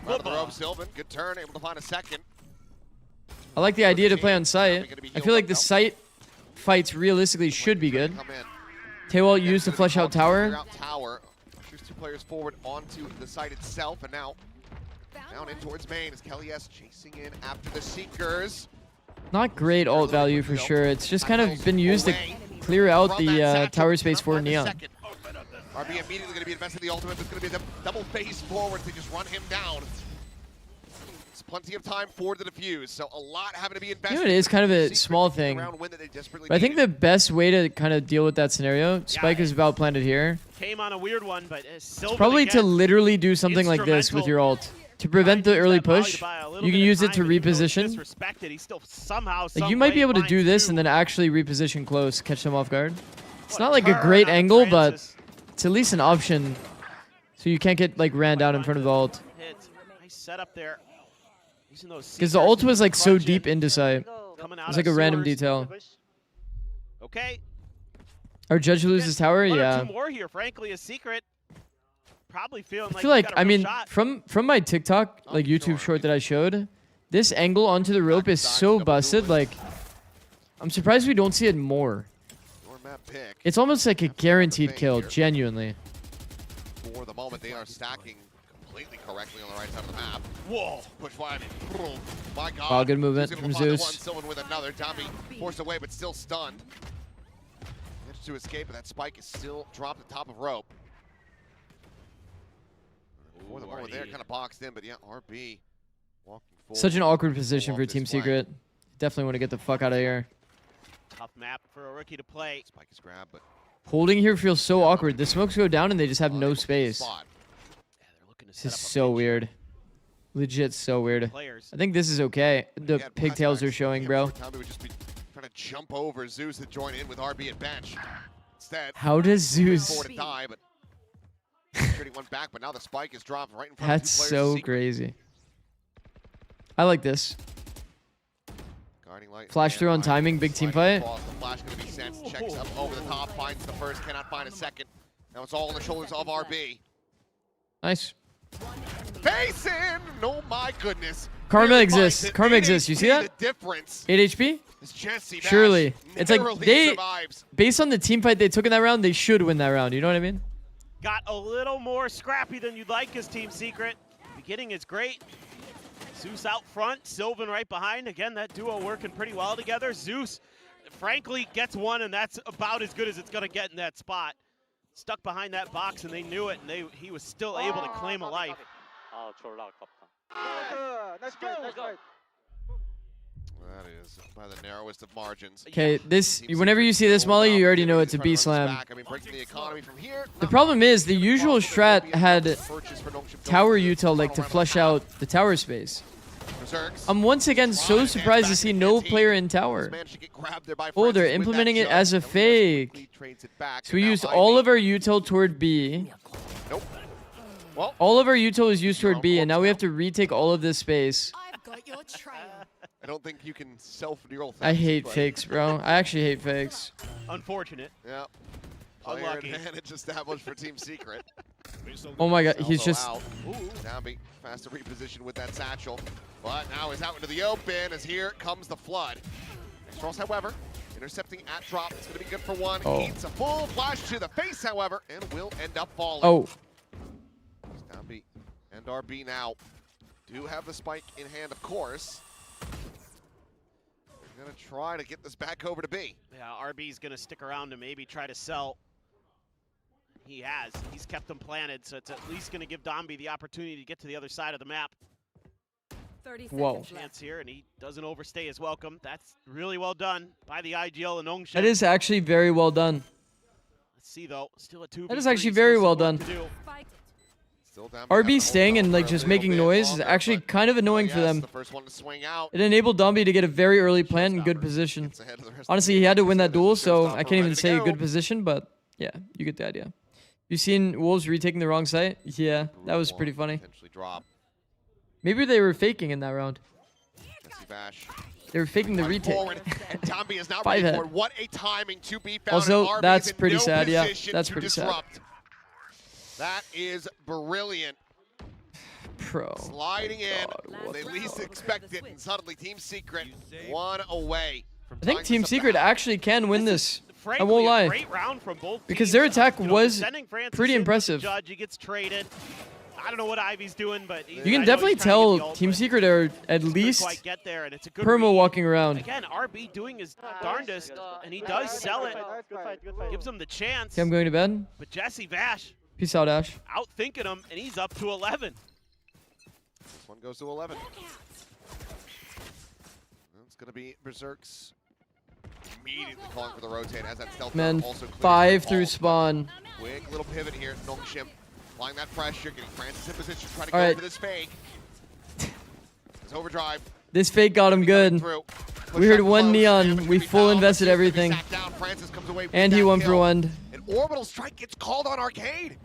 Around the rope, Sylvan, good turn, able to find a second.
I like the idea to play on site. I feel like the site fights realistically should be good.
Come in.
Taywalt used to flush out
Clear
tower.
out tower. Shoots 2 players forward onto the site itself, and now down in towards main as Kelly S chasing in after the Seekers.
Not great ult value for sure. It's just kind of been used to clear out the tower space for Neon.
RB immediately going to be invested in the ultimate. It's going to be a double phase forward to just run him down. It's plenty of time for the defuse, so a lot having to be invested.
You know, it is kind of a
Secret
small
to get the
thing.
round win that they desperately
But I think
needed.
the best way to kind of deal with that scenario, Spike is about planted here,
Came on a weird one, but Sylvan
probably to
again.
literally do something like this with your ult. To prevent the early push, you can use it to reposition.
He still somehow,
Like you might be able to do this and then actually reposition close, catch them off guard. It's not like a great angle, but it's at least an option, so you can't get like ran down in front of the ult.
Nice setup there.
Because the ult was like so deep into sight. It's like a random detail.
Okay.
Our judge loses tower,
One or
yeah.
two more here, frankly, a secret. Probably feeling
I feel
he's
like,
got a
I
real
mean,
shot.
from my TikTok, like YouTube short that I showed, this angle onto the rope is so busted. Like, I'm surprised we don't see it more.
map pick.
It's almost like a guaranteed kill, genuinely.
For the moment, they are stacking completely correctly on the right side of the map.
Whoa.
Push wide. Oh my God.
Oh, good movement
Zeus
from
able to find the
Zeus.
one, Sylvan with another. Dummy forced away, but still stunned. Managed to escape, but that spike is still dropped at the top of rope. For the moment, they're kind of boxed in, but yeah, RB walking forward.
Such an awkward position for
this
Team
flank.
Secret. Definitely want to get the fuck out of here.
Tough map for a rookie to play.
Spike is grabbed, but
Holding here feels so awkward. The smokes go down and they just have no space.
spot.
Yeah, they're looking to
This
set
is
up a
so
pinch
weird. Legit so weird.
players.
I think this is okay. The
Again,
pigtails are
flashbacks.
showing,
Yeah,
bro.
before Tommy would just be trying to jump over Zeus to join in with RB at bench. Instead,
How does Zeus...
forward to die, but security went back, but now the spike is dropped right in front
That's
of two players.
so
Secret.
crazy. I like this.
Guarding light.
Flash
and
through on
Ryan
timing, big team
sliding
fight.
across. The flash going to be sent. Checks up over the top, finds the first, cannot find a second. Now it's all on the shoulders of RB.
Nice.
Facing! Oh my goodness.
Karma
Really
exists.
finds it.
Karma
It
exists. You
is
see that?
The difference
8 HP?
is Jesse Bash
Surely. It's like
narrowly
they-
survives.
Based on the team fight they took in that round, they should win that round. You know what I mean?
Got a little more scrappy than you'd like as Team Secret. Beginning is great. Zeus out front, Sylvan right behind. Again, that duo working pretty well together. Zeus, frankly, gets one, and that's about as good as it's going to get in that spot. Stuck behind that box, and they knew it, and he was still able to claim a life.
아 졸라 아깝다. 나이스 플레이, 나이스 플레이.
That is by the narrowest of margins.
Okay, this... Whenever you see this, Molly, you already know it's a
Trying to run this
B-slam.
back. I mean, breaking the economy from here.
The problem is, the usual strat had
Purchase for Nongshim
tower
Films.
util like to flush out the tower space.
Berserks.
I'm once again so surprised to see no player in tower.
Managed to get grabbed there by
Oh, they're
Francis with that
implementing it
jump.
as a
And Leon
fake.
quickly trades it back,
So
and
we
now
used
Ivy-
all of our util toward B.
Nope. Well,
All of our util is used toward B, and now we have to retake all of this space.
I've got your trail.
I don't think you can self-neural.
I hate
but,
fakes, bro. I actually hate fakes.
Unfortunate.
Yeah. Player
Unlucky.
advantage established for Team Secret.
Oh my god, he's
Salvo
just...
out. Zombie fast to reposition with that satchel, but now he's out into the open as here comes the flood. Cross, however, intercepting at drop. It's going to be good for one.
Oh.
Eats a full flash to the face, however, and will end up falling.
Oh,
Zombie and RB now do have the spike in hand, of course. They're going to try to get this back over to B.
Yeah, RB's going to stick around and maybe try to sell. He has. He's kept them planted, so it's at least going to give Domby the opportunity to get to the other side of the map.
30
Whoa.
seconds left.
Chance here, and he doesn't overstay his welcome. That's really well done by the IGL and Nongshim.
that is actually very well done.
Let's see, though. Still a 2v3.
That is actually
still
very
some
well
work
done.
to do.
Spiked.
Still down by
RB
having to
staying
hold
and
on
like
for a
just
little
making
bit
noise is
longer,
actually
but
kind of annoying for
yes,
them.
the first one to swing out.
It enabled Domby to get a very early plant in good
Showstopper
position.
gets ahead of the rest of
Honestly,
the
he had to
team.
win that duel, so
Showstopper
I can't even
ready to
say a
go.
good position, but yeah, you get the idea. You seen Wolves retaking the wrong site? Yeah, that was pretty funny.
Potentially drop.
Maybe they were faking in that round.
Jesse Bash.
They were faking the
Right
retake.
forward, and Tomby is now
Five
ready
head.
for it. What a timing to be found.
Also,
and RB
that's
is in
pretty
no
sad, yeah.
position
That's
to
pretty sad.
disrupt. That is brilliant.
Pro.
Sliding in,
God,
they least expect it, and suddenly Team Secret one away. From
I think
tying
Team
this up
Secret
back.
actually can win this.
Frankly,
won't lie.
A great round from both
Because
teams.
their attack
You know,
was
sending Francis
pretty
in with the
impressive.
Judge, he gets traded. I don't know what Ivy's doing, but
You can definitely tell Team Secret are at least
quite get there, and it's a good
perma
read.
walking around.
Again, RB doing his darndest, and he does sell it.
Good fight, good fight.
Gives him the chance.
Okay, I'm going to bed.
But Jesse Vash
Peace out, Ash.
outthinking him, and he's up to 11.
This one goes to 11. It's going to be Berserks immediately calling for the rotate as that stealth
Man,
also clears
5
the
through
wall.
spawn.
Quick little pivot here. Nongshim applying that pressure, getting Francis in position, trying to
All
go
right.
for this fake. His overdrive.
This fake got him good.
Through.
We heard
Push up
one
close.
neon.
Damage
We
gonna be
full
found, but
invested
Zeus gonna be
everything.
sacked down. Francis comes away with
And he
that
1 for
kill.
1.
An orbital strike gets called on Arcade.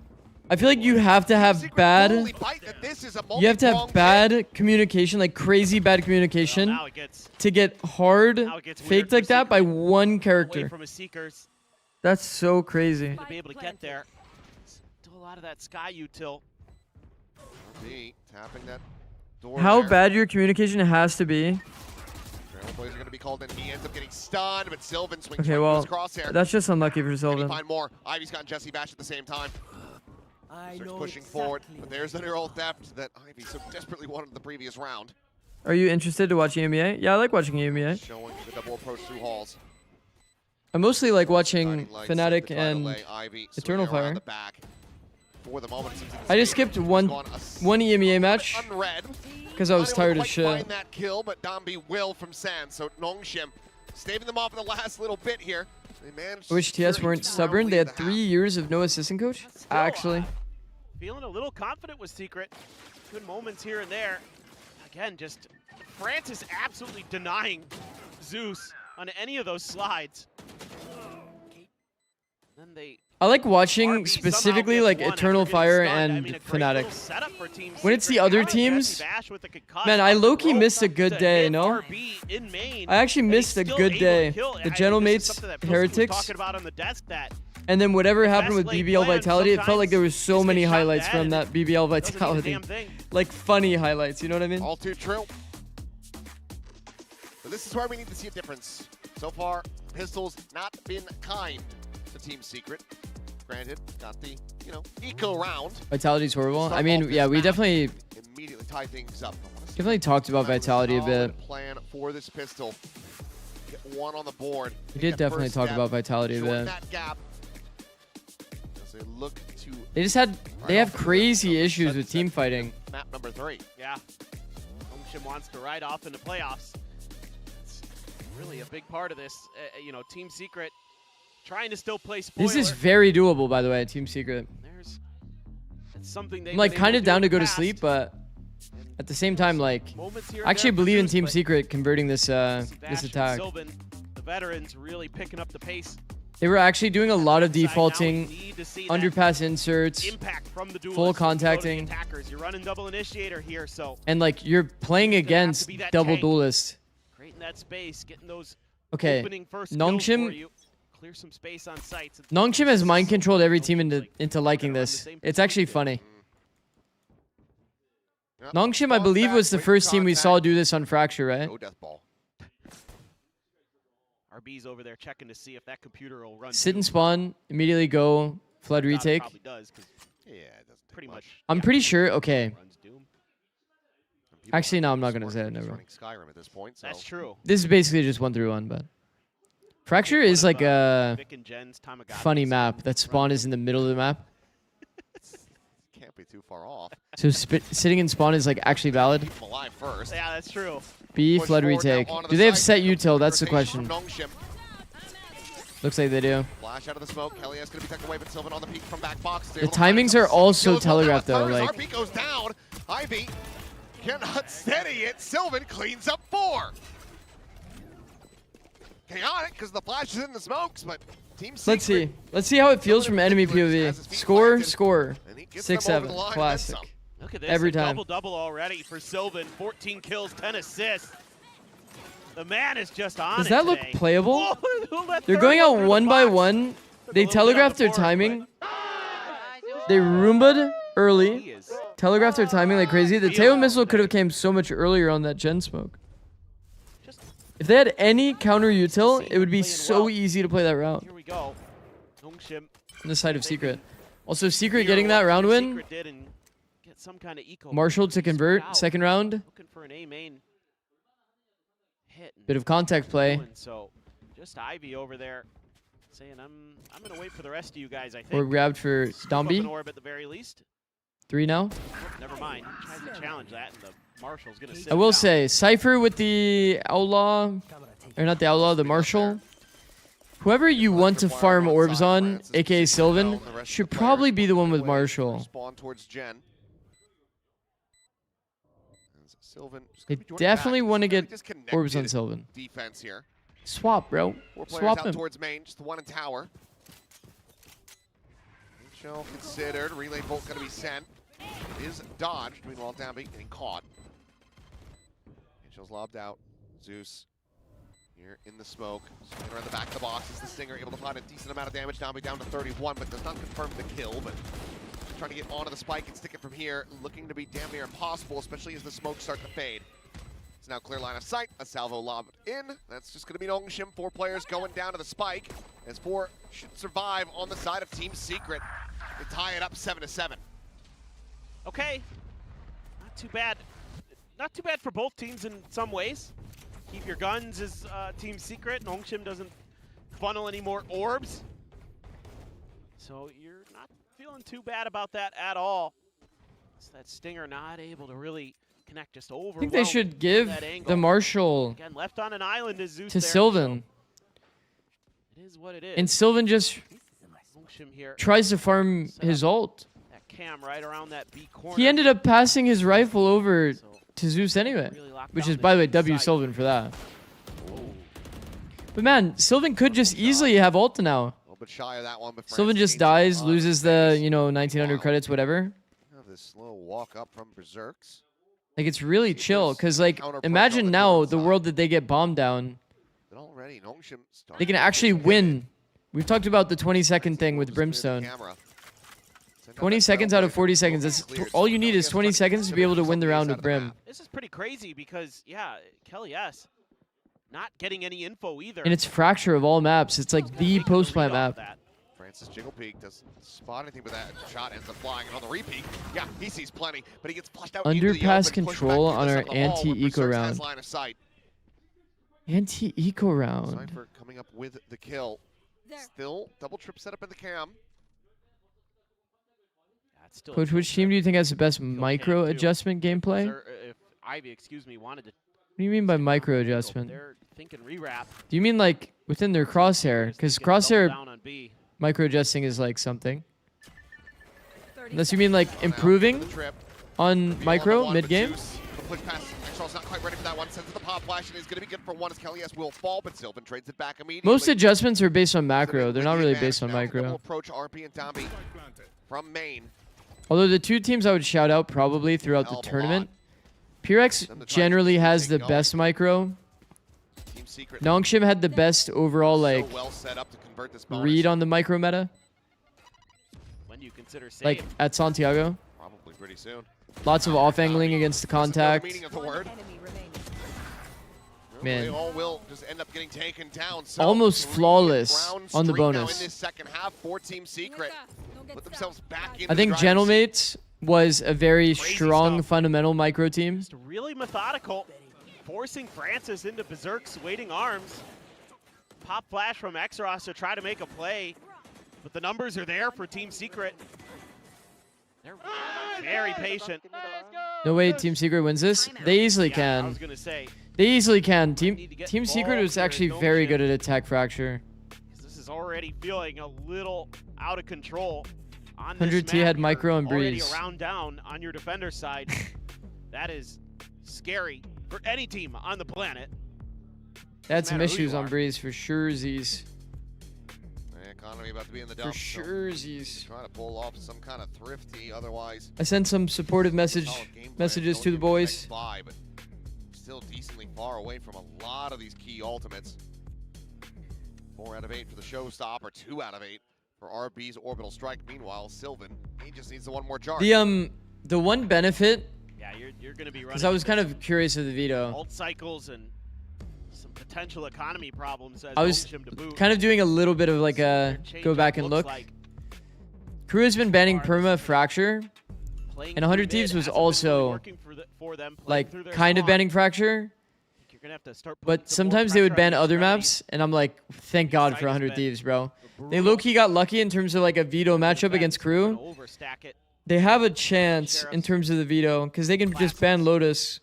I feel like you have to have
Secret
bad...
fully bite that this is a
You have to have
multi-pronged
bad communication, like crazy bad communication,
Now it gets
to get hard
Now it gets weird
faked
for
like that by
Secret.
one
away
character.
from his Seekers
That's so crazy.
to be able to get there. Still a lot of that Sky util.
RB tapping that door
How
there.
bad your communication has to be
Trail Boys are going to be called in. He ends up getting stunned, but Sylvan swings
Okay,
right
well,
through his crosshair.
that's just unlucky for
Can he
Sylvan.
find more? Ivy's got Jesse Bash at the same time. Starts pushing forward, but there's the neural theft that Ivy so desperately wanted in the previous round.
Are you interested to watch EMEA? Yeah, I like watching EMEA.
Showing the double approach through halls.
I mostly like watching
Lights,
Fnatic
the try to
and
lay Ivy
Eternal
swinging around
Fire.
the back. For the moment, it seems like
I just skipped one EMEA match
unread.
because I was
Not able to
tired as
quite
shit.
Find that kill, but Domby will from Sand. So Nongshim staving them off in the last little bit here. They managed
I wish
to
TS
secure
weren't
a 2-round
stubborn.
lead
They
in
had
the
3
half.
years of no assistant coach. Actually,
Feeling a little confident with Secret. Good moments here and there. Again, just Francis absolutely denying Zeus on any of those slides. Then they
I like watching
RB
specifically
somehow
like
gets one
Eternal
after
Fire
getting stunned. I
and
mean, a great
Fnatic.
little setup for Team
When it's the
Secret.
other
Out of
teams,
Jesse Bash with the concussed
man, I
off the
low-key
rope
missed a good
to
day,
hit
no?
RB in main,
I actually
and he's
missed a
still
good
able to
day.
kill.
The
I mean,
General
this is
Mates
something that Pilsky was
Heretics,
talking about on the desk, that
and then whatever happened with
best laid
BBL
plan
Vitality, it felt like there was so
sometimes
many
is get shot
highlights
dead
from
and
that BBL
doesn't mean a
Vitality.
damn thing.
Like funny highlights, you know what I mean?
All too true. But this is where we need to see a difference. So far, Pistols not been kind to Team Secret. Granted, got the, eco round.
Vitality's horrible.
Start
I mean,
off
yeah,
this
we
map,
definitely
immediately tie things up.
definitely talked about Vitality a bit.
Plan for this pistol. Get one on the board.
We
Take
did
that
definitely
first
talk
step,
about Vitality a
shorten
bit.
that gap. As they look to
They have crazy issues with team fighting.
map number 3.
Yeah. Nongshim wants to ride off into playoffs. It's really a big part of this. Team Secret trying to still play spoiler.
This is very doable, by the way, Team Secret.
It's something they've
I'm like
been able
kind of
do
down
in
to
the
go to
past.
sleep, but at the same time, like,
Moments here
I
and
actually
there for
believe in
Zeus,
Team
but
Secret converting this
Bash
this
and
attack.
Sylvan, the veterans really picking up the pace.
They were actually doing a lot of
Side now, we
defaulting,
need to see that
underpass inserts,
impact from the
full
duelists, from the
contacting,
attackers. You're running double initiator here, so
and like you're playing
He's gonna have to
against
be that
double
tank.
duelists.
creating that space, getting those
Okay,
opening first kills for
Nongshim.
you. Clear some space on sites.
Nongshim has mind controlled every team into liking this. It's actually funny.
Yep.
Nongshim, I
Falls
believe,
back,
was the
quick
first team we saw
contact.
do this on Fracture, right?
No death ball.
RB's over there checking to see if that computer will run.
Sit and
Doom.
spawn, immediately go, flood
God, it
retake.
Probably does, 'cause
Yeah, it doesn't take
pretty much.
I'm
yeah,
pretty sure. Okay,
runs Doom.
People
actually,
are
no, I'm not gonna
smart
say it.
teams
Never.
running Skyrim at this point, so
That's true.
This is basically just 1-3-1, but Fracture
One
is
of,
like a
Vic and Jen's Tamagotchi
funny
spawn
map. That spawn
run
is in the middle of the map,
can't be too far off.
so sitting in spawn is like actually valid.
Keep them alive first.
Yeah, that's true.
B
Push
flood
forward now
retake.
onto
Do
the
they have
side.
set util? That's the
Rotation
question.
from Nongshim.
Looks like they do.
Flash out of the smoke. Helios going to be tucked away, but Sylvan on the peak from back box.
The timings are also telegraphed though. Like
RP goes down. Ivy cannot steady it. Sylvan cleans up 4. Chaotic because the flash is in the smokes, but Team
let's
Secret,
see. Let's see how it feels from enemy POV. Score.
and he gets them over
6-7.
the line and
Classic.
then some.
Look at this.
Every
a
time.
Double-double already for Sylvan. 14 kills, 10 assists. The man is just on
Does
it
that look
today.
playable?
Whoa, that
They're
third
going out
through the
one by
box.
one.
Took
They
a little bit on
telegraphed
the
their
board,
timing.
but
They Roomba'd
he
early.
is
Telegraphed their timing like crazy. The
Feeling
Teo missile
it
could have
today.
came so much earlier on that gen smoke.
just
If they had any counter util, it would be
Playing
so
well.
easy to play that route
here we go. Nongshim.
on the side of
They've
Secret.
been
Also, Secret
Hero
getting that
what
round
Team
win.
Secret did and get some kind of eco.
Marshall to
Spread
convert
out.
second round.
Looking for an A main hit. and
Bit of contact play.
doing so. Just Ivy over there saying, I'm gonna wait for the rest of you guys. I think.
Or grabbed for
Scoop up an
Domby.
orb at the very least.
3 now.
Never mind. He tries to challenge that, and the Marshall's gonna sit
I will
down.
say, Cypher with the Outlaw, or not the Outlaw, the Marshall. Whoever you want to farm orbs on, aka Sylvan, should probably be the one with Marshall.
Spawn towards Jen. As Sylvan just
They
gonna be joining
definitely
back.
want to
Very
get
disconnected
orbs on Sylvan.
defense here.
Swap, bro.
4 players
Swap
out
him.
towards main, just the one in tower. Shell considered. Relay bolt going to be sent. It is dodged. Meanwhile, Downbeat getting caught. Shell's lobbed out. Zeus here in the smoke. Swinging around the back of the box. Is the Stinger able to find a decent amount of damage? Downbeat down to 31, but does not confirm the kill. But just trying to get onto the spike and stick it from here. Looking to be damn near impossible, especially as the smokes start to fade. It's now clear line of sight. A salvo lobbed in. That's just going to be Nongshim. 4 players going down to the spike. As 4 should survive on the side of Team Secret. They tie it up 7-7.
Okay. Not too bad. Not too bad for both teams in some ways. Keep your guns as Team Secret. Nongshim doesn't funnel any more orbs. So you're not feeling too bad about that at all. It's that Stinger not able to really connect, just over.
I think they should give the Marshall
again, left on an island is Zeus
to
there,
Sylvan.
So it is what it is.
And Sylvan just
here
tries to farm his ult.
That cam right around that B corner.
He ended up passing his rifle over to Zeus anyway,
really
which is, by the way, W Sylvan for that. But man, Sylvan could just easily have ult now.
A little bit shy of that one, but
Sylvan just dies, loses the 1900 credits, whatever.
This slow walk up from Berserks.
Like, it's really chill, because, like, imagine now the world that they get bombed down.
But already,
They can actually win. We've talked about the 20-second thing with Brimstone. 20 seconds out of 40 seconds. That's all you need is 20 seconds to be able to win the round with Brim.
This is pretty crazy because, yeah, Kelly S. not getting any info either.
And it's Fracture of all maps. It's like the post-plant map.
Francis Jiggle Peak doesn't spot anything, but that shot ends up flying. And on the repeat, yeah, he sees plenty, but he gets flushed out.
Underpass control on our anti-eco round. Anti-eco round.
Cypher coming up with the kill. Still double trip setup in the cam.
Coach, which team do you think has the best micro adjustment gameplay?
If Ivy, excuse me, wanted to.
What do you mean by micro adjustment?
They're thinking rewrap.
Do you mean like within their crosshair? Because crosshair micro adjusting is like something. Unless you mean like improving on micro mid game.
Push pass. Extral's not quite ready for that one. Sends the pop flash and is going to be good for one as Kelly S will fall, but Sylvan trades it back immediately.
Most adjustments are based on macro. They're not really based on micro.
Approach RP and Tombi from main.
Although the 2 teams I would shout out probably throughout the tournament, Purex generally has the best micro. Nongshim had the best overall like read on the micro meta.
When you consider save.
Like at Santiago.
Probably pretty soon.
Lots of off angling against the contact. Man.
They all will just end up getting taken down. So
almost flawless on the bonus.
In this second half for Team Secret. Put themselves back in.
I think Gentlemates was a very strong fundamental micro team.
Just really methodical, forcing Francis into Berserk's waiting arms. Pop flash from Exros to try to make a play, but the numbers are there for Team Secret. They're very patient.
No way Team Secret wins this. They easily can.
I was gonna say.
They easily can. Team Secret was actually very good at attack fracture.
This is already feeling a little out of control.
100T had micro and breeze.
Already a round down on your defender side. That is scary for any team on the planet.
They had some issues on breeze for sure, Z's.
Economy about to be in the dump.
For sure, Z's.
Trying to pull off some kind of thrifty, otherwise.
I sent some supportive messages to the boys.
But still decently far away from a lot of these key ultimates. 4 out of 8 for the showstopper, 2 out of 8 for RB's orbital strike. Meanwhile, Sylvan, he just needs the one more charge.
The one benefit.
Yeah, you're going to be running.
Because I was kind of curious of the Veto.
Ult cycles and some potential economy problems. As
I was kind of doing a little bit of like a go back and look. Crew has been banning perma fracture, and 100 Thieves was also like kind of banning fracture. But sometimes they would ban other maps, and I'm like, thank God for 100 Thieves, bro. They low-key got lucky in terms of like a Veto matchup against Crew. They have a chance in terms of the Veto, because they can just ban Lotus.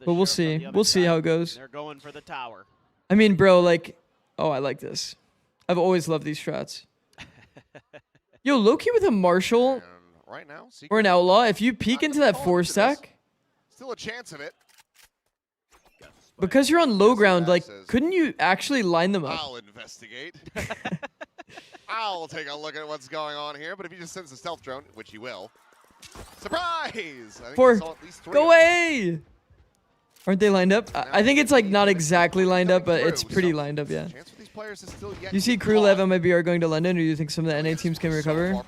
But we'll see. We'll see how it goes.
They're going for the tower.
I mean, bro, like, oh, I like this. I've always loved these strats. Yo, low-key with a Marshall
right now,
or an Outlaw, if you peek into that 4-stack,
still a chance of it.
Because you're on low ground, like, couldn't you actually line them up?
I'll investigate. I'll take a look at what's going on here, but if he just sends a stealth drone, which he will, surprise! I think
4,
saw at least 3
go away! Aren't they lined up? I think it's like not exactly lined up, but it's pretty lined up, yeah.
Chance for these players is still yet
You see Crew Lev and MIBR going to London, or do you think some of the NA teams can recover?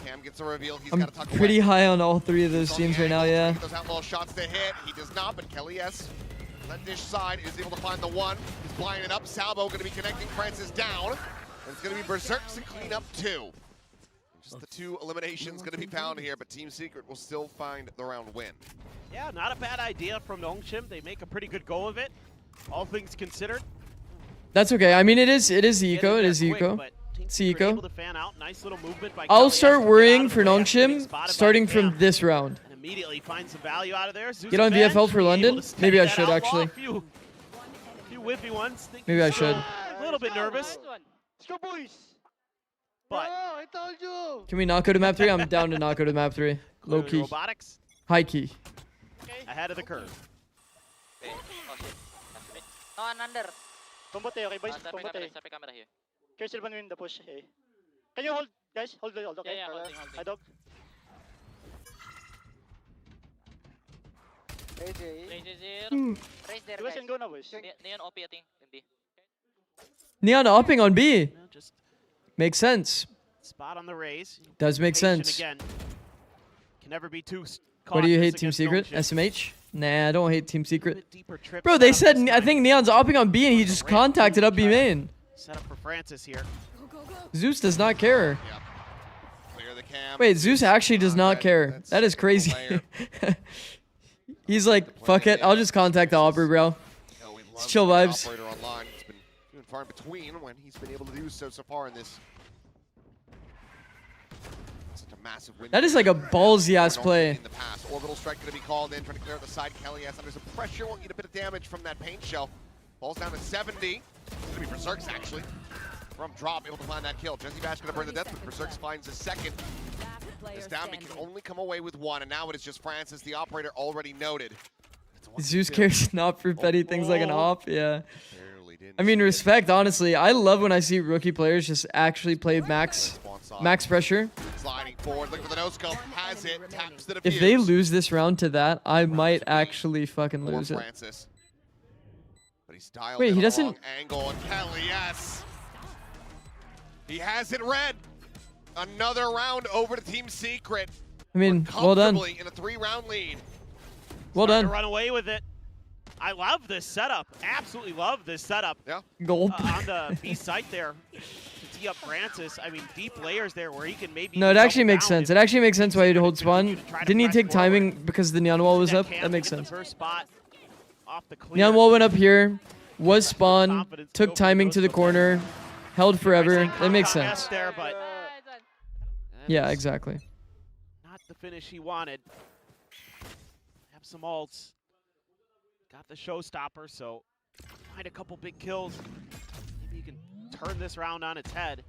Cam gets a reveal. He's
I'm
got to tuck
pretty
away.
high on all three of those
He's on
teams
the
right now,
angle,
yeah.
get those outlaw shots to hit. He does not, but Kelly S. That dish side is able to find the one. He's blinded up. Salvo going to be connecting Francis down. And it's going to be Berserks to clean up 2. Just the 2 eliminations going to be found here, but Team Secret will still find the round win.
Yeah, not a bad idea from Nongshim. They make a pretty good go of it, all things considered.
That's okay. I mean, it is
Get
eco.
in
It
there
is
quick,
eco.
but Team
It's
Secret
eco.
able to fan out. Nice little movement by
I'll
Kelly
start
S to get
worrying
out of
for
the way after getting
Nongshim
spotted by
starting
the
from
Cam.
this round.
And immediately find some value out of there.
Get on VFL for London?
Able to steady
Maybe I
that
should,
outlaw.
actually.
A few whiffy ones. Think
Maybe I
he's still
should.
A little bit nervous,
Let's go, boys.
but
I told you.
Can we not go to map 3? I'm down to not go to map 3. Low
clearly
key.
Robotics
High key.
ahead of the curve.
Okay. Oh shit. Wait. No, one under.
Combate, okay, boys.
Separate
Combate.
camera here.
Careful man in the push. Hey. Can you hold, guys? Hold, okay?
Yeah, holding.
I dog.
Raise zero. Raise there,
You guys
guys.
can go now, boys.
Neon OP, I think. In B.
Neon upping on B.
You know, just
Makes sense.
spot on the raise.
Does make
Patient
sense.
Again. Can never be too
What do you hate,
cautious
Team Secret?
against
SMH? Nah, I don't hate Team
Nongshim.
Secret.
Bit deeper trip
Bro, they
setup
said,
this
I
time.
think Neon's upping on B and he just contacted up B main.
Set up for Francis here.
Go, go, go.
Zeus does not care.
Yep. Clear the cam.
Wait, Zeus actually does not
Red,
care.
that's
That is
a
crazy.
layer.
He's like, fuck it, I'll just contact the Opera, bro.
Oh, we
It's
love
chill
the
vibes.
Operator online. It's been few and far in between when he's been able to do so far in this. Such a massive win.
That is like a ballsy ass play.
In the past. Orbital strike going to be called in, trying to clear out the side. Kelly S under some pressure, won't get a bit of damage from that paint shell. Ball's down to 70. It's going to be Berserks actually. From drop, able to find that kill. Jesse Bash going to burn the death, but Berserks finds a second. This down can only come away with 1, and now it is just Francis, the operator, already noted.
Zeus cares not for petty things like an op, yeah.
Barely didn't
I mean,
see it.
respect, honestly. I love when I see rookie players just actually play max pressure.
Sliding forward, looking for the no-scope, has it, taps the defuse.
If they lose this round to that, I might actually fucking
For
lose it.
Francis. But he's dialed
Wait,
in
he
on the
doesn't-
wrong angle, and Kelly, yes. He has it red. Another round over to Team Secret.
I mean,
We're
well done.
comfortably in a 3-round lead.
Well
Starting
done.
to run away with it. I love this setup. Absolutely love this setup.
Yeah.
Gulp.
On the B site there to tee up Francis. I mean, deep layers there where he can maybe.
No, it actually
double
makes
down
sense.
if
It actually makes sense why he'd hold
he's gonna
spawn.
continue to try to
Didn't he
press
take
forward.
timing because the neon wall was
That
up?
Cam
That makes
to get
sense.
the first spot off the clear.
Neon wall went up here, was spawn, took timing to the corner, held forever. That makes sense.
There, but
Yeah,
that's
exactly.
Not the finish he wanted. Have some ults. Got the showstopper, so find a couple big kills. Maybe you can turn this round on its head.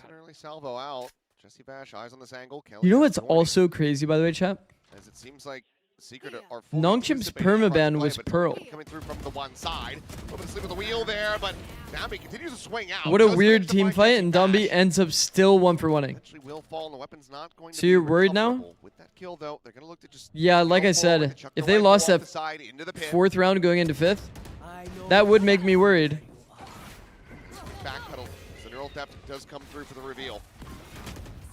Got an early salvo out. Jesse Bash, eyes on this angle. Kelly
You know
has
what's
20,
also crazy, by the way, chat?
As it seems like Secret are full
Nongshim's
anticipating front
permaban
play,
was
but
Pearl.
coming through from the one side. Open sleep with the wheel there, but Dambi continues to swing out.
What a
Does
weird
manage to
team
find
fight,
Jesse
and Dumby
Bash.
ends up still 1-for-1ing.
Eventually will fall, and the weapon's not going to
So
be
you're worried now?
recoverable. With that kill, though, they're going to look to just
Yeah, like
go
I
forward
said,
and chuck
if
the
they
rifle
lost
off
that
the side into the pit.
4th round going into 5th, that would make me worried.
Backpedal. So neural depth does come through for the reveal.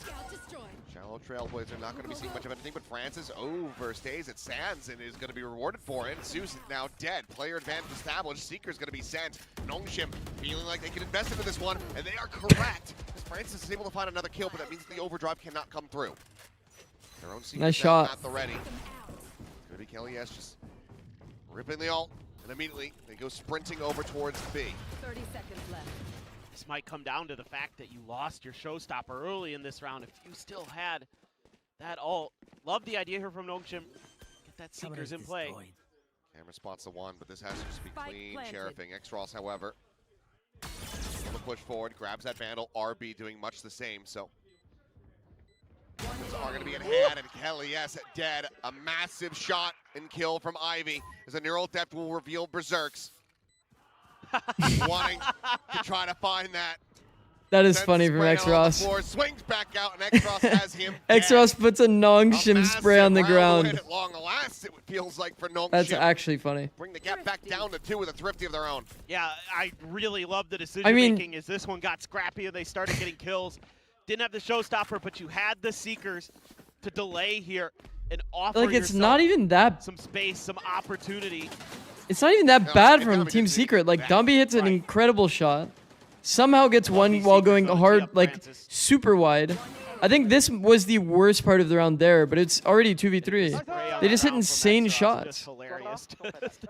Scout destroyed.
Shallow Trailblazer not going to be seeing much of anything, but Francis overstays at Sands and is going to be rewarded for it. Zeus is now dead. Player advantage established. Seeker's going to be sent. Nongshim feeling like they can invest into this one, and they are correct. As Francis is able to find another kill, but that means the overdrive cannot come through. Their own Seeker
Nice
set
shot.
at the ready. It's going to be Kelly S just ripping the ult, and immediately they go sprinting over towards B.
30 seconds left.
This might come down to the fact that you lost your showstopper early in this round. If you still had that ult, love the idea here from Nongshim. Get that Seekers in play.
Camera spots the one, but this has to just be
Spike
clean
planted.
sheriffing. X-Ross, however, able to push forward, grabs that vandal. RB doing much the same, so weapons are going to be in hand, and Kelly, yes, dead. A massive shot and kill from Ivy as a neural depth will reveal Berserks. Wanting to try to find that.
That is
Sends
funny
the
from
spray down on the
X-Ross.
floor, swings back out, and X-Ross has him dead.
X-Ross puts a
A
Nongshim spray on the
massive round win
ground.
at long last, it feels like, for Nongshim.
That's actually funny.
Bring the gap back down to 2 with a thrifty of their own.
Yeah, I really love the decision
I mean-
making as this one got scrappy and they started getting kills. didn't have the showstopper, but you had the Seekers to delay here and offer
Like, it's not even that.
some space, some opportunity.
It's not even that bad from Team Secret. Like, Dumby hits an incredible shot. Somehow gets one while going hard, like, super wide. I think this was the worst part of the round there, but it's already 2v3. They just hit insane shots.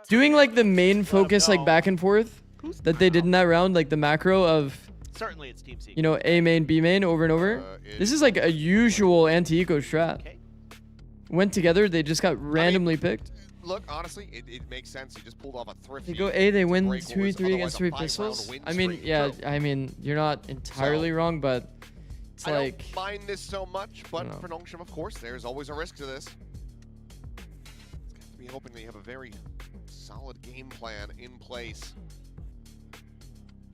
Doing, like, the main focus, like, back and forth that they did in that round, like the macro of,
Certainly it's Team Secret.
you know, A main, B main over and over. This is like a usual anti-eco strat. Went together, they just got randomly picked.
Look, honestly, it makes sense. You just pulled off a thrifty.
They go A, they win
break
2v3 against 3
otherwise a 5-round
pistols.
win
I mean,
streak.
yeah,
True.
I mean, you're not entirely wrong, but it's
I
like...
don't mind this so much, but
No.
for Nongshim, of course, there's always a risk to this. It's got to be hoping they have a very solid game plan in place.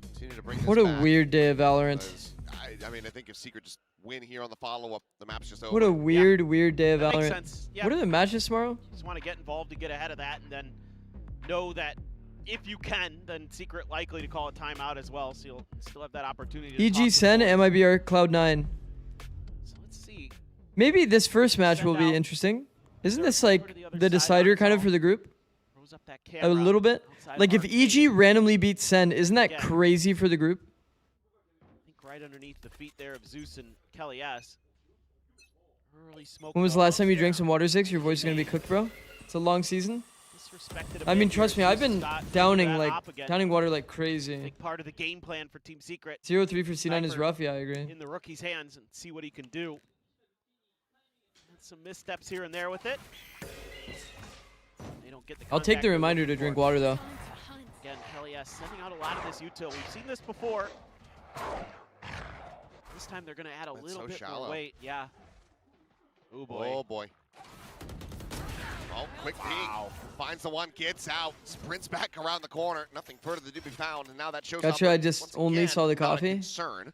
Continue to bring this
What a
back,
weird day of Valorant.
because I mean, I think if Secret just win here on the follow-up, the map's just over.
What a weird, weird day of
That makes
Valorant.
sense. Yeah.
What are the matches tomorrow?
Just want to get involved to get ahead of that, and then know that if you can, then Secret likely to call a timeout as well, so you'll still have that opportunity to
EG
talk to
Sen,
them.
MIBR, Cloud9.
So let's see.
Maybe this first match will
Send
be
out.
interesting. Isn't
They're
this
over
like
to the other
the
side
decider
on
kind of
its
for the group?
Throws up that
A
camera
little bit?
outside
Like if
Arcade.
EG randomly beats Sen, isn't that
Yeah.
crazy for the group?
I think right underneath the feet there of Zeus and Kelly S. Early smoke.
When was the last time you drank some water, Six? Your voice is going to be cooked, bro. It's a long season. I mean, trust me, I've been downing water like crazy.
Big part of the game plan for Team Secret.
0-3 for C9 is
Sniper
rough, yeah, I agree.
In the rookie's hands and see what he can do. And some missteps here and there with it. They don't get the
I'll take
contact
the
they're
reminder
looking
to drink
for.
water, though.
Again, Kelly S sending out a lot of this util. We've seen this before. This time they're going to add a
That's
little
so
bit
shallow.
more weight. Yeah. Oh boy.
Oh boy. Oh, quick peek. Finds the one, gets out, sprints back around the corner. Nothing further to be found, and now that shows
Gotcha,
up.
I just
once
only
again,
saw the
not a
coffee.
concern.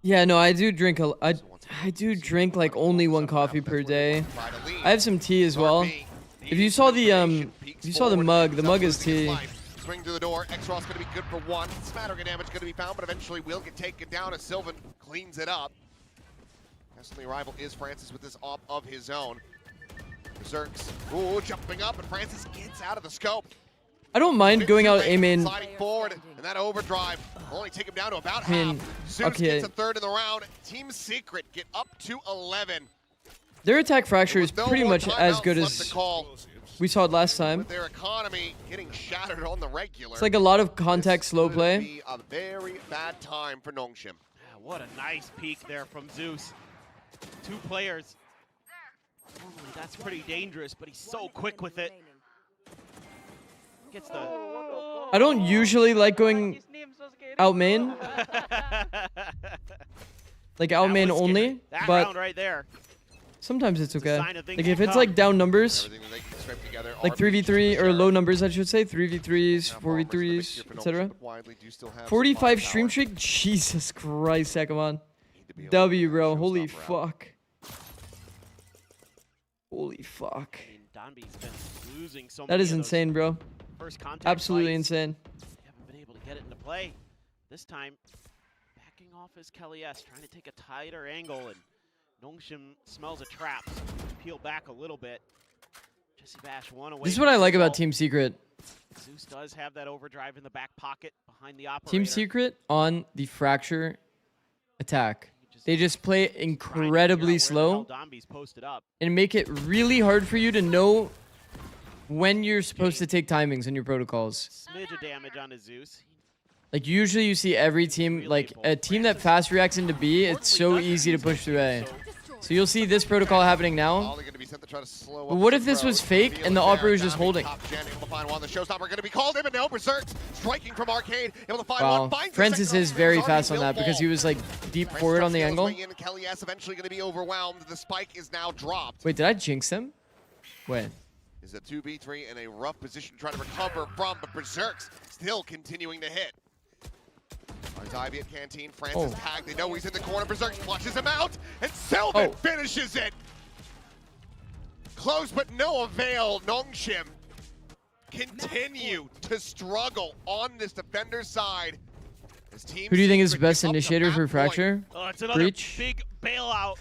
Yeah, no, I do drink I
So once again,
do
Secret
drink like
trying to
only
focus
one
on
coffee
that.
per
That's where they
day.
try to lead.
I have some tea as well.
RP
If you saw the
information, peeks
if you saw the
forward,
mug, the
ends
mug
up
is
losing his
tea.
life. Swing to the door. X-Ross going to be good for one. Smattering of damage going to be found, but eventually will get taken down as Sylvan cleans it up. Destiny rival is Francis with this op of his own. Berserks, ooh, jumping up, and Francis gets out of the scope.
I don't mind going out A main.
Sliding forward, and that overdrive will only take him down to about
I mean,
half. Zeus
okay.
gets a third in the round. Team Secret get up to 11.
Their attack fracture is
With no
pretty
more
much as
timeouts
good
left to
as
call.
we saw it last time.
With their economy getting shattered on the regular.
It's like a lot of contact
This
slow
could
play.
be a very bad time for Nongshim.
Yeah, what a nice peek there from Zeus. Two players. Normally that's pretty dangerous, but he's so quick with it. Gets the...
I don't usually like going out main, like out
That
main
was scary.
only,
That
but
round right there.
sometimes it's
a
okay.
sign of things
Like
to
if it's
come.
like down numbers,
Everything that they can scrape together.
like
RP
3v3 or
sure.
low numbers, I should say, 3v3s,
Now, Bombers, the big
4v3s,
here for Nongshim,
etc.
but widely do still have some
45 stream
firepower.
streak? Jesus Christ, come on.
Need to be able to
W, bro.
showstopper
Holy
out.
fuck. Holy fuck.
I mean, Donby's been losing so
That
many
is
of those
insane, bro.
first contact
Absolutely
fights.
insane.
They haven't been able to get it into play. This time, backing off is Kelly S, trying to take a tighter angle, and Nongshim smells a trap. So peel back a little bit. Jesse Bash one away.
This is
from
what I
the
like about
result.
Team Secret.
Zeus does have that overdrive in the back pocket behind the operator.
Team Secret on the fracture attack. They just play
trying to figure out
incredibly
where the
slow
hell Donby's posted up.
and make it really hard for you to know when you're supposed to take timings in your protocols.
Smidge of damage on his Zeus.
Like usually you see every team, like a team that fast reacts into B, it's so easy to push through A. So you'll see this protocol happening now.
Volley gonna be sent to try to slow
But
up
what
the
if this was
throws.
fake
Feel
and
it
the
there.
operator's just
Donby,
holding?
top gen, able to find one. The showstopper gonna be called in, but no, Berserks striking from Arcade, able to find
Wow,
one. Finds the
Francis
second
is
option.
very
Zarbi
fast on
will
that because he
fall.
was like deep
Francis
forward
tries
on the
to
angle.
swing in. Kelly S eventually gonna be overwhelmed. The spike is now dropped.
Wait, did I jinx him? Wait.
Is a 2v3 in a rough position trying to recover from, but Berserks still continuing to hit. Finds Ivy at Canteen, Francis tagged, they know he's in the corner, Berserks flushes him out, and Sylvan finishes it! Close but no avail, Nongshim continue to struggle on this defender's side.
Who do you think is the best initiator for Fracture?
Oh, it's another
Breach.
big bailout.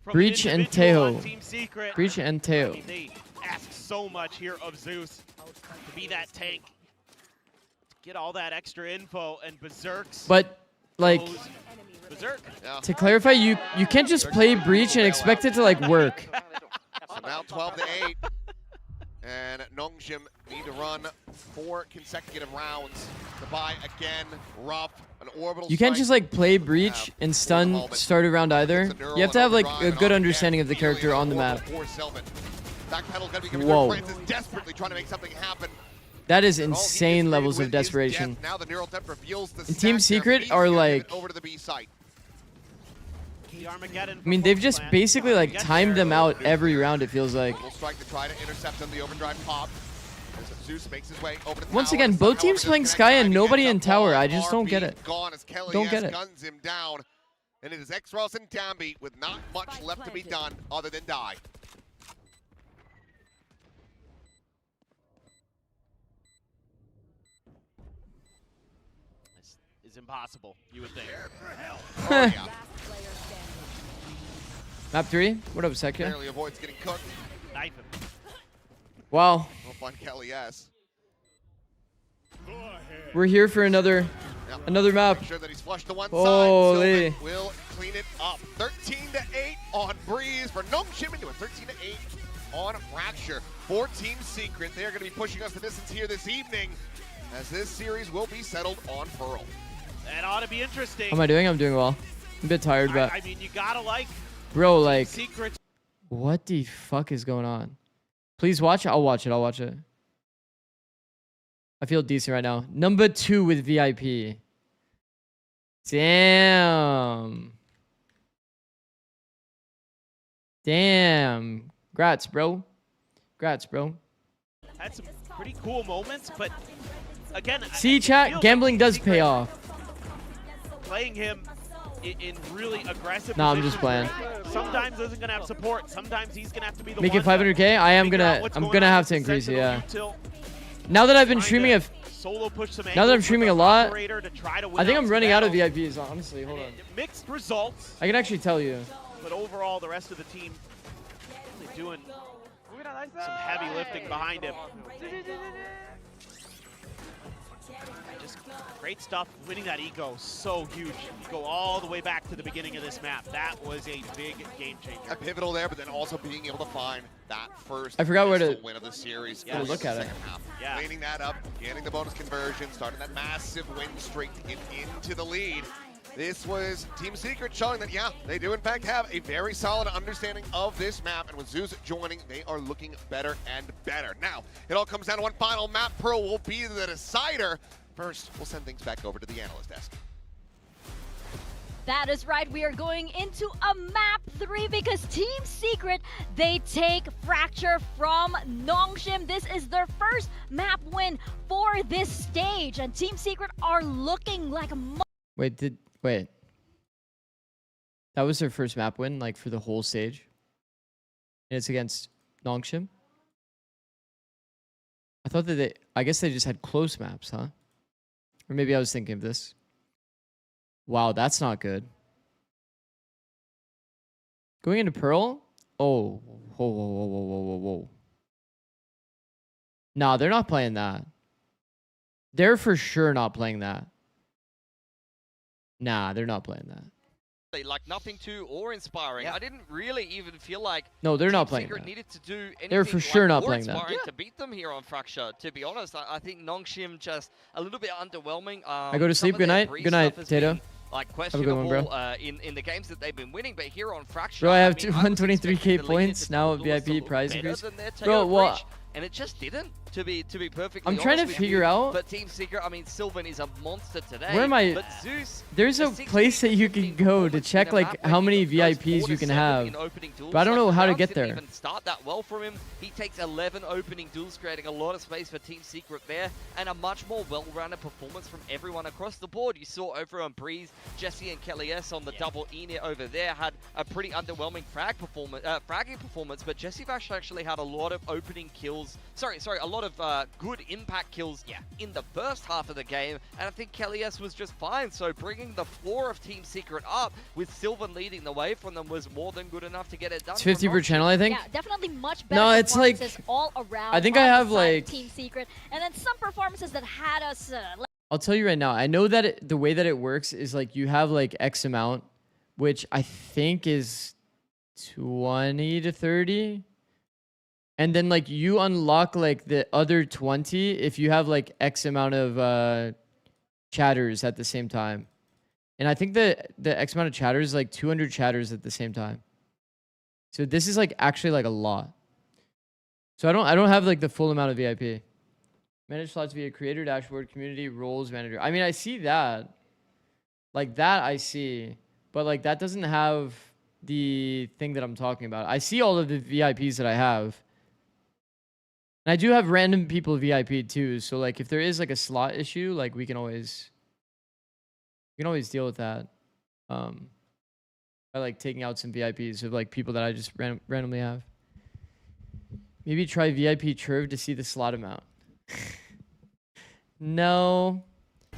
From
Breach
an
and
individual on
Teo.
Team Secret.
Breach and
I
Teo.
mean, they ask so much here of Zeus to be that tank, to get all that extra info, and Berserk's.
But like,
goes Berserk.
Yeah.
to clarify, you can't just play Breach and expect it to like work.
So now 12-8. And Nongshim need to run 4 consecutive rounds to buy again. Rough, an orbital
You can't
strike.
just like play Breach and stun start a round either. You have to have like a good understanding of the character on the map.
Backpedal's gotta be coming
Whoa.
through. Francis desperately trying to make something happen.
That is
All he
insane
is
levels
with
of
is
desperation.
death. Now the neural depth reveals the
And Team
stack.
Secret
They're
are
feeding
like,
it over to the B site.
The Armageddon
I mean, they've just basically like timed them out every round, it feels like.
Orbital strike to try to intercept on the overdrive pop. As Zeus makes his way over to the
Once
tower.
again, both
Somehow
teams
over
playing
this
Sky
next
and
side, he
nobody
ends
in
up
tower.
all
I just don't get
being
it.
Gone as Kelly
Don't get it.
guns him down. And it is X-Ross and Dambi with not much left to be done other than die.
This is impossible, you would think.
Oh, yeah.
Map 3? What up, Sekya?
Barely avoids getting cooked.
Knife him.
Wow.
We'll find Kelly S.
We're here for another map.
Make sure that he's flushed to one
Holy.
side. Sylvan will clean it up. 13-8 on Breeze for Nongshim into a 13-8 on Fracture. For Team Secret, they are going to be pushing us the distance here this evening, as this series will be settled on Pearl.
That ought to be interesting.
How am I doing? I'm doing well. I'm a bit tired, but
I mean, you gotta like
bro, like,
Secrets.
what the fuck is going on? Please watch it. I'll watch it. I'll watch it. I feel decent right now. Number 2 with VIP. Damn. Damn. Grats, bro. Grats, bro.
Had some pretty cool moments, but again,
See,
I
chat,
feel
gambling
like
does
Secret
pay off.
Playing him in really aggressive
Nah, I'm just
positions
playing.
where Sometimes isn't gonna have support. Sometimes he's gonna have to be the
Make
one
it 500K? I am
figure out
gonna,
what's
I'm
going
gonna
on
have
with
to
the
increase it,
Sentinel
yeah.
util.
Now that I've been
Trying
streaming,
to
if
solo push some
now that I'm
angles with
streaming
the
a lot,
operator to try to win
I think
out
I'm
some
running out of
battles.
VIPs, honestly. Hold on.
Mixed results,
I can actually tell you.
but overall the rest of the team really doing some heavy lifting behind him. Just great stuff. Winning that eco, so huge. You go all the way back to the beginning of this map. That was a big game changer.
A pivotal there, but then also being able to find that first
I forgot where to
pistol win of the series.
Yeah,
going
look
into
at
the
it.
second half.
Yeah.
Cleaning that up, getting the bonus conversion, starting that massive win streak to get into the lead. This was Team Secret showing that, yeah, they do in fact have a very solid understanding of this map, and with Zeus joining, they are looking better and better. Now, it all comes down to one final map. Pearl will be the decider. First, we'll send things back over to the analyst desk.
That is right, we are going into a map 3 because Team Secret, they take Fracture from Nongshim. This is their first map win for this stage, and Team Secret are looking like
Wait. That was their first map win, like, for the whole stage? And it's against Nongshim? I thought that I guess they just had close maps, huh? Or maybe I was thinking of this. Wow, that's not good. Going into Pearl? Oh, whoa. Nah, they're not playing that. They're for sure not playing that. Nah, they're not playing that.
Like nothing too awe-inspiring.
Yeah.
I didn't really even feel like
No, they're not
Team
playing
Secret
that.
needed to do anything
They're for sure not
like
playing that.
awe-inspiring to beat them here on Fracture. To be honest, I think Nongshim just a little bit underwhelming.
I go to
Some
sleep.
of
Good
their
night.
breeze
Good night,
stuff has
Tato.
been, like
a good
questionable
one, bro.
in the games that they've been winning, but here on Fracture,
Bro, I have
mean, was
123K
expecting the lead
points,
into
now a
Double Doors to
VIP
look
prize
better
increase.
than their
Bro,
Teo
well,
Breach, and it just didn't. To be perfectly
I'm trying to
honest with
figure
you.
out.
But Team Secret, I mean, Sylvan is a monster today.
Where am I?
But Zeus,
There's a
16
place that you can go to check
in a map
like
where
how
he
many
goes
VIPs you
4
can
to 7
have.
in opening duels.
But I don't
Like,
know
the
how to
rounds
get
didn't
there.
even start that well for him. He takes 11 opening duels, creating a lot of space for Team Secret there, and a much more well-rounded performance from everyone across the board. You saw over on Breeze, Jesse and Kelly S on the double E-net over there had a pretty underwhelming fragging performance, but Jesse Vash actually had a lot of opening kills kills. Sorry, a lot of good impact kills in the first half of the game, and I think Kelly-S was just fine. So bringing the floor of Team Secret up with Sylvan leading the way from them was more than good enough to get it done.
It's 50 per channel, I think.
Yeah, definitely much better.
No, it's like
all around.
I think I have like
Team Secret, and then some performances that had us.
I'll tell you right now. I know that the way that it works is like you have like X amount, which I think is 20 to 30. And then like you unlock like the other 20 if you have like X amount of chatters at the same time. And I think the X amount of chatters is like 200 chatters at the same time. So this is like actually like a lot. So I don't have like the full amount of VIP. Manage slots via creator dashboard, community, roles manager. I mean, I see that. Like that I see. But like that doesn't have the thing that I'm talking about. I see all of the VIPs that I have. And I do have random people VIP too. So like if there is like a slot issue, like we can always deal with that. By like taking out some VIPs of like people that I just randomly have. Maybe try VIP Churv to see the slot amount. No.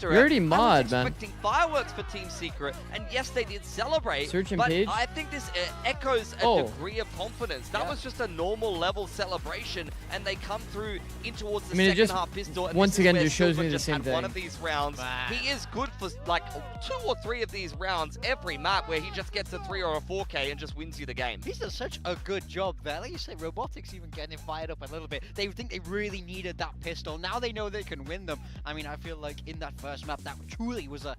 You're already mod, man.
I was expecting fireworks for Team Secret, and yes, they did celebrate.
Search and
but
page?
I think this echoes a degree of confidence. That was just a normal level celebration, and they come through in towards the second half pistol. And
once again, just shows
Silver
me the
just
same
had
thing.
One of these rounds, he is good for like 2 or 3 of these rounds every map where he just gets a 3 or a 4K and just wins you the game.
He's done such a good job there. Like you say, Robotics even getting fired up a little bit. They think they really needed that pistol. Now they know they can win them. I mean, I feel like in that first map, that truly was a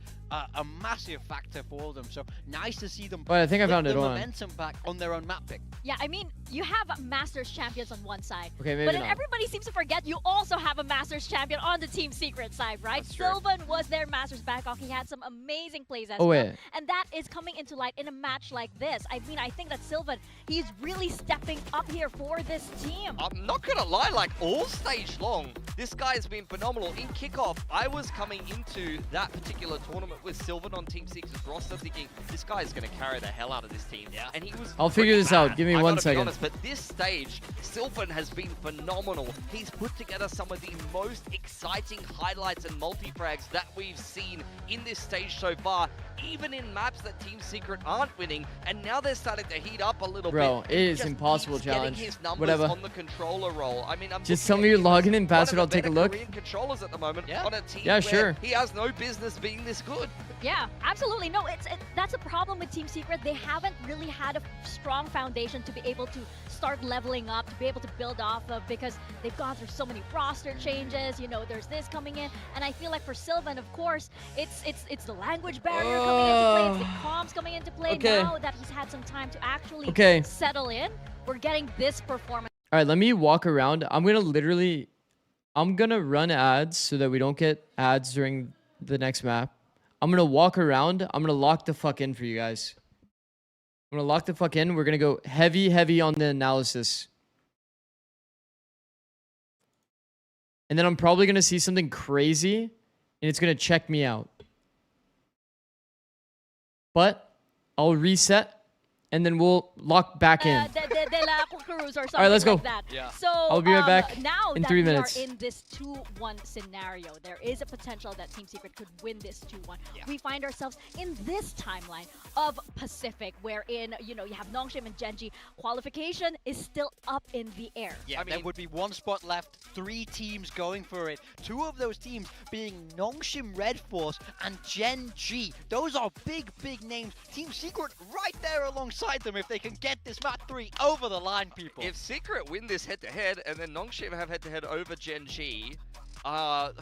massive factor for them. So nice to see them.
Well, I think I found it on.
Momentum back on their own map pick.
Yeah, I mean, you have Masters champions on one side.
Okay, maybe
but then
not.
everybody seems to forget you also have a Masters champion on the Team Secret side, right? Sylvan was their Masters backoff. He had some amazing plays as well. And that is coming into light in a match like this. I mean, I think that Sylvan, he's really stepping up here for this team.
I'm not gonna lie, like all stage long, this guy's been phenomenal. In kickoff, I was coming into that particular tournament with Sylvan on Team 6's roster thinking this guy is going to carry the hell out of this team. Yeah. And he was
I'll figure this out. Give me 1 second.
Be honest, but this stage, Sylvan has been phenomenal. He's put together some of the most exciting highlights and multi-frags that we've seen in this stage so far, even in maps that Team Secret aren't winning. And now they're starting to heat up a little bit.
Bro, it is impossible challenge.
His numbers
Whatever.
On the controller roll. I mean, I'm
just tell me your login and password. I'll take a look.
Korean controllers at the moment on a team
sure.
He has no business being this good.
Yeah, absolutely. No, that's a problem with Team Secret. They haven't really had a strong foundation to be able to start leveling up, to be able to build off of, because they've gone through so many roster changes. You know, there's this coming in, and I feel like for Sylvan, of course, it's the language barrier coming into play, it's the comms coming into play. Now that he's had some time to actually settle in, we're getting this performance.
All right, let me walk around. I'm gonna run ads so that we don't get ads during the next map. I'm gonna walk around. I'm gonna lock the fuck in for you guys. I'm gonna lock the fuck in. We're gonna go heavy on the analysis. And then I'm probably gonna see something crazy and it's gonna check me out. But I'll reset and then we'll lock back in. All right, let's go.
So
I'll be right back
now
in 3 minutes.
We are in this 2-1 scenario, there is a potential that Team Secret could win this 2-1. We find ourselves in this timeline of Pacific, wherein you have Nongshim and Genji. Qualification is still up in the air.
Yeah, I mean, there would be 1 spot left, 3 teams going for it. 2 of those teams being Nongshim Red Force and Genji. Those are big names. Team Secret right there alongside them if they can get this map 3 over the line, people.
If Secret win this head-to-head and then Nongshim have head-to-head over Genji,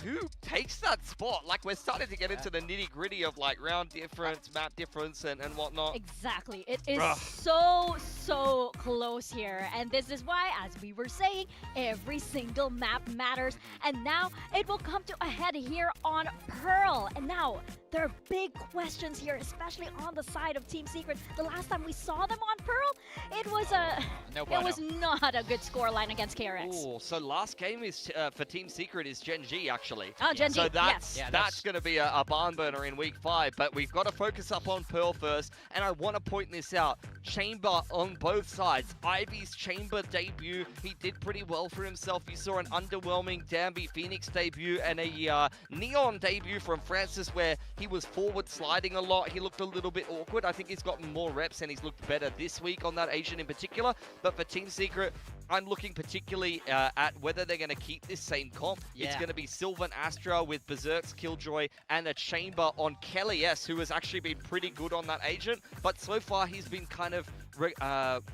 who takes that spot? Like, we're starting to get into the nitty-gritty of like round difference, map difference, and whatnot.
Exactly. It is so close here, and this is why, as we were saying, every single map matters. And now it will come to a head here on Pearl. And now there are big questions here, especially on the side of Team Secret. The last time we saw them on Pearl, it was not a good scoreline against KRX.
Oh, so last game is for Team Secret is Gen G actually.
Oh, Gen G,
so that's
yes.
that's going to be a barn burner in week 5. But we've got to focus up on Pearl first, and I want to point this out. Chamber on both sides. Ivy's Chamber debut, he did pretty well for himself. You saw an underwhelming Danby Phoenix debut and a Neon debut from Francis where he was forward sliding a lot. He looked a little bit awkward. I think he's gotten more reps and he's looked better this week on that Asian in particular. But for Team Secret, I'm looking particularly at whether they're going to keep this same comp. Yeah. It's going to be Sylvan Astra with Berserk's Killjoy and a Chamber on Kelly S, who has actually been pretty good on that agent. But so far, he's been kind of,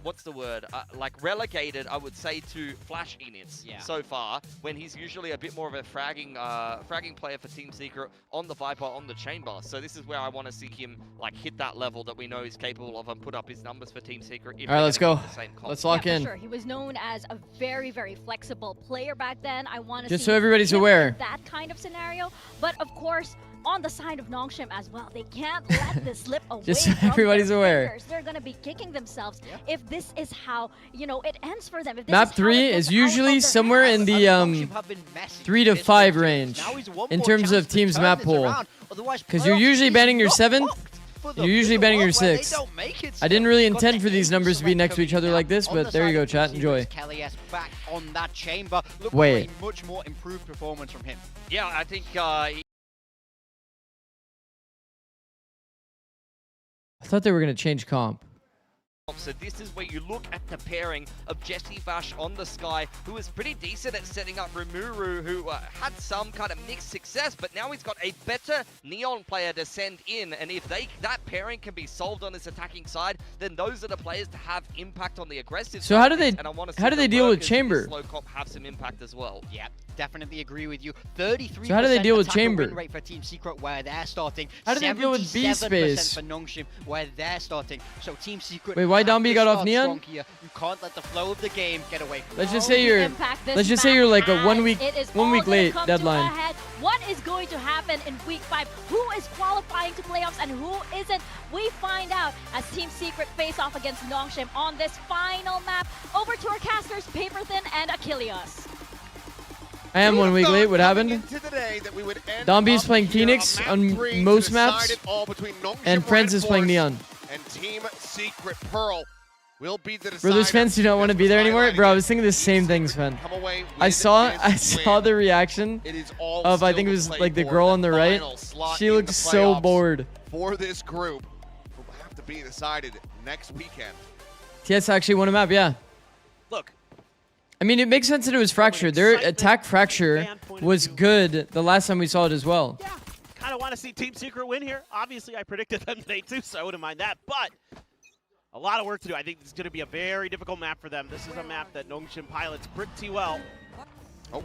what's the word? Like relegated, I would say, to flash inits so far, when he's usually a bit more of a fragging player for Team Secret on the Viper, on the Chamber. So this is where I want to see him like hit that level that we know he's capable of and put up his numbers for Team Secret.
All right, let's go. Let's lock in.
Sure. He was known as a very, very flexible player back then. I want to
just so everybody's aware
that kind of scenario. But of course, on the side of Nongshim as well, they can't let this slip away.
Just so everybody's aware.
Fingers. They're going to be kicking themselves if this is how, it ends for them. If this
Map 3 is usually somewhere in the 3 to 5 range in terms of teams map pool. Because you're usually banning your 7th, you're usually banning your 6th. I didn't really intend for these numbers to be next to each other like this, but there you go, chat. Enjoy.
Kelly S back on that Chamber. Look,
wait.
A much more improved performance from him.
Yeah, I think
I thought they were going to change comp.
So this is where you look at the pairing of Jesse Vash on the Sky, who was pretty decent at setting up Rimuru, who had some kind of mixed success, but now he's got a better Neon player to send in, and if that pairing can be solved on his attacking side, then those are the players to have impact on the aggressive
so
side.
How do they deal with Chamber?
Slow comp have some impact as well.
Yeah, definitely agree with you. 33%
so how do they deal with Chamber?
Win rate for Team Secret where they're starting.
How do they deal with B space?
For Nongshim where they're starting. So Team Secret.
Wait, why Danby got off Neon?
You can't let the flow of the game get away from
Let's just say you're like a 1 week late deadline.
What is going to happen in week 5? Who is qualifying to playoffs and who isn't? We find out as Team Secret face off against Nongshim on this final map. Over to our casters, Paperthin and Achilles.
I am 1 week late. What happened? Danby's playing Phoenix on most maps, and Francis playing Neon.
And Team Secret Pearl will be the
Bro, those fans do not want to be there anymore. Bro, I was thinking the same thing, Sven. I saw the reaction of, I think it was like the girl on the right. She looked so bored.
For this group, will have to be decided next weekend.
TS actually won a map, yeah.
Look.
I mean, it makes sense that it was Fracture. Their attack Fracture was good the last time we saw it as well.
Yeah, kind of want to see Team Secret win here. Obviously, I predicted them today too, so I wouldn't mind that. But a lot of work to do. I think it's going to be a very difficult map for them. This is a map that Nongshim pilots pretty well.
Oh,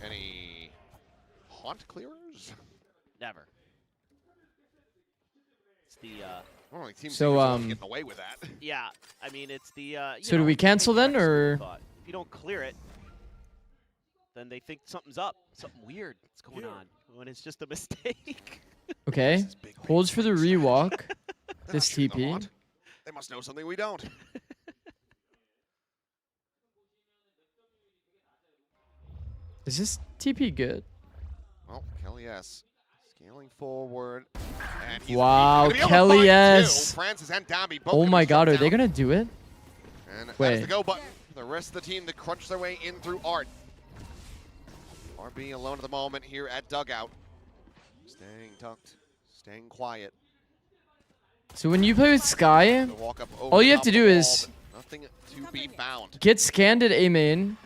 any haunt clearers?
Never. It's the
Team
so
getting away with that.
Yeah, I mean it's the.
So do we cancel then, or?
If you don't clear it, then they think something's up, something weird is going on, when it's just a mistake.
Okay, holds for the rewalk. This TP.
They must know something we don't.
Is this TP good?
Well, Kelly S. Scaling forward. And
wow, Kelly S.
Francis and Danby both
oh my god, are they going to do it?
And that's the go button. The rest of the team that crunch their way in through Art. RB alone at the moment here at Dugout. Staying tucked, staying quiet.
So when you play with Sky, all you have to do is
nothing to be found.
Get scanned at A main.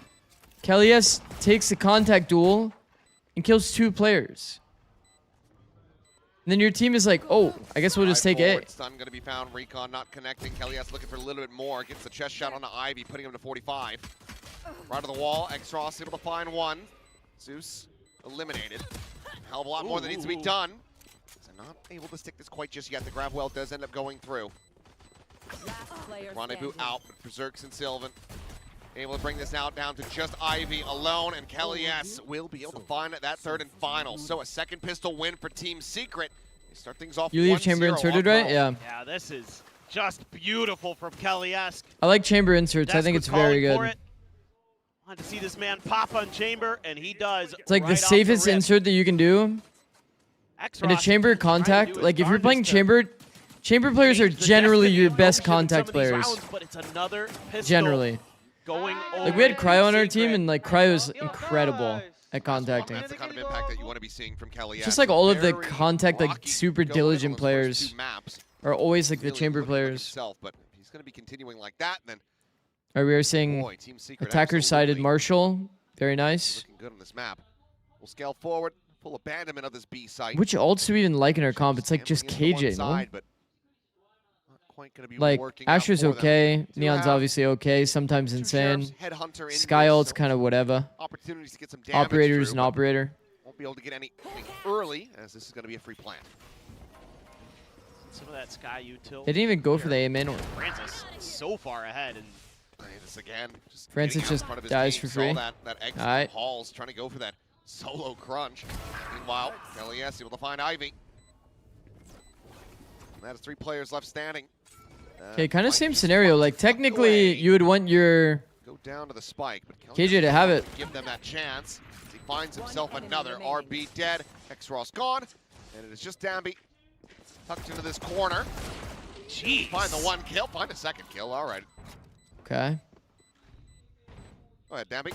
Kelly S takes the contact duel and kills 2 players. And then your team is like, oh, I guess we'll just take A.
Stun going to be found. Recon not connecting. Kelly S looking for a little bit more. Gets the chest shot on the Ivy, putting him to 45. Right of the wall. X-Ross able to find one. Zeus eliminated. Hell of a lot more that needs to be done. So not able to stick this quite just yet. The grab well does end up going through. Rendezvous out, but Berserks and Sylvan Able to bring this now down to just Ivy alone, and Kelly S will be able to find that third and final. So a second pistol win for Team Secret. They start things off.
You leave chamber inserted, right? Yeah.
Yeah, this is just beautiful from Kelly S.
I like chamber inserts. I think it's very good.
Want to see this man pop on chamber, and he does.
It's like
right
the safest insert that you can do. In a chamber contact, like if you're playing chamber players are generally your best contact players.
But it's another pistol
generally.
Going
like we had Cryo on our team, and like Cryo's incredible at contacting.
That's the kind of impact that you want to be seeing from Kelly.
Just like all of the contact, like super diligent players are always like the chamber players.
But he's going to be continuing like that, then.
All right, we are seeing attacker sided Marshall. Very nice.
Looking good on this map. We'll scale forward. Full abandonment of this B site.
Which ults do we even like in our comp? It's like just KJ, no? Like, Astra's okay. Neon's obviously okay. Sometimes insane. Sky ult's kind of whatever. Operator's an operator.
Won't be able to get anything early, as this is going to be a free plant.
Some of that Sky util.
They didn't even go for the A main.
Francis so far ahead. And
this again.
Francis just dies for free.
That exit from Halls trying to go for that solo crunch. Meanwhile, Kelly S able to find Ivy. And that is 3 players left standing.
Okay, kind of same scenario. Like technically, you would want your
go down to the spike, but
KJ to have it.
Give them that chance. He finds himself another RB dead. X-Ross gone, and it is just Damby tucked into this corner.
Jeez.
Find the 1 kill. Find a 2nd kill. All right.
Okay.
Go ahead, Damby.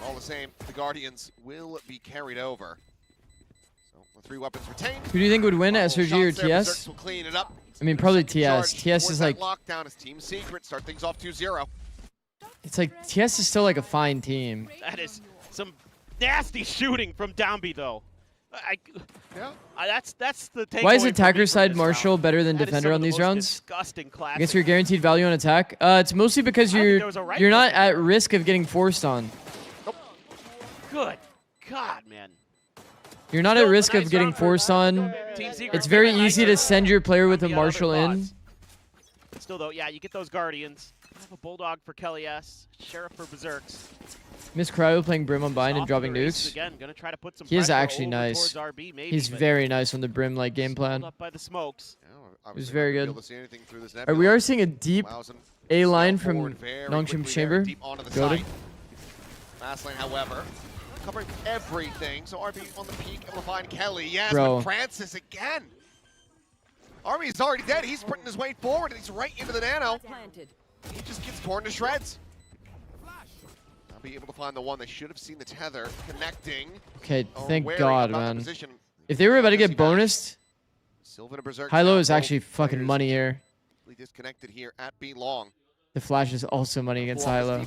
All the same, the Guardians will be carried over. So the 3 weapons retained.
Who do you think would win, SRG or TS?
Will clean it up.
I mean, probably TS. TS is like
lockdown is Team Secret. Start things off 2-0.
It's like TS is still like a fine team.
That is some nasty shooting from Downby though. That's the takeaway.
Why is attacker side Marshall better than defender on these rounds? I guess your guaranteed value on attack. It's mostly because you're not at risk of getting forced on.
Good God, man.
You're not at risk of getting forced on. It's very easy to send your player with a Marshall in.
Still though, yeah, you get those Guardians. Have a Bulldog for Kelly S. Sheriff for Berserks.
Miss Cryo playing Brim on Bind and dropping nukes.
Again, gonna try to put some
he is actually nice.
RB, maybe,
he's very nice on the Brim like game plan.
Up by the smokes.
He's very good. We are seeing a deep A line from Nongshim's chamber. Goated.
Fast lane, however, covering everything. So RB on the peak, able to find Kelly. Yes,
bro.
But Francis again. RB is already dead. He's sprinting his way forward, and he's right into the nano. He just gets torn to shreds. I'll be able to find the one. They should have seen the tether connecting.
Okay, thank God, man. If they were about to get bonused, high-low is actually fucking money here.
Disconnected here at B long.
The flash is also money against high-low.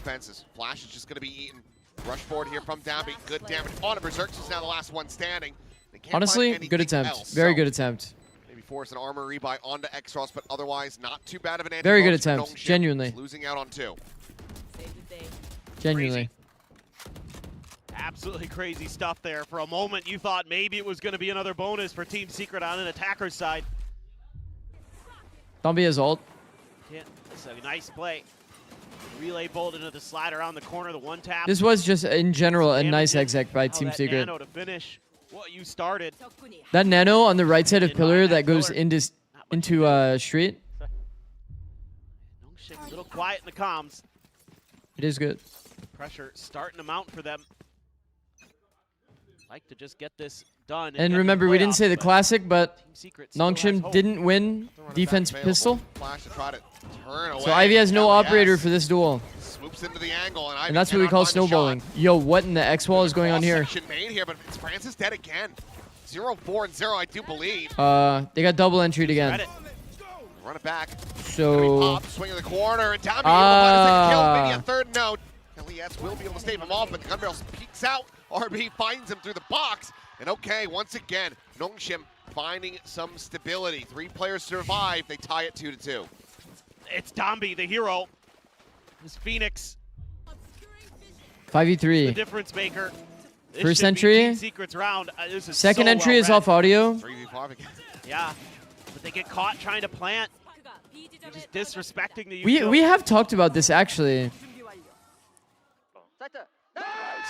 Flash is just going to be eaten. Rush forward here from Damby. Good damage on Berserks. Is now the last one standing.
Honestly, good attempt. Very good attempt.
Maybe force an armor rebuy onto X-Ross, but otherwise not too bad of an anti.
Very good attempt. Genuinely.
Losing out on 2.
Genuinely.
Absolutely crazy stuff there. For a moment, you thought maybe it was going to be another bonus for Team Secret on an attacker's side.
Don't be his ult.
Yeah, it's a nice play. Relay bolt into the slide around the corner, the 1-tap.
This was just, in general, a nice exec by Team Secret.
Nano to finish what you started.
That nano on the right side of pillar that goes into street.
A little quiet in the comms.
It is good.
Pressure starting to mount for them. Like to just get this done.
And remember, we didn't say the classic, but Nongshim didn't win defense pistol. So Ivy has no operator for this duel.
Swoops into the angle,
and that's what we call snowballing. Yo, what in the X wall is going on here?
Made here, but it's Francis dead again. 0-4-0, I do believe.
They got double entry again.
Run it back.
So.
Swing in the corner, and Tommy able to find a kill. Maybe a 3rd note. Kelly S will be able to stave him off, but the gun barrel peeks out. RB finds him through the box. And okay, once again, Nongshim finding some stability. 3 players survive. They tie it 2-2.
It's Dombey, the hero. This Phoenix.
5v3.
The difference maker. This
First entry.
Secrets round.
Second entry is off audio.
3v5 again.
Yeah, but they get caught trying to plant. Just disrespecting the
We
utility.
have talked about this actually.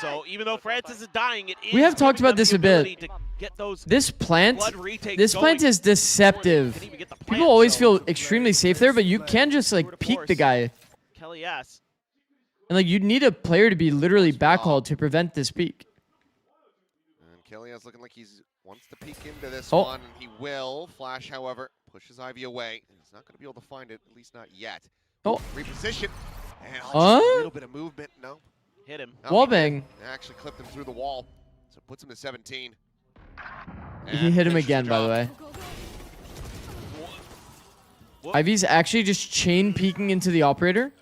So even though Francis is dying, it is
We have talked
giving
about
them
this
the
a bit.
ability to get those
This plant
blood retakes
This plant
going
is deceptive.
before they can even get the
People
plant,
always
so
feel extremely safe there, but you can just
tour
like
de
peek the
force.
guy.
Kelly S.
And like you'd need a player to be literally backhauled to prevent this peek.
And Kilian's looking like he wants to peek into this
Oh.
one, and he will. Flash, however, pushes Ivy away. He's not going to be able to find it, at least not yet.
Oh.
Reposition. And just
Huh?
a little bit of movement. No.
Hit him.
No,
Wallbang.
They actually clipped him through the wall. So it puts him to 17.
He
And
hit him
finishes
again, by the
job.
way.
Go, go, go.
Whoop.
Ivy's actually just chain peeking into the operator.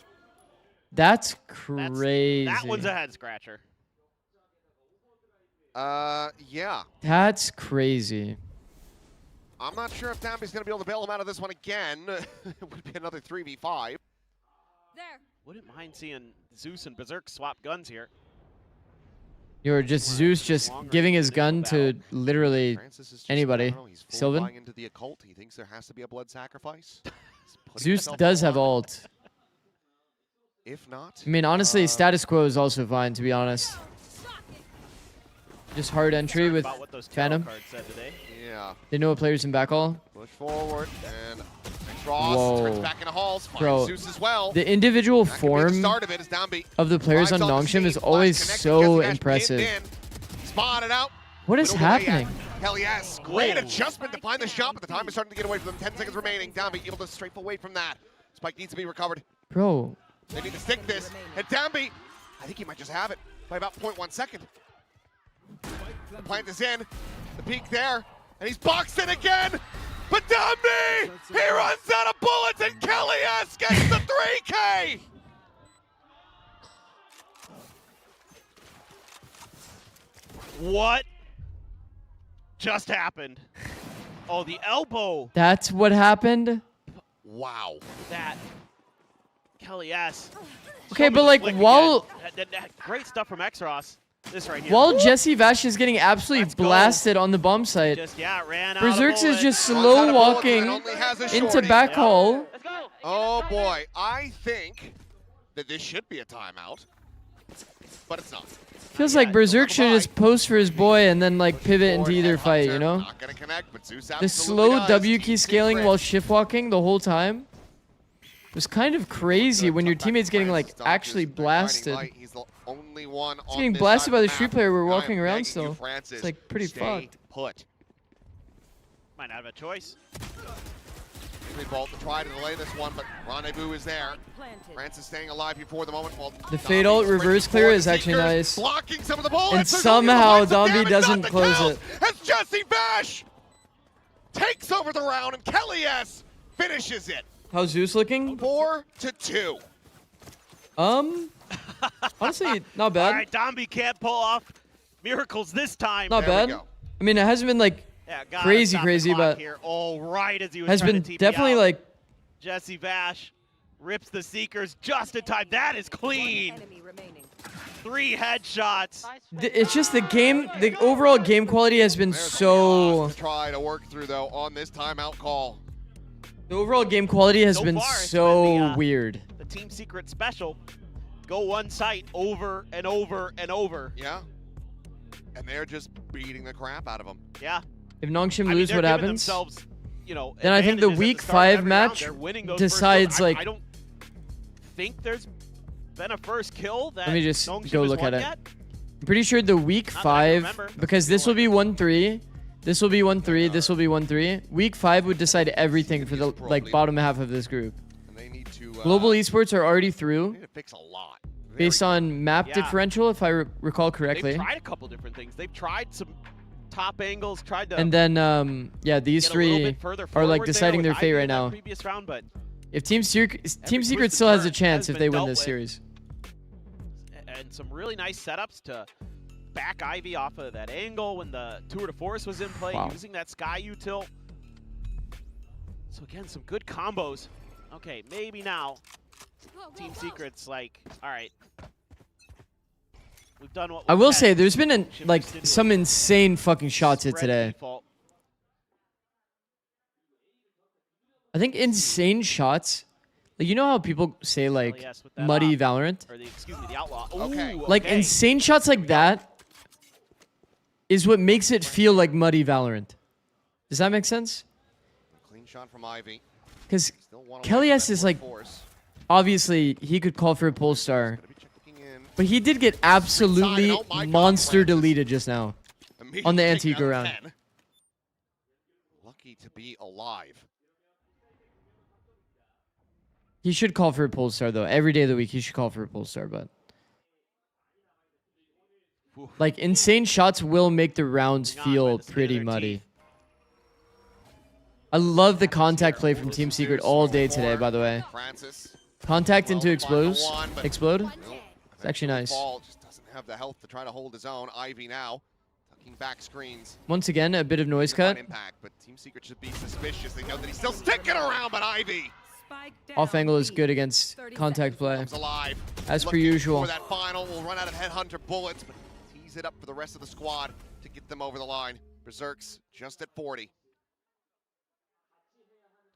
That's crazy.
That one's a head scratcher.
Yeah.
That's crazy.
I'm not sure if Dambi's going to be able to bail him out of this one again. It would be another 3v5.
There.
Wouldn't mind seeing Zeus and Berserk swap guns here.
You're just Zeus just giving his gun to literally
Francis is just,
anybody.
I don't know, he's fully
Sylvan?
buying into the occult. He thinks there has to be a blood sacrifice. He's putting
Zeus
himself
does
on
have
the line.
ult.
If not,
I mean, honestly, status quo is also fine, to be honest. Just hard entry
Concerned
with
about what those tarot
Phantom.
cards said today.
yeah.
They know what players in backhaul.
Push forward and Ross
Whoa.
turns back into Halls. Finds
Bro,
Zeus as well.
The individual
That could be the
form
start of it as Dambi
of the players on
arrives the
Nongshim
scene.
is
Flash
always
connected,
so
Jesse Nash
impressive.
pinned in. Spotted out.
What is
Whittled away
happening?
at Hell yes. Great
Whoa.
adjustment to find the shot, but the time is starting to get away from them. 10 seconds remaining. Dambi able to strafe away from that. Spike needs to be recovered.
Bro,
They need to stick this. And Dambi, I think he might just have it by about 0.1 second. The plant is in. The peak there. And he's boxed in again. But Dambi, he runs out of bullets, and Kelly S gets the 3K.
What just happened? Oh, the elbow.
that's what happened?
Wow.
That Kelly S.
Okay,
Show me
but
the
like
flick
while
again. Great stuff from X-Ross. This right here.
while Jesse Vash is getting absolutely
Let's go.
blasted on the bomb site,
Just ran out.
Berserks
of
is just
Runs out
slow
of bullets
walking
and only has a
into
shorty.
backhaul.
Let's go.
Oh boy, I think that this should be a timeout, but it's not.
Feels like Berserk should just post for his boy and then like pivot into
Forward
either
headhunter,
fight, you know?
Not gonna connect, but Zeus
The
absolutely
slow
does.
W
Team
key scaling
Secret.
while shift walking the whole time was kind of crazy when your teammate's getting like
Francis dodges
actually
the guiding
blasted.
light. He's the only one
He's
on
getting
this
blasted
side
by
of
the
map.
street player we're
I am
walking around
begging
still.
you, Francis,
It's like pretty
stay
fucked.
put.
Might not have a choice.
They bolt to try to delay this one, but Rendezvous is there.
Planted.
Francis staying alive before the moment. While
The fade ult
Domby
reverse
springs
clear
forward.
is actually
Seekers
nice.
Blocking some of the bullets.
And
There's
somehow
only one
Domby
damage,
doesn't
not the
close
kills,
it.
As Jesse Bash takes over the round, and Kelly S finishes it.
How's Zeus looking?
4-2.
Honestly, not
All
bad.
right, Domby can't pull off miracles this time.
Not
There we
bad.
go.
I mean, it hasn't been like
Yeah, gotta
Crazy,
stop the
crazy,
clock
but
here. Oh, right as he was
has
trying
been
to TP
definitely
out.
like
Jesse Vash rips the Seekers just in time. That is clean.
Enemy remaining.
3 headshots.
it's just the game, the overall game quality has been
There's a
so.
lot to try to work through though on this timeout call.
The overall game quality has
So
been
far, it's
so
been the,
weird.
The Team Secret special. Go one site over and over and over.
Yeah. And they're just beating the crap out of them.
Yeah.
If Nongshim
I mean,
lose,
they're
what
giving
happens?
themselves, you know,
Then I think the
advantages at
week
start of
5
every round.
match
They're winning those
decides,
first kills.
like-
I don't think there's been a first kill that
Let me just
Nongshim
go
has
look
won
at it.
yet.
I'm pretty sure the week
Not that I
5,
remember.
because this will be 1-3. This will be 1-3. This will be 1-3. Week 5 would decide everything for the like bottom half of this group.
And they need to
Global esports are already
they
through
need to fix a lot.
based on map
Yeah.
differential, if I recall correctly.
They've tried a couple different things. They've tried some top angles, tried to
And then yeah, these
get a little
three
bit further
are like
forward
deciding
there
their fate
with
right
Ivy in that
now.
Previous round, but
If Team Secret
twisted
still has a
turn
chance
has
if they
been
win
dealt
this
with.
series.
and some really nice setups to back Ivy off of that angle when the tour de force was in play,
Wow.
using that sky util. So again, some good combos. Okay, maybe now
Go, go,
Team
go.
Secret's like, all right, we've done what
I
we
will
can.
say there's been
Shift
like
just into
some
a
insane fucking shots hit
spread
today.
default.
I think insane shots. Like, you know how people say like muddy Valorant?
Or excuse me, the Outlaw.
Okay.
Ooh,
Like insane shots like that is what makes it feel like muddy Valorant. Does that make sense?
Clean shot from Ivy.
Because
Still one away
Kelly
from
S
that
is like,
force.
obviously he could call for a pull star,
Gonna be checking in.
but he did get absolutely
Oh my God,
monster
Francis.
deleted just now. On the
Immediately
antique
taken out of
round.
10. Lucky to be alive.
He should call for a pull star though. Every day of the week he should call for a pull star, but like insane shots will make the rounds feel pretty muddy. I love the contact play from Team Secret all day today, by the way.
Francis.
Contact into explode.
But
Explode.
nope.
It's actually nice.
Ball just doesn't have the health to try to hold his own. Ivy now tucking back screens.
Once again, a bit of noise cut.
Impact, but Team Secret should be suspicious. They know that he's still sticking around, but Ivy
Off angle is good against contact play.
comes alive.
As per
Looking
usual.
For that final, will run out of headhunter bullets, but tease it up for the rest of the squad to get them over the line. Berserk's just at 40.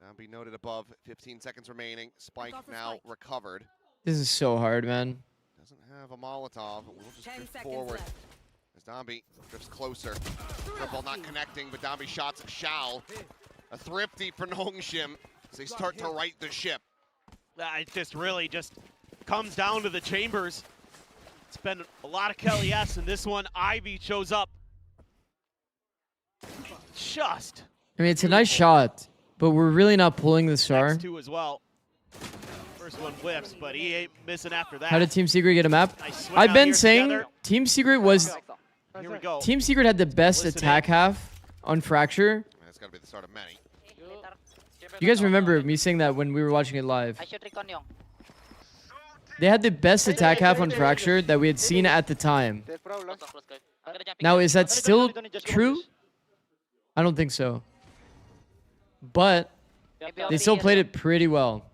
Down be noted above, 15 seconds remaining. Spike now recovered.
This is so hard, man.
Doesn't have a Molotov. We'll just drift forward as Dombey drifts closer. Triple not connecting, but Dombey shots at Shao. A thrifty for Nongshim as they start to right the ship.
It just really just comes down to the chambers. It's been a lot of Kelly S, and this one, Ivy shows up. Just.
I mean, it's a nice shot, but we're really not pulling the star.
Next two as well. First one whiffs, but he ain't missing after that.
How did Team Secret get a map?
Nice swing
I've
out
been
here
saying
together.
Team Secret was
Here we go.
Team Secret had the best
Listen
attack half on Fracture.
That's got to be the start of many.
You guys remember me saying that when we were watching it live.
I should recon yung.
They had the best attack half on Fracture that we had seen at the time.
Close, close, close. I'm gonna jump
Now,
in.
is that still true? I don't think so. But
Maybe I'll
they
be
still
here.
played it pretty well.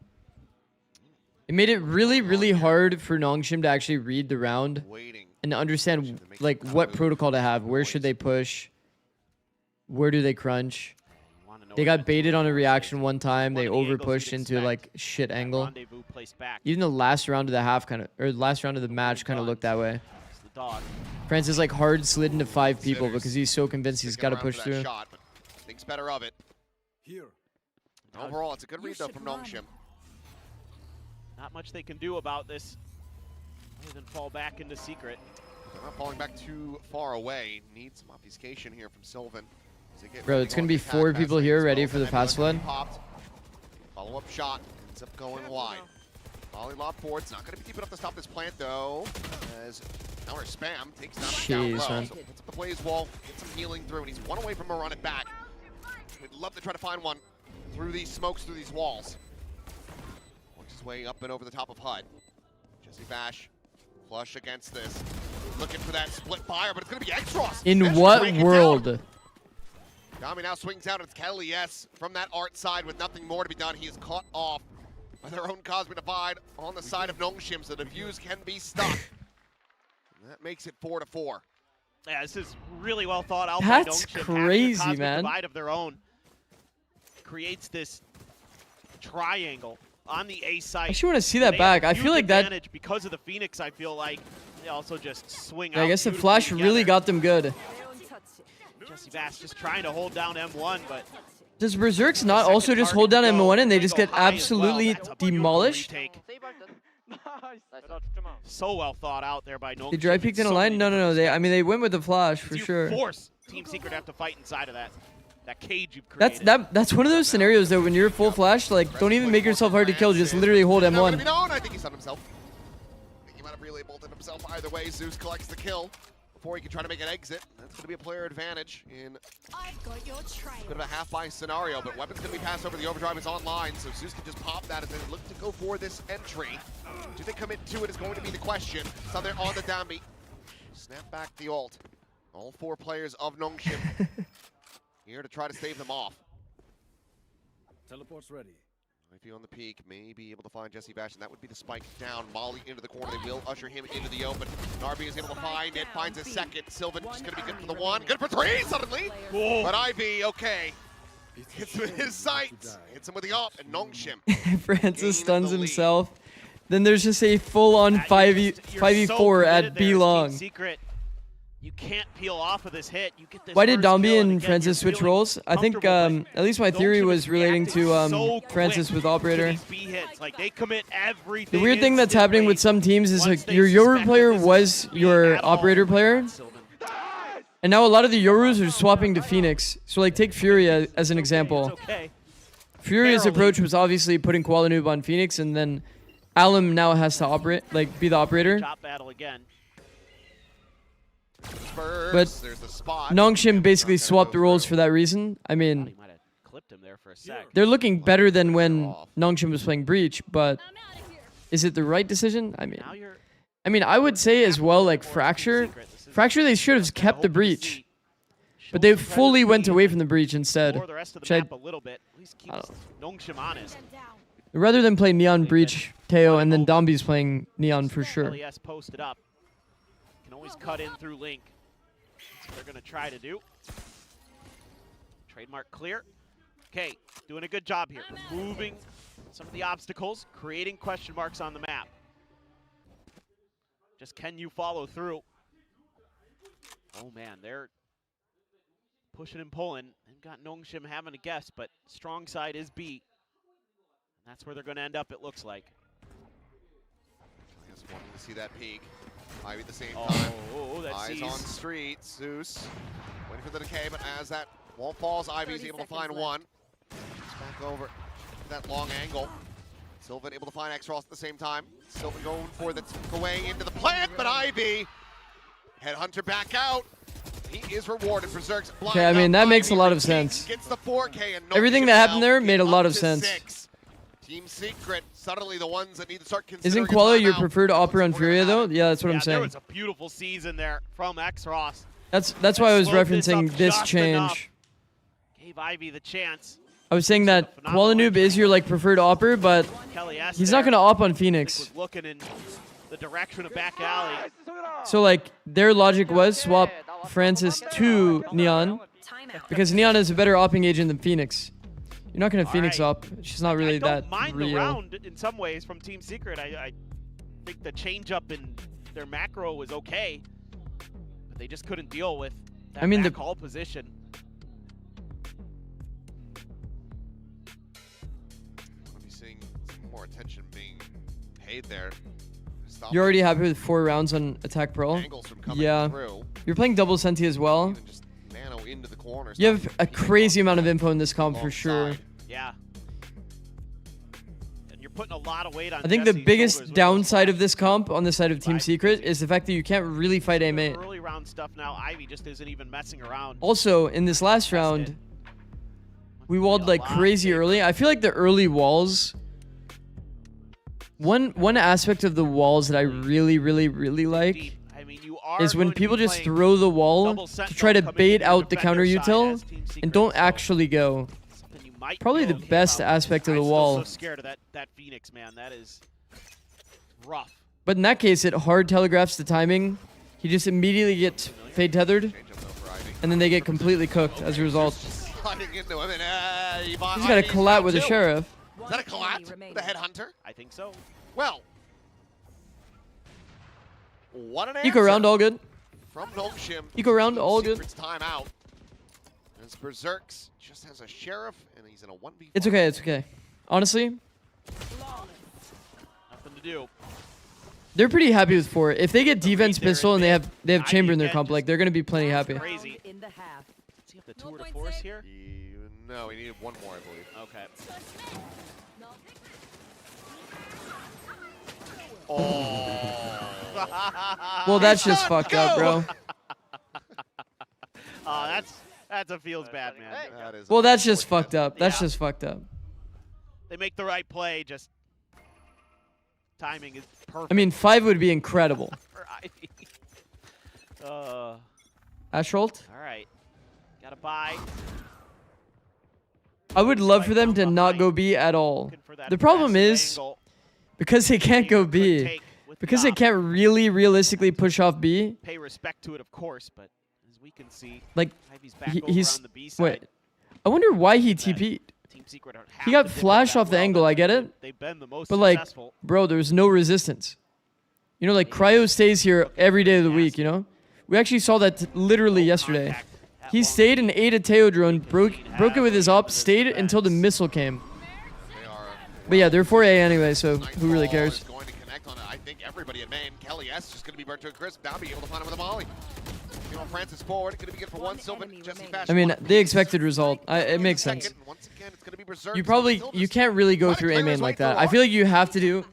It made it really, really hard for Nongshim to actually read the round
Waiting.
and to understand like what protocol to have. Where should they push? Where do they crunch? They got baited on a reaction one time. They over pushed into like shit angle.
Rendezvous placed back.
Even the last round of the half kind of, or last round of the match kind of looked that way.
It's the dog.
Francis like hard slid into 5 people because he's so convinced he's got to push through.
Shot, but thinks better of it. Overall, it's a good read though from Nongshim.
Not much they can do about this other than fall back into Secret.
They're not falling back too far away. Need some obfuscation here from Sylvan. as they get
Bro,
ready
it's gonna
on
be
the attack
4
pass
people
lane
here
as
ready
well.
for the
And
fast
Munchkin
flood.
popped. Follow-up shot ends up going wide. Volley lob forward. It's not going to be deep enough to stop this plant, though, as counter spam takes down down low.
man.
So puts up the blaze wall, gets some healing through, and he's one away from a run it back. We'd love to try to find one through these smokes, through these walls. Works his way up and over the top of HUD. Jesse Bash, flush against this. Looking for that split fire, but it's going to be Extros.
In what world?
Dami now swings out. It's Kelly S from that art side with nothing more to be done. He is caught off by their own Cosmic Divide on the side of Nongshim, so the views can be stuck. And that makes it 4-4.
Yeah, this is really well thought out
That's
by Nongshim.
crazy,
Having a Cosmic
man.
Divide of their own creates this triangle on the A side.
I actually want to see that
They
back.
have
I
huge
feel like that.
advantage because of the Phoenix. I feel like they also just swing
I
out
guess the
beautifully
flash really
together.
got them good.
Jesse Bass just trying to hold down M1, but
Does Berserk's not also just hold down M1 and they just get absolutely demolished?
So well thought out there by Nongshim.
They dry peeked in a line? No. I mean, they went with the flash for
You
sure.
force Team Secret to have to fight inside of that cage you've created.
That's one of those scenarios though. When you're full flash, like don't even make yourself hard to kill. Just literally hold
Not gonna
M1.
be known. I think he stunned himself. I think he might have relay bolted himself either way. Zeus collects the kill before he can try to make an exit. That's going to be a player advantage in
I've got your trail.
a bit of a half-buy scenario, but weapon's going to be passed over. The overdrive is online, so Zeus can just pop that as they look to go for this entry. Do they commit to it is going to be the question. So they're on the Dambi. Snap back the ult. All 4 players of Nongshim here to try to stave them off.
Teleport's ready.
Might be on the peak, may be able to find Jesse Bash, and that would be the spike down. Molly into the corner, they will usher him into the open. Narby is able to find it, finds a second. Sylvan just gonna be good for the 1, good for 3 suddenly!
Whoa.
But Ivy, okay. Hits him in his sights. Hits him with the op, and Nongshim.
Francis stuns himself. Then there's just a full-on 5v4 at B long.
Secret. You can't peel off of this hit. You get this.
Why did
first
Domby
kill,
and
again,
Francis
you're
switch
feeling
roles? I think
comfortable,
at least my theory
Nongshim
was
is
relating
reacting
to
so
Francis
quick
with
to
operator.
these B hits. Like they commit everything.
The weird thing that's happening with some teams is
Once
like
they
your Yoru
suspect
player
that this
was
isn't
your
at all.
operator player, and now a lot of the Yorus are swapping to Phoenix. So like take Fury as an example.
It's okay.
Fury's
Barely.
approach was obviously putting Kuala Noob on Phoenix, and then Alum now has to operate, like be the operator.
Top battle again.
Spurs,
But
there's the spot.
Nongshim basically
Not gonna
swapped
go
the roles
through.
for that reason. I
Thought
mean,
he might have clipped him there for a sec.
they're looking better than when Nongshim was playing Breach, but
I'm out of here.
is it the right decision?
Now you're
I would say as well, like Fracture. Fracture, they should have kept the Breach, but they fully went away from the Breach instead.
the rest of
which
the
I-
map a little bit. At least keeps Nongshim honest.
Rather than play Neon Breach, Teo, and then Domby's playing Neon for sure.
LES posted up. Can always cut in through Link. That's what they're going to try to do. Trademark clear. Okay, doing a good job here. Removing some of the obstacles, creating question marks on the map. Just can you follow through? Oh man, they're pushing and pulling. They've got Nongshim having a guess, but strong side is B. That's where they're going to end up, it looks like.
Just wanting to see that peak. Ivy at the same time.
That
Eyes
sees.
on street. Zeus waiting for the decay, but as that wall falls, Ivy's able to find one. It's back over that long angle. Sylvan able to find X-Ross at the same time. Sylvan going for the away into the plant, but Ivy Headhunter back out. He is rewarded for Zerg's blind.
Okay, I mean, that makes a lot of
Ivy
sense.
gets the 4K and
Everything that happened there made a lot of sense.
6. Team Secret, suddenly the ones that need to start considering.
Isn't Koala your
timeout.
preferred opera on Furia though? Yeah, that's what I'm
There
saying.
was a beautiful season there from X-Ross.
That's why I was
Slowed this
referencing
up
this
just enough.
change.
Gave Ivy the chance.
I was saying that Koala Noob is your like preferred opera, but
Kelly S
he's not gonna op on Phoenix.
was looking in the direction of back alley.
So like their logic was swap Francis to Neon because Neon is a better opping agent than Phoenix. You're not gonna Phoenix op. She's not really
I
that
don't mind the
real.
round in some ways from Team Secret. I think the change up in their macro was okay, but they just couldn't deal with that
I mean, the
backhaul position.
I'll be seeing some more attention being paid there. Stop
you're already happy with 4 rounds on Attack Pro?
angles from coming
Yeah.
through.
You're playing double Senti as well.
Even just nano into the corner.
You have a crazy amount of info in this comp for sure.
Yeah. And you're putting a lot of weight on
I think the
Jesse's
biggest
shoulders with
downside
those
of this comp on the side of Team
Right.
Secret is the fact that you can't really fight
The
A-Mate.
early round stuff now, Ivy just isn't even messing around.
Also, in this last round, we walled like crazy early. I feel like the early walls. One aspect of the walls that I really like
Deep. I mean, you are
is when
going to
people
be
just
playing
throw the wall
double
to
sentinel
try to
coming
bait
into
out the
defender
counter
side
util
as Team Secret,
and don't
so
actually go.
something you might
Probably
be
the
okay
best
about.
aspect of the
I'm
wall.
Still so scared of that Phoenix, man. That is rough.
But in that case, it hard telegraphs the timing. He just immediately gets fade tethered,
Change up though for Ivy.
and then they get completely cooked as a result.
Sliding into him and
He's got a collat with a sheriff.
Is that a collat? The headhunter?
I think so.
Well. What an
Eco round, all good.
from Nongshim.
Eco round, all good.
Secret's time out. As Berserks just has a sheriff and he's in a 1v4.
It's okay, it's okay. Honestly,
Nothing to do.
they're pretty happy with 4. If they get defense
They're in
pistol and they have
mid.
chamber in their
Ivy
comp,
again
like they're gonna be plenty happy.
Crazy.
In the half.
Does he have the tour de force here?
No, he needed one more, I believe.
Okay.
Oh.
Well, that's just fucked up, bro.
That's a feels bad, man.
That is
Well, that's just
unfortunate.
fucked up. That's
Yeah.
just fucked up.
They make the right play, just timing is perfect
I mean, 5 would be incredible.
for Ivy.
Ashrolt?
All right. Gotta buy.
I would love for them to not go B at all.
Looking for that
The problem
aggressive
is,
angle.
because they can't go
Could
B,
take with the
because they
op.
can't really realistically push off B,
Pay respect to it, of course, but as we can see,
like,
Ivy's back
he-
over
he's...
on the B side.
Wait. I wonder why he TP'd.
Team Secret are
He got flashed off the angle, I get it.
They've been the most
But like,
successful.
bro, there's no resistance. You know, like Cryo stays here every day of the week, you know? We actually saw that literally yesterday. He stayed and ate a Teo drone, broke it with his up, stayed until the missile came. But yeah, they're 4A anyway, so who really cares?
Going to connect on it. I think everybody at main. Kelly S just going to be burnt to a crisp. Now be able to find him with a molly. You know, Francis forward. Going to be good for one. Sylvan, Jesse Bash.
I mean, the expected result. It makes sense.
Once again, it's going to be Berserk.
You can't really go through A main like that. I feel like you have to do.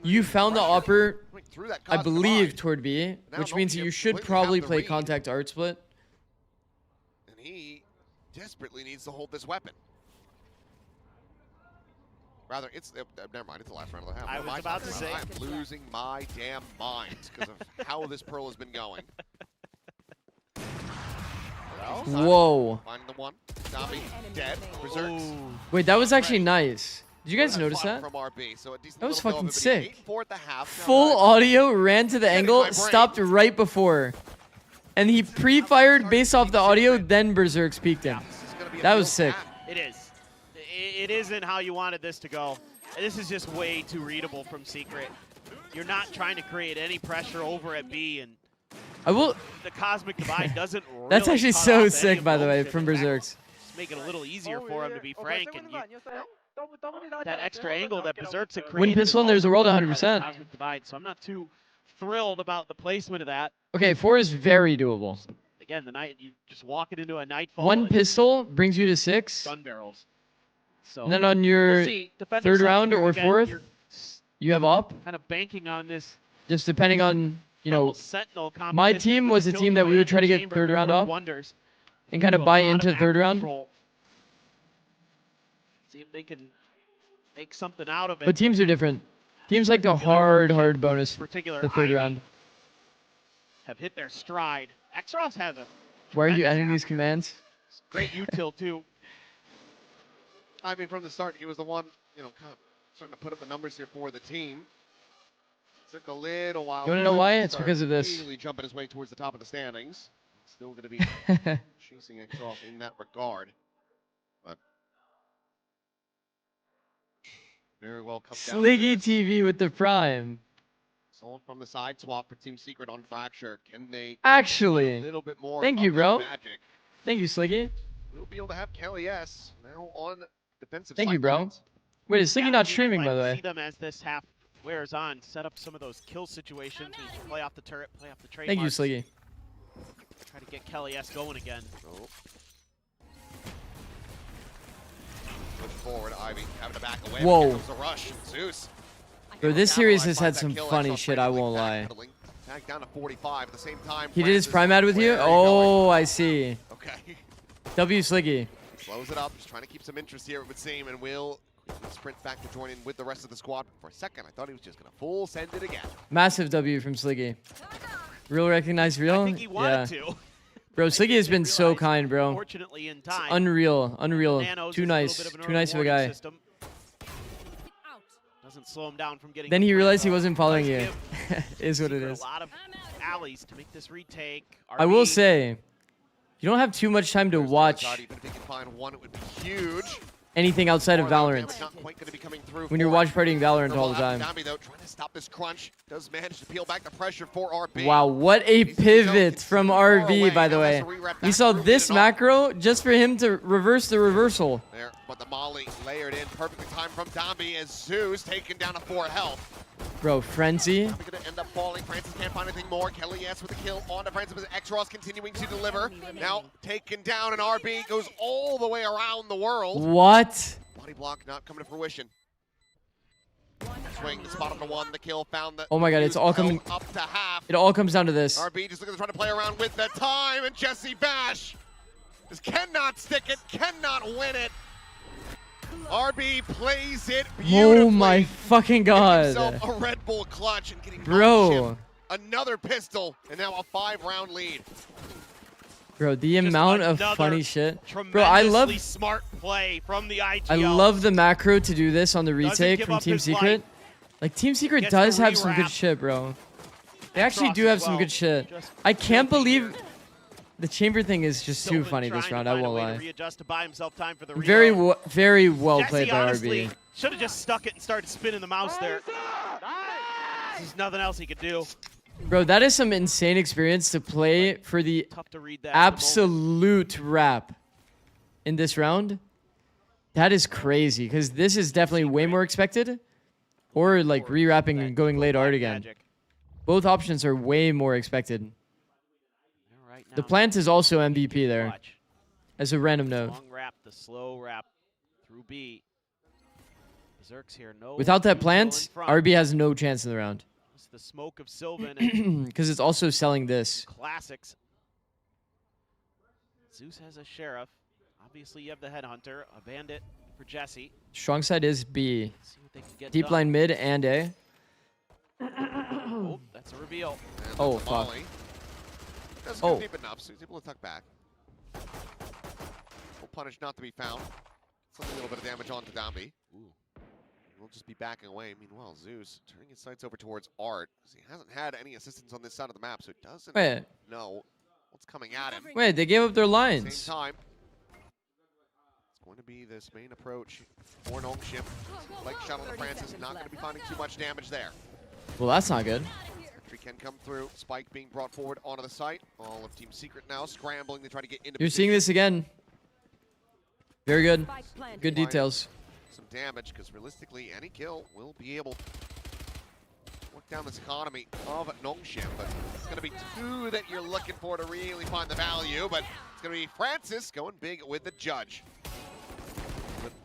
You found the upper, I believe, toward B, which means you should probably play contact art split.
And he desperately needs to hold this weapon. Rather, it's never mind. It's the last round of the half.
I was about to say,
I'm losing my damn mind because of how this Pearl has been going.
Whoa.
Finding the one. Zombie dead. Berserks.
Wait, that was actually nice. Did you guys notice that?
From RB, so a decent
That was
little
fucking
go,
sick.
8-4 at the half.
Full audio, ran to the angle, stopped right before. And he pre-fired based off the audio, then Berserks peeked him. That was sick.
It is. It isn't how you wanted this to go. This is just way too readable from Secret. You're not trying to create any pressure over at B, and
I will.
the Cosmic Divide doesn't really
That's actually
cut
so
off
sick,
any
by the way,
emotion.
from Berserks.
Just make it a little easier for him, to be frank. And that extra angle that Berserks had created.
Win pistol and there's a world 100%.
Cosmic Divide, so I'm not too thrilled about the placement of that.
Okay, 4 is very doable.
Again, you just walk it into a nightfall.
One pistol brings you to 6.
Gun barrels. So
And then on your
we'll see.
third round or
Again,
fourth,
you're
you have up.
kind of banking on this.
Just depending on, you know,
Sentinel
my
competition
team was a
with
team that we would try to get
Chamber
third round
work
up
wonders.
and kind of
Do a
buy
lot
into
of
third
map
round.
control. See if they can make something out of it.
But teams are different. Teams like the hard bonus
particular
the third
Ivy
round.
have hit their stride. Exros has a
Why are you adding these commands?
great util too.
I mean, from the start, he was the one, you know, kind of starting to put up the numbers here for the team. Took a little while.
You wanna know why? It's because of this.
Easily jumping his way towards the top of the standings. Still going to be chasing Exos in that regard. But very well come down.
Sliggy TV with the prime.
Sold from the side swap for Team Secret on Fracture. Can they
Actually,
a little bit more?
thank you,
of
bro.
that magic?
Thank you, Sliggy.
We'll be able to have Kelly S now on defensive.
Thank
side
you, bro.
lines.
Wait, is Sliggy not streaming,
I'd
by the
like to
way?
See them as this half wears on, set up some of those kill situations. We can play off the turret, play off the trade.
Thank you, Sliggy.
Try to get Kelly S going again.
Oh. Push forward, Ivy having to back away.
Whoa.
Here comes the rush. Zeus.
Bro, this series has had
Finds that
some
kill.
funny
Exos
shit, I
breaking,
won't lie.
backpedaling. Back down to 45 at the same time.
He did his
Francis,
prime ad with you?
where are you going?
Oh, I see.
Okay.
W Sliggy.
Slows it up, just trying to keep some interest here, it would seem, and will quickly sprint back to join in with the rest of the squad. For a second, I thought he was just going to full send it again.
Massive W from Sliggy. Real recognize real?
I think he wanted to.
Bro, Sliggy has been so kind, bro.
Fortunately, in
It's
time.
unreal.
Nanos
Too
is a little
nice.
bit of an
Too nice of a
early warning
guy.
system. Doesn't slow him down from getting.
Then
the
he
free
realized he
throw.
wasn't following
Does
you.
give
Is what it
Secret
is.
A lot of alleys to make this retake.
I will
RB,
say, you don't have too much time to watch
Even if he can find one, it would be huge.
anything outside of Valorant.
Not quite gonna be coming through
When you're
for
watch partying Valorant all the time.
Dami, though, trying to stop this crunch. Does manage to peel back the pressure for RB.
Wow, what a pivot from RV, by the way. We saw this macro just for him to reverse the reversal.
There, but the molly layered in perfectly timed from Dambi as Zeus taken down to 4 health.
Bro, Frenzy.
Dambi gonna end up falling. Francis can't find anything more. Kelly S with a kill on to Francis. X-Ross continuing to deliver. Now taken down, and RB goes all the way around the world.
What?
Body block not coming to fruition. Swing, the spot on the one, the kill, found the.
Oh my god, it's all coming.
Up to half.
It all comes down to this.
RB just looking to try to play around with the time, and Jesse Bash just cannot stick it, cannot win it. RB plays it beautifully.
Oh my fucking god.
Getting himself a Red Bull clutch and getting
Bro.
another pistol, and now a 5-round lead.
Bro, the
Just
amount of
another
funny shit. Bro, I love
smart play from the IGL.
I love the macro to do this on the retake
give
from
up
Team
his
Secret.
life.
Like, Team Secret
Gets
does
the
have some good
rewrap.
shit, bro. They actually
Cross
do
as
have some
well.
good shit.
Just
I can't
filthy
believe...
here.
The chamber thing is just too funny this round. I won't lie.
Readjust to buy himself time for the
Very
reload.
very well
Jesse
played by
honestly
RB.
should have just stuck it and started spinning the mouse there. There's nothing else he could do.
Bro, that is some insane experience to play for the
Tough to read that. at the moment.
absolute wrap in this round. That is crazy because this is definitely way more expected. Or like re-wrapping and going late art again.
Magic.
Both options are way more expected.
Right now,
The plant is also MVP there.
watch.
As a random note.
Long wrap, the slow wrap through B. Berserk's here. No.
Without that
neutral
plant,
in front.
RB has no chance in the round.
It's the smoke of Sylvan and
Because it's also selling this.
classics. Zeus has a sheriff. Obviously, you have the headhunter, a bandit for Jesse.
Strong side is B.
Let's see what they can get
Deep
done.
line mid and A.
Oh, that's a reveal.
And
Oh,
that's a
fuck.
volley. Doesn't
Oh.
go deep enough, so he's able to tuck back. Full punish not to be found. It's a little bit of damage onto Dombey. We'll just be backing away. Meanwhile, Zeus turning his sights over towards Art, because he hasn't had any assistance on this side of the map, so he doesn't
Wait,
know what's coming at him.
wait, they gave up their
Same
lines.
time, it's going to be this main approach for Nongshim. Like shot on the Francis, not going to be finding too much damage there.
Well, that's not good.
Victory can come through. Spike being brought forward onto the site. All of Team Secret now scrambling to try to get into
You're seeing this again. Very good.
Spike planted.
Good details.
some damage, because realistically, any kill will be able to work down this economy of Nongshim. But it's going to be two that you're looking for to really find the value. But it's going to be Francis going big with the judge.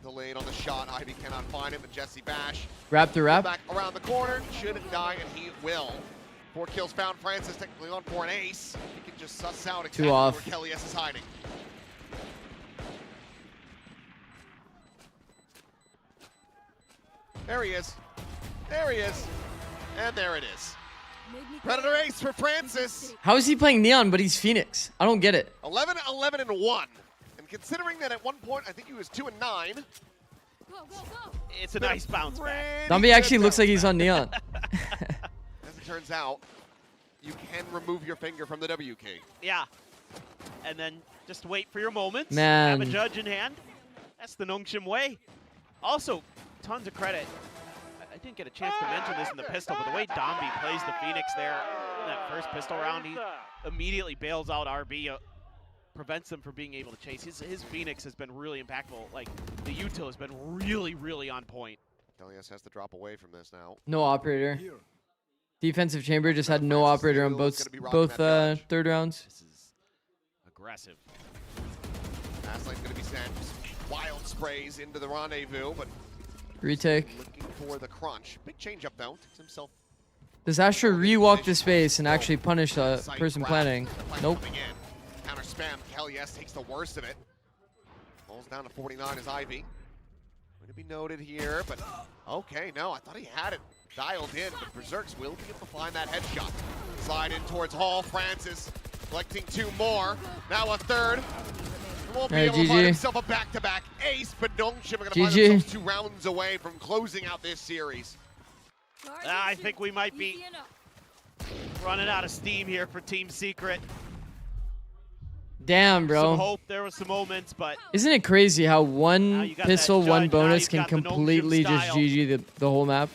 Delayed on the shot. Ivy cannot find him, but Jesse Bash.
Wrap the wrap.
Back around the corner. Shouldn't die, and he will. 4 kills found. Francis technically on for an ace. He can just suss out exactly
off.
where Kelly S is hiding. There he is. There he is. And there it is. Predator ace for Francis.
How is he playing Neon, but he's Phoenix? I don't get it.
11, 11, and 1. And considering that at one point, I think he was 2 and 9.
Go, go, go.
It's a nice bounce back.
Zombie actually looks like he's on Neon.
As it turns out, you can remove your finger from the W key.
Yeah. And then just wait for your moments.
Man.
Have a judge in hand. That's the Nongshim way. Also, tons of credit. I didn't get a chance to mention this in the pistol, but the way Dombey plays the Phoenix there in that first pistol round, he immediately bails out RB, prevents them from being able to chase. His Phoenix has been really impactful. Like, the util has been really, really on point.
Elias has to drop away from this now.
No operator. Defensive chamber just had no operator on both third rounds.
This is aggressive.
Asline's going to be sent. Wild sprays into the rendezvous, but
Retake.
looking for the crunch. Big change up though. Takes himself.
Does Astra re-walk the space and actually punish a
Site
person
grab.
planning?
The fight
Nope.
coming in. Counter spam. Kelly S takes the worst of it. Falls down to 49 as Ivy. Going to be noted here, but okay, no, I thought he had it dialed in, but Berserks will be able to find that headshot. Slide in towards Hall. Francis collecting 2 more. Now a third. He won't be able to find
GG.
himself a back-to-back ace, but Nongshim are going to find
GG.
themselves 2 rounds away from closing out this series.
I think we might be running out of steam here for Team Secret.
Damn, bro.
Some hope, there was some moments, but
Isn't it crazy how
Now
one
you got
pistol,
that
one
judge, now
bonus
you've
can
got the Nongshim
completely just
style.
GG the whole map?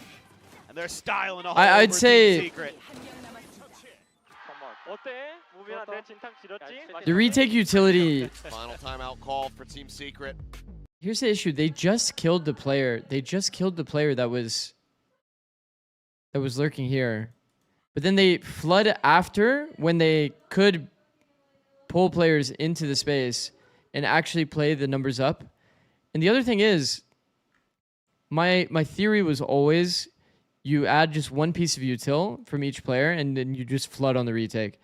and they're styling all
I'd
over
say-
Team Secret.
어때? 무빈아 내 진탕 지렸지?
The retake utility,
Final timeout called for Team Secret.
here's the issue. They just killed the player. They just killed the player that was lurking here. But then they flood after when they could pull players into the space and actually play the numbers up. And the other thing is, my theory was always you add just one piece of util from each player and then you just flood on the retake.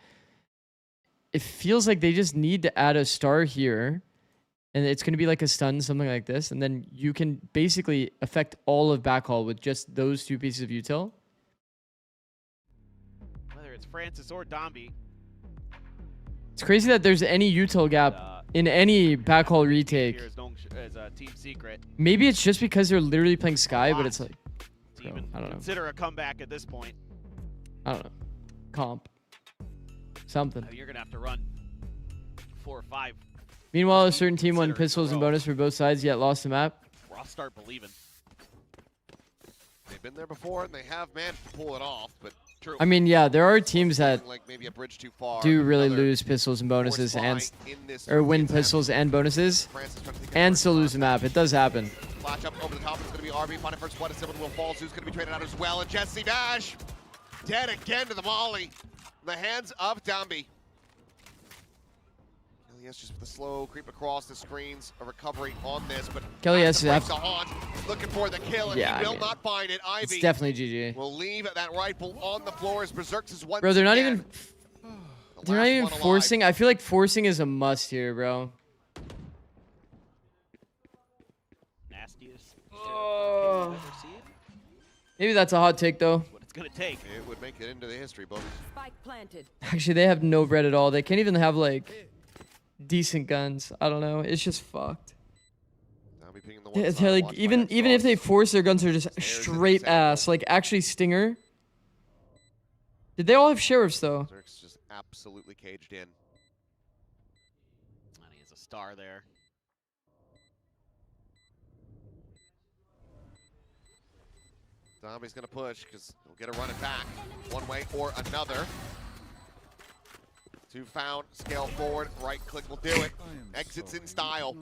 It feels like they just need to add a star here and it's going to be like a stun, something like this. And then you can basically affect all of backhaul with just those 2 pieces of util.
Whether it's Francis or Dombey.
It's crazy that there's any util gap in any backhaul retake.
Here is Team Secret.
Maybe it's just because they're literally playing Sky, but it's like,
To even
I don't know.
consider a comeback at this point.
I don't know. Comp. Something.
You're going to have to run 4 or 5.
Meanwhile, a certain team won pistols and bonus for both sides, yet lost the map.
I'll start believing.
They've been there before, and they have managed to pull it off, but true.
I mean, yeah, there are teams that
like maybe a bridge too far.
do really lose pistols and bonuses or win pistols and bonuses and still lose the map. It does happen.
Flash up over the top. It's going to be RB. Finding first blood. Civil will fall. Zeus going to be traded out as well. And Jesse Bash dead again to the molly. The hands of Dambi. Yes, just with the slow creep across the screens, a recovery on this, but
Kelly has
looking for the kill, and he will not find it. Ivy,
it's definitely GG.
Will leave that rifle on the floor as Berserks is once
Bro, they're not even
the
forcing. I feel like forcing is a must here, bro.
Nastiest.
Maybe that's a hot take though.
What it's gonna take.
It would make it into the history books.
Spike planted.
Actually, they have no bread at all. They can't even have like decent guns. I don't know. It's just fucked. They're like even if they force, their guns are just straight ass. Like actually Stinger. Did they all have sheriffs though?
Berserks just absolutely caged in.
And he has a star there.
Zombie's gonna push because he'll get a run it back one way or another. Two found, scale forward, right click will do it. Exits in style.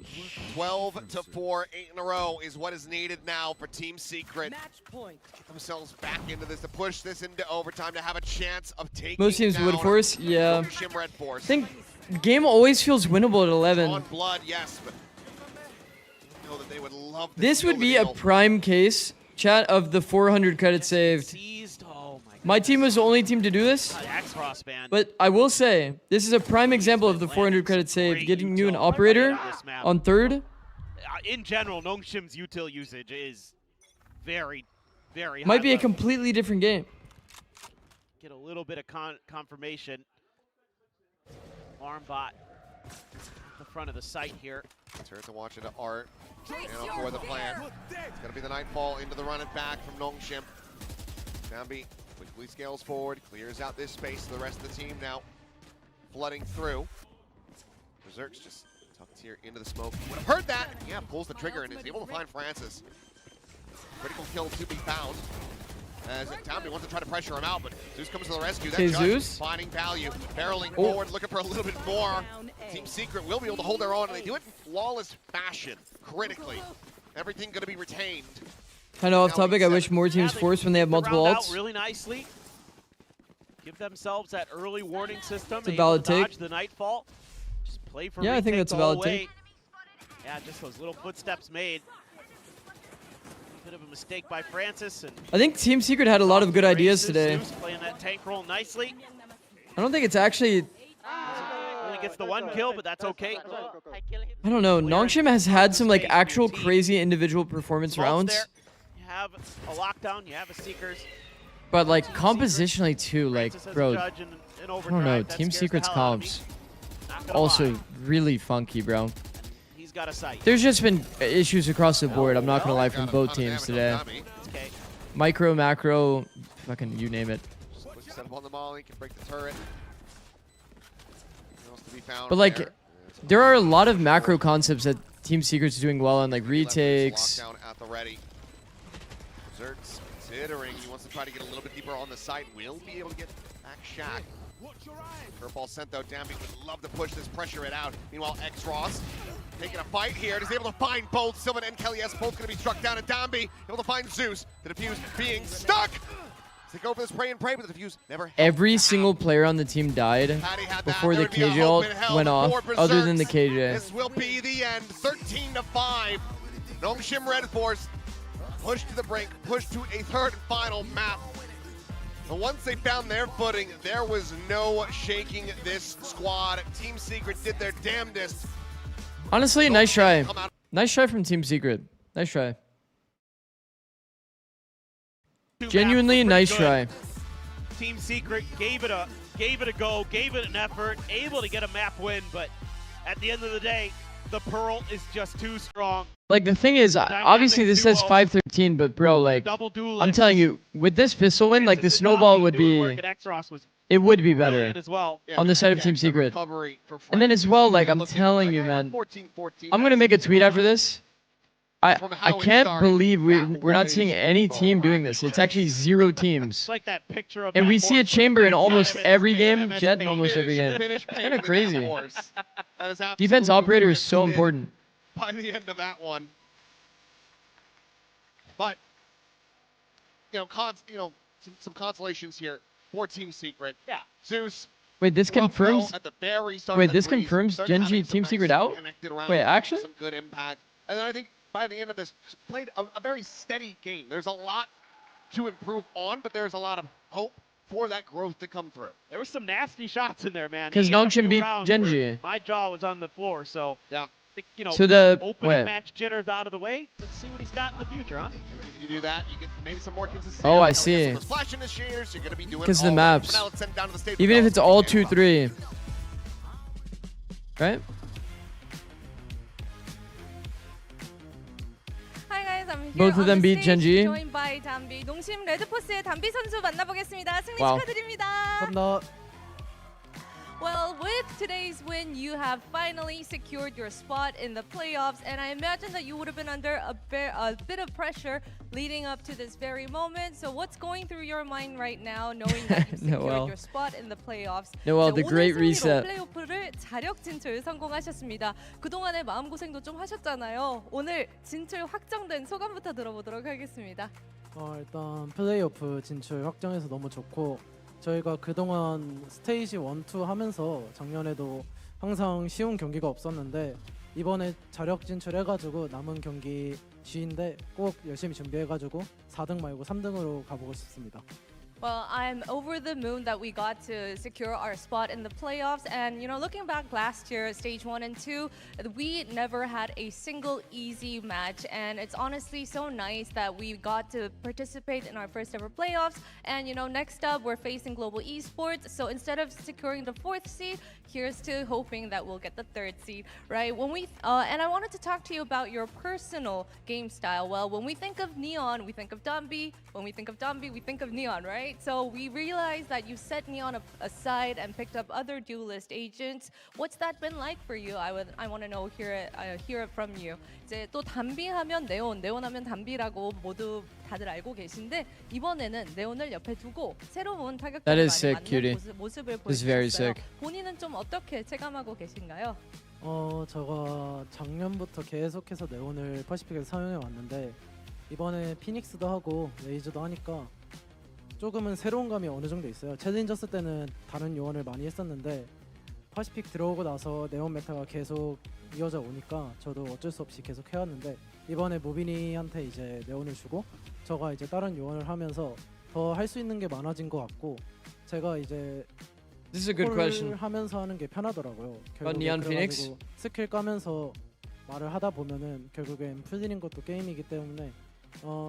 12-4, 8 in a row is what is needed now for Team Secret.
Match point.
Get themselves back into this, to push this into overtime, to have a chance of taking
Most teams
down
would force, yeah.
Nongshim Red Force.
I think game always feels winnable at 11.
On blood, yes, but I know that they would love to
This would
seal
be
the
a
deal.
prime case, chat, of the 400 credits saved.
Seized. Oh
My team was the only team to do this,
X-Frost, man.
but I will say, this is a prime example of the 400 credits saved. Getting you an operator on third.
In general, Nongshim's util usage is very, very high.
Might be a
level.
completely different game.
Get a little bit of confirmation. Armbot at the front of the site here.
Turn to watch into Art. And for the plan. It's going to be the Nightfall into the run it back from Nongshim. Dambi quickly scales forward, clears out this space. The rest of the team now flooding through. Berserk's just tucked here into the smoke. Would have heard that. Yeah, pulls the trigger and is able to find Francis. Critical kill to be found. As Dambi wants to try to pressure him out, but Zeus comes to the rescue. That judge
Zeus
finding value, barreling forward, looking for a little bit more. Team Secret will be able to hold their own, and they do it in flawless fashion, critically. Everything going to be retained.
Kind of off topic, I wish more teams force when they have multiple
round out
ults.
really nicely. Give themselves that early warning system.
It's a valid
able to
take.
dodge the Nightfall. Just play for
Yeah, I think
retake
that's a
all
valid
the way.
take.
Yeah, just those little footsteps made. Bit of a mistake by Francis. And
I think Team Secret had a lot of good ideas today.
Zeus playing that tank role nicely.
I don't think it's actually...
Only gets the one kill, but that's okay.
I don't know. Nongshim has had some like actual crazy individual performance rounds.
You have a lockdown, you have a Seekers.
But like compositionally too, like,
Francis has a
bro,
judge in
I don't know.
overdrive. That
Team
scares the
Secret's
hell out of me.
comps
Not gonna
also
lie.
really funky, bro.
He's got a sight.
There's just been issues across the board. I'm not gonna lie, from both teams today.
Okay.
Micro, macro, fucking you name it.
Quick set up on the molly, can break the turret. Nothing else to be found
But like,
there.
there are a lot of macro concepts that Team Secret's doing well on, like retakes.
Lockdown at the ready. Berserk's considering he wants to try to get a little bit deeper on the site. Will be able to get back Shaq. Curveball sent though. Dambi would love to push this, pressure it out. Meanwhile, X-Ross taking a fight here. Is able to find both Sylvan and Kelly S. Both going to be struck down. And Dambi able to find Zeus. The defuse being stuck. They go for this spray and pray, but the defuse never.
Every single player on the team died before the KJ ult went off, other than the KJ.
This will be the end. 13-5. Nongshim Red Force pushed to the brink, pushed to a third and final map. And once they found their footing, there was no shaking this squad. Team Secret did their damnedest.
Honestly, nice try. Nice try from Team Secret. Nice try. Genuinely nice try.
Team Secret gave it a go, gave it an effort, able to get a map win, but at the end of the day, the Pearl is just too strong.
Like, the thing is, obviously this says 5-13, but bro, like,
Double duel.
I'm telling you, with this pistol win, like, the snowball would be... it would be better
as well.
on the side of Team Secret. And then as well, like, I'm telling you, man, I'm going to make a tweet after this. I can't believe we're not seeing any team doing this. It's actually 0 teams.
It's like that picture of
And we see a chamber in almost every game, Jet in almost every game. It's kind of crazy. Defense operator is so important.
By the end of that one. But, some consolations here for Team Secret.
Yeah.
Zeus.
Wait, this confirms.
At the very start
Wait,
of the
this
breeze,
confirms
started
Genji
having
Team
some
Secret out?
connected around,
Wait, actually?
Some good impact. And then I think by the end of this, played a very steady game. There's a lot to improve on, but there's a lot of hope for that growth to come through.
There were some nasty shots in there, man.
Because Nongshim beat Genji.
My jaw was on the floor, so
yeah.
So the
opening match jitters out of the way. Let's see what he's got in the future, huh?
If you do that, you get maybe some more consistency.
Oh, I see. Because of the maps. Even if it's all 2-3. Right?
Hi guys, I'm here
Both of them
on the
beat
stage,
Genji.
joined by 담비. 농심 레드포스의 담비 선수 만나보겠습니다. 승리
와우.
축하드립니다. Well, with today's win, you have finally secured your spot in the playoffs, and I imagine that you would have been under a bit of pressure leading up to this very moment. So what's going through your mind right now, knowing that you've secured your spot in the playoffs?
Noel, the great reset.
플레이오프를 자력 진출 성공하셨습니다. 그동안의 마음고생도 좀 하셨잖아요. 오늘 진출 확정된 소감부터 들어보도록 하겠습니다.
일단 플레이오프 진출 확정해서 너무 좋고 저희가 그동안 스테이지 1, 2 하면서 작년에도 항상 쉬운 경기가 없었는데 이번에 자력 진출해가지고 남은 경기 G인데 꼭 열심히 준비해가지고 4등 말고 3등으로 가보고 싶습니다.
Well, I'm over the moon that we got to secure our spot in the playoffs. And, looking back last year, stage 1 and 2, we never had a single easy match. And it's honestly so nice that we got to participate in our first ever playoffs. And, next up, we're facing Global Esports. So instead of securing the 4th seed, here's to hoping that we'll get the 3rd seed, right? And I wanted to talk to you about your personal game style. Well, when we think of Neon, we think of Dambi. When we think of Dambi, we think of Neon, right? So we realized that you set Neon aside and picked up other duelist agents. What's that been like for you? I want to hear it from you. 이제 또 담비 하면 네온 하면 담비라고 모두 다들 알고 계신데 이번에는 네온을 옆에 두고 새로운 타격자를 많이 만든 모습을 보여주셨어요. 본인은 좀 어떻게 체감하고 계신가요?
제가 작년부터 계속해서 네온을 퍼시픽에서 사용해 왔는데 이번에 피닉스도 하고 레이저도 하니까 조금은 새로운 감이 어느 정도 있어요. 챌린저스 때는 다른 요원을 많이 했었는데 퍼시픽 들어오고 나서 네온 메타가 계속 이어져 오니까 저도 어쩔 수 없이 계속 해왔는데 이번에 무빈이한테 이제 네온을 주고 저가 이제 다른 요원을 하면서 더 할 수 있는 게 많아진 것 같고 제가 이제
This is a good question.
하면서 하는 게 편하더라고요.
Neon Phoenix?
스킬 까면서 말을 하다 보면은 결국엔 풀리는 것도 게임이기 때문에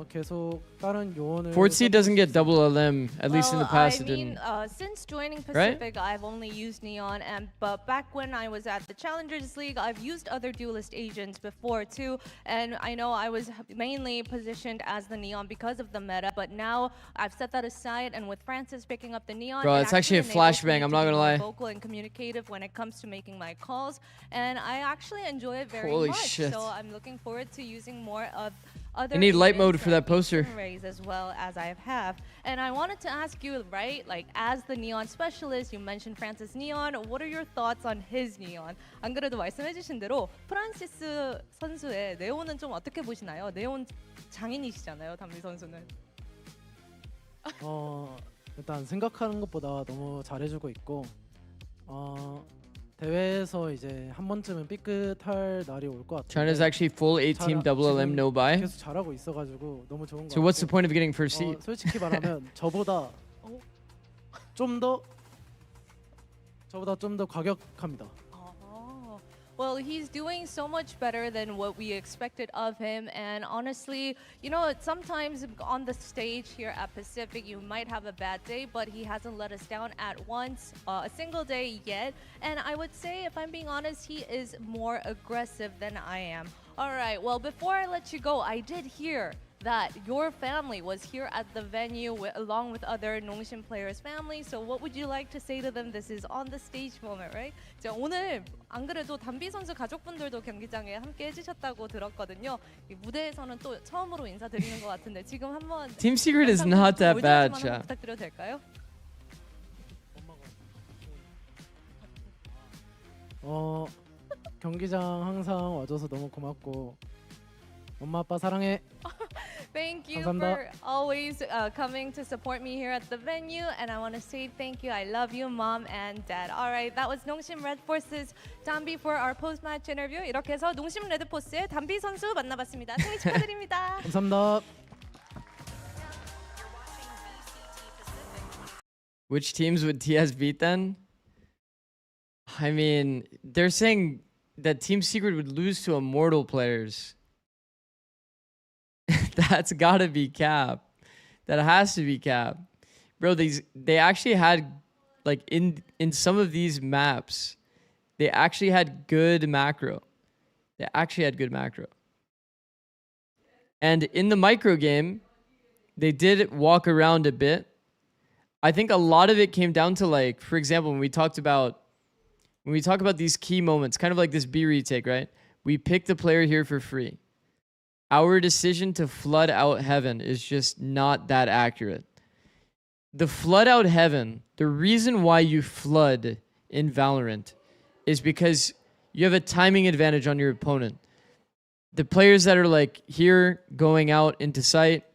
계속 다른 요원을
4th doesn't get double LM, at least in the past it didn't.
Since joining Pacific, I've only used Neon, but back when I was at the Challengers League, I've used other duelist agents before too, and I know I was mainly positioned as the Neon because of the meta, but now I've set that aside, and with Francis picking up the Neon,
Bro, it's actually a flashbang, I'm not gonna lie.
Vocal and communicative when it comes to making my calls, and I actually enjoy it very
Holy
much.
shit.
So I'm looking forward to using more of other
I need light mode for that poster.
as well as I have. And I wanted to ask you, right, like as the Neon specialist, you mentioned Francis Neon. What are your thoughts on his Neon? 안 그래도 말씀해주신 대로 프란시스 선수의 네온은 좀 어떻게 보시나요? 네온 장인이시잖아요, 담비 선수는.
일단 생각하는 것보다 너무 잘해주고 있고 대회에서 이제 한 번쯤은 삐끗할 날이 올 것 같아요.
China's actually full 8-team double LM no buy.
계속 잘하고 있어가지고 너무 좋은 것
So what's the point of getting first seed?
솔직히 말하면 저보다 좀 더 과격합니다.
Well, he's doing so much better than what we expected of him. And honestly, sometimes on the stage here at Pacific, you might have a bad day, but he hasn't let us down at once, a single day yet. And I would say, if I'm being honest, he is more aggressive than I am. All right, well, before I let you go, I did hear that your family was here at the venue along with other Nongshim players' families. So what would you like to say to them? This is on the stage moment, right? 자, 오늘 안 그래도 담비 선수 가족분들도 경기장에 함께 해주셨다고 들었거든요. 이 무대에서는 또 처음으로 인사드리는 것 같은데 지금 한번
Team Secret is not that bad, chat.
부탁드려도 될까요?
경기장 항상 와줘서 너무 고맙고 엄마 아빠 사랑해.
Thank you
감사합니다.
for always coming to support me here at the venue, and I want to say thank you. I love you, mom and dad. All right, that was Nongshim Red Force's 담비 for our post-match interview. 이렇게 해서 농심 레드포스의 담비 선수 만나봤습니다. 승리 축하드립니다.
감사합니다.
Which teams would TS beat then? I mean, they're saying that Team Secret would lose to Immortal players. That's gotta be cap. That has to be cap. Bro, they actually had, like, in some of these maps, they actually had good macro. They actually had good macro. And in the micro game, they did walk around a bit. I think a lot of it came down to, like, for example, when we talk about these key moments, kind of like this B retake, right? We picked the player here for free. Our decision to flood out heaven is just not that accurate. The flood out heaven, the reason why you flood in Valorant is because you have a timing advantage on your opponent. The players that are like here going out into sight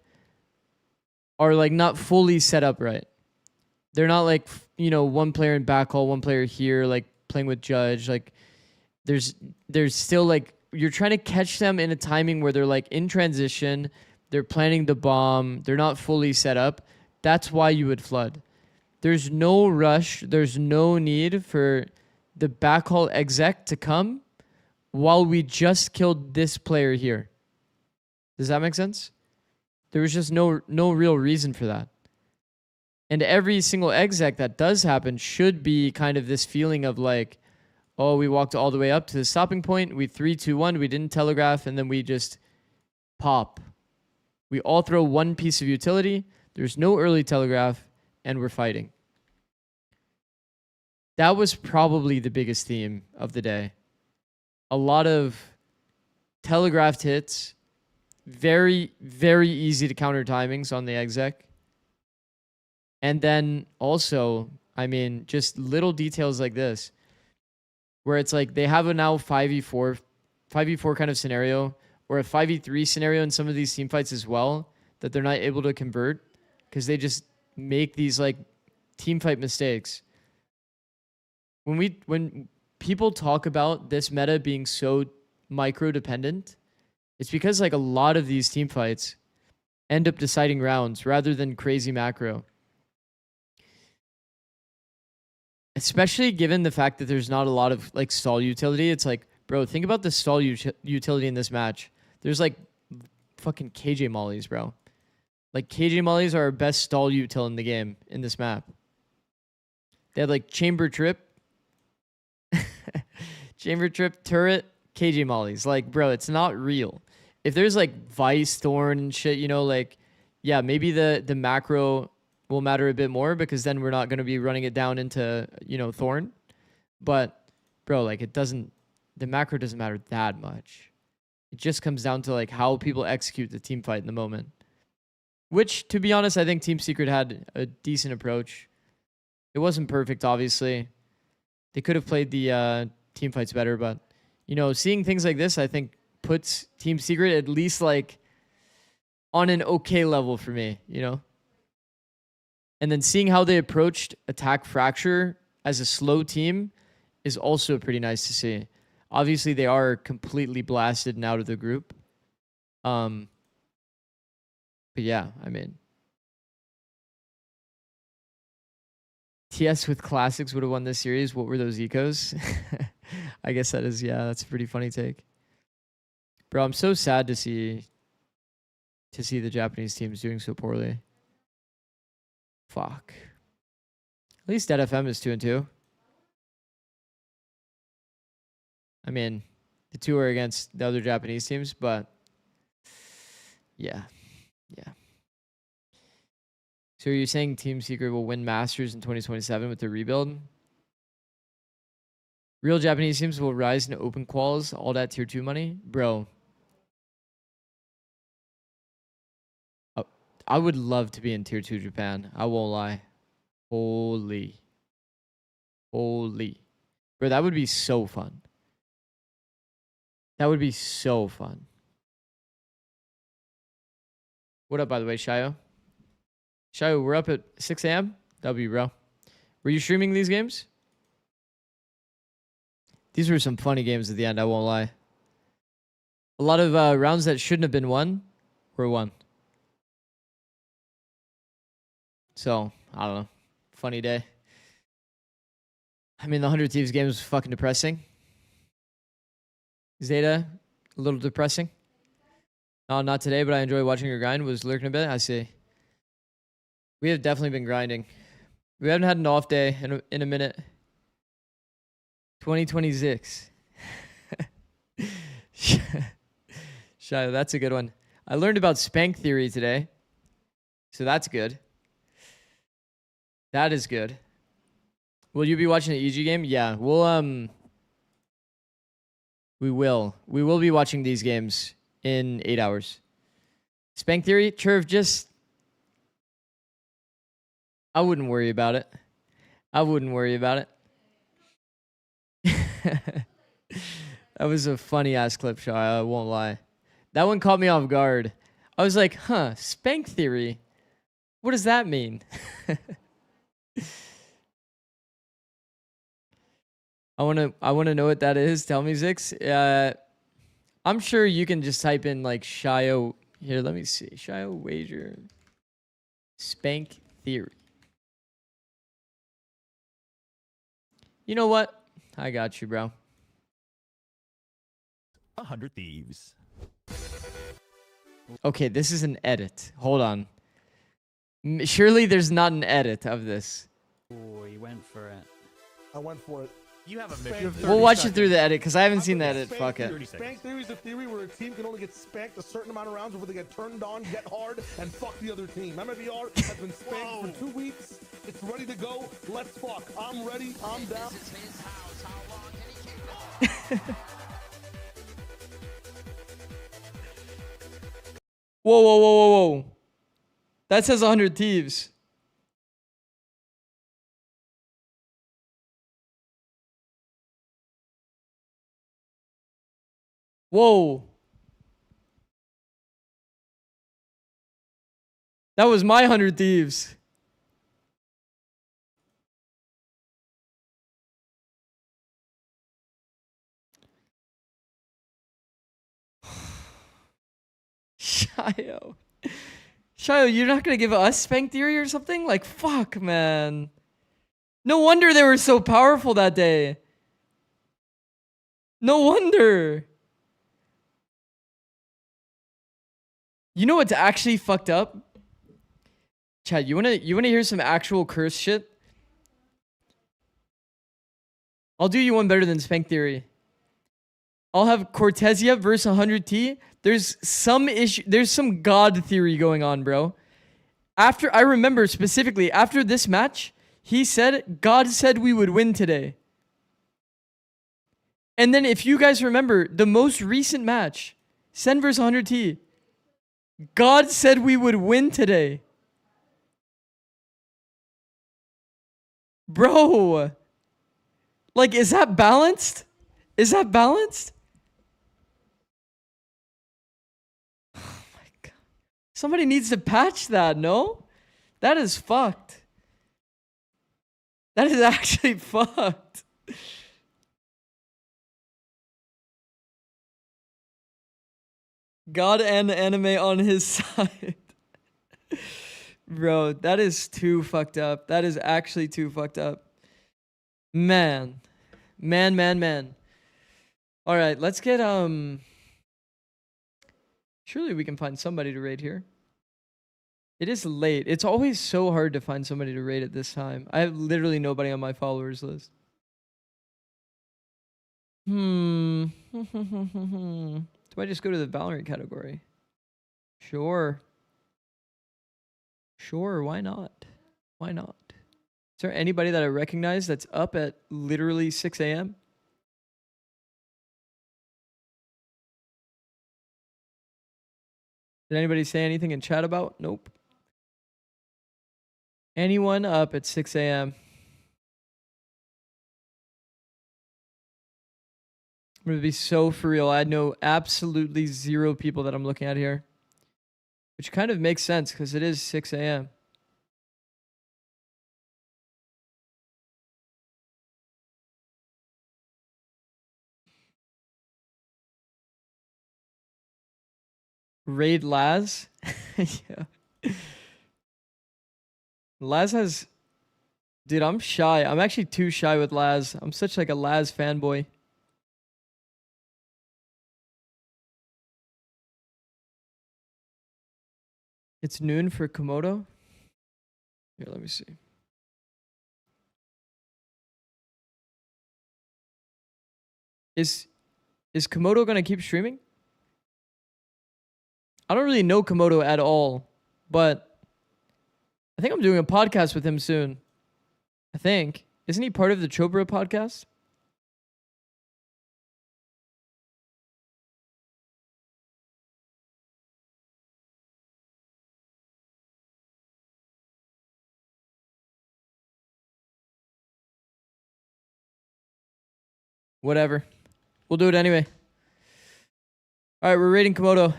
are like not fully set up right. They're not like, you know, one player in backhaul, one player here, like playing with Judge. Like there's still like, you're trying to catch them in a timing where they're like in transition, they're planning the bomb, they're not fully set up. That's why you would flood. There's no rush, there's no need for the backhaul exec to come while we just killed this player here. Does that make sense? There was just no real reason for that. And every single exec that does happen should be kind of this feeling of like, oh, we walked all the way up to the stopping point. We 3, 2, 1. We didn't telegraph, and then we just pop. We all throw one piece of utility. There's no early telegraph, and we're fighting. That was probably the biggest theme of the day. A lot of telegraphed hits. Very, very easy to counter timings on the exec. And then also, I mean, just little details like this, where it's like they have a now 5v4 kind of scenario, or a 5v3 scenario in some of these team fights as well, that they're not able to convert because they just make these like team fight mistakes. When people talk about this meta being so micro dependent, it's because like a lot of these team fights end up deciding rounds rather than crazy macro. Especially given the fact that there's not a lot of like stall utility. It's like, bro, think about the stall utility in this match. There's like fucking KJ mollies, bro. Like KJ mollies are our best stall util in the game in this map. They had like chamber trip, chamber trip, turret, KJ mollies. Like, bro, it's not real. If there's like Vice, Thorn and shit, you know, like, yeah, maybe the macro will matter a bit more because then we're not going to be running it down into, you know, Thorn. But, bro, like the macro doesn't matter that much. It just comes down to like how people execute the team fight in the moment. Which, to be honest, I think Team Secret had a decent approach. It wasn't perfect, obviously. They could have played the team fights better, but, you know, seeing things like this, I think puts Team Secret at least like on an okay level for me, you know? And then seeing how they approached Attack Fracture as a slow team is also pretty nice to see. Obviously, they are completely blasted and out of the group. But yeah, I mean, TS with Classics would have won this series. What were those ecos? I guess that is, yeah, that's a pretty funny take. Bro, I'm so sad to see the Japanese teams doing so poorly. Fuck. At least Dead FM is 2-2. I mean, the two are against the other Japanese teams, but yeah. Yeah. So you're saying Team Secret will win Masters in 2027 with the rebuild? Real Japanese teams will rise in open quals, all that tier 2 money? Bro. I would love to be in tier 2 Japan. I won't lie. Holy. Bro, that would be so fun. That would be so fun. What up, by the way, Shayo? Shayo, we're up at 6 a.m.? W, bro. Were you streaming these games? These were some funny games at the end, I won't lie. A lot of rounds that shouldn't have been won were won. So, I don't know. Funny day. I mean, the 100 Thieves game was fucking depressing. Zeta, a little depressing. No, not today, but I enjoy watching your grind. Was lurking a bit, I see. We have definitely been grinding. We haven't had an off day in a minute. 2026. Shiloh, that's a good one. I learned about spank theory today. So that's good. That is good. Will you be watching the EG game? Yeah, we'll we will. We will be watching these games in 8 hours. Spank theory, Churv, just I wouldn't worry about it. I wouldn't worry about it. That was a funny ass clip, Shy. I won't lie. That one caught me off guard. I was like, huh, spank theory? What does that mean? I wanna know what that is. Tell me, Zix. I'm sure you can just type in like Shio. Here, let me see. Shio wager. Spank theory. You know what? I got you, bro.
100 Thieves.
Okay, this is an edit. Hold on. Surely there's not an edit of this.
Oh, he went for it.
I went for it.
You have a minute.
We'll watch it through the edit because I haven't seen the edit. Fuck it.
Spank theory is a theory where a team can only get spanked a certain amount of rounds before they get turned on, get hard, and fuck the other team. MMVR has been spanked for 2 weeks. It's ready to go. Let's fuck. I'm ready. I'm down.
This is his house. How long can he keep going?
Whoa, whoa, whoa, whoa, whoa. That says 100 Thieves. Whoa. That was my 100 Thieves. Shio. Shio, you're not going to give us spank theory or something? Like, fuck, man. No wonder they were so powerful that day. No wonder. You know what's actually fucked up? Chad, you wanna hear some actual curse shit? I'll do you one better than spank theory. I'll have Cortesia versus 100T. There's some issue. There's some god theory going on, bro. I remember specifically after this match, he said God said we would win today. And then if you guys remember the most recent match, Sen versus 100T, God said we would win today. Bro. Like, is that balanced? Is that balanced? Oh my God. Somebody needs to patch that, no? That is fucked. That is actually fucked. God and anime on his side. Bro, that is too fucked up. That is actually too fucked up. Man. Man. All right, let's get surely we can find somebody to raid here. It is late. It's always so hard to find somebody to raid at this time. I have literally nobody on my followers list. Do I just go to the Valorant category? Sure. Sure, why not? Why not? Is there anybody that I recognize that's up at literally 6 a.m.? Did anybody say anything in chat about? Nope. Anyone up at 6 a.m.? I'm going to be so for real. I know absolutely zero people that I'm looking at here. Which kind of makes sense because it is 6 a.m. Raid Laz? Yeah. Laz has... Dude, I'm shy. I'm actually too shy with Laz. I'm such like a Laz fanboy. It's noon for Komodo. Here, let me see. Is Komodo gonna keep streaming? I don't really know Komodo at all, but I think I'm doing a podcast with him soon. I think. Isn't he part of the Chopra podcast? Whatever. We'll do it anyway. All right, we're rating Komodo.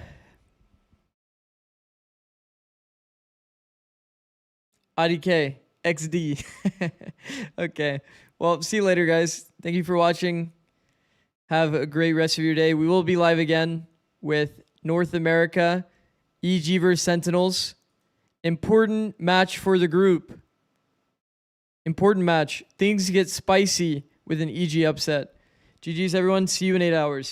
IDK. XD. Okay. Well, see you later, guys. Thank you for watching. Have a great rest of your day. We will be live again with North America, EG vs Sentinels. Important match for the group. Important match. Things get spicy with an EG upset. GG's, everyone. See you in 8 hours.